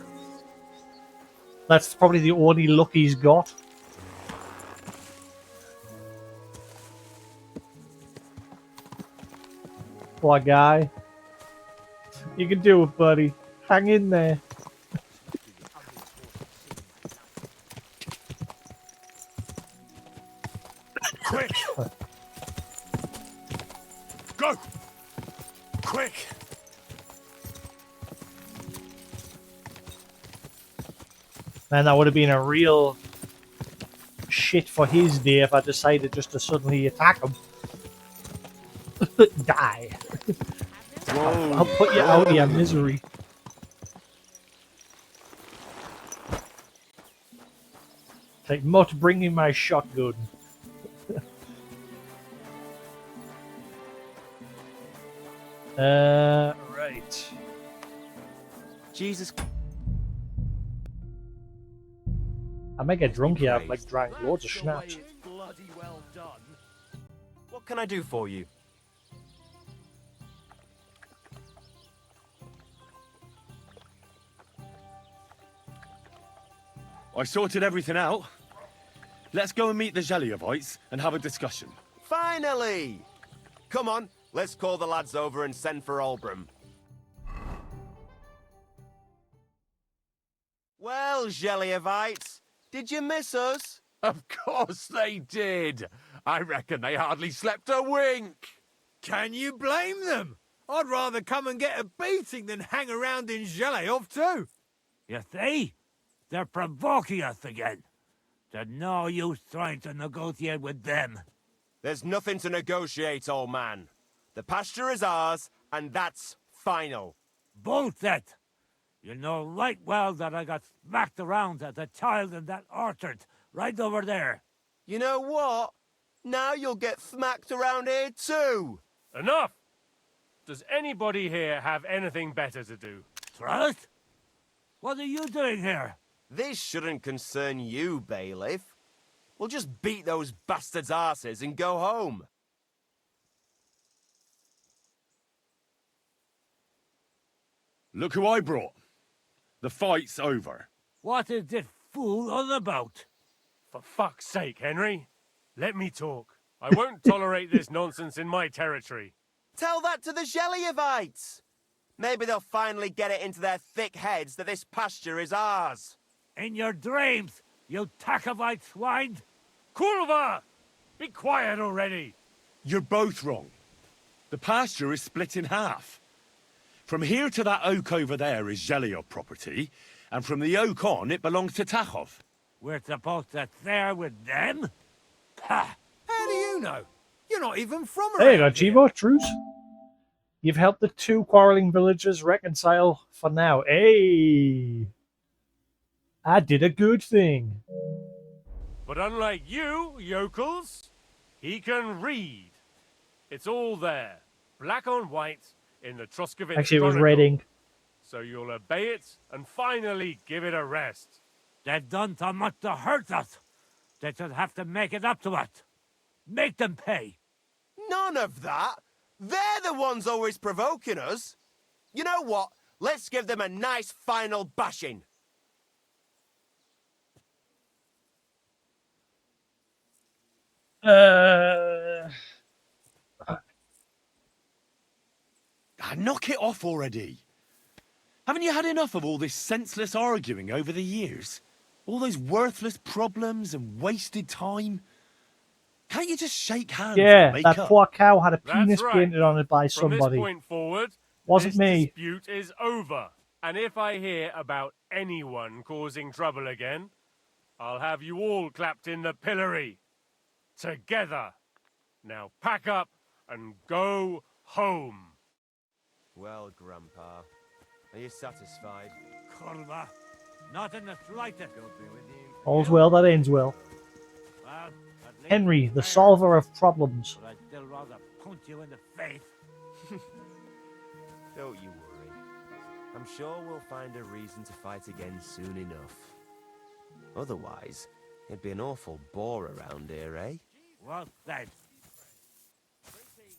That's probably the only luck he's got. Poor guy. You can do it, buddy. Hang in there. Go! Quick! Man, that would have been a real shit for his day if I decided just to suddenly attack him. Die. I'll put you out of your misery. Like, not bringing my shotgun. Right. Jesus. I might get drunk here. I've like drank loads of schnapps. What can I do for you? I sorted everything out. Let's go and meet the Zheliovites and have a discussion. Finally! Come on, let's call the lads over and send for Olbram. Well, Zheliovites, did you miss us? Of course they did. I reckon they hardly slept a wink. Can you blame them? I'd rather come and get a beating than hang around in Zheleov too. You see? They're provoking us again. There's no use trying to negotiate with them. There's nothing to negotiate, old man. The pasture is ours, and that's final. Bullshit! You know right well that I got smacked around as a child in that orchard, right over there. You know what? Now you'll get smacked around here too. Enough! Does anybody here have anything better to do? Trust? What are you doing here? This shouldn't concern you, bailiff. We'll just beat those bastards' asses and go home. Look who I brought. The fight's over. What is this fool on about? For fuck's sake, Henry. Let me talk. I won't tolerate this nonsense in my territory. Tell that to the Zheliovites. Maybe they'll finally get it into their thick heads that this pasture is ours. In your dreams, you Takovite swine! Kurva! Be quiet already! You're both wrong. The pasture is split in half. From here to that oak over there is Zheliov property, and from the oak on, it belongs to Tachov. We're supposed to share with them? Ha! How do you know? You're not even from There you around go, Chivo. Truce. You've helped the two quarreling villagers reconcile for now. Hey! I did a good thing. But unlike you, yokels, he can read. It's all there, black on white, in the Troskovitz Actually, it was Chronicle. red ink. So you'll obey it and finally give it a rest. They've done so much to hurt us. They should have to make it up to us. Make them pay. None of that. They're the ones always provoking us. You know what? Let's give them a nice final bashing. Knock it off already. Haven't you had enough of all this senseless arguing over the years? All those worthless problems and wasted time? Can't you just shake hands Yeah, and make that up? poor cow had a That's penis right. painted on it by From somebody. this point forward, Wasn't this me. dispute is over. And if I hear about anyone causing trouble again, I'll have you all clapped in the pillory. Together. Now pack up and go home. Well, Grandpa, are you satisfied? Kurva, not in the slightest. All's well that ends well. Well, at least Henry, it's the fair, solver of problems. but I'd still rather punch you in the face. Don't you worry. I'm sure we'll find a reason to fight again soon enough. Otherwise, it'd be an awful bore around here, eh? Well said.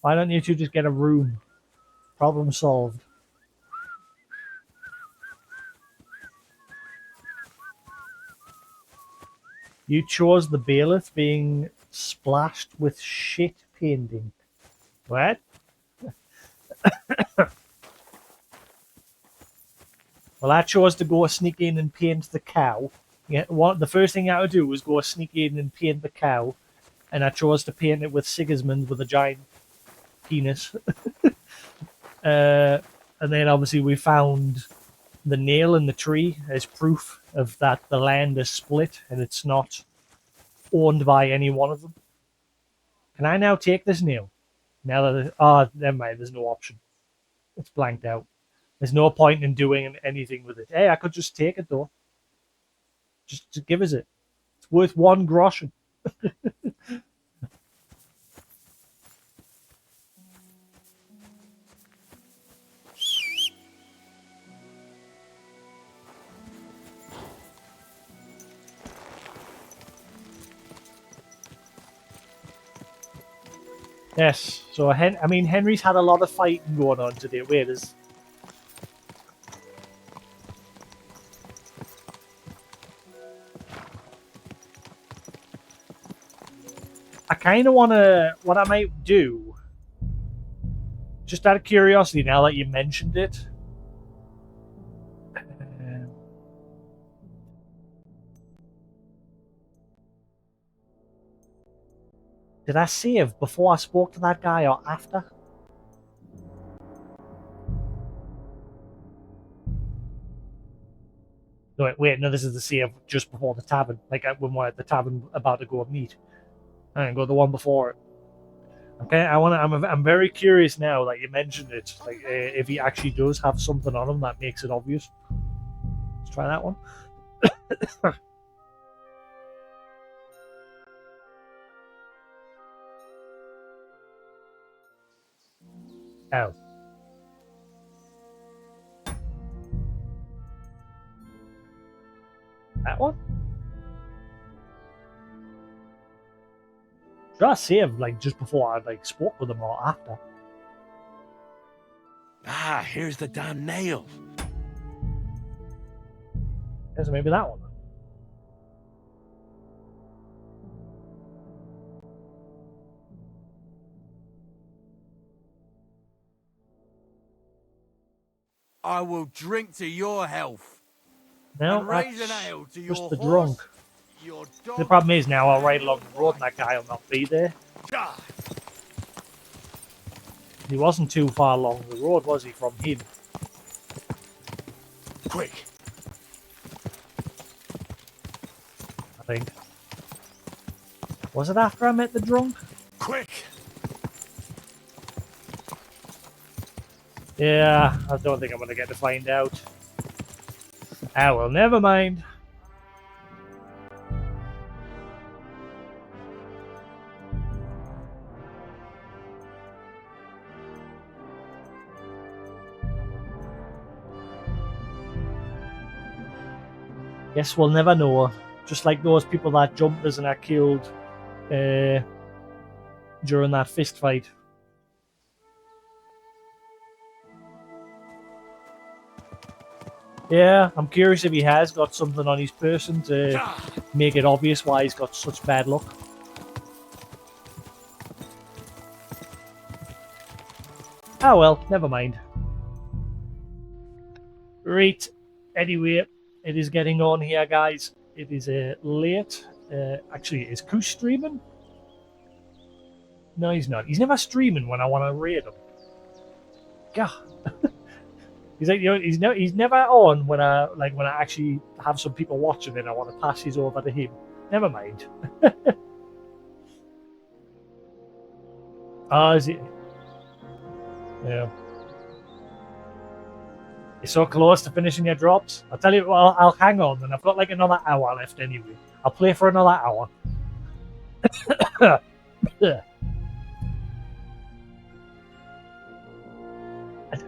Why don't you two just get a room? Problem solved. You chose the bailiff being splashed with shit painting. What? Well, I chose to go sneak in and paint the cow. Yeah, the first thing I had to do was go sneak in and paint the cow, and I chose to paint it with Sigismund with a giant penis. And then obviously we found the nail in the tree as proof of that the land is split and it's not owned by any one of them. Can I now take this nail? Now that never mind. There's no option. It's blanked out. There's no point in doing anything with it. Hey, I could just take it though. Just give us it. It's worth 1 groschen. Yes. So I mean, Henry's had a lot of fighting going on today. Wait, there's. I kind of want to. What I might do, just out of curiosity, now that you mentioned it. Did I save before I spoke to that guy or after? No, wait, no, this is the save just before the tavern. Like when we're at the tavern about to go meet. And go the one before it. Okay, I'm very curious now that you mentioned it. Like if he actually does have something on him that makes it obvious. Let's try that one. Oh. That one? Should I save like just before I like spoke with him or after? Ah, here's the damn nail. Yes, maybe that one. I will drink to your health. No, and raise that's an ale to just your the horse, drunk. your The dog. problem is now I'll ride along the road and that guy will not be there. He wasn't too far along the road, was he, from him? Quick. I think. Was it after I met the drunk? Quick. Yeah, I don't think I'm going to get to find out. Ah, well, never mind. Guess we'll never know. Just like those people that jumped us and are killed during that fist fight. Yeah, I'm curious if he has got something on his person to make it obvious why he's got such bad luck. Ah well, never mind. Right, anyway, it is getting on here, guys. It is late. Actually, is Koos streaming? No, he's not. He's never streaming when I want to raid him. God. He's like, you know, he's never on when I actually have some people watching and I want to pass his over to him. Never mind. Is it? Yeah. You're so close to finishing your drops. I'll tell you what, I'll hang on then. I've got like another hour left anyway. I'll play for another hour.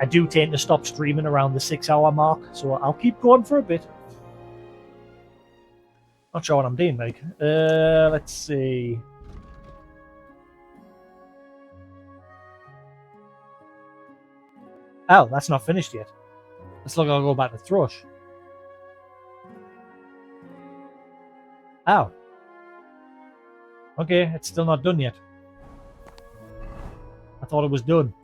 I do tend to stop streaming around the 6-hour mark, so I'll keep going for a bit. Not sure what I'm doing, like. Let's see. Oh, that's not finished yet. Let's look. I'll go back to Thrush. Oh. Okay, it's still not done yet. I thought it was done.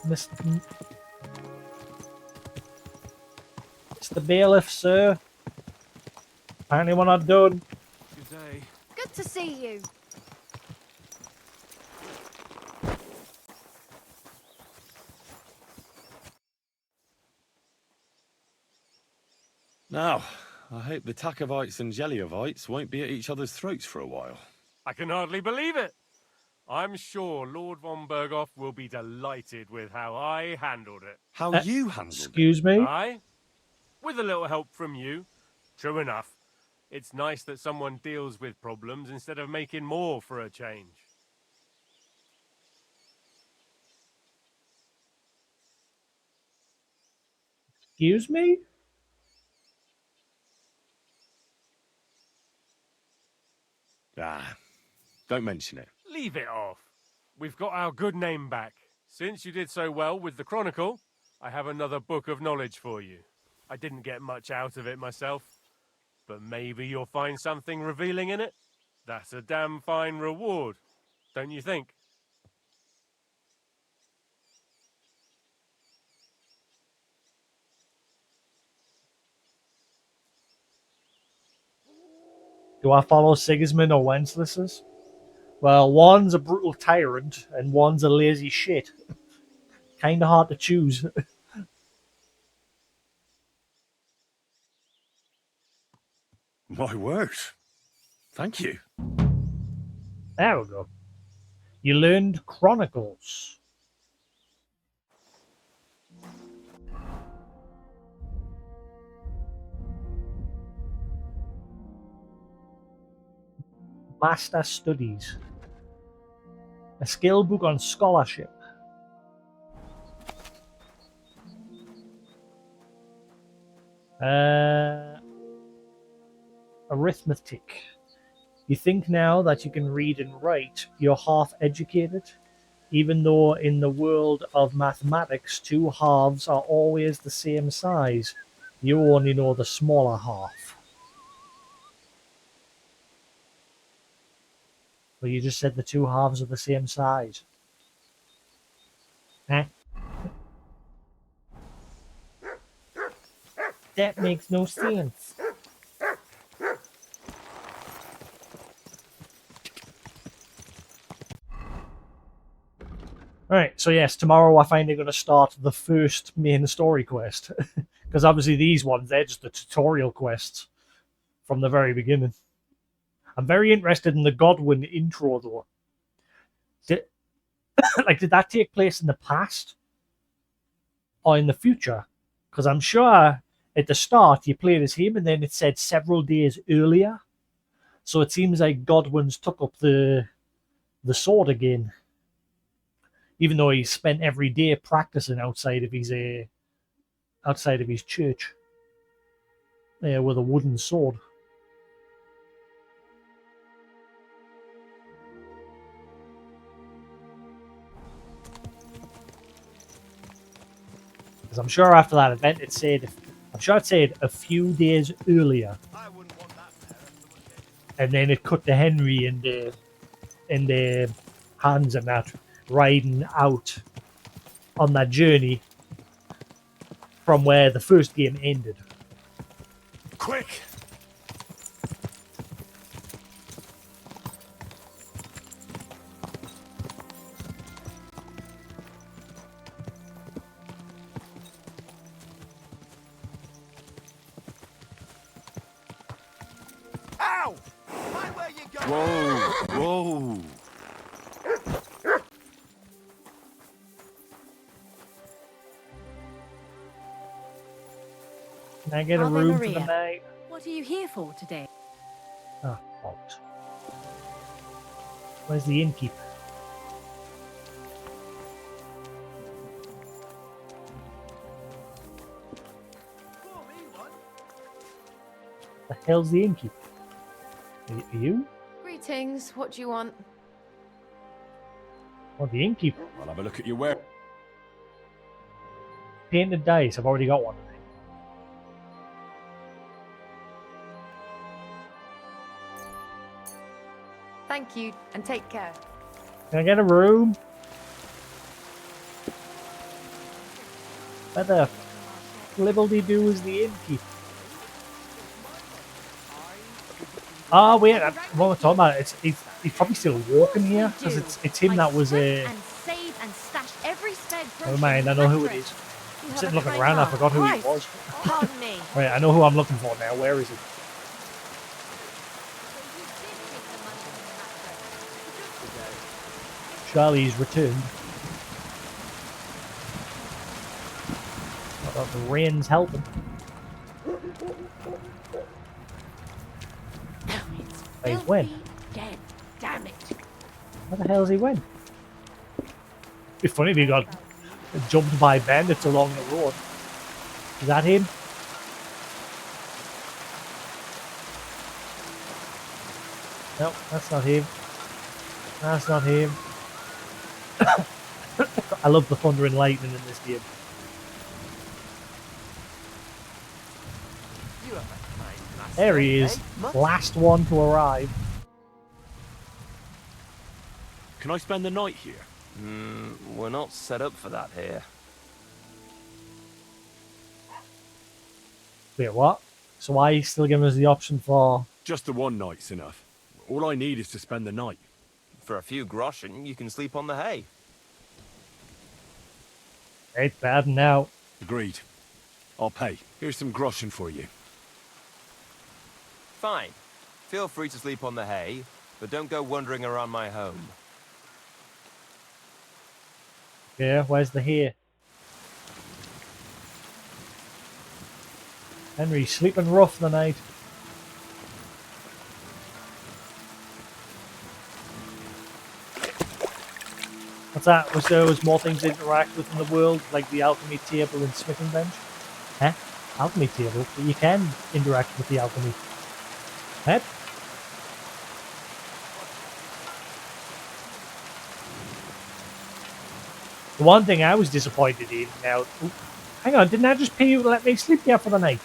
Mr. Bailiff, sir. Apparently we're not done. Good to see you. Now, I hope the Takovites and Jeliovites won't be at each other's throats for a while. I can hardly believe it. I'm sure Lord von Berghoff will be delighted with how I handled it. How you handled it? Excuse me? Aye? With a little help from you. True enough. It's nice that someone deals with problems instead of making more for a change. Excuse me? Ah, don't mention it. Leave it off. We've got our good name back. Since you did so well with the Chronicle, I have another book of knowledge for you. I didn't get much out of it myself, but maybe you'll find something revealing in it. That's a damn fine reward, don't you think? Do I follow Sigismund or Wenceslas? Well, one's a brutal tyrant and one's a lazy shit. Kinda hard to choose. My word. Thank you. There we go. You learned Chronicles. Master Studies. A skill book on scholarship. Arithmetic. You think now that you can read and write, you're half educated? Even though in the world of mathematics, two halves are always the same size, you only know the smaller half. Well, you just said the two halves are the same size. Huh? That makes no sense. Alright, so yes, tomorrow I finally going to start the first main story quest. Because obviously these ones, they're just the tutorial quests from the very beginning. I'm very interested in the Godwin intro, though. Did that take place in the past? Or in the future? Because I'm sure at the start you played as him and then it said several days earlier. So it seems like Godwin's took up the sword again. Even though he spent every day practicing outside of his church. With a wooden sword. Because I'm sure after that event it said a few days earlier. And then it cut to Henry and the Hans and that riding out on that journey from where the first game ended. Quick! Ow! Mind where you go! Whoa! Whoa! Can I get a Ave room for Maria. the night? What are you here for today? Oh, bollocks. Where's the innkeeper? The hell's the innkeeper? Are you? Greetings. What do you want? Or the innkeeper? I'll have a look at your wear. Painted dice. I've already got one. Thank you, and take care. Can I get a room? Where the flibbledy-doo is the innkeeper? Ah, wait, what we're talking about, he's probably still walking here, because it's him that was a... And save and stash every spare groschen Never mind, I know who it is. I'm sitting looking around, I forgot who he was. Pardon me. Right, I know who I'm looking for now. Where is it? Charlie's returned. The rain's helping. He's when? Dead. Damn it. Where the hell's he went? It'd be funny if he got jumped by bandits along the road. Is that him? No, that's not him. That's not him. I love the thunder and lightning in this game. There he is. Last one to arrive. Can I spend the night here? We're not set up for that here. Wait, what? So why are you still giving us the option for... Just the one night's enough. All I need is to spend the night. For a few groschen, you can sleep on the hay. Ain't bad now. Agreed. I'll pay. Here's some groschen for you. Fine. Feel free to sleep on the hay, but don't go wandering around my home. Yeah, where's the hay? Henry, sleeping rough the night. What's that? Was there more things to interact with in the world, like the alchemy table and smithing bench? Huh? Alchemy table? But you can interact with the alchemy. Huh? The one thing I was disappointed in now... Ooh, hang on, didn't I just pay you to let me sleep here for the night?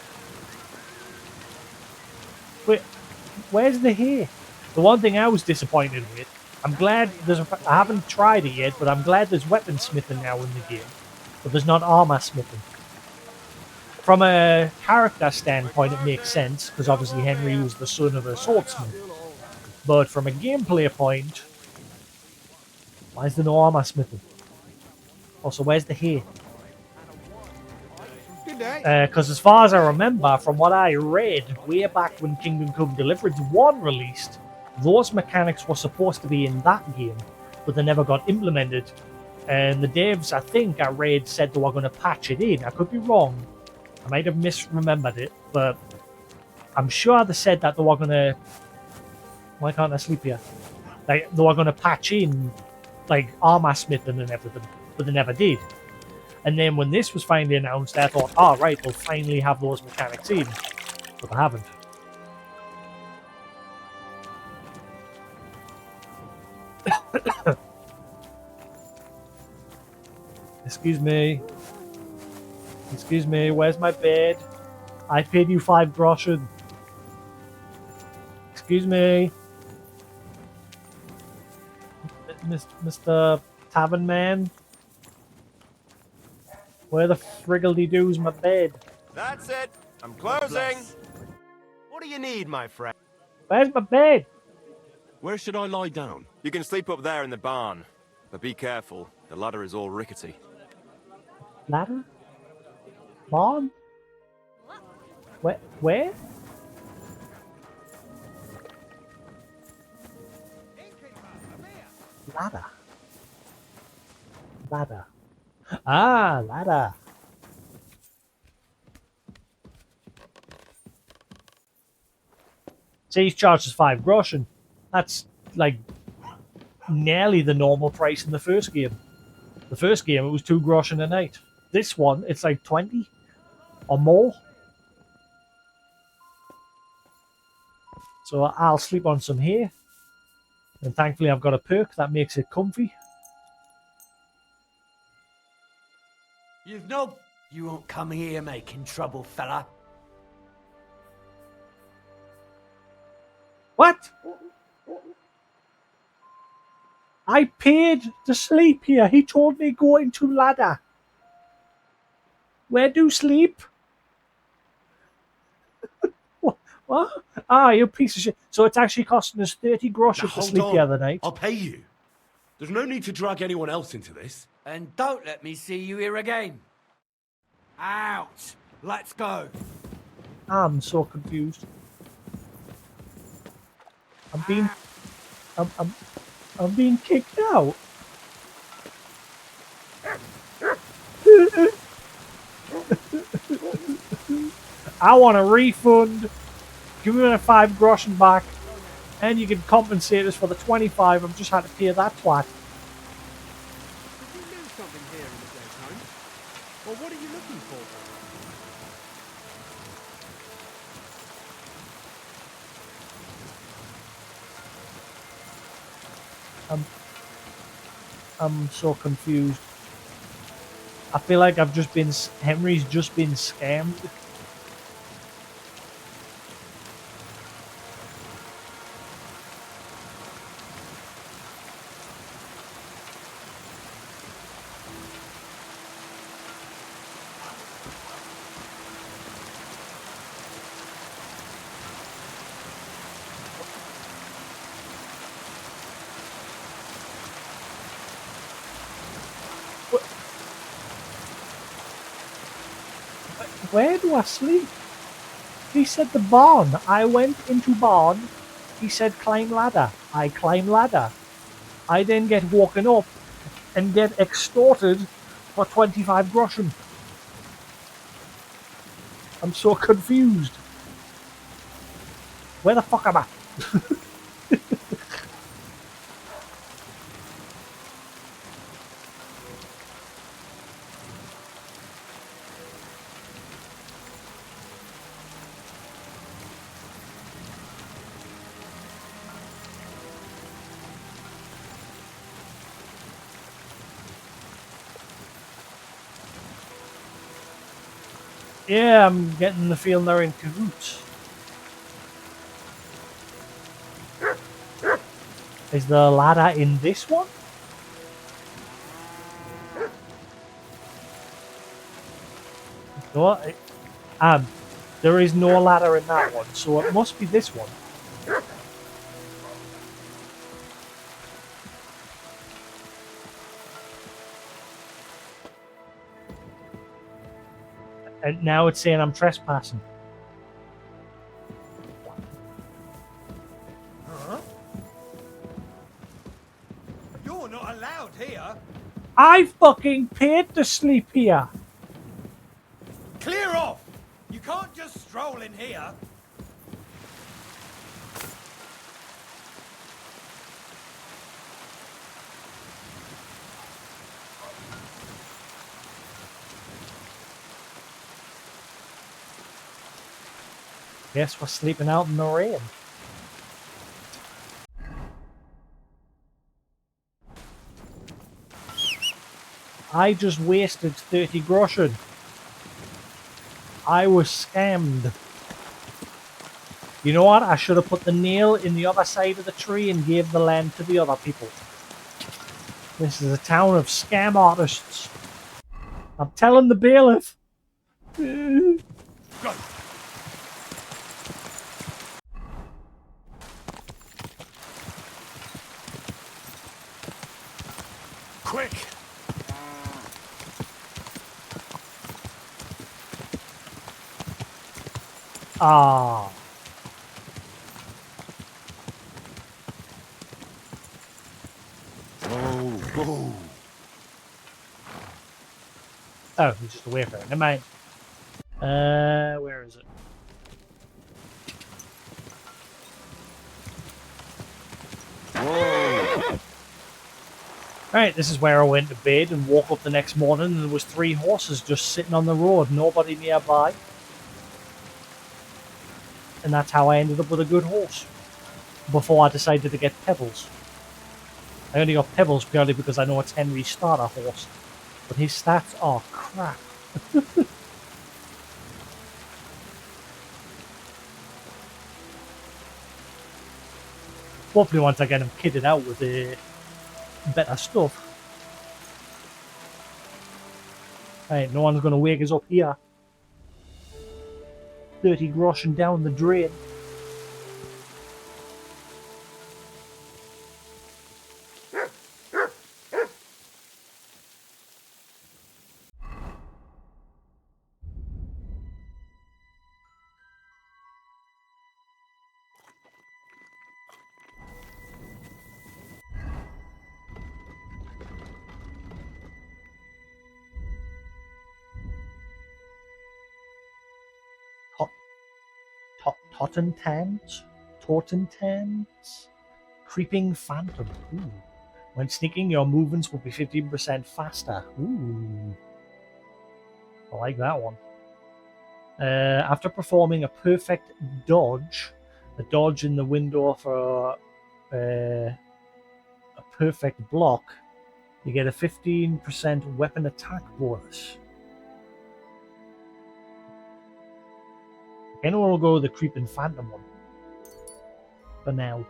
Wait, where's the hay? The one thing I was disappointed with, I'm glad I haven't tried it yet, but I'm glad there's weaponsmithing now in the game. But there's not armor smithing. From a character standpoint, it makes sense, because obviously Henry was the son of a swordsmith. But from a gameplay point, why is there no armor smithing? Also, where's the hay? Because as far as I remember, from what I read way back when Kingdom Come Deliverance 1 released, those mechanics were supposed to be in that game, but they never got implemented. And the devs, I think I read, said they were going to patch it in. I could be wrong. I might have misremembered it, but I'm sure they said that they were going to... Why can't I sleep here? Like, they were going to patch in, like, armor smithing and everything, but they never did. And then when this was finally announced, I thought, oh, right, they'll finally have those mechanics in. But they haven't. Excuse me. Excuse me, where's my bed? I paid you 5 groschen. Excuse me. Mr. Tavern Man? Where the friggledy-doo's my bed? That's it. I'm closing. What do you need, my friend? Where's my bed? Where should I lie down? You can sleep up there in the barn. But be careful. The ladder is all rickety. Ladder? Barn? Where? Ladder. Ladder. Ah, ladder. See, he's charged us 5 groschen. That's like nearly the normal price in the first game. The first game, it was 2 groschen a night. This one, it's like 20 or more. So I'll sleep on some here. And thankfully I've got a perk that makes it comfy. You've no... You won't come here making trouble, fella. What? I paid to sleep here. He told me go into ladder. Where do sleep? What? Ah, you piece of shit. So it's actually costing us 30 groschen to sleep the other night. I'll pay you. There's no need to drag anyone else into this. And don't let me see you here again. Out! Let's go. I'm so confused. I'm being kicked out. I want a refund. Give me my 5 groschen back, and you can compensate us for the 25 I've just had to pay that twat. Did you lose something here in the daytime? Or what are you looking for? I'm so confused. I feel like Henry's just been scammed. Where do I sleep? He said the barn. I went into barn. He said climb ladder. I climb ladder. I then get woken up and get extorted for 25 groschen. I'm so confused. Where the fuck am I? Yeah, I'm getting the feeling they're in cahoots. Is the ladder in this one? No, there is no ladder in that one, so it must be this one. And now it's saying I'm trespassing. Huh? You're not allowed here. I fucking paid to sleep here. Clear off! You can't just stroll in here. Guess we're sleeping out in the rain. I just wasted 30 groschen. I was scammed. You know what? I should have put the nail in the other side of the tree and gave the land to the other people. This is a town of scam artists. I'm telling the bailiff. Quick! Ah. Oh. Oh, he's just away from it. Never mind. Where is it? Whoa. Alright, this is where I went to bed and woke up the next morning and there was 3 horses just sitting on the road, nobody nearby. And that's how I ended up with a good horse. Before I decided to get Pebbles. I only got Pebbles purely because I know it's Henry's starter horse. But his stats are crap. Hopefully once I get him kitted out with better stuff. Right, no one's gonna wake us up here. 30 groschen down the drain. Totentans? Creeping Phantom. Ooh. When sneaking, your movements will be 15% faster. Ooh. I like that one. After performing a perfect dodge, a dodge in the window for a perfect block, you get a 15% weapon attack bonus. Again, we'll go with the Creeping Phantom one for now.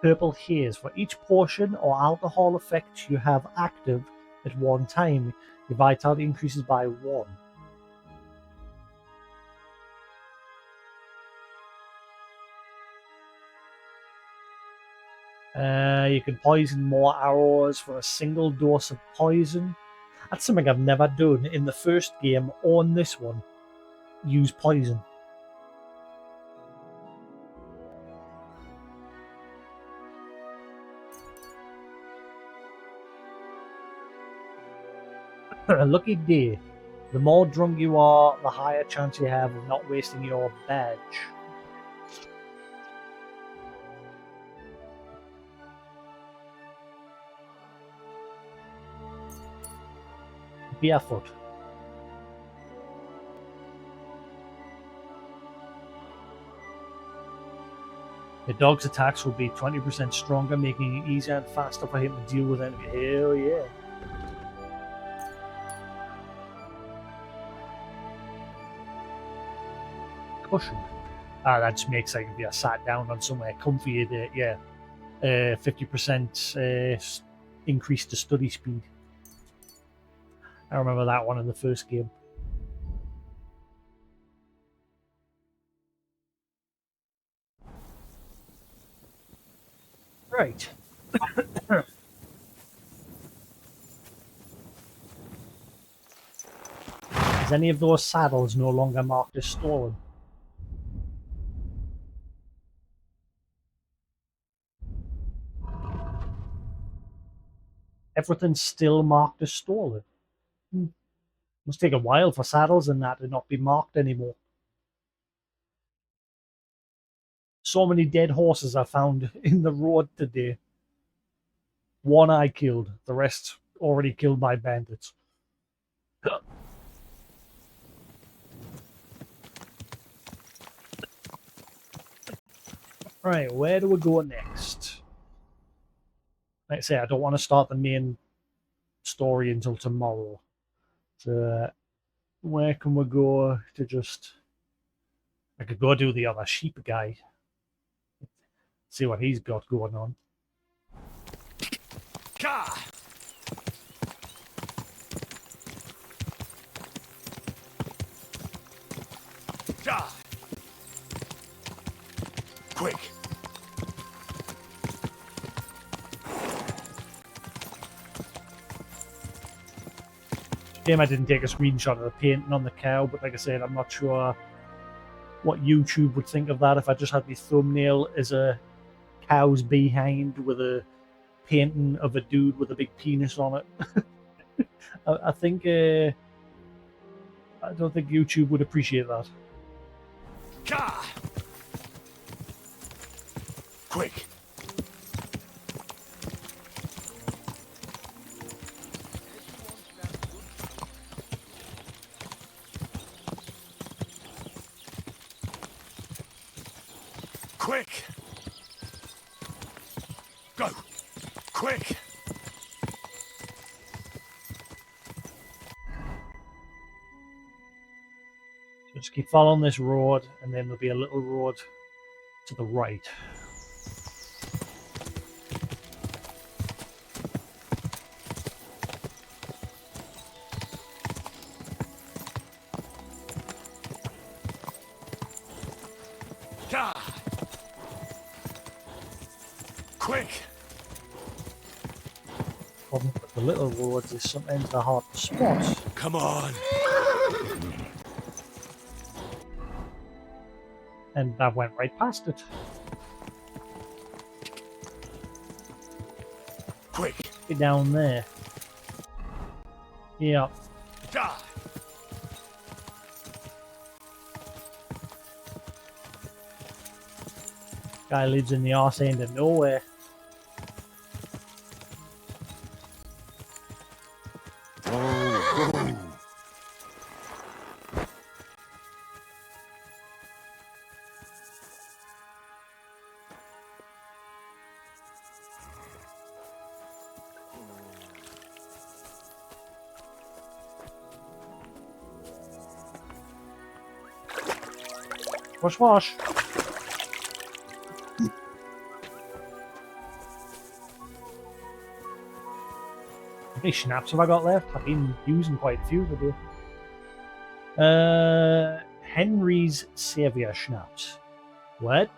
Purple Haze. For each potion or alcohol effect you have active at one time, your vitality increases by 1. You can poison more arrows for a single dose of poison. That's something I've never done in the first game or in this one. Use poison. Lucky day. The more drunk you are, the higher chance you have of not wasting your badge. Barefoot. The dog's attacks will be 20% stronger, making it easier and faster for him to deal with enemies. Hell yeah. Cushion. That just makes like if you're sat down on somewhere comfy, yeah. 50% increase to study speed. I remember that one in the first game. Right. Is any of those saddles no longer marked as stolen? Everything's still marked as stolen. Must take a while for saddles and that to not be marked anymore. So many dead horses I found in the road today. One I killed, the rest already killed by bandits. Right, where do we go next? Like I say, I don't want to start the main story until tomorrow. So, where can we go to just... I could go do the other sheep guy. See what he's got going on. Quick! Shame I didn't take a screenshot of the painting on the cow, but like I said, I'm not sure what YouTube would think of that if I just had my thumbnail as a cow's behind with a painting of a dude with a big penis on it. I think I don't think YouTube would appreciate that. Quick! Quick! Go! Quick! Just keep following this road, and then there'll be a little road to the right. Quick! Problem with the little roads is sometimes they're hard to spot. Come on! And I went right past it. Quick! Get down there. Yeah. Guy lives in the arse end of nowhere. Oh. Wash, wash. How many schnapps have I got left? I've been using quite a few today. Henry's Saviour Schnapps. What?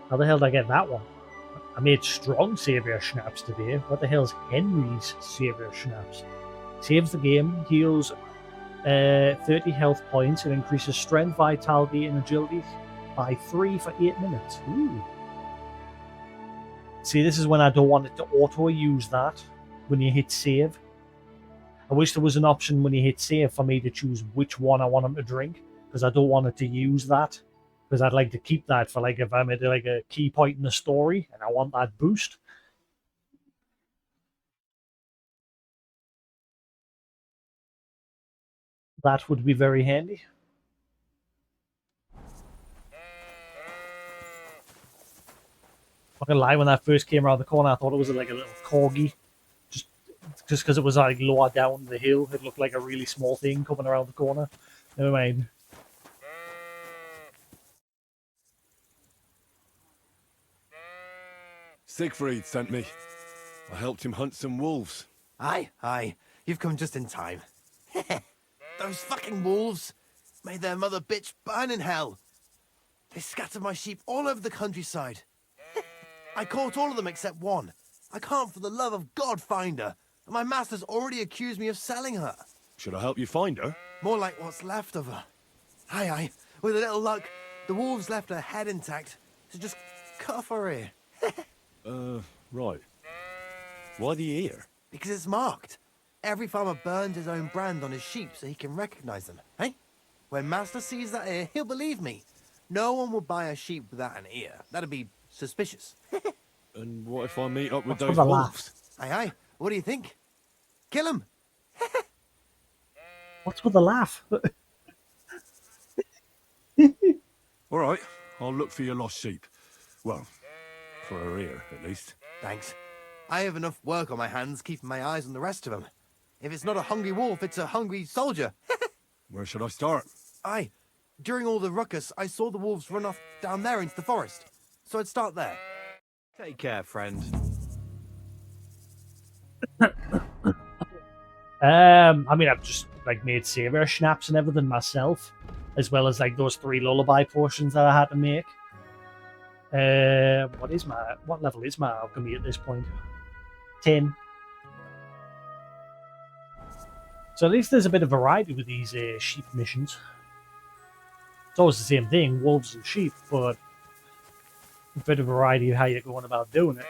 How the hell did I get that one? I made strong Saviour Schnapps today. What the hell's Henry's Saviour Schnapps? Saves the game, heals 30 health points, and increases strength, vitality, and agility by 3 for 8 minutes. Ooh. See, this is when I don't want it to auto-use that when you hit save. I wish there was an option when you hit save for me to choose which one I want them to drink, because I don't want it to use that. Because I'd like to keep that for like if I'm at like a key point in the story and I want that boost. That would be very handy. Not gonna lie, when that first came around the corner, I thought it was like a little corgi. Just because it was like lower down the hill, it looked like a really small thing coming around the corner. Never mind. Siegfried sent me. I helped him hunt some wolves. Aye. You've come just in time. Those fucking wolves made their mother bitch burn in hell. They scattered my sheep all over the countryside. I caught all of them except one. I can't for the love of God find her. And my master's already accused me of selling her. Should I help you find her? More like what's left of her. Aye. With a little luck, the wolves left her head intact. So just cut off her ear. Right. Why the ear? Because it's marked. Every farmer burns his own brand on his sheep so he can recognize them, eh? When Master sees that ear, he'll believe me. No one will buy a sheep without an ear. That'd be suspicious. And what if I meet up with What's those with the wolves? Aye. What do you think? Kill him. What's with the laugh? All right, I'll look for your lost sheep. Well, for her ear, at least. Thanks. I have enough work on my hands keeping my eyes on the rest of them. If it's not a hungry wolf, it's a hungry soldier. Where should I start? Aye. During all the ruckus, I saw the wolves run off down there into the forest. So I'd start there. Take care, friend. I mean, I've just like made saviour schnapps and everything myself, as well as like those 3 lullaby potions that I had to make. What level is my alchemy at this point? 10. So at least there's a bit of variety with these sheep missions. It's always the same thing, wolves and sheep, but a bit of variety of how you're going about doing it.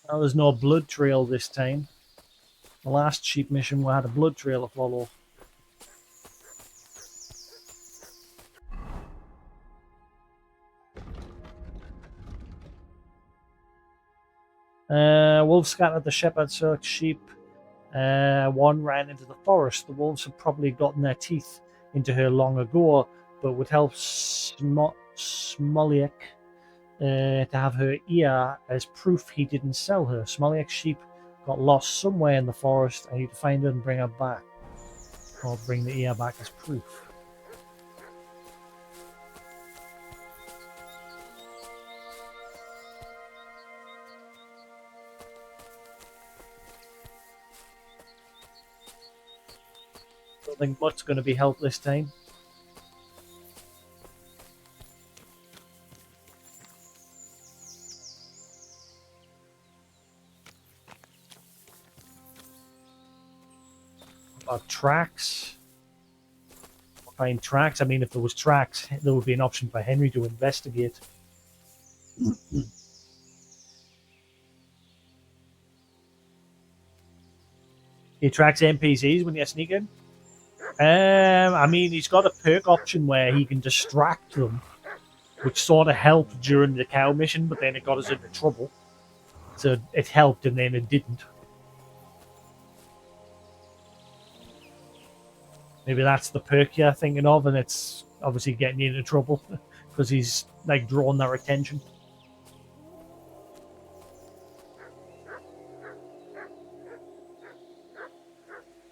Now there's no blood trail this time. The last sheep mission we had a blood trail to follow. Wolves scattered the shepherd search sheep. One ran into the forest. The wolves had probably gotten their teeth into her long ago, but would help Smoliak to have her ear as proof he didn't sell her. Smoliak's sheep got lost somewhere in the forest. I need to find her and bring her back. Or bring the ear back as proof. Don't think much's going to be helped this time. tracks. Find tracks. I mean, if there was tracks, there would be an option for Henry to investigate. He tracks NPCs when you're sneaking. I mean, he's got a perk option where he can distract them, which sort of helped during the cow mission, but then it got us into trouble. So it helped, and then it didn't. Maybe that's the perk you're thinking of, and it's obviously getting you into trouble because he's like drawing their attention.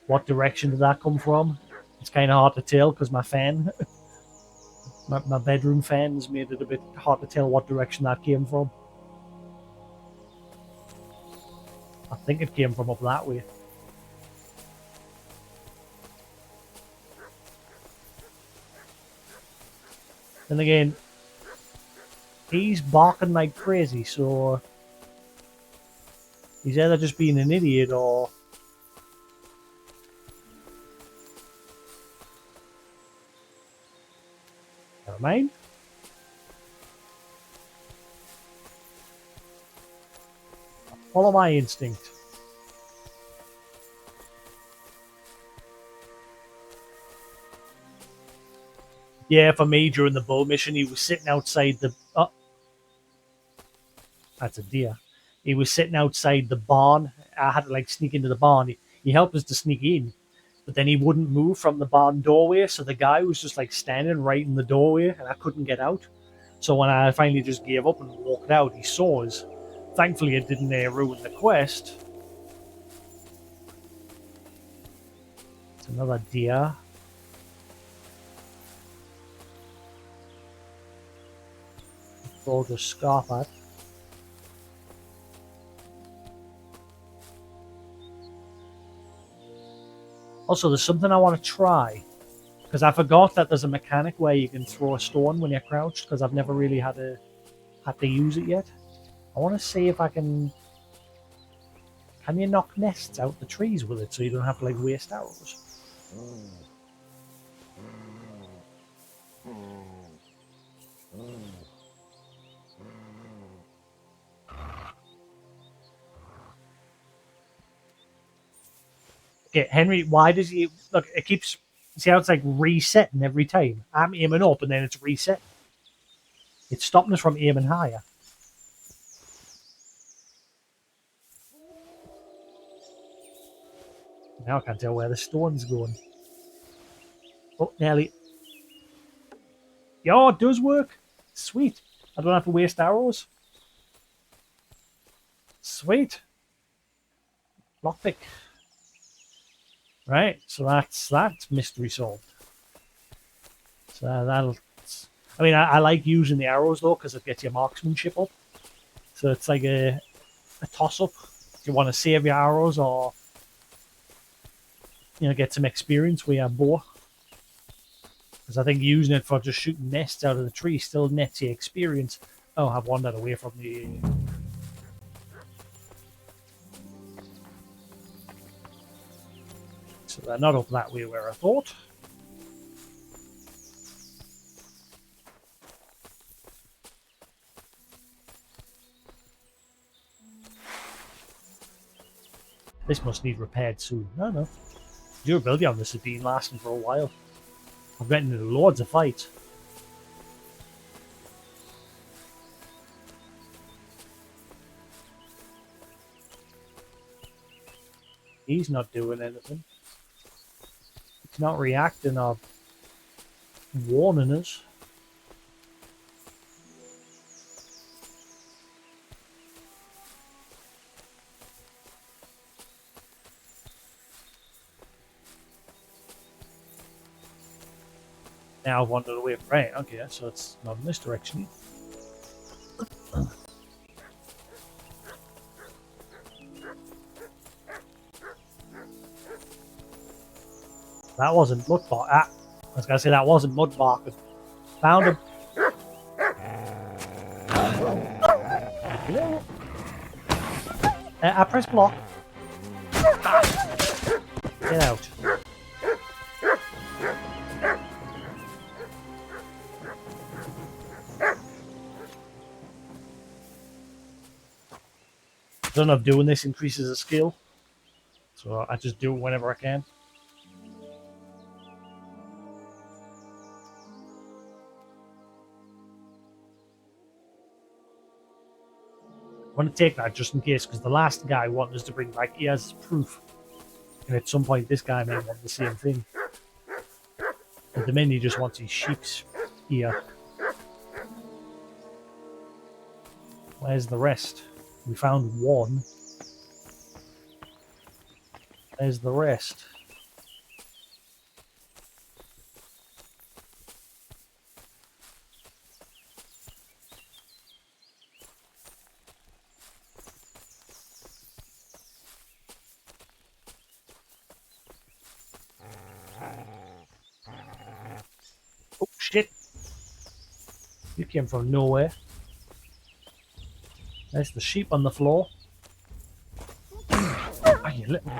What direction did that come from? It's kind of hard to tell because my fan, my bedroom fan, has made it a bit hard to tell what direction that came from. I think it came from up that way. Then again, he's barking like crazy, so he's either just being an idiot or... Never mind. Follow my instinct. Yeah, for me, during the bull mission, he was sitting outside the... Oh. That's a deer. He was sitting outside the barn. I had to, like, sneak into the barn. He helped us to sneak in, but then he wouldn't move from the barn doorway, so the guy was just, like, standing right in the doorway, and I couldn't get out. So when I finally just gave up and walked out, he saw us. Thankfully, it didn't ruin the quest. It's another deer. Throw the scarf at. Also, there's something I want to try. Because I forgot that there's a mechanic where you can throw a stone when you're crouched, because I've never really had to use it yet. I want to see if I can... Can you knock nests out the trees with it so you don't have to, like, waste arrows? Okay, Henry, why does he... Look, it keeps... See how it's, like, resetting every time? I'm aiming up and then it's reset. It's stopping us from aiming higher. Now I can't tell where the stone's going. Oh, nearly. Yeah, it does work. Sweet. I don't have to waste arrows. Sweet. Lockpick. Right, so that's mystery solved. So that'll... I mean, I like using the arrows, though, because it gets your marksmanship up. So it's like a toss-up. Do you want to save your arrows or... You know, get some experience with your bow. Because I think using it for just shooting nests out of the tree still nets you experience. Oh, I've wandered away from the... So they're not up that way where I thought. This must need repaired soon. No. Durability on this has been lasting for a while. I've gotten into loads of fights. He's not doing anything. He's not reacting or warning us. Now I've wandered away. Right, okay, so it's not in this direction. That wasn't mudbark. I was going to say that wasn't mudbark. Found him. I press block. Get out. don't know if doing this increases the skill, so I just do it whenever I can. I want to take that just in case, because the last guy wanted us to bring back, he has proof. And at some point, this guy may want the same thing. At the minute, he just wants his sheep's ear. Where's the rest? We found one. Where's the rest? Oh shit! You came from nowhere. There's the sheep on the floor. Oh, you little...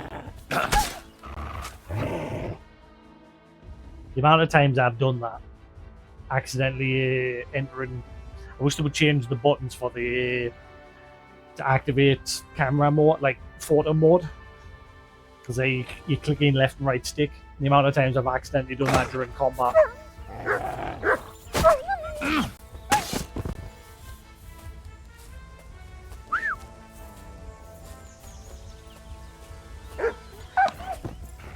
The amount of times I've done that, accidentally entering. I wish they would change the buttons for the to activate camera mode, like photo mode, because you click in left and right stick. The amount of times I've accidentally done that during combat.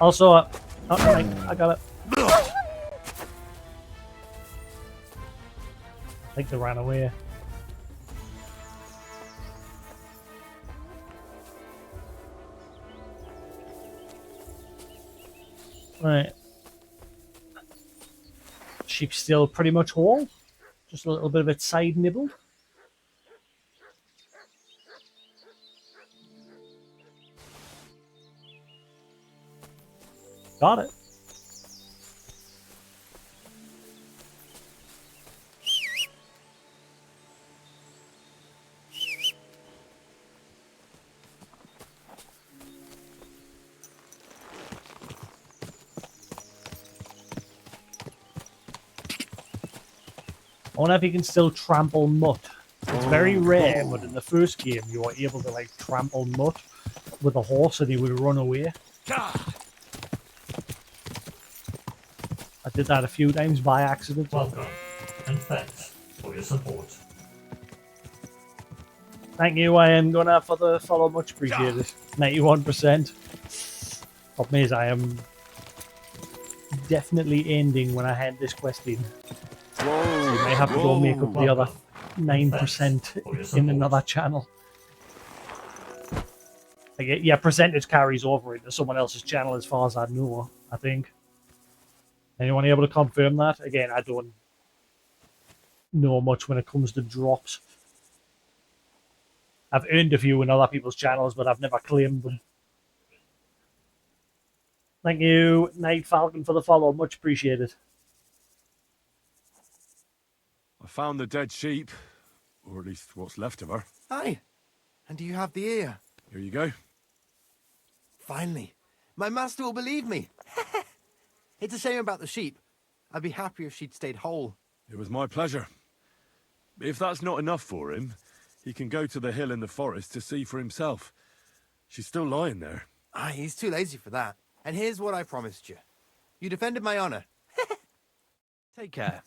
Also, I got it. I think they ran away. Right. Sheep's still pretty much whole. Just a little bit of its side nibbled. Got it. I wonder if you can still trample mutt. It's very rare, but in the first game you were able to like trample mutt with a horse and he would run away. I did that a few times by accident. Welcome, and thanks for your support. Thank you, I am gonna for the follow, much appreciated. 91%. Problem is, I am definitely ending when I hand this quest in. So you may have to go make up the other 9% in another channel. Like, yeah, percentage carries over into someone else's channel as far as I know, I think. Anyone able to confirm that? Again, I don't know much when it comes to drops. I've earned a few in other people's channels, but I've never claimed them. Thank you, Night Falcon, for the follow. Much appreciated. I found the dead sheep, or at least what's left of her. Hi. And do you have the ear? Here you go. Finally. My master will believe me. It's a shame about the sheep. I'd be happier if she'd stayed whole. It was my pleasure. If that's not enough for him, he can go to the hill in the forest to see for himself. She's still lying there. Aye, he's too lazy for that. And here's what I promised you. You defended my honor. Take care.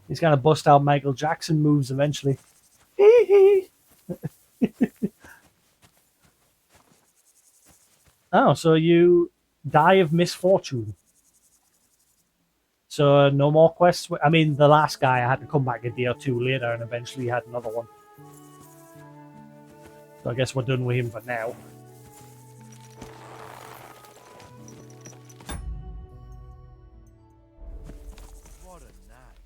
He's gonna bust out Michael Jackson moves eventually. Oh, so you die of misfortune. So no more quests. I mean, the last guy I had to come back a day or two later, and eventually had another one. So I guess we're done with him for now. What a night.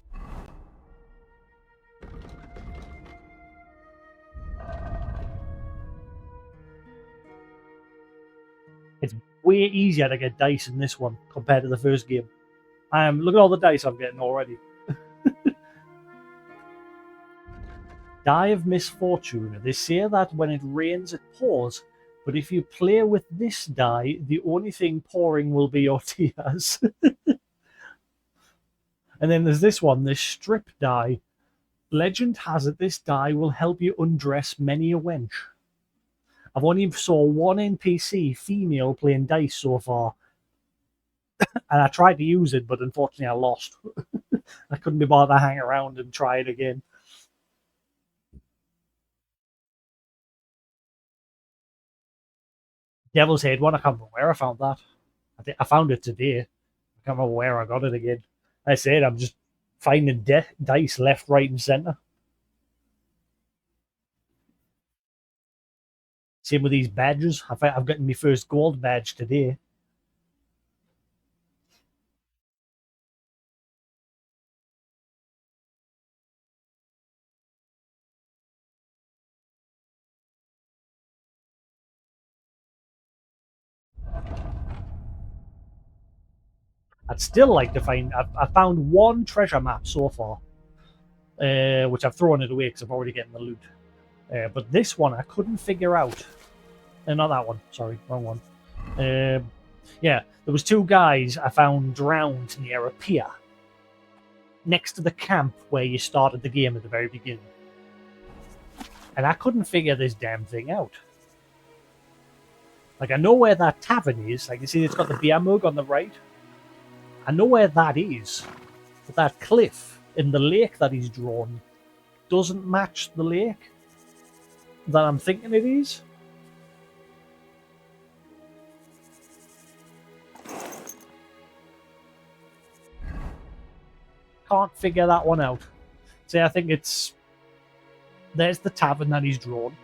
It's way easier to get dice in this one compared to the first game. Look at all the dice I'm getting already. Die of misfortune. They say that when it rains, it pours. But if you play with this die, the only thing pouring will be your tears. And then there's this one, this strip die. Legend has it this dye will help you undress many a wench. I've only saw one NPC female playing dice so far, and I tried to use it, but unfortunately I lost. I couldn't be bothered to hang around and try it again. Devil's Head one, I can't remember where I found that. I found it today. I can't remember where I got it again. I said I'm just finding dice left, right, and centre. Same with these badges. I've gotten my first gold badge today. I'd still like to find. I found one treasure map so far, which I've thrown it away because I've already getting the loot. But this one I couldn't figure out. Not that one. Sorry, wrong one. Yeah, there was two guys I found drowned near a pier, next to the camp where you started the game at the very beginning, and I couldn't figure this damn thing out. Like I know where that tavern is. Like you see, it's got the beer mug on the right. I know where that is, but that cliff in the lake that he's drawn doesn't match the lake that I'm thinking it is. Can't figure that one out. See, I think it's... There's the tavern that he's drawn.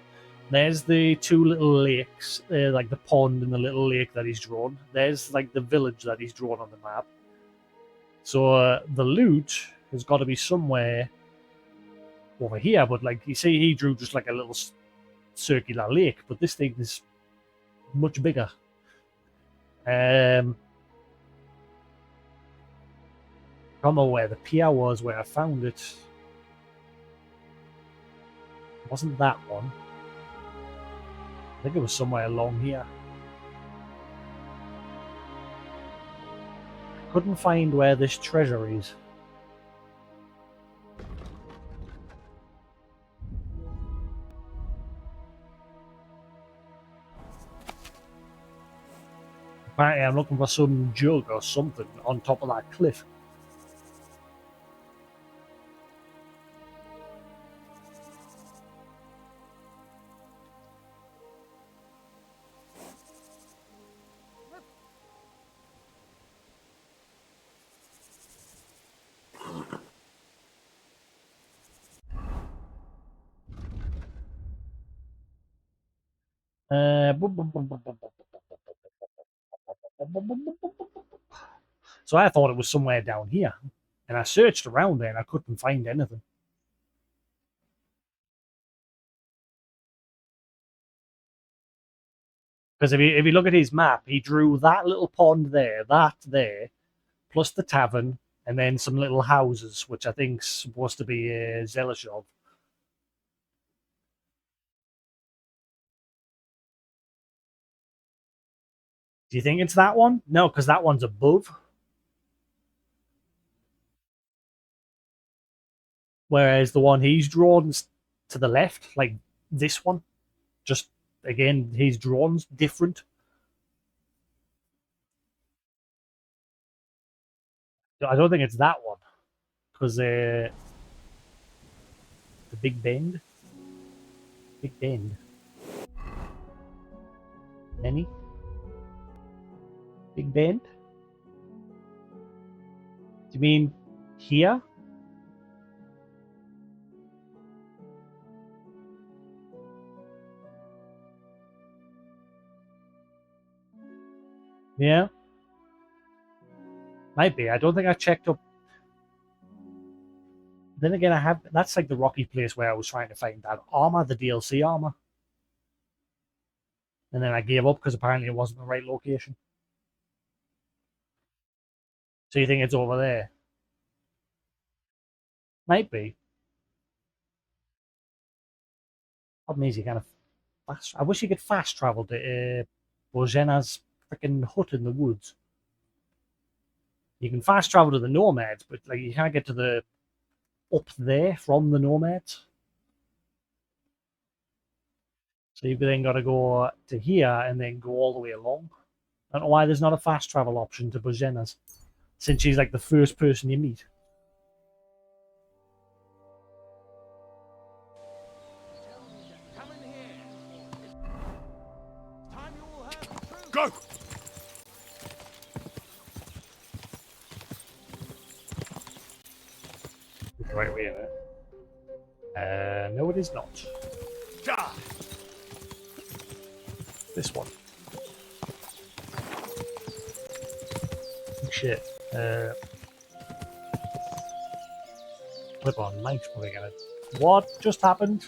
There's the two little lakes, like the pond and the little lake that he's drawn. There's like the village that he's drawn on the map. So the loot has got to be somewhere over here. But like you see, he drew just like a little circular lake, but this thing is much bigger. I don't know where the pier was where I found it. It wasn't that one. I think it was somewhere along here. Couldn't find where this treasure is. Apparently I'm looking for some jug or something on top of that cliff. So I thought it was somewhere down here, and I searched around there and I couldn't find anything. Because if you look at his map, he drew that little pond there, that there, plus the tavern, and then some little houses, which I think's supposed to be Zelashov. Do you think it's that one? No, because that one's above. Whereas the one he's drawn to the left, like this one, just again, his drawings different. I don't think it's that one because the Big Bend, Big Bend, any Big Bend. Do you mean here? Yeah. Might be. I don't think I checked up. Then again, I have. That's like the rocky place where I was trying to find that armor, the DLC armor. And then I gave up because apparently it wasn't the right location. So you think it's over there? Might be. Problem is, you kind of fast. I wish you could fast travel to Bozena's freaking hut in the woods. You can fast travel to the nomads, but like you can't get to the up there from the nomads. So you've then got to go to here and then go all the way along. I don't know why there's not a fast travel option to Bozena's, since she's like the first person you meet. Go! The right way there. No, it is not. This one. Shit. Clip on mic's probably gonna. What just happened?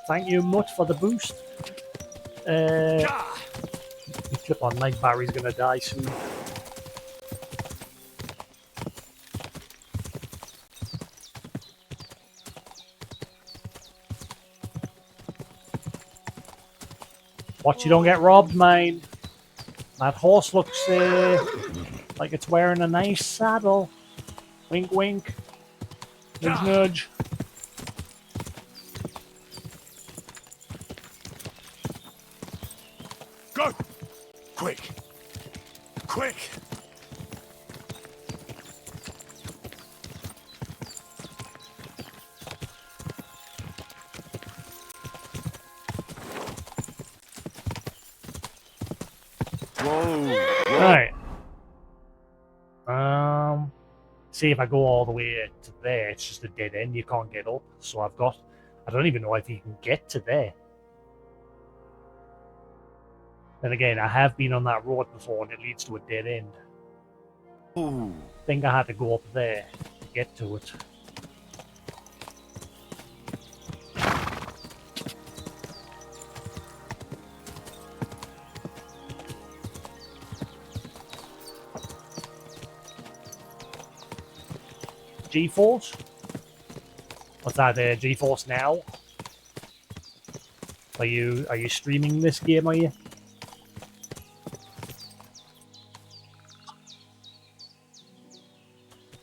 Thank you much for the boost. Clip on mic battery's gonna die soon. Watch you don't get robbed, mate. That horse looks like it's wearing a nice saddle. Wink, wink. Nudge, nudge. Go! Quick! Quick! Whoa! Right. See if I go all the way to there, it's just a dead end. You can't get up. So I don't even know if you can get to there. Then again, I have been on that road before and it leads to a dead end. Ooh. I think I had to go up there to get to it. GeForce? What's that? GeForce Now? Are you streaming this game? Are you?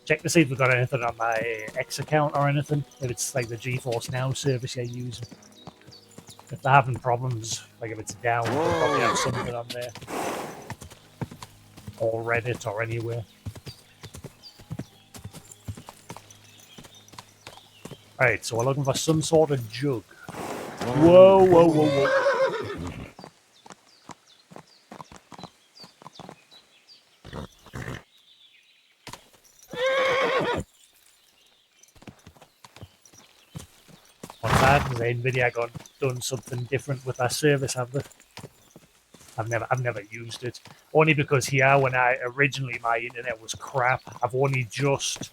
Check to see if we've got anything on my X account or anything. If it's like the GeForce Now service you're using. If they're having problems, like if it's down, they'll probably have something on there. Or Reddit or anywhere. Right, so we're looking for some sort of jug. Whoa, whoa, whoa, whoa. What's that? Has Nvidia done something different with that service, have they? I've never used it. Only because here, when originally my internet was crap, I've only just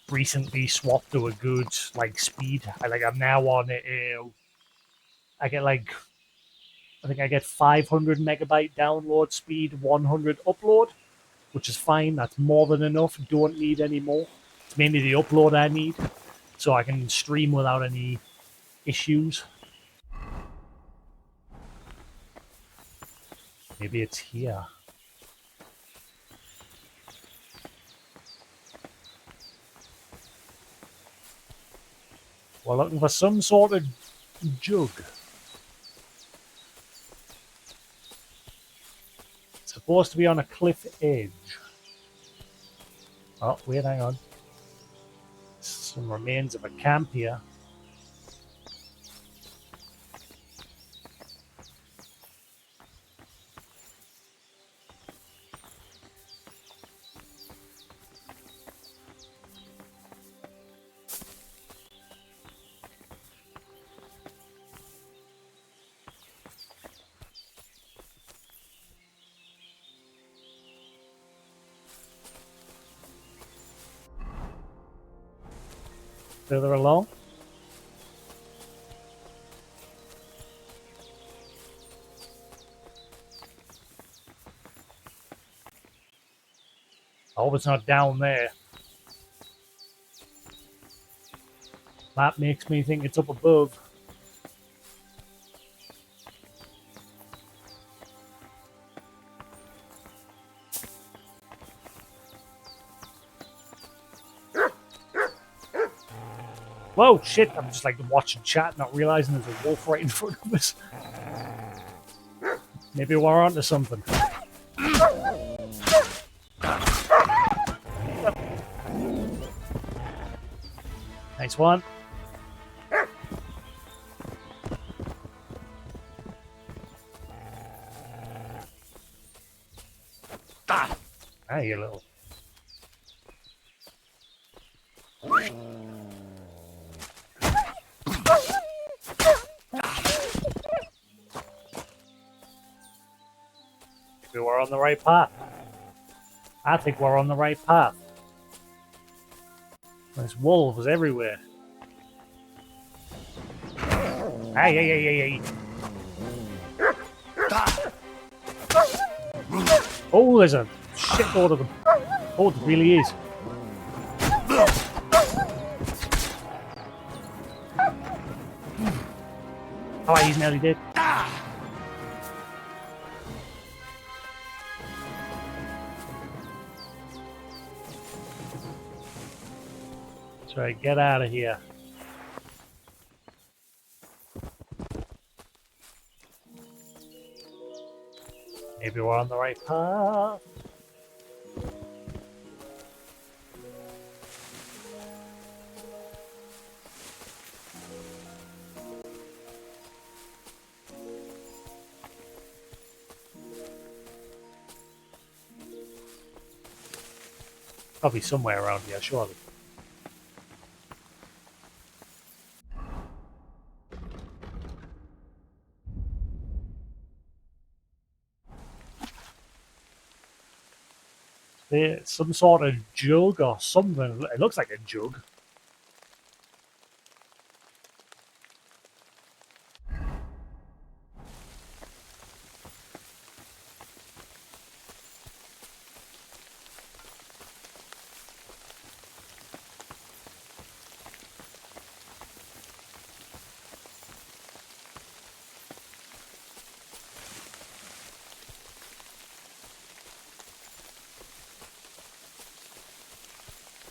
recently swapped to a good speed. I'm now on I get I think I get 500 megabyte download speed, 100 upload, which is fine. That's more than enough. Don't need any more. It's mainly the upload I need, so I can stream without any issues. Maybe it's here. We're looking for some sort of jug. It's supposed to be on a cliff edge. Oh, wait, hang on. Some remains of a camp here. Further along. I hope it's not down there. That makes me think it's up above. Whoa, shit! I'm just like watching chat, not realizing there's a wolf right in front of us. Maybe we're onto something. Nice one. Ah, you little. Maybe we're on the right path. I think we're on the right path. There's wolves everywhere. Hey, hey, hey, hey, hey. Oh, there's a shitload of them. Oh, there really is. Oh, he's nearly dead. That's right, get out of here. Maybe we're on the right path. Probably somewhere around here, surely. There's some sort of jug or something. It looks like a jug.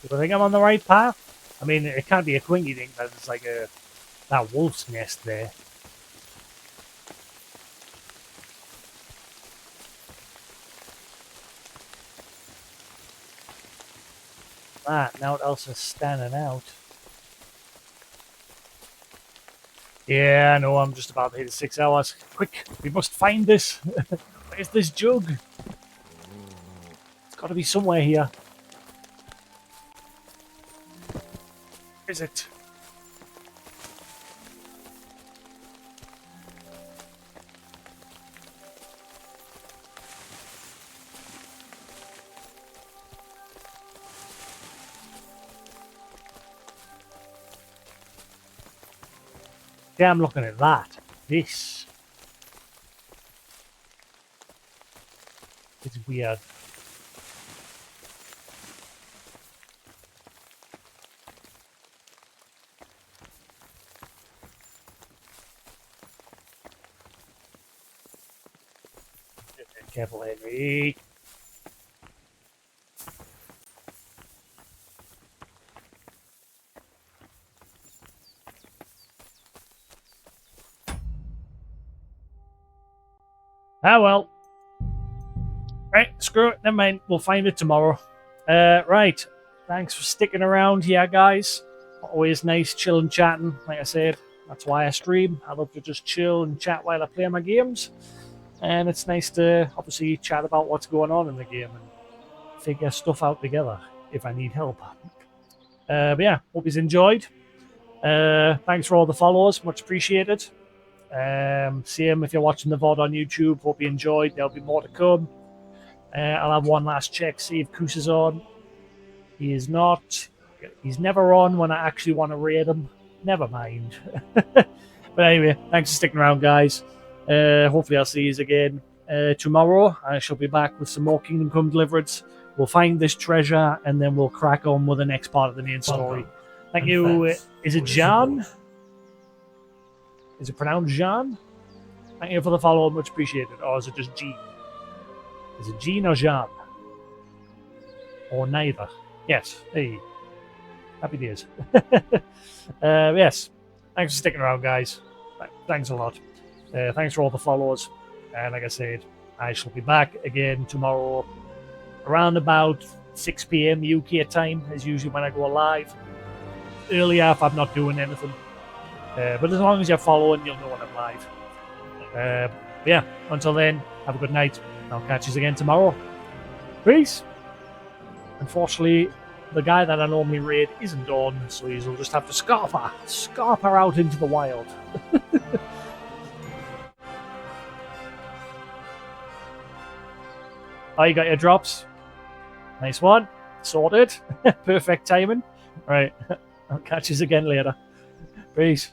Do I think I'm on the right path? I mean, it can't be a quinky thing that it's like that wolf's nest there. That, now what else is standing out? Yeah, I know, I'm just about to hit 6 hours. Quick, we must find this. Where's this jug? It's got to be somewhere here. Where is it? Yeah, I'm looking at that. This. It's weird. Careful, Henry. Ah, well. Right, screw it. Never mind. We'll find it tomorrow. Right. Thanks for sticking around here, guys. Always nice chilling, chatting. Like I said, that's why I stream. I love to just chill and chat while I play my games. And it's nice to obviously chat about what's going on in the game and figure stuff out together if I need help. But yeah, hope you've enjoyed. Thanks for all the followers. Much appreciated. Same if you're watching the VOD on YouTube. Hope you enjoyed. There'll be more to come. I'll have one last check, see if Koos is on. He is not. He's never on when I actually want to raid him. Never mind. But anyway, thanks for sticking around, guys. Hopefully I'll see you again tomorrow. I shall be back with some more Kingdom Come Deliverance. We'll find this treasure and then we'll crack on with the next part of the main story. Thank you. Is it Jean? Is it pronounced Jean? Thank you for the follow. Much appreciated. Or is it just Jean? Is it Jean or Jean? Or neither? Yes. Hey. Happy days. Yes, thanks for sticking around, guys. Thanks a lot. Thanks for all the follows. And like I said, I shall be back again tomorrow around about 6 p.m. UK time, as usually when I go live. Earlier if I'm not doing anything. But as long as you're following, you'll know when I'm live. Yeah, until then, have a good night. I'll catch you again tomorrow. Peace! Unfortunately, the guy that I normally raid isn't on, so you'll just have to scarf her out into the wild. Oh, you got your drops. Nice one. Sorted. Perfect timing. Right. I'll catch you again later. Peace.